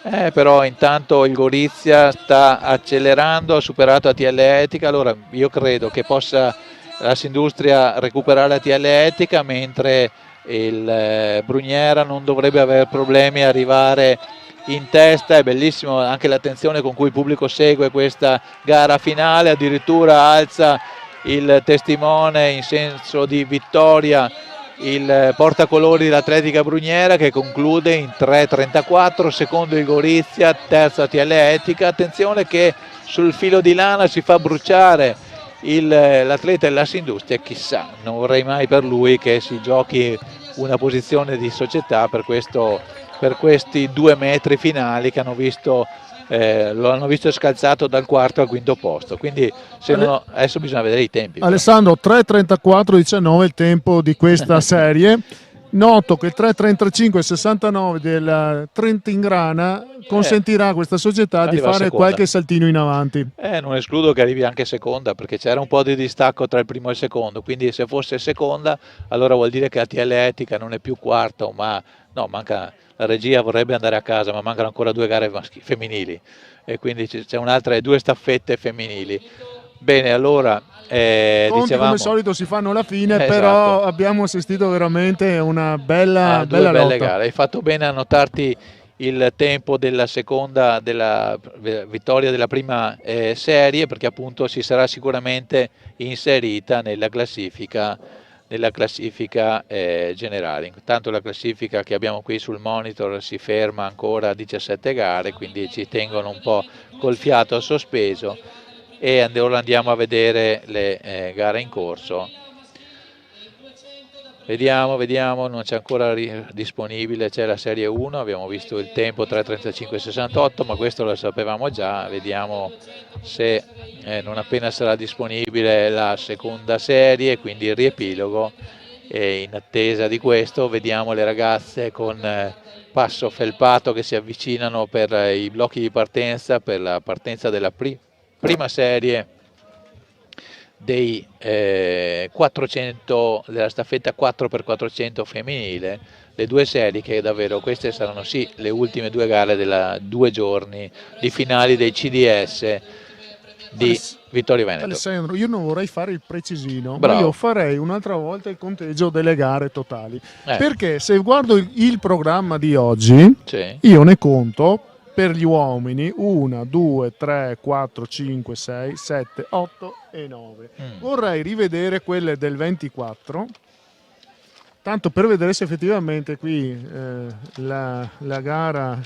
però intanto il Gorizia sta accelerando, ha superato la TL Etica, allora io credo che possa l'Assindustria recuperare la TL Etica, mentre il Bruniera non dovrebbe avere problemi a arrivare in testa. È bellissimo anche l'attenzione con cui il pubblico segue questa gara finale, addirittura alza il testimone in senso di vittoria il portacolori dell'Atletica Bruniera, che conclude in 3:34, secondo il Gorizia, terza TL Etica. Attenzione che sul filo di lana si fa bruciare l'atleta dell'Assindustria, chissà, non vorrei mai per lui che si giochi una posizione di società per questi 2 metri finali che hanno visto, lo hanno visto scalzato dal quarto al quinto posto, quindi adesso bisogna vedere i tempi. Alessandro, 3:34,19 il tempo di questa serie. Noto che il 3:35,69 del Trentingrana consentirà a questa società di fare qualche saltino in avanti. Non escludo che arrivi anche seconda, perché c'era un po' di distacco tra il primo e il secondo, quindi se fosse seconda allora vuol dire che la TL Etica non è più quarta, ma no, manca, la regia vorrebbe andare a casa, ma mancano ancora 2 gare femminili e quindi c'è un'altra 2 staffette femminili. Bene, allora dicevamo, come solito si fanno alla fine, esatto. Però abbiamo assistito veramente a una bella belle lotta. gare. Hai fatto bene a notarti il tempo della vittoria della prima serie, perché appunto si sarà sicuramente inserita nella classifica generale. Intanto la classifica che abbiamo qui sul monitor si ferma ancora a 17 gare, quindi ci tengono un po' col fiato sospeso. E ora andiamo a vedere le gare in corso. Vediamo, non c'è ancora disponibile, c'è la Serie 1, abbiamo visto il tempo 3:35,68, ma questo lo sapevamo già. Vediamo se non appena sarà disponibile la seconda serie, quindi il riepilogo, e in attesa di questo vediamo le ragazze con passo felpato che si avvicinano per i blocchi di partenza, per la partenza della prima serie dei 400 della staffetta 4x400 femminile, le 2 serie che davvero queste saranno sì le ultime 2 gare della 2 giorni di finali dei CDS di Vittorio Veneto. Alessandro, io non vorrei fare il precisino, Bravo. ma io farei un'altra volta il conteggio delle gare totali, perché se guardo il programma di oggi, sì, io ne conto per gli uomini 1, 2, 3, 4, 5, 6, 7, 8 e 9. Vorrei rivedere quelle del 24, tanto per vedere se effettivamente qui la gara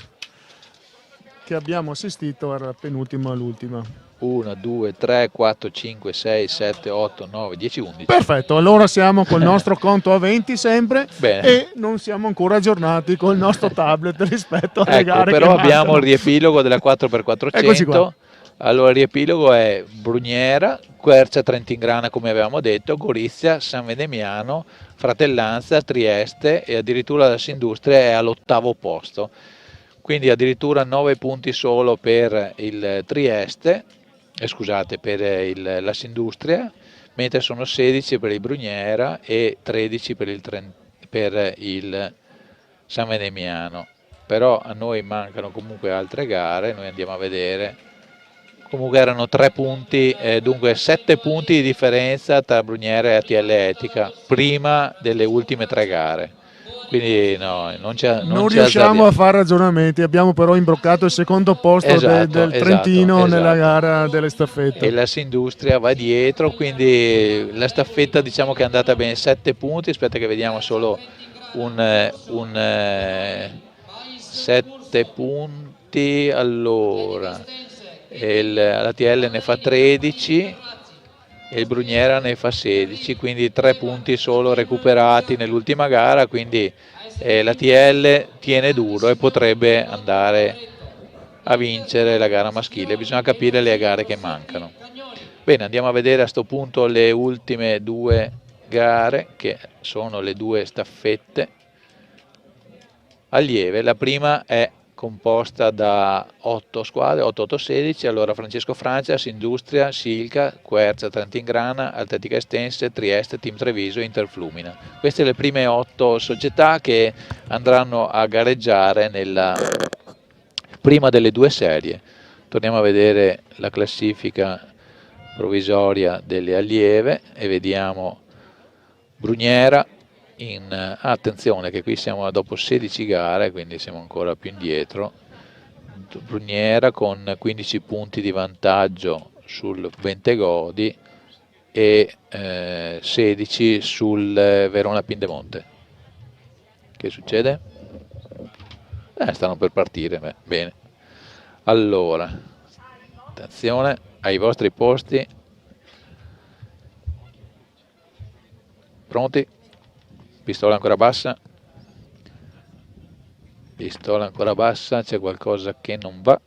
che abbiamo assistito era la penultima all'ultima. 1, 2, 3, 4, 5, 6, 7, 8, 9, 10, 11. Perfetto, allora siamo col nostro conto a 20 sempre. Bene. E non siamo ancora aggiornati col nostro tablet rispetto alle gare però che abbiamo mancano. il riepilogo della 4x400. Eccoci qua. Allora il riepilogo è Bruniera, Quercia Trentingrana come avevamo detto, Gorizia, San Venemiano, Fratellanza, Trieste e addirittura l'Assindustria è all'8° posto. Quindi addirittura 9 punti solo per il Trieste, per l'Assindustria, mentre sono 16 per il Bruniera e 13 per il San Venemiano. Però a noi mancano comunque altre gare, noi andiamo a vedere. Comunque erano 3 punti, dunque 7 punti di differenza tra Bruniera e ATL Etica prima delle ultime 3 gare. Quindi no, non riusciamo a fare ragionamenti, abbiamo però imbroccato il secondo posto del Trentino nella gara delle staffette. E l'Assindustria va dietro, quindi la staffetta diciamo che è andata bene, 7 punti, aspetta che vediamo solo 7 punti, allora l'ATL ne fa 13 e il Bruniera ne fa 16, quindi 3 punti solo recuperati nell'ultima gara, quindi l'ATL tiene duro e potrebbe andare a vincere la gara maschile. Bisogna capire le gare che mancano. Bene, andiamo a vedere a questo punto le ultime 2 gare, che sono le 2 staffette allieve. La prima è composta da 8 squadre, 8-8-16, allora Francesco Francias, Industria, Silca, Quercia, Trentin-Grana, Atletica Estense, Trieste, Team Treviso e Interflumina. Queste le prime 8 società che andranno a gareggiare nella prima delle 2 serie. Torniamo a vedere la classifica provvisoria delle allieve e vediamo Brugnera attenzione che qui siamo dopo 16 gare, quindi siamo ancora più indietro. Brugnera con 15 punti di vantaggio sul Bentegodi e 16 sul Verona Pindemonte. Che succede? Stanno per partire, bene. Allora, attenzione ai vostri posti. Pronti? Pistola ancora bassa, c'è qualcosa che non va,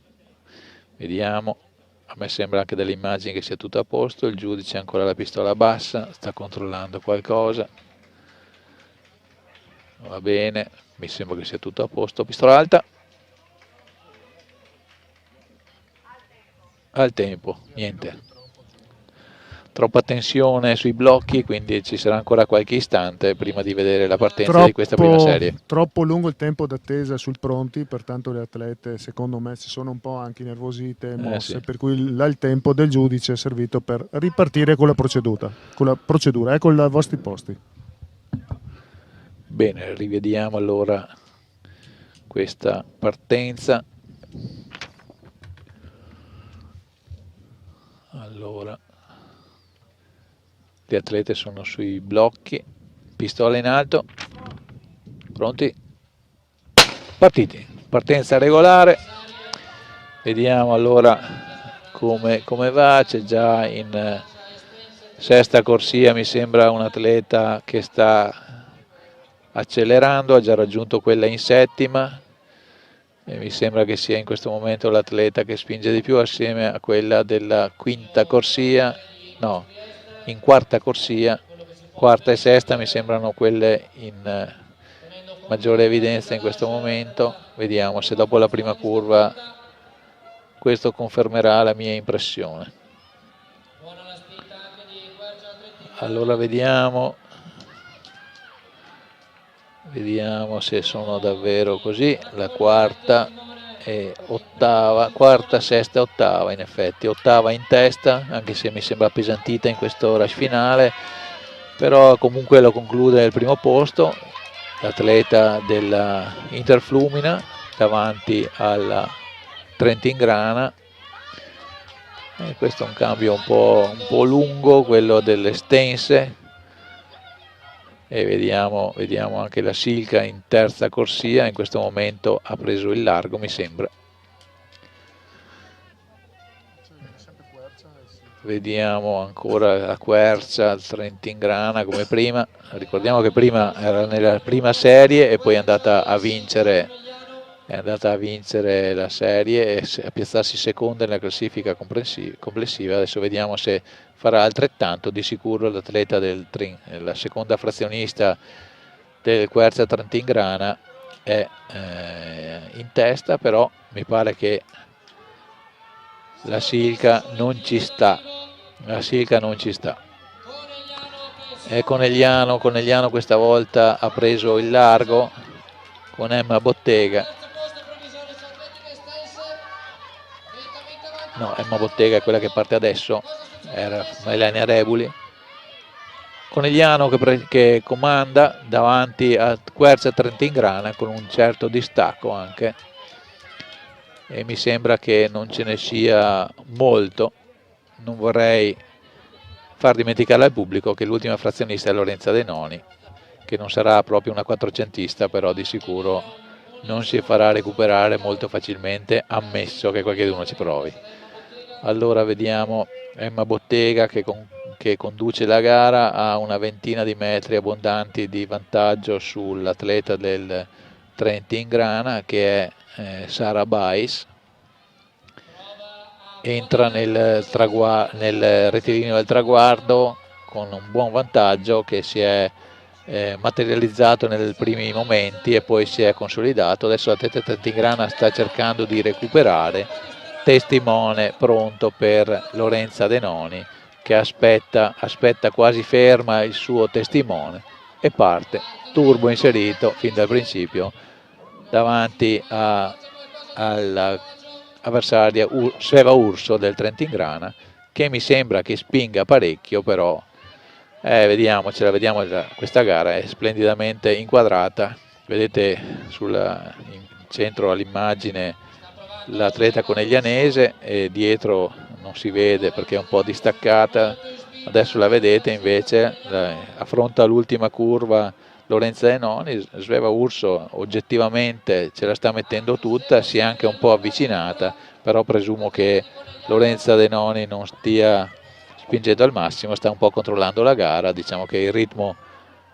vediamo, a me sembra anche dalle immagini che sia tutto a posto, il giudice ha ancora la pistola bassa, sta controllando qualcosa, va bene, mi sembra che sia tutto a posto, pistola alta, al tempo, niente. Troppa tensione sui blocchi, quindi ci sarà ancora qualche istante prima di vedere la partenza di questa prima serie. Troppo lungo il tempo d'attesa sul pronti, pertanto le atlete secondo me si sono un po' anche nervosite e mosse, sì. Per cui il tempo del giudice è servito per ripartire con la procedura. Ecco i vostri posti. Bene, rivediamo allora questa partenza. Allora, le atlete sono sui blocchi, pistola in alto, pronti, partiti, partenza regolare, vediamo allora come va, c'è già in sesta corsia mi sembra un atleta che sta accelerando, ha già raggiunto quella in settima e mi sembra che sia in questo momento l'atleta che spinge di più assieme a quella della quinta corsia, no, in quarta corsia, quarta e sesta mi sembrano quelle in maggiore evidenza in questo momento. Vediamo se dopo la prima curva questo confermerà la mia impressione. Allora vediamo se sono davvero così. La quarta e ottava, quarta, sesta e ottava, in effetti ottava in testa, anche se mi sembra appesantita in questo rush finale, però comunque lo conclude al primo posto l'atleta della Interflumina davanti alla Trentin-Grana. Questo è un cambio un po' lungo, quello delle Stense, e vediamo anche la Silca in terza corsia, in questo momento ha preso il largo mi sembra. Vediamo ancora la Quercia, il Trentin-Grana come prima, ricordiamo che prima era nella prima serie e poi è andata a vincere la serie e a piazzarsi seconda nella classifica complessiva. Adesso vediamo se farà altrettanto. Di sicuro l'atleta la seconda frazionista del Quercia Trentin-Grana è in testa, però mi pare che la Silca non ci sta. E Conegliano questa volta ha preso il largo con Emma Bottega. No, Emma Bottega è quella che parte adesso, era Melania Rebuli. Conegliano che comanda davanti a Quercia Trentin-Grana con un certo distacco anche, e mi sembra che non ce ne sia molto. Non vorrei far dimenticare al pubblico che l'ultima frazionista è Lorenza De Noni, che non sarà proprio una quattrocentista, però di sicuro non si farà recuperare molto facilmente, ammesso che qualcuno ci provi. Allora vediamo Emma Bottega che conduce la gara a una ventina di metri abbondanti di vantaggio sull'atleta del Trentin-Grana che è Sara Bais. Entra nel rettilineo del traguardo con un buon vantaggio che si è materializzato nei primi momenti e poi si è consolidato. Adesso l'Atleta Trentingrana sta cercando di recuperare. Testimone pronto per Lorenza Denoni, che aspetta quasi ferma il suo testimone, e parte turbo inserito fin dal principio davanti all'avversaria Sveva Urso del Trentingrana, che mi sembra che spinga parecchio, però vediamo questa gara è splendidamente inquadrata. Vedete in centro all'immagine l'atleta coneglianese, e dietro non si vede perché è un po' distaccata, adesso la vedete invece, affronta l'ultima curva Lorenza Denoni. Sveva Urso oggettivamente ce la sta mettendo tutta, si è anche un po' avvicinata, però presumo che Lorenza Denoni non stia spingendo al massimo, sta un po' controllando la gara. Diciamo che il ritmo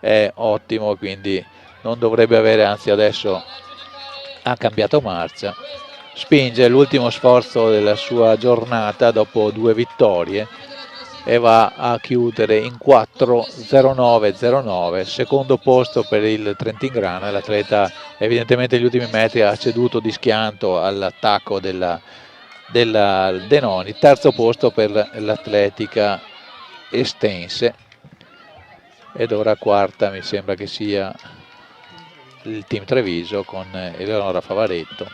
è ottimo, quindi non dovrebbe avere, anzi adesso ha cambiato marcia, spinge l'ultimo sforzo della sua giornata dopo 2 vittorie e va a chiudere in 4:09:09, secondo posto per il Trentingrana. L'atleta evidentemente negli ultimi metri ha ceduto di schianto all'attacco della Denoni. Terzo posto per l'Atletica Estense, ed ora quarta mi sembra che sia il Team Treviso con Eleonora Favaretto.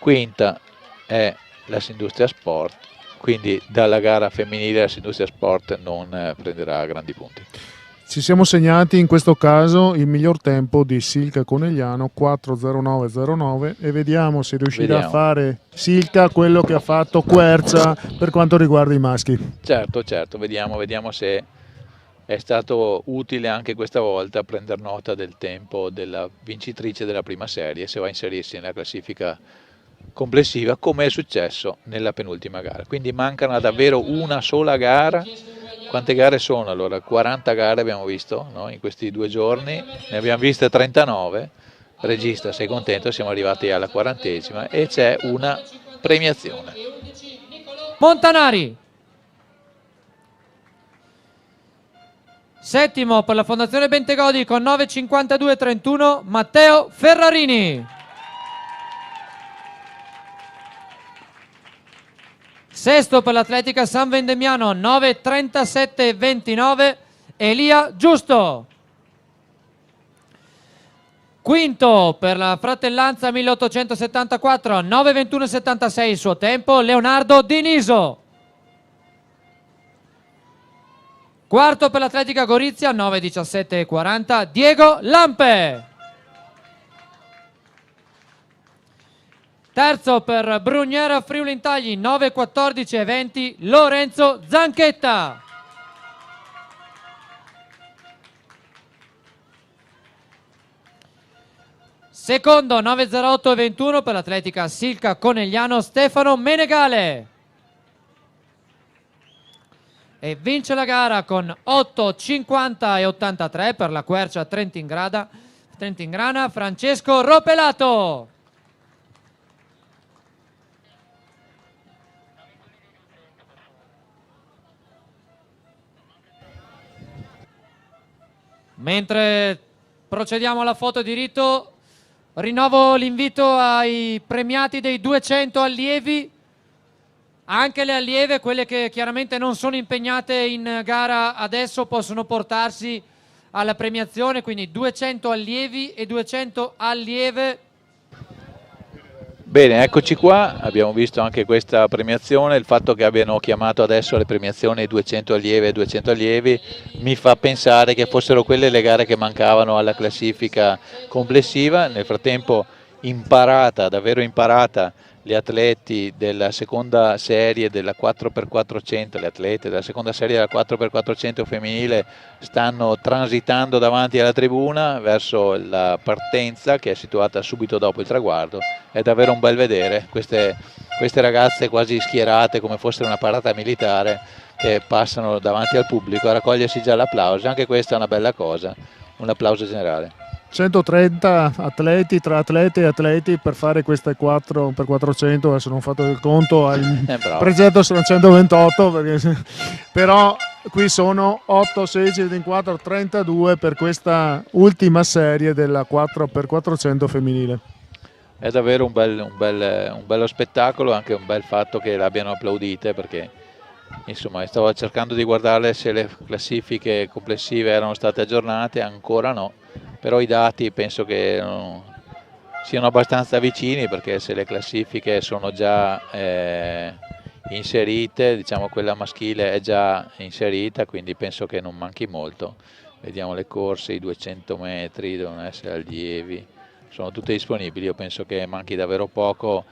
Quinta è la Sindustria Sport, quindi dalla gara femminile la Sindustria Sport non prenderà grandi punti. Ci siamo segnati in questo caso il miglior tempo di Silca Conegliano, 4:09:09, e vediamo se riuscirà a fare Silca quello che ha fatto Quercia per quanto riguarda i maschi. Certo, vediamo se è stato utile anche questa volta prendere nota del tempo della vincitrice della prima serie, se va a inserirsi nella classifica complessiva come è successo nella penultima gara. Quindi mancano davvero una sola gara. Quante gare sono allora? 40 gare abbiamo visto, no? In questi 2 giorni ne abbiamo viste 39. Regista, sei contento? Siamo arrivati alla 40ª e c'è una premiazione. Montanari, settimo per la Fondazione Bentegodi con 9:52:31 Matteo Ferrarini. Sesto per l'Atletica San Vendemiano, 9:37:29 Elia Giusto. Quinto per la Fratellanza 1874, 9:21:76 il suo tempo, Leonardo Diniso. Quarto per l'Atletica Gorizia, 9:17:40 Diego Lampe. Terzo per Brugnera Friuli Intagli, 9:14:20 Lorenzo Zanchetta. Secondo, 9:08:21 per l'Atletica Silca Conegliano, Stefano Menegale. E vince la gara con 8:50:83 per la Quercia Trentingrana, Francesco Ropelato. Mentre procediamo alla foto di rito, rinnovo l'invito ai premiati dei 200 allievi, anche le allieve, quelle che chiaramente non sono impegnate in gara adesso, possono portarsi alla premiazione, quindi 200 allievi e 200 allieve. Bene, eccoci qua, abbiamo visto anche questa premiazione. Il fatto che abbiano chiamato adesso alle premiazioni 200 allievi e 200 allievi mi fa pensare che fossero quelle le gare che mancavano alla classifica complessiva. Nel frattempo davvero imparata, gli atleti della seconda serie della 4x400, le atlete della seconda serie della 4x400 femminile stanno transitando davanti alla tribuna verso la partenza, che è situata subito dopo il traguardo. È davvero un bel vedere queste ragazze quasi schierate come fossero una parata militare, che passano davanti al pubblico a raccogliersi già l'applauso. Anche questa è una bella cosa, un applauso generale. 130 atleti tra atlete e atleti per fare queste 4 per 400, adesso non ho fatto il conto, al progetto sono 128 però qui sono 8, 16, 24, 32 per questa ultima serie della 4x400 femminile. È davvero un bello spettacolo, anche un bel fatto che l'abbiano applaudite, perché insomma stavo cercando di guardare se le classifiche complessive erano state aggiornate, ancora no, però i dati penso che siano abbastanza vicini, perché se le classifiche sono già inserite, diciamo quella maschile è già inserita, quindi penso che non manchi molto. Vediamo le corse, i 200 metri devono essere allievi, sono tutte disponibili, io penso che manchi davvero poco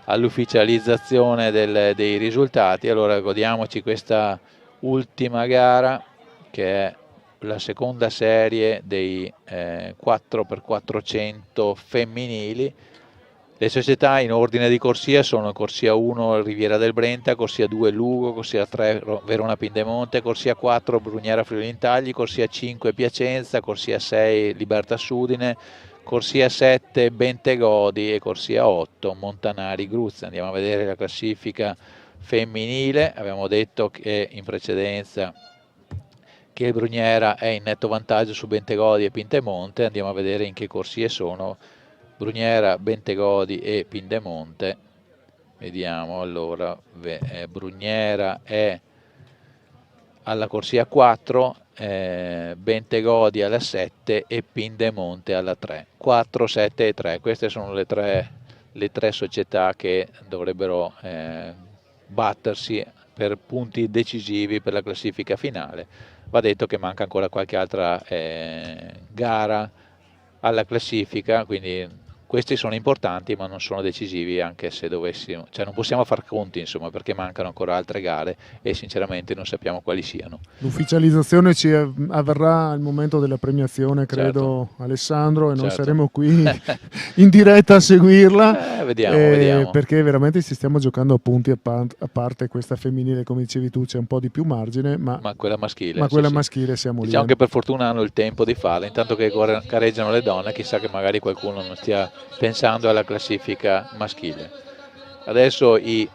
all'ufficializzazione dei risultati. Allora godiamoci questa ultima gara, che è la seconda serie dei 4x400 femminili. Le società in ordine di corsia sono corsia 1 Riviera del Brenta, corsia 2 Lugo, corsia 3 Verona Pindemonte, corsia 4 Brugnera Friuli Intagli, corsia 5 Piacenza, corsia 6 Libertas Udine, corsia 7 Bentegodi e corsia 8 Montanari Gruzza. Andiamo a vedere la classifica femminile. Abbiamo detto che in precedenza che il Brugnera è in netto vantaggio su Bentegodi e Pindemonte. Andiamo a vedere in che corsie sono Brugnera, Bentegodi e Pindemonte. Vediamo, allora Brugnera è alla corsia 4, Bentegodi alla 7 e Pindemonte alla 3. 4, 7 e 3, queste sono le tre società che dovrebbero battersi per punti decisivi per la classifica finale. Va detto che manca ancora qualche altra gara alla classifica, quindi questi sono importanti ma non sono decisivi, anche se dovessimo, cioè non possiamo far conti, insomma, perché mancano ancora altre gare e sinceramente non sappiamo quali siano. L'ufficializzazione ci avverrà al momento della premiazione, credo, certo. Alessandro, e noi saremo qui in diretta a seguirla, vediamo. Perché veramente ci stiamo giocando a punti, a parte questa femminile, come dicevi tu, c'è un po' di più margine, ma quella maschile, maschile siamo diciamo lì. Che per fortuna hanno il tempo di farla, intanto che gareggiano le donne, chissà che magari qualcuno non stia pensando alla classifica maschile. Adesso i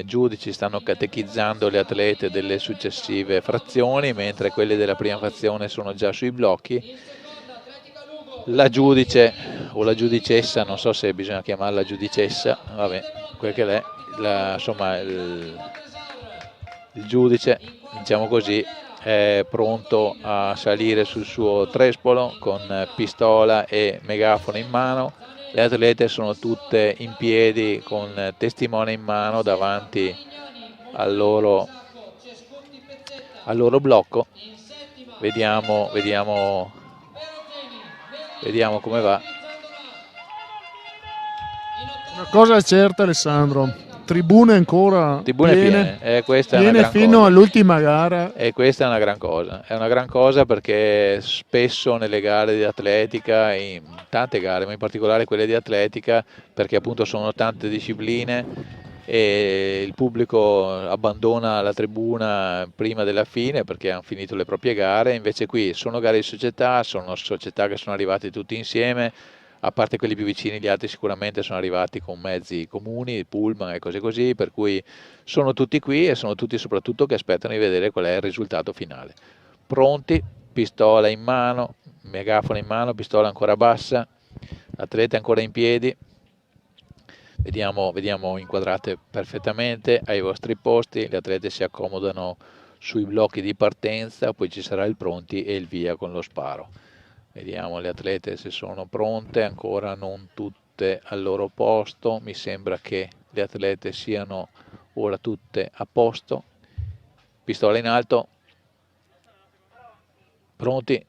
giudici stanno catechizzando le atlete delle successive frazioni, mentre quelle della prima frazione sono già sui blocchi. La giudice o la giudicessa, non so se bisogna chiamarla giudicessa, vabbè, quel che è, insomma il giudice, diciamo così, è pronto a salire sul suo trespolo con pistola e megafono in mano. Le atlete sono tutte in piedi con testimone in mano davanti al loro blocco. Vediamo come va. Una cosa è certa, Alessandro, tribune ancora piene. Questa è una gran fino cosa. All'ultima gara, e questa è una gran cosa perché spesso nelle gare di atletica, in tante gare ma in particolare quelle di atletica, perché appunto sono tante discipline e il pubblico abbandona la tribuna prima della fine perché hanno finito le proprie gare. Invece qui sono gare di società, sono società che sono arrivate tutti insieme. A parte quelli più vicini, gli altri sicuramente sono arrivati con mezzi comuni, pullman e cose così, per cui sono tutti qui e sono tutti soprattutto che aspettano di vedere qual è il risultato finale. Pronti, pistola in mano, megafono in mano, pistola ancora bassa, atlete ancora in piedi. Vediamo inquadrate perfettamente ai vostri posti, le atlete si accomodano sui blocchi di partenza, poi ci sarà il pronti e il via con lo sparo. Vediamo le atlete se sono pronte, ancora non tutte al loro posto, mi sembra che le atlete siano ora tutte a posto. Pistola in alto, pronti,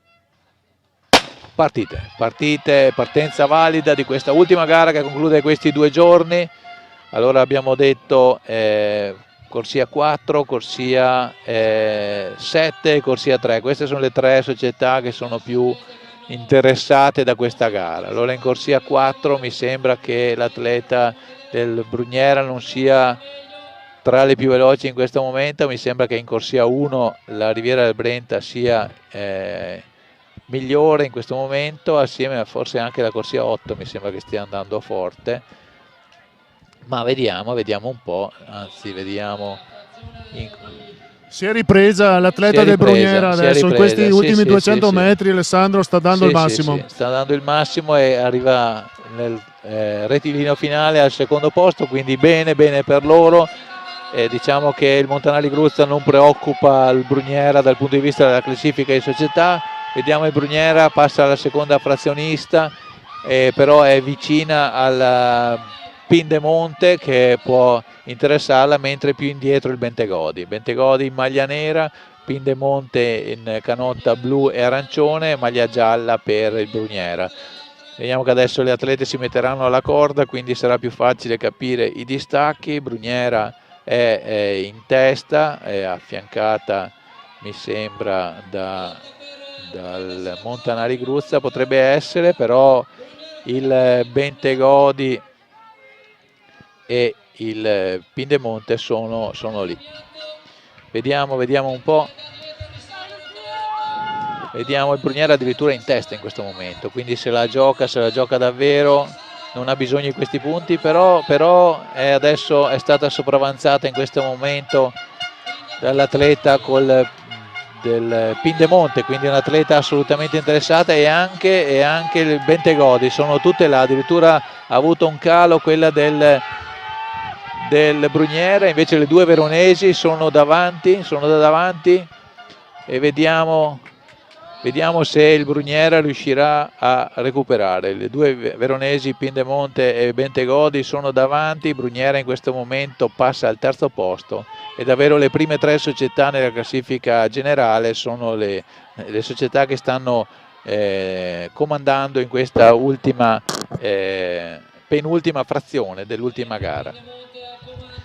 partenza valida di questa ultima gara che conclude questi 2 giorni. Allora abbiamo detto corsia 4, corsia 7 e corsia 3, queste sono le 3 società che sono più interessate da questa gara. Allora in corsia 4 mi sembra che l'atleta del Brugnera non sia tra le più veloci in questo momento, mi sembra che in corsia 1 la Riviera del Brenta sia migliore in questo momento, assieme a forse anche la corsia 8 mi sembra che stia andando forte, ma vediamo un po', anzi vediamo. Si è ripresa l'atleta del Bruniera adesso, in questi ultimi 200 metri Alessandro sta dando il massimo. Sta dando il massimo e arriva nel rettilineo finale al secondo posto, quindi bene per loro. Diciamo che il Montanari Gruzza non preoccupa il Bruniera dal punto di vista della classifica di società. Vediamo il Bruniera, passa alla seconda frazionista, però è vicina al Pindemonte che può interessarla, mentre più indietro il Bentegodi in maglia nera, Pindemonte in canotta blu e arancione, maglia gialla per il Bruniera. Vediamo che adesso le atlete si metteranno alla corda, quindi sarà più facile capire i distacchi. Bruniera è in testa, è affiancata mi sembra dal Montanari Gruzza, potrebbe essere, però il Bentegodi e il Pindemonte sono lì. Vediamo un po'. Vediamo il Bruniera addirittura in testa in questo momento, quindi se la gioca davvero, non ha bisogno di questi punti, però adesso è stata sopravanzata in questo momento dall'atleta del Pindemonte, quindi un'atleta assolutamente interessata, e anche il Bentegodi, sono tutte là, addirittura ha avuto un calo quella del Bruniera, invece le due veronesi sono da davanti e vediamo se il Bruniera riuscirà a recuperare. Le due veronesi, Pindemonte e Bentegodi, sono davanti. Bruniera in questo momento passa al terzo posto e davvero le prime tre società nella classifica generale sono le società che stanno comandando in questa penultima frazione dell'ultima gara.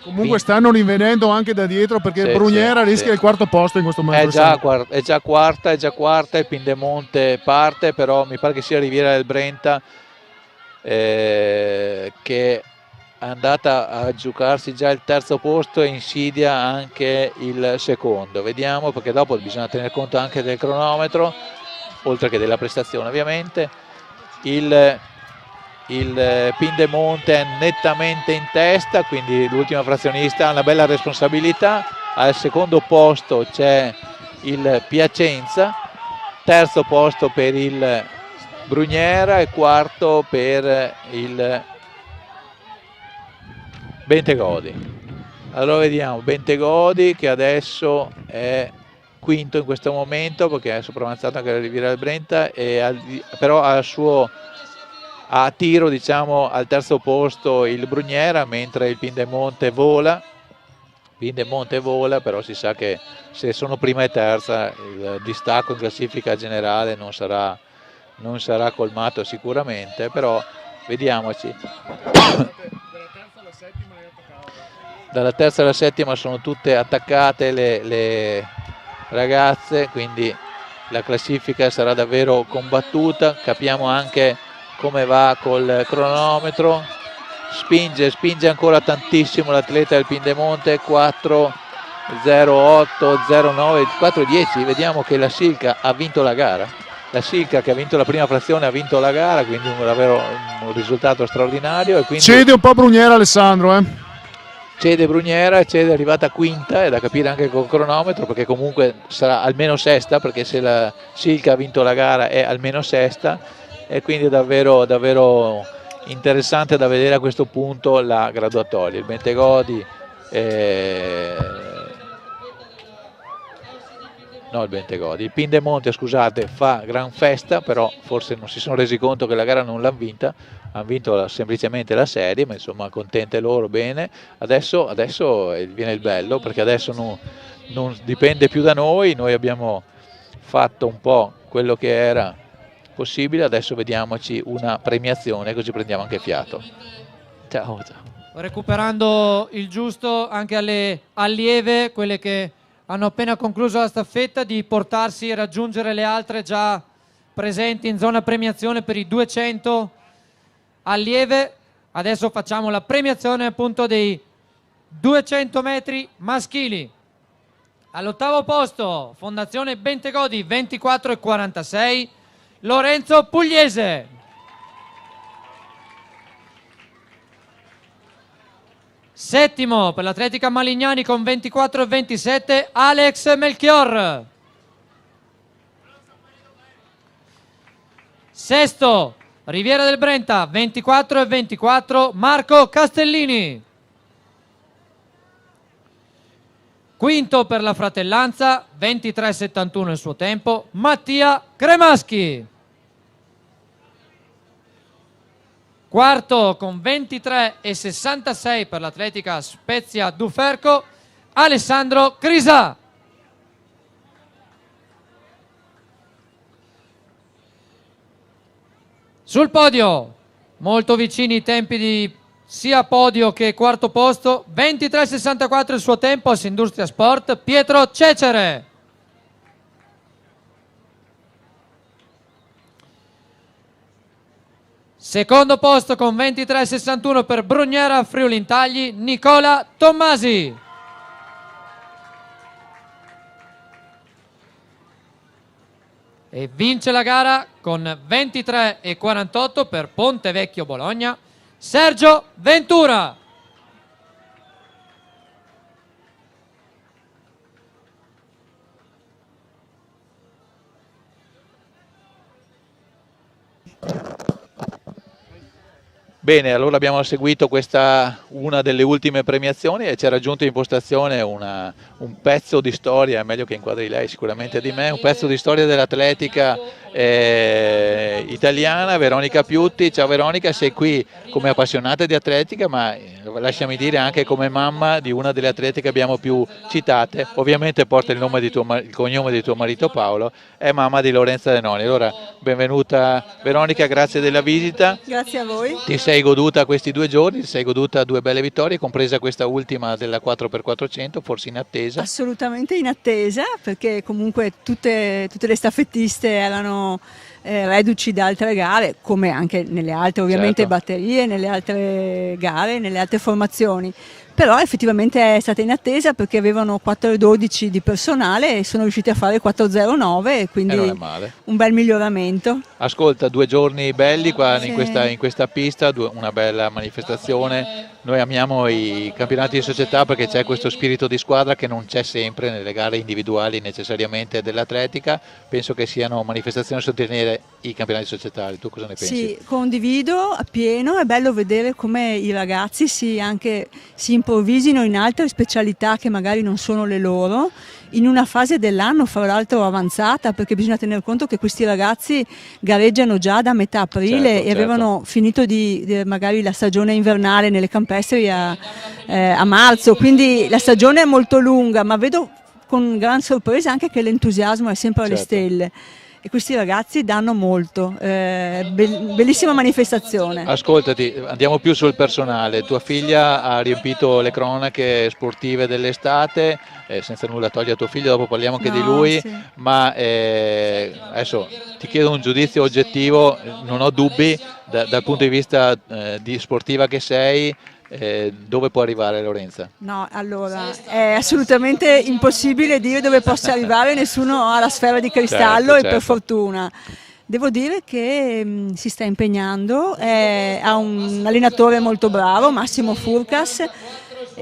Comunque stanno rinvenendo anche da dietro, perché Bruniera rischia il quarto posto in questo momento. È già quarta, il Pindemonte parte, però mi pare che sia Riviera del Brenta che è andata a giocarsi già il terzo posto e insidia anche il secondo. Vediamo, perché dopo bisogna tener conto anche del cronometro, oltre che della prestazione ovviamente. Il Pindemonte è nettamente in testa, quindi l'ultima frazionista ha una bella responsabilità. Al secondo posto c'è il Piacenza, terzo posto per il Bruniera e quarto per il Bentegodi. Allora vediamo Bentegodi che adesso è quinto in questo momento, perché è sopravanzato anche la Riviera del Brenta, però a tiro, diciamo, al terzo posto il Bruniera, mentre il Pindemonte vola, però si sa che se sono prima e terza il distacco in classifica generale non sarà colmato sicuramente, però vediamoci. Dalla terza alla settima sono tutte attaccate le ragazze, quindi la classifica sarà davvero combattuta. Capiamo anche come va col cronometro, spinge ancora tantissimo l'atleta del Pindemonte, 4.08, 0.9, 4.10. Vediamo che la Silca ha vinto la gara, la Silca che ha vinto la prima frazione ha vinto la gara, quindi davvero un risultato straordinario. E quindi cede un po' Bruniera, Alessandro, Cede Bruniera, è arrivata quinta, è da capire anche col cronometro, perché comunque sarà almeno sesta, perché se la Silca ha vinto la gara è almeno sesta. E quindi è davvero interessante da vedere a questo punto la graduatoria. Il Bentegodi il Pindemonte, scusate, fa gran festa, però forse non si sono resi conto che la gara non l'hanno vinta, hanno vinto semplicemente la serie, ma insomma contente loro, bene. Adesso viene il bello, perché adesso non dipende più da noi abbiamo fatto un po' quello che era possibile, adesso vediamoci una premiazione, così prendiamo anche fiato. Ciao. Recuperando il giusto anche alle allieve, quelle che hanno appena concluso la staffetta, di portarsi e raggiungere le altre già presenti in zona premiazione per i 200 allieve. Adesso facciamo la premiazione appunto dei 200 metri maschili. All'ottavo posto Fondazione Bentegodi 24,46, Lorenzo Pugliese. Settimo per l'Atletica Malignani con 24,27 Alex Melchior. Sesto Riviera del Brenta 24,24 Marco Castellini. Quinto per la Fratellanza 23,71 il suo tempo Mattia Cremaschi. Quarto con 23,66 per l'Atletica Spezia Duferco Alessandro Crisà. Sul podio molto vicini i tempi di sia podio che quarto posto, 23,64 il suo tempo, Assindustria Sport, Pietro Cecere. Secondo posto con 23,61 per Brugnera Friuli Intagli, Nicola Tommasi. E vince la gara con 23,48 per Pontevecchio Bologna, Sergio Ventura. Bene, allora abbiamo seguito una delle ultime premiazioni e ci ha raggiunto in postazione un pezzo di storia, è meglio che inquadri lei sicuramente di me, un pezzo di storia dell'atletica italiana, Veronica Piutti. Ciao Veronica, sei qui come appassionata di atletica, ma lasciami dire anche come mamma di una delle atlete che abbiamo più citate, ovviamente porta il cognome di tuo marito Paolo, è mamma di Lorenza Denoni. Allora, benvenuta Veronica, grazie della visita. Grazie a voi. Ti sei goduta questi 2 giorni, ti sei goduta 2 belle vittorie, compresa questa ultima della 4x400, forse in attesa? Assolutamente in attesa, perché comunque tutte le staffettiste erano reduci da altre gare, come anche nelle altre ovviamente certo. batterie, nelle altre gare, nelle altre formazioni. Però effettivamente è stata in attesa perché avevano 4,12 di personale e sono riusciti a fare 4,09 e quindi non è male. Un bel miglioramento. Ascolta, 2 giorni belli qua sì. in questa pista, una bella manifestazione. Noi amiamo i campionati di società perché c'è questo spirito di squadra che non c'è sempre nelle gare individuali necessariamente dell'atletica. Penso che siano manifestazioni a sostenere i campionati societari. Tu cosa ne pensi? Sì, condivido appieno, è bello vedere come i ragazzi si improvvisino in altre specialità che magari non sono le loro, in una fase dell'anno fra l'altro avanzata, perché bisogna tener conto che questi ragazzi gareggiano già da metà aprile certo, e avevano finito magari la stagione invernale nelle campestri a marzo, quindi la stagione è molto lunga, ma vedo con gran sorpresa anche che l'entusiasmo è sempre alle stelle. E questi ragazzi danno molto, bellissima manifestazione. Ascoltati, andiamo più sul personale. Tua figlia ha riempito le cronache sportive dell'estate, senza nulla togliere a tuo figlio, dopo parliamo anche di lui, sì. Ma adesso ti chiedo un giudizio oggettivo, non ho dubbi, dal punto di vista di sportiva che sei, dove può arrivare Lorenza? No, allora è assolutamente impossibile dire dove possa arrivare, nessuno ha la sfera di cristallo, certo. E per fortuna. Devo dire che si sta impegnando, ha un allenatore molto bravo, Massimo Furcas.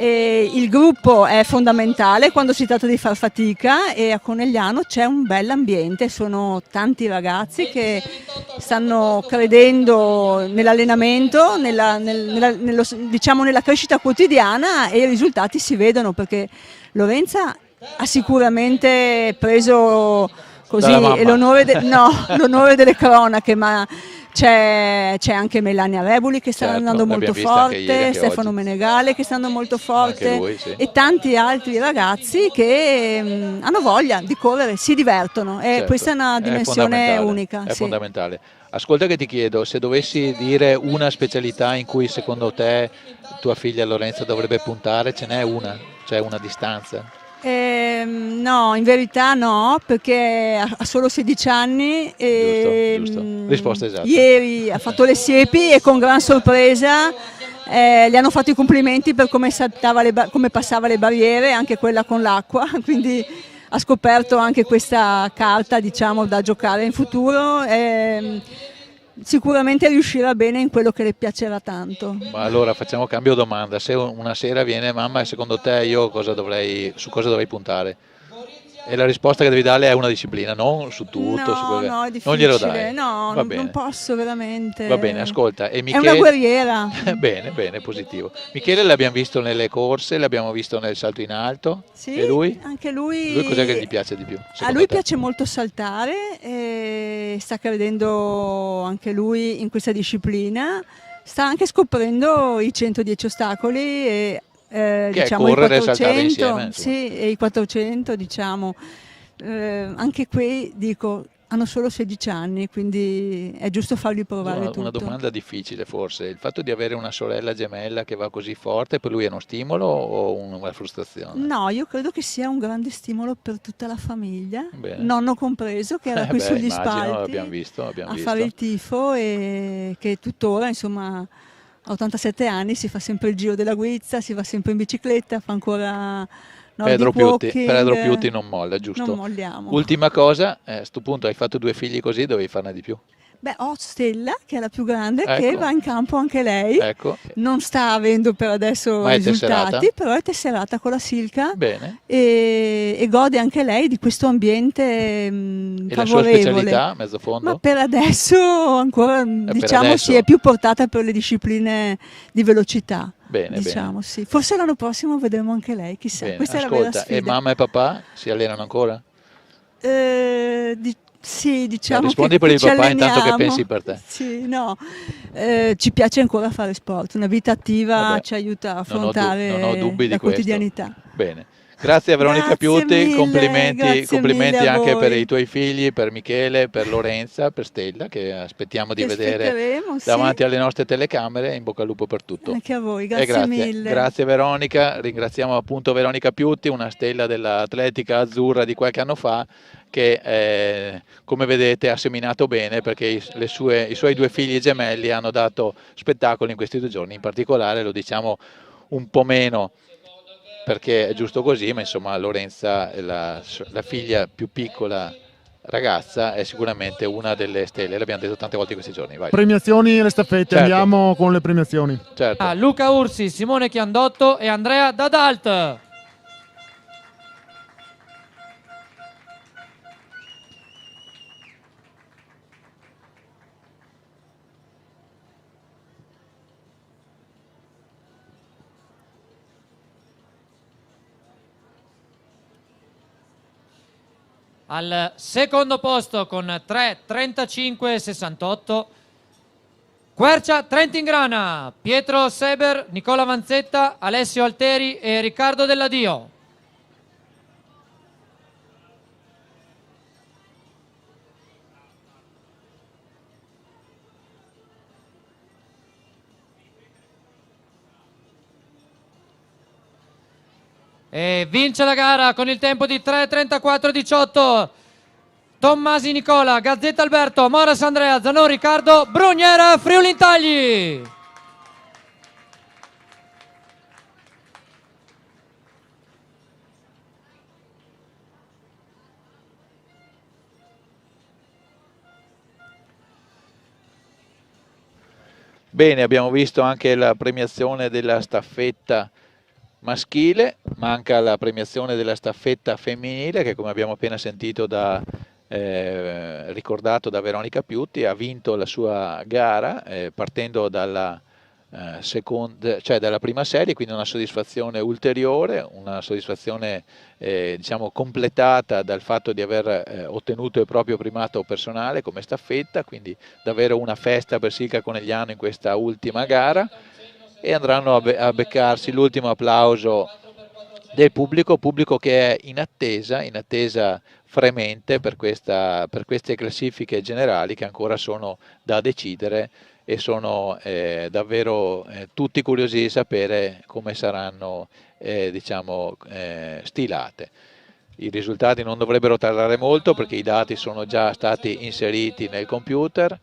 Il gruppo è fondamentale quando si tratta di far fatica e a Conegliano c'è un bel ambiente, sono tanti ragazzi che stanno credendo nell'allenamento, diciamo nella crescita quotidiana e i risultati si vedono, perché Lorenza ha sicuramente preso così l'onore delle cronache, ma c'è anche Melania Rebuli che sta andando molto forte, Stefano Menegale che sta andando molto forte, lui, sì. E tanti altri ragazzi che hanno voglia di correre, si divertono, e questa è una dimensione unica. È fondamentale. Ascolta che ti chiedo, se dovessi dire una specialità in cui secondo te tua figlia Lorenza dovrebbe puntare, ce n'è una? C'è una distanza? No, in verità no, perché ha solo 16 anni e giusto. Risposta esatta. Ieri ha fatto le siepi e con gran sorpresa gli hanno fatto i complimenti per come passava le barriere, anche quella con l'acqua, quindi ha scoperto anche questa carta, diciamo, da giocare in futuro. Sicuramente riuscirà bene in quello che le piacerà tanto. Ma allora facciamo cambio domanda: se una sera viene mamma, secondo te io su cosa dovrei puntare? E la risposta che devi darle è una disciplina, non su tutto, No, è difficile. Non glielo dai. No, Va bene. non posso veramente. Va bene, ascolta. E Michele... È una guerriera. Bene, positivo. Michele l'abbiamo visto nelle corse, l'abbiamo visto nel salto in alto. Sì, e lui? Anche lui. Lui cos'è che gli piace di più? A lui piace molto saltare, e sta credendo anche lui in questa disciplina. Sta anche scoprendo i 110 ostacoli e diciamo correre i e saltare 400, insieme, sì, e i 400, diciamo, anche qui dico, hanno solo 16 anni, quindi è giusto fargli provare tutto. Una domanda difficile forse: il fatto di avere una sorella gemella che va così forte per lui è uno stimolo o una frustrazione? No, io credo che sia un grande stimolo per tutta la famiglia, Bene. nonno compreso, che era qui sugli spalti abbiamo visto. fare il tifo, e che tuttora, insomma, a 87 anni si fa sempre il giro della Guizza, si va sempre in bicicletta, fa ancora Pedro Piuti non molla, giusto? Non molliamo. Ultima cosa, a questo punto hai fatto 2 figli così, dovevi farne di più. Beh, ho Stella, che è la più grande, Ecco. che va in campo anche lei. Ecco. Non sta avendo per adesso Ma è risultati, tesserata? però è tesserata con la Silca. Bene. E gode anche lei di questo ambiente E la sua favorevole. specialità, mezzo fondo? Ma per adesso ancora, diciamo, adesso. si è più portata per le discipline di velocità. Bene, Diciamo, sì. Forse l'anno prossimo vedremo anche lei, chissà. Bene. Questa è la vera Ascolta, sfida. e mamma e papà si allenano ancora? Sì, diciamo rispondi che per il ci papà intanto che alleniamo. pensi per te. Sì, no. Ci piace ancora fare sport, una vita attiva. Vabbè, ci aiuta a non affrontare ho dubbi di la questo. quotidianità. Bene. Grazie a Veronica Grazie Piuti, mille, complimenti grazie mille a anche voi. per i tuoi figli, per Michele, per Lorenza, per Stella, che aspettiamo di Ti vedere aspetteremo, sì. davanti alle nostre telecamere. In bocca al lupo per tutto. Anche a voi, E grazie mille. Grazie Veronica, ringraziamo appunto Veronica Piuti, una stella dell'atletica azzurra di qualche anno fa, che come vedete ha seminato bene, perché i suoi 2 figli gemelli hanno dato spettacolo in questi 2 giorni. In particolare, lo diciamo un po' meno perché è giusto così, ma insomma Lorenza, la figlia più piccola ragazza, è sicuramente una delle stelle, l'abbiamo detto tante volte in questi giorni. Vai. Premiazioni e le staffette, Certo. andiamo con le premiazioni. Certo. Luca Ursi, Simone Chiandotto e Andrea Dadalt. Al secondo posto con 3:35,68 Quercia Trentingrana, Pietro Seber, Nicola Vanzetta, Alessio Alteri e Riccardo Delladio. E vince la gara con il tempo di 3:34,18 Tommasi Nicola, Gazzetta Alberto, Moras Andrea, Zanon Riccardo, Brugnera, Friuli Intagli. Bene, abbiamo visto anche la premiazione della staffetta maschile, manca la premiazione della staffetta femminile che, come abbiamo appena sentito ricordato da Veronica Piuti, ha vinto la sua gara partendo dalla dalla prima serie, quindi una soddisfazione ulteriore, una soddisfazione diciamo completata dal fatto di aver ottenuto il proprio primato personale come staffetta, quindi davvero una festa per Silca Conegliano in questa ultima gara, e andranno a beccarsi l'ultimo applauso del pubblico che è in attesa fremente per queste classifiche generali che ancora sono da decidere, e sono davvero tutti curiosi di sapere come saranno stilate. I risultati non dovrebbero tardare molto perché i dati sono già stati inseriti nel computer.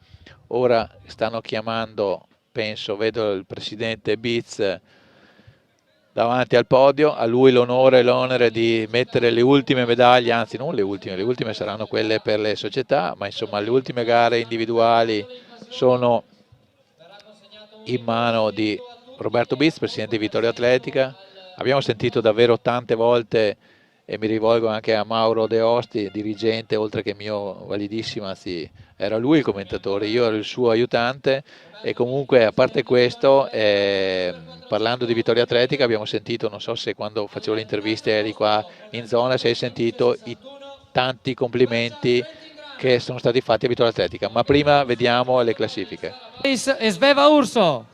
Ora stanno chiamando, penso, vedo il presidente Biz davanti al podio, a lui l'onore e l'onere di mettere le ultime medaglie, anzi non le ultime saranno quelle per le società, ma insomma le ultime gare individuali sono in mano di Roberto Biz, presidente di Vittoria Atletica. Abbiamo sentito davvero tante volte, e mi rivolgo anche a Mauro De Osti, dirigente oltre che mio validissimo, anzi era lui il commentatore, io ero il suo aiutante, e comunque a parte questo, parlando di Vittoria Atletica abbiamo sentito, non so se quando facevo le interviste eri qua in zona, se hai sentito i tanti complimenti che sono stati fatti a Vittoria Atletica, ma prima vediamo le classifiche. E Sveva Urso.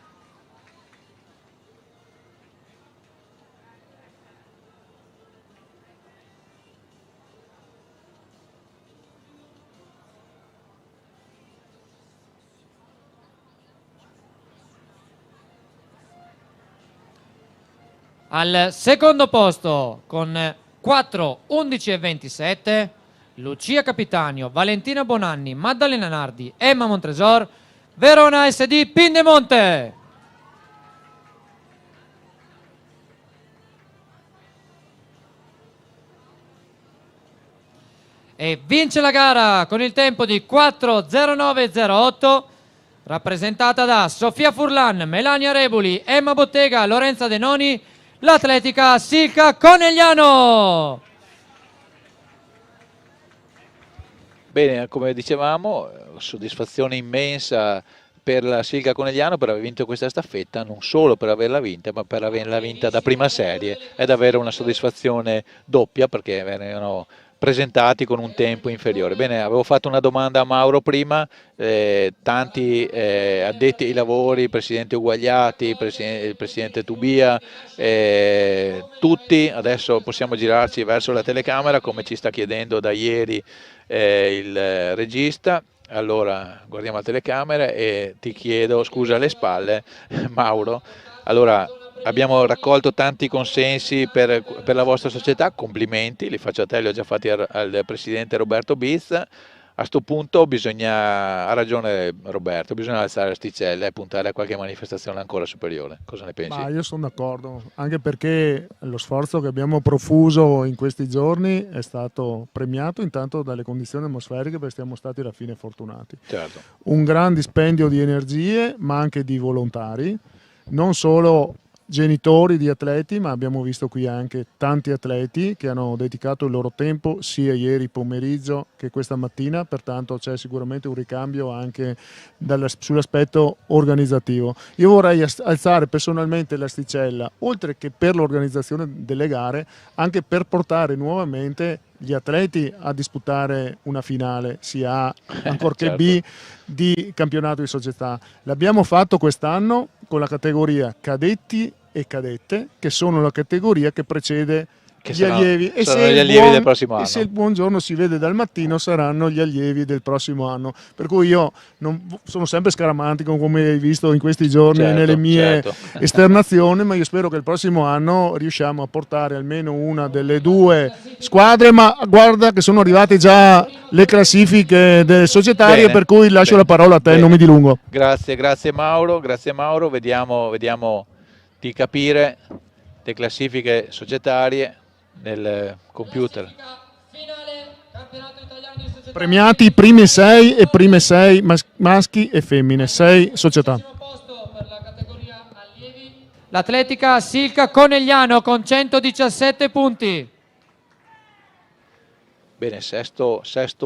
Al secondo posto con 4, 11 e 27 Lucia Capitanio, Valentina Bonanni, Maddalena Nardi, Emma Montresor, Verona SD Pindemonte. E vince la gara con il tempo di 4:09:08, rappresentata da Sofia Furlan, Melania Rebuli, Emma Bottega, Lorenza Denoni, l'atletica Silca Conegliano. Bene, come dicevamo, soddisfazione immensa per la Silca Conegliano per aver vinto questa staffetta, non solo per averla vinta, ma per averla vinta da prima serie. È davvero una soddisfazione doppia, perché venivano presentati con un tempo inferiore. Bene, avevo fatto una domanda a Mauro prima, tanti addetti ai lavori, il presidente Uguagliati, il presidente Tubia, tutti, adesso possiamo girarci verso la telecamera come ci sta chiedendo da ieri il regista. Allora guardiamo la telecamera e ti chiedo scusa alle spalle Mauro. Allora, abbiamo raccolto tanti consensi per la vostra società, complimenti, li faccio a te, li ho già fatti al presidente Roberto Biz. A sto punto ha ragione Roberto, bisogna alzare l'asticella e puntare a qualche manifestazione ancora superiore. Cosa ne pensi? Ma io sono d'accordo, anche perché lo sforzo che abbiamo profuso in questi giorni è stato premiato intanto dalle condizioni atmosferiche, perché siamo stati alla fine fortunati. Certo. Un gran dispendio di energie, ma anche di volontari, non solo genitori di atleti, ma abbiamo visto qui anche tanti atleti che hanno dedicato il loro tempo sia ieri pomeriggio che questa mattina, pertanto c'è sicuramente un ricambio anche sull'aspetto organizzativo. Io vorrei alzare personalmente l'asticella, oltre che per l'organizzazione delle gare, anche per portare nuovamente gli atleti a disputare una finale sia A ancorché certo. B di campionato di società. L'abbiamo fatto quest'anno con la categoria cadetti e cadette, che sono la categoria che precede gli allievi, e se, gli allievi del prossimo anno. E se il buon giorno si vede dal mattino saranno gli allievi del prossimo anno, per cui io sono sempre scaramantico, come hai visto in questi giorni, certo, nelle mie esternazioni, ma io spero che il prossimo anno riusciamo a portare almeno una delle due squadre, ma guarda che sono arrivate già le classifiche delle societarie, per cui lascio la parola a te, non mi dilungo. Grazie Mauro, vediamo di capire le classifiche societarie nel computer. Premiati i primi 6 e prime 6 maschi e femmine, 6 società. L'atletica Silca Conegliano con 117 punti. Bene, sesto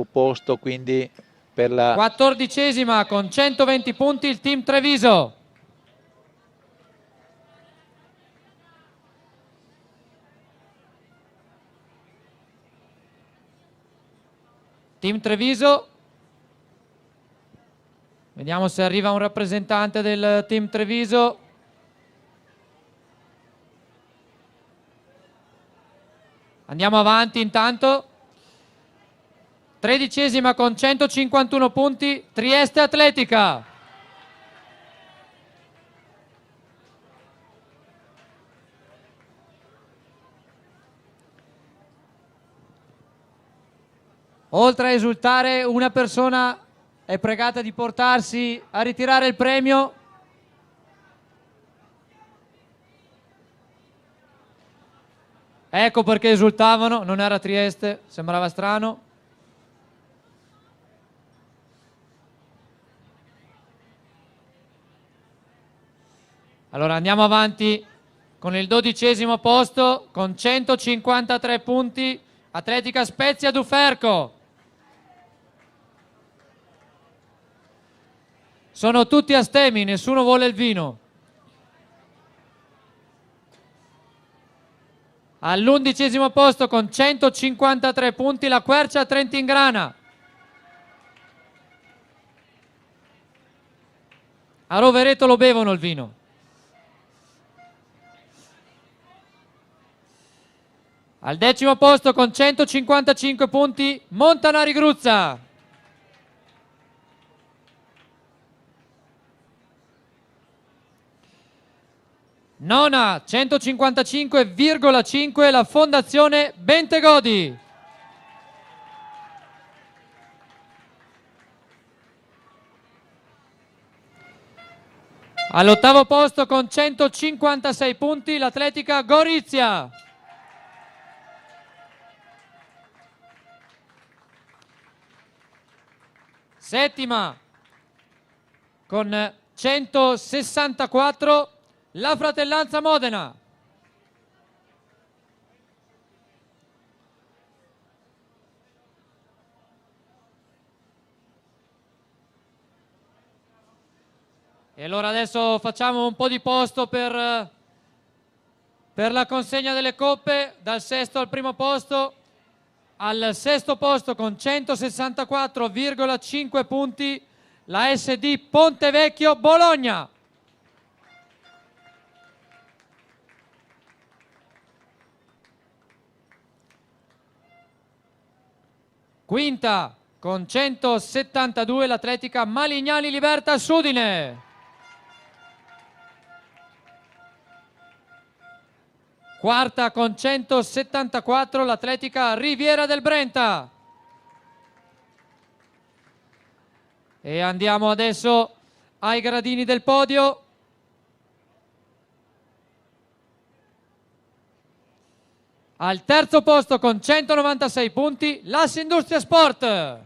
posto quindi per la 14ª con 120 punti il team Treviso. Team Treviso, vediamo se arriva un rappresentante del team Treviso. Andiamo avanti intanto. 13ª con 151 punti Trieste Atletica. Oltre a esultare, una persona è pregata di portarsi a ritirare il premio. Ecco perché esultavano, non era Trieste, sembrava strano. Allora andiamo avanti con il 12° posto con 153 punti, Atletica Spezia Duferco. Sono tutti astemi, nessuno vuole il vino. All'11° posto con 153 punti la Quercia Trentingrana. A Rovereto lo bevono il vino. Al 10° posto con 155 punti Montanari Gruzza. Nona, 155,5 la Fondazione Bentegodi. All'8° posto con 156 punti l'Atletica Gorizia. Settima con 164 la Fratellanza Modena. E allora adesso facciamo un po' di posto per la consegna delle coppe, dal 6° al 1° posto. Al 6° posto con 164,5 punti la SD Pontevecchio Bologna. Quinta con 172 l'Atletica Malignani Libertas Udine. Quarta con 174 l'Atletica Riviera del Brenta. E andiamo adesso ai gradini del podio. Al 3° posto con 196 punti l'As Industria Sport.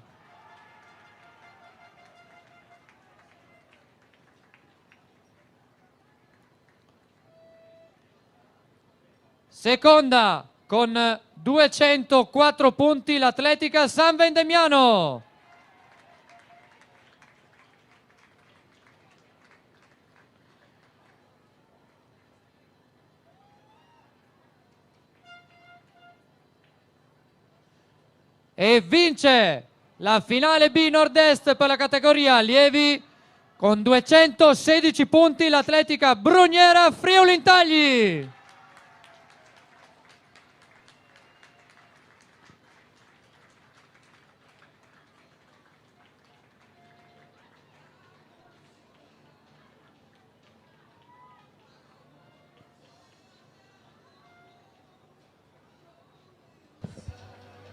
Seconda con 204 punti l'Atletica San Vendemiano. E vince la finale B Nord-Est per la categoria allievi con 216 punti l'Atletica Brugnera Friuli Intagli.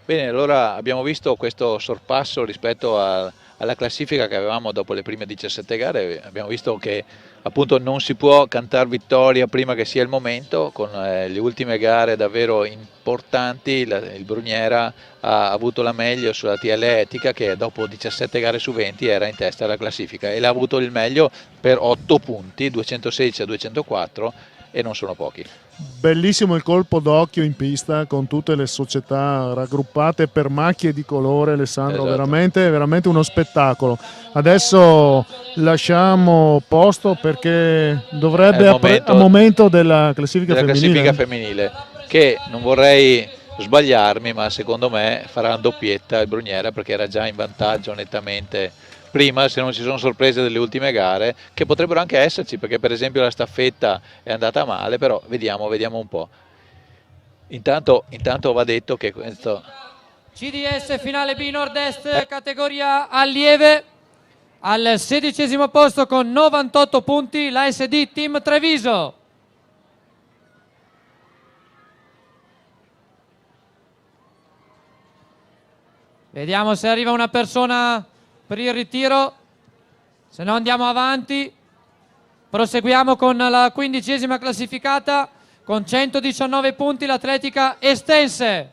Bene, allora abbiamo visto questo sorpasso rispetto alla classifica che avevamo dopo le prime 17 gare. Abbiamo visto che appunto non si può cantare vittoria prima che sia il momento. Con le ultime gare davvero importanti il Brugnera ha avuto la meglio sulla TL Etica, che dopo 17 gare su 20 era in testa alla classifica, e l'ha avuto il meglio per 8 punti, 216 a 204, e non sono pochi. Bellissimo il colpo d'occhio in pista con tutte le società raggruppate per macchie di colore, Alessandro. Esatto. Veramente uno spettacolo. Adesso lasciamo posto perché dovrebbe a momento della classifica femminile, che non vorrei sbagliarmi, ma secondo me farà una doppietta il Brugnera, perché era già in vantaggio nettamente prima, se non ci sono sorprese delle ultime gare, che potrebbero anche esserci, perché per esempio la staffetta è andata male, però vediamo un po'. Intanto va detto che questo CDS finale B Nord-Est categoria allieve, al 16° posto con 98 punti la SD Team Treviso. Vediamo se arriva una persona per il ritiro, se no andiamo avanti. Proseguiamo con la 15ª classificata con 119 punti l'Atletica Estense.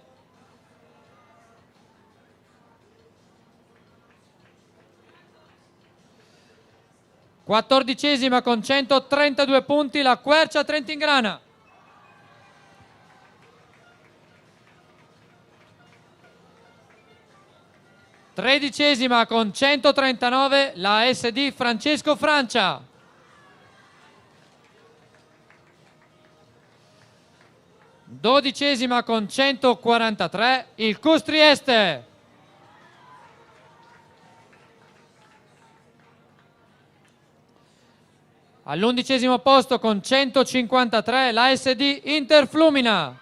14ª con 132 punti la Quercia Trentingrana. 13ª con 139 la SD Francesco Francia. 12ª con 143 il CUS Trieste. 11° posto con 153 la SD Inter Flumina.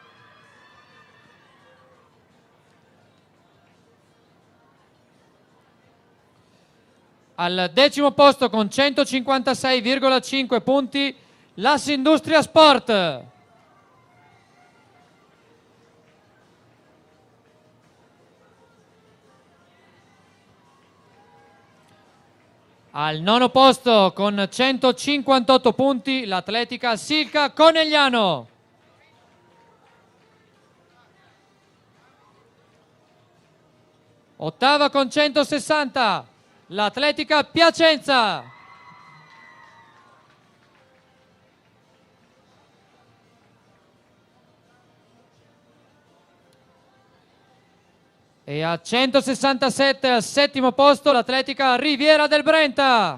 10° posto con 156,5 punti l'As Industria Sport. 9° posto con 158 punti l'Atletica Silca Conegliano. 8ª con 160 l'Atletica Piacenza. 167 al 7° posto l'Atletica Riviera del Brenta.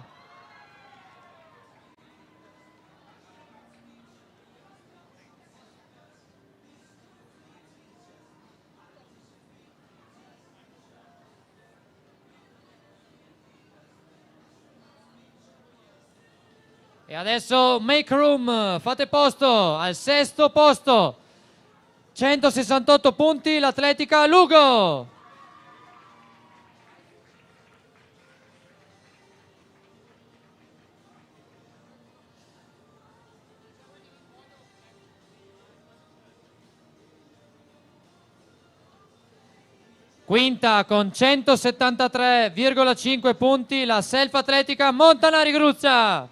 'E adesso make room, fate posto al 6° posto, 168 punti l'Atletica Lugo. 5ª con 173,5 punti la Self Atletica Montanari Gruzza.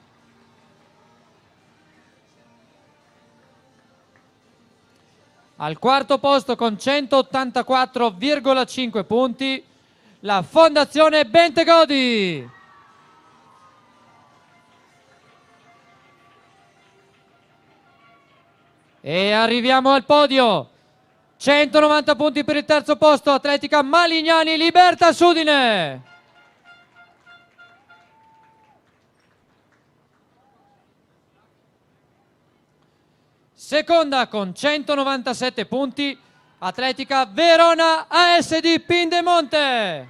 4° posto con 184,5 punti la Fondazione Bentegodi. E arriviamo al podio. 190 punti per il 3° posto, Atletica Malignani Libertas Udine. 2ª con 197 punti, Atletica Verona ASD Pindemonte.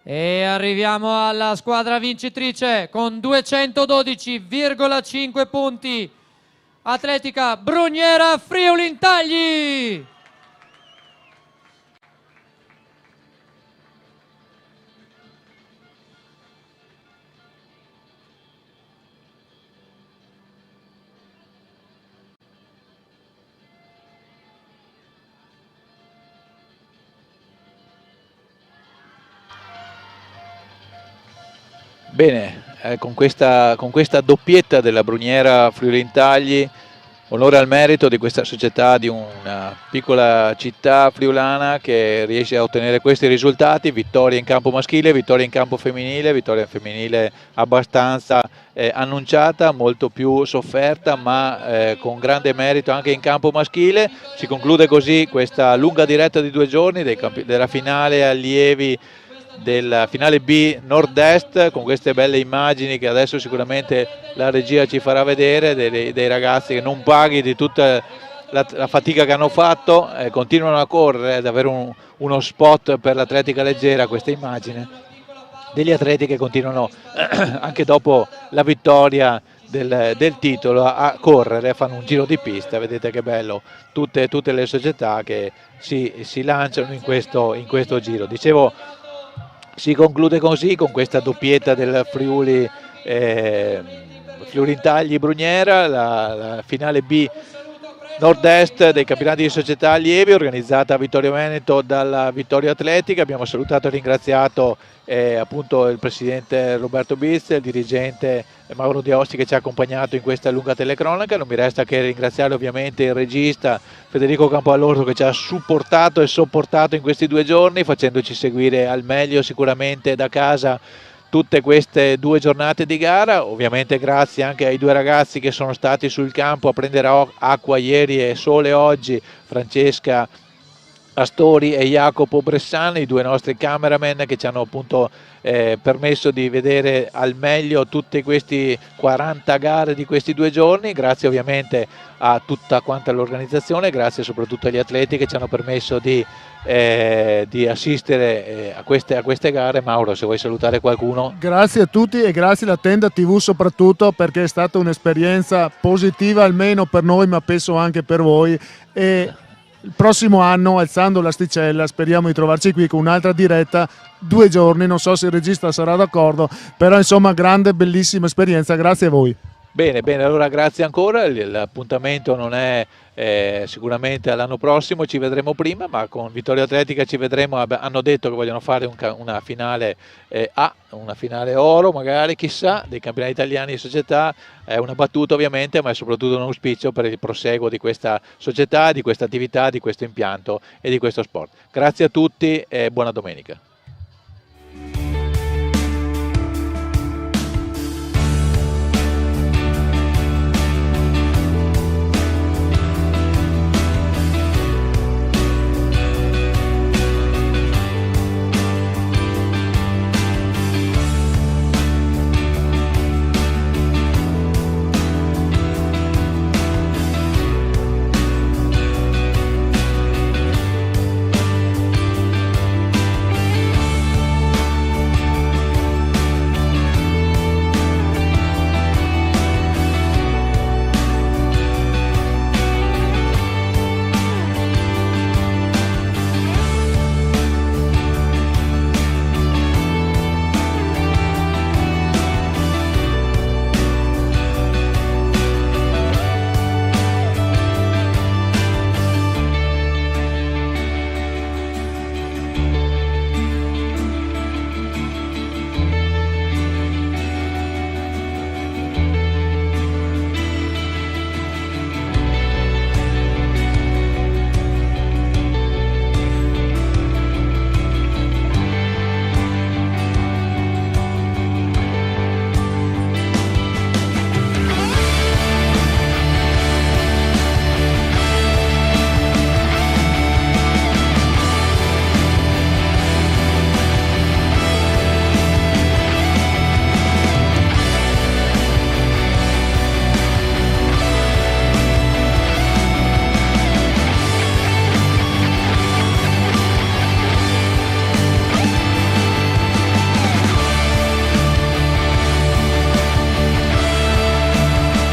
'E arriviamo alla squadra vincitrice con 212,5 punti. Atletica Bruniera Friuli Intagli. Bene, con questa doppietta della Bruniera Friuli Intagli, onore al merito di questa società di una piccola città friulana che riesce a ottenere questi risultati: vittoria in campo maschile, vittoria in campo femminile, vittoria femminile abbastanza annunciata, molto più sofferta, ma con grande merito anche in campo maschile. Si conclude così questa lunga diretta di 2 giorni della finale allievi della finale B Nord-Est, con queste belle immagini che adesso sicuramente la regia ci farà vedere dei ragazzi che non paghi di tutta la fatica che hanno fatto, continuano a correre, ad avere uno spot per l'atletica leggera. Questa immagine degli atleti che continuano anche dopo la vittoria del titolo a correre, fanno un giro di pista. Vedete che bello, tutte le società che si lanciano in questo giro. Dicevo, si conclude così con questa doppietta del Friuli Fluorintagli Brugnera, la finale B nord-est dei campionati di società allievi organizzata a Vittorio Veneto dalla Vittorio Atletica. Abbiamo salutato e ringraziato appunto il presidente Roberto Bizzi, il dirigente Mauro Di Ossi che ci ha accompagnato in questa lunga telecronaca. Non mi resta che ringraziare ovviamente il regista Federico Campoallorso che ci ha supportato e sopportato in questi 2 giorni, facendoci seguire al meglio sicuramente da casa tutte queste 2 giornate di gara. Ovviamente grazie anche ai 2 ragazzi che sono stati sul campo a prendere acqua ieri e sole oggi, Francesca Astori e Jacopo Bressani, i 2 nostri cameraman che ci hanno appunto permesso di vedere al meglio tutte questi 40 gare di questi 2 giorni. Grazie ovviamente a tutta quanta l'organizzazione, grazie soprattutto agli atleti che ci hanno permesso di assistere a queste gare. Mauro, se vuoi salutare qualcuno. Grazie a tutti e grazie alla Tenda TV soprattutto, perché è stata un'esperienza positiva almeno per noi, ma penso anche per voi, e il prossimo anno, alzando l'asticella, speriamo di trovarci qui con un'altra diretta 2 giorni. Non so se il regista sarà d'accordo, però insomma grande, bellissima esperienza. Grazie a voi. Bene, allora grazie ancora. L'appuntamento non è sicuramente all'anno prossimo, ci vedremo prima, ma con Vittorio Atletica ci vedremo. Hanno detto che vogliono fare una finale una finale oro, magari, chissà, dei campionati italiani di società. È una battuta ovviamente, ma è soprattutto un auspicio per il proseguo di questa società, di questa attività, di questo impianto e di questo sport. Grazie a tutti e buona domenica.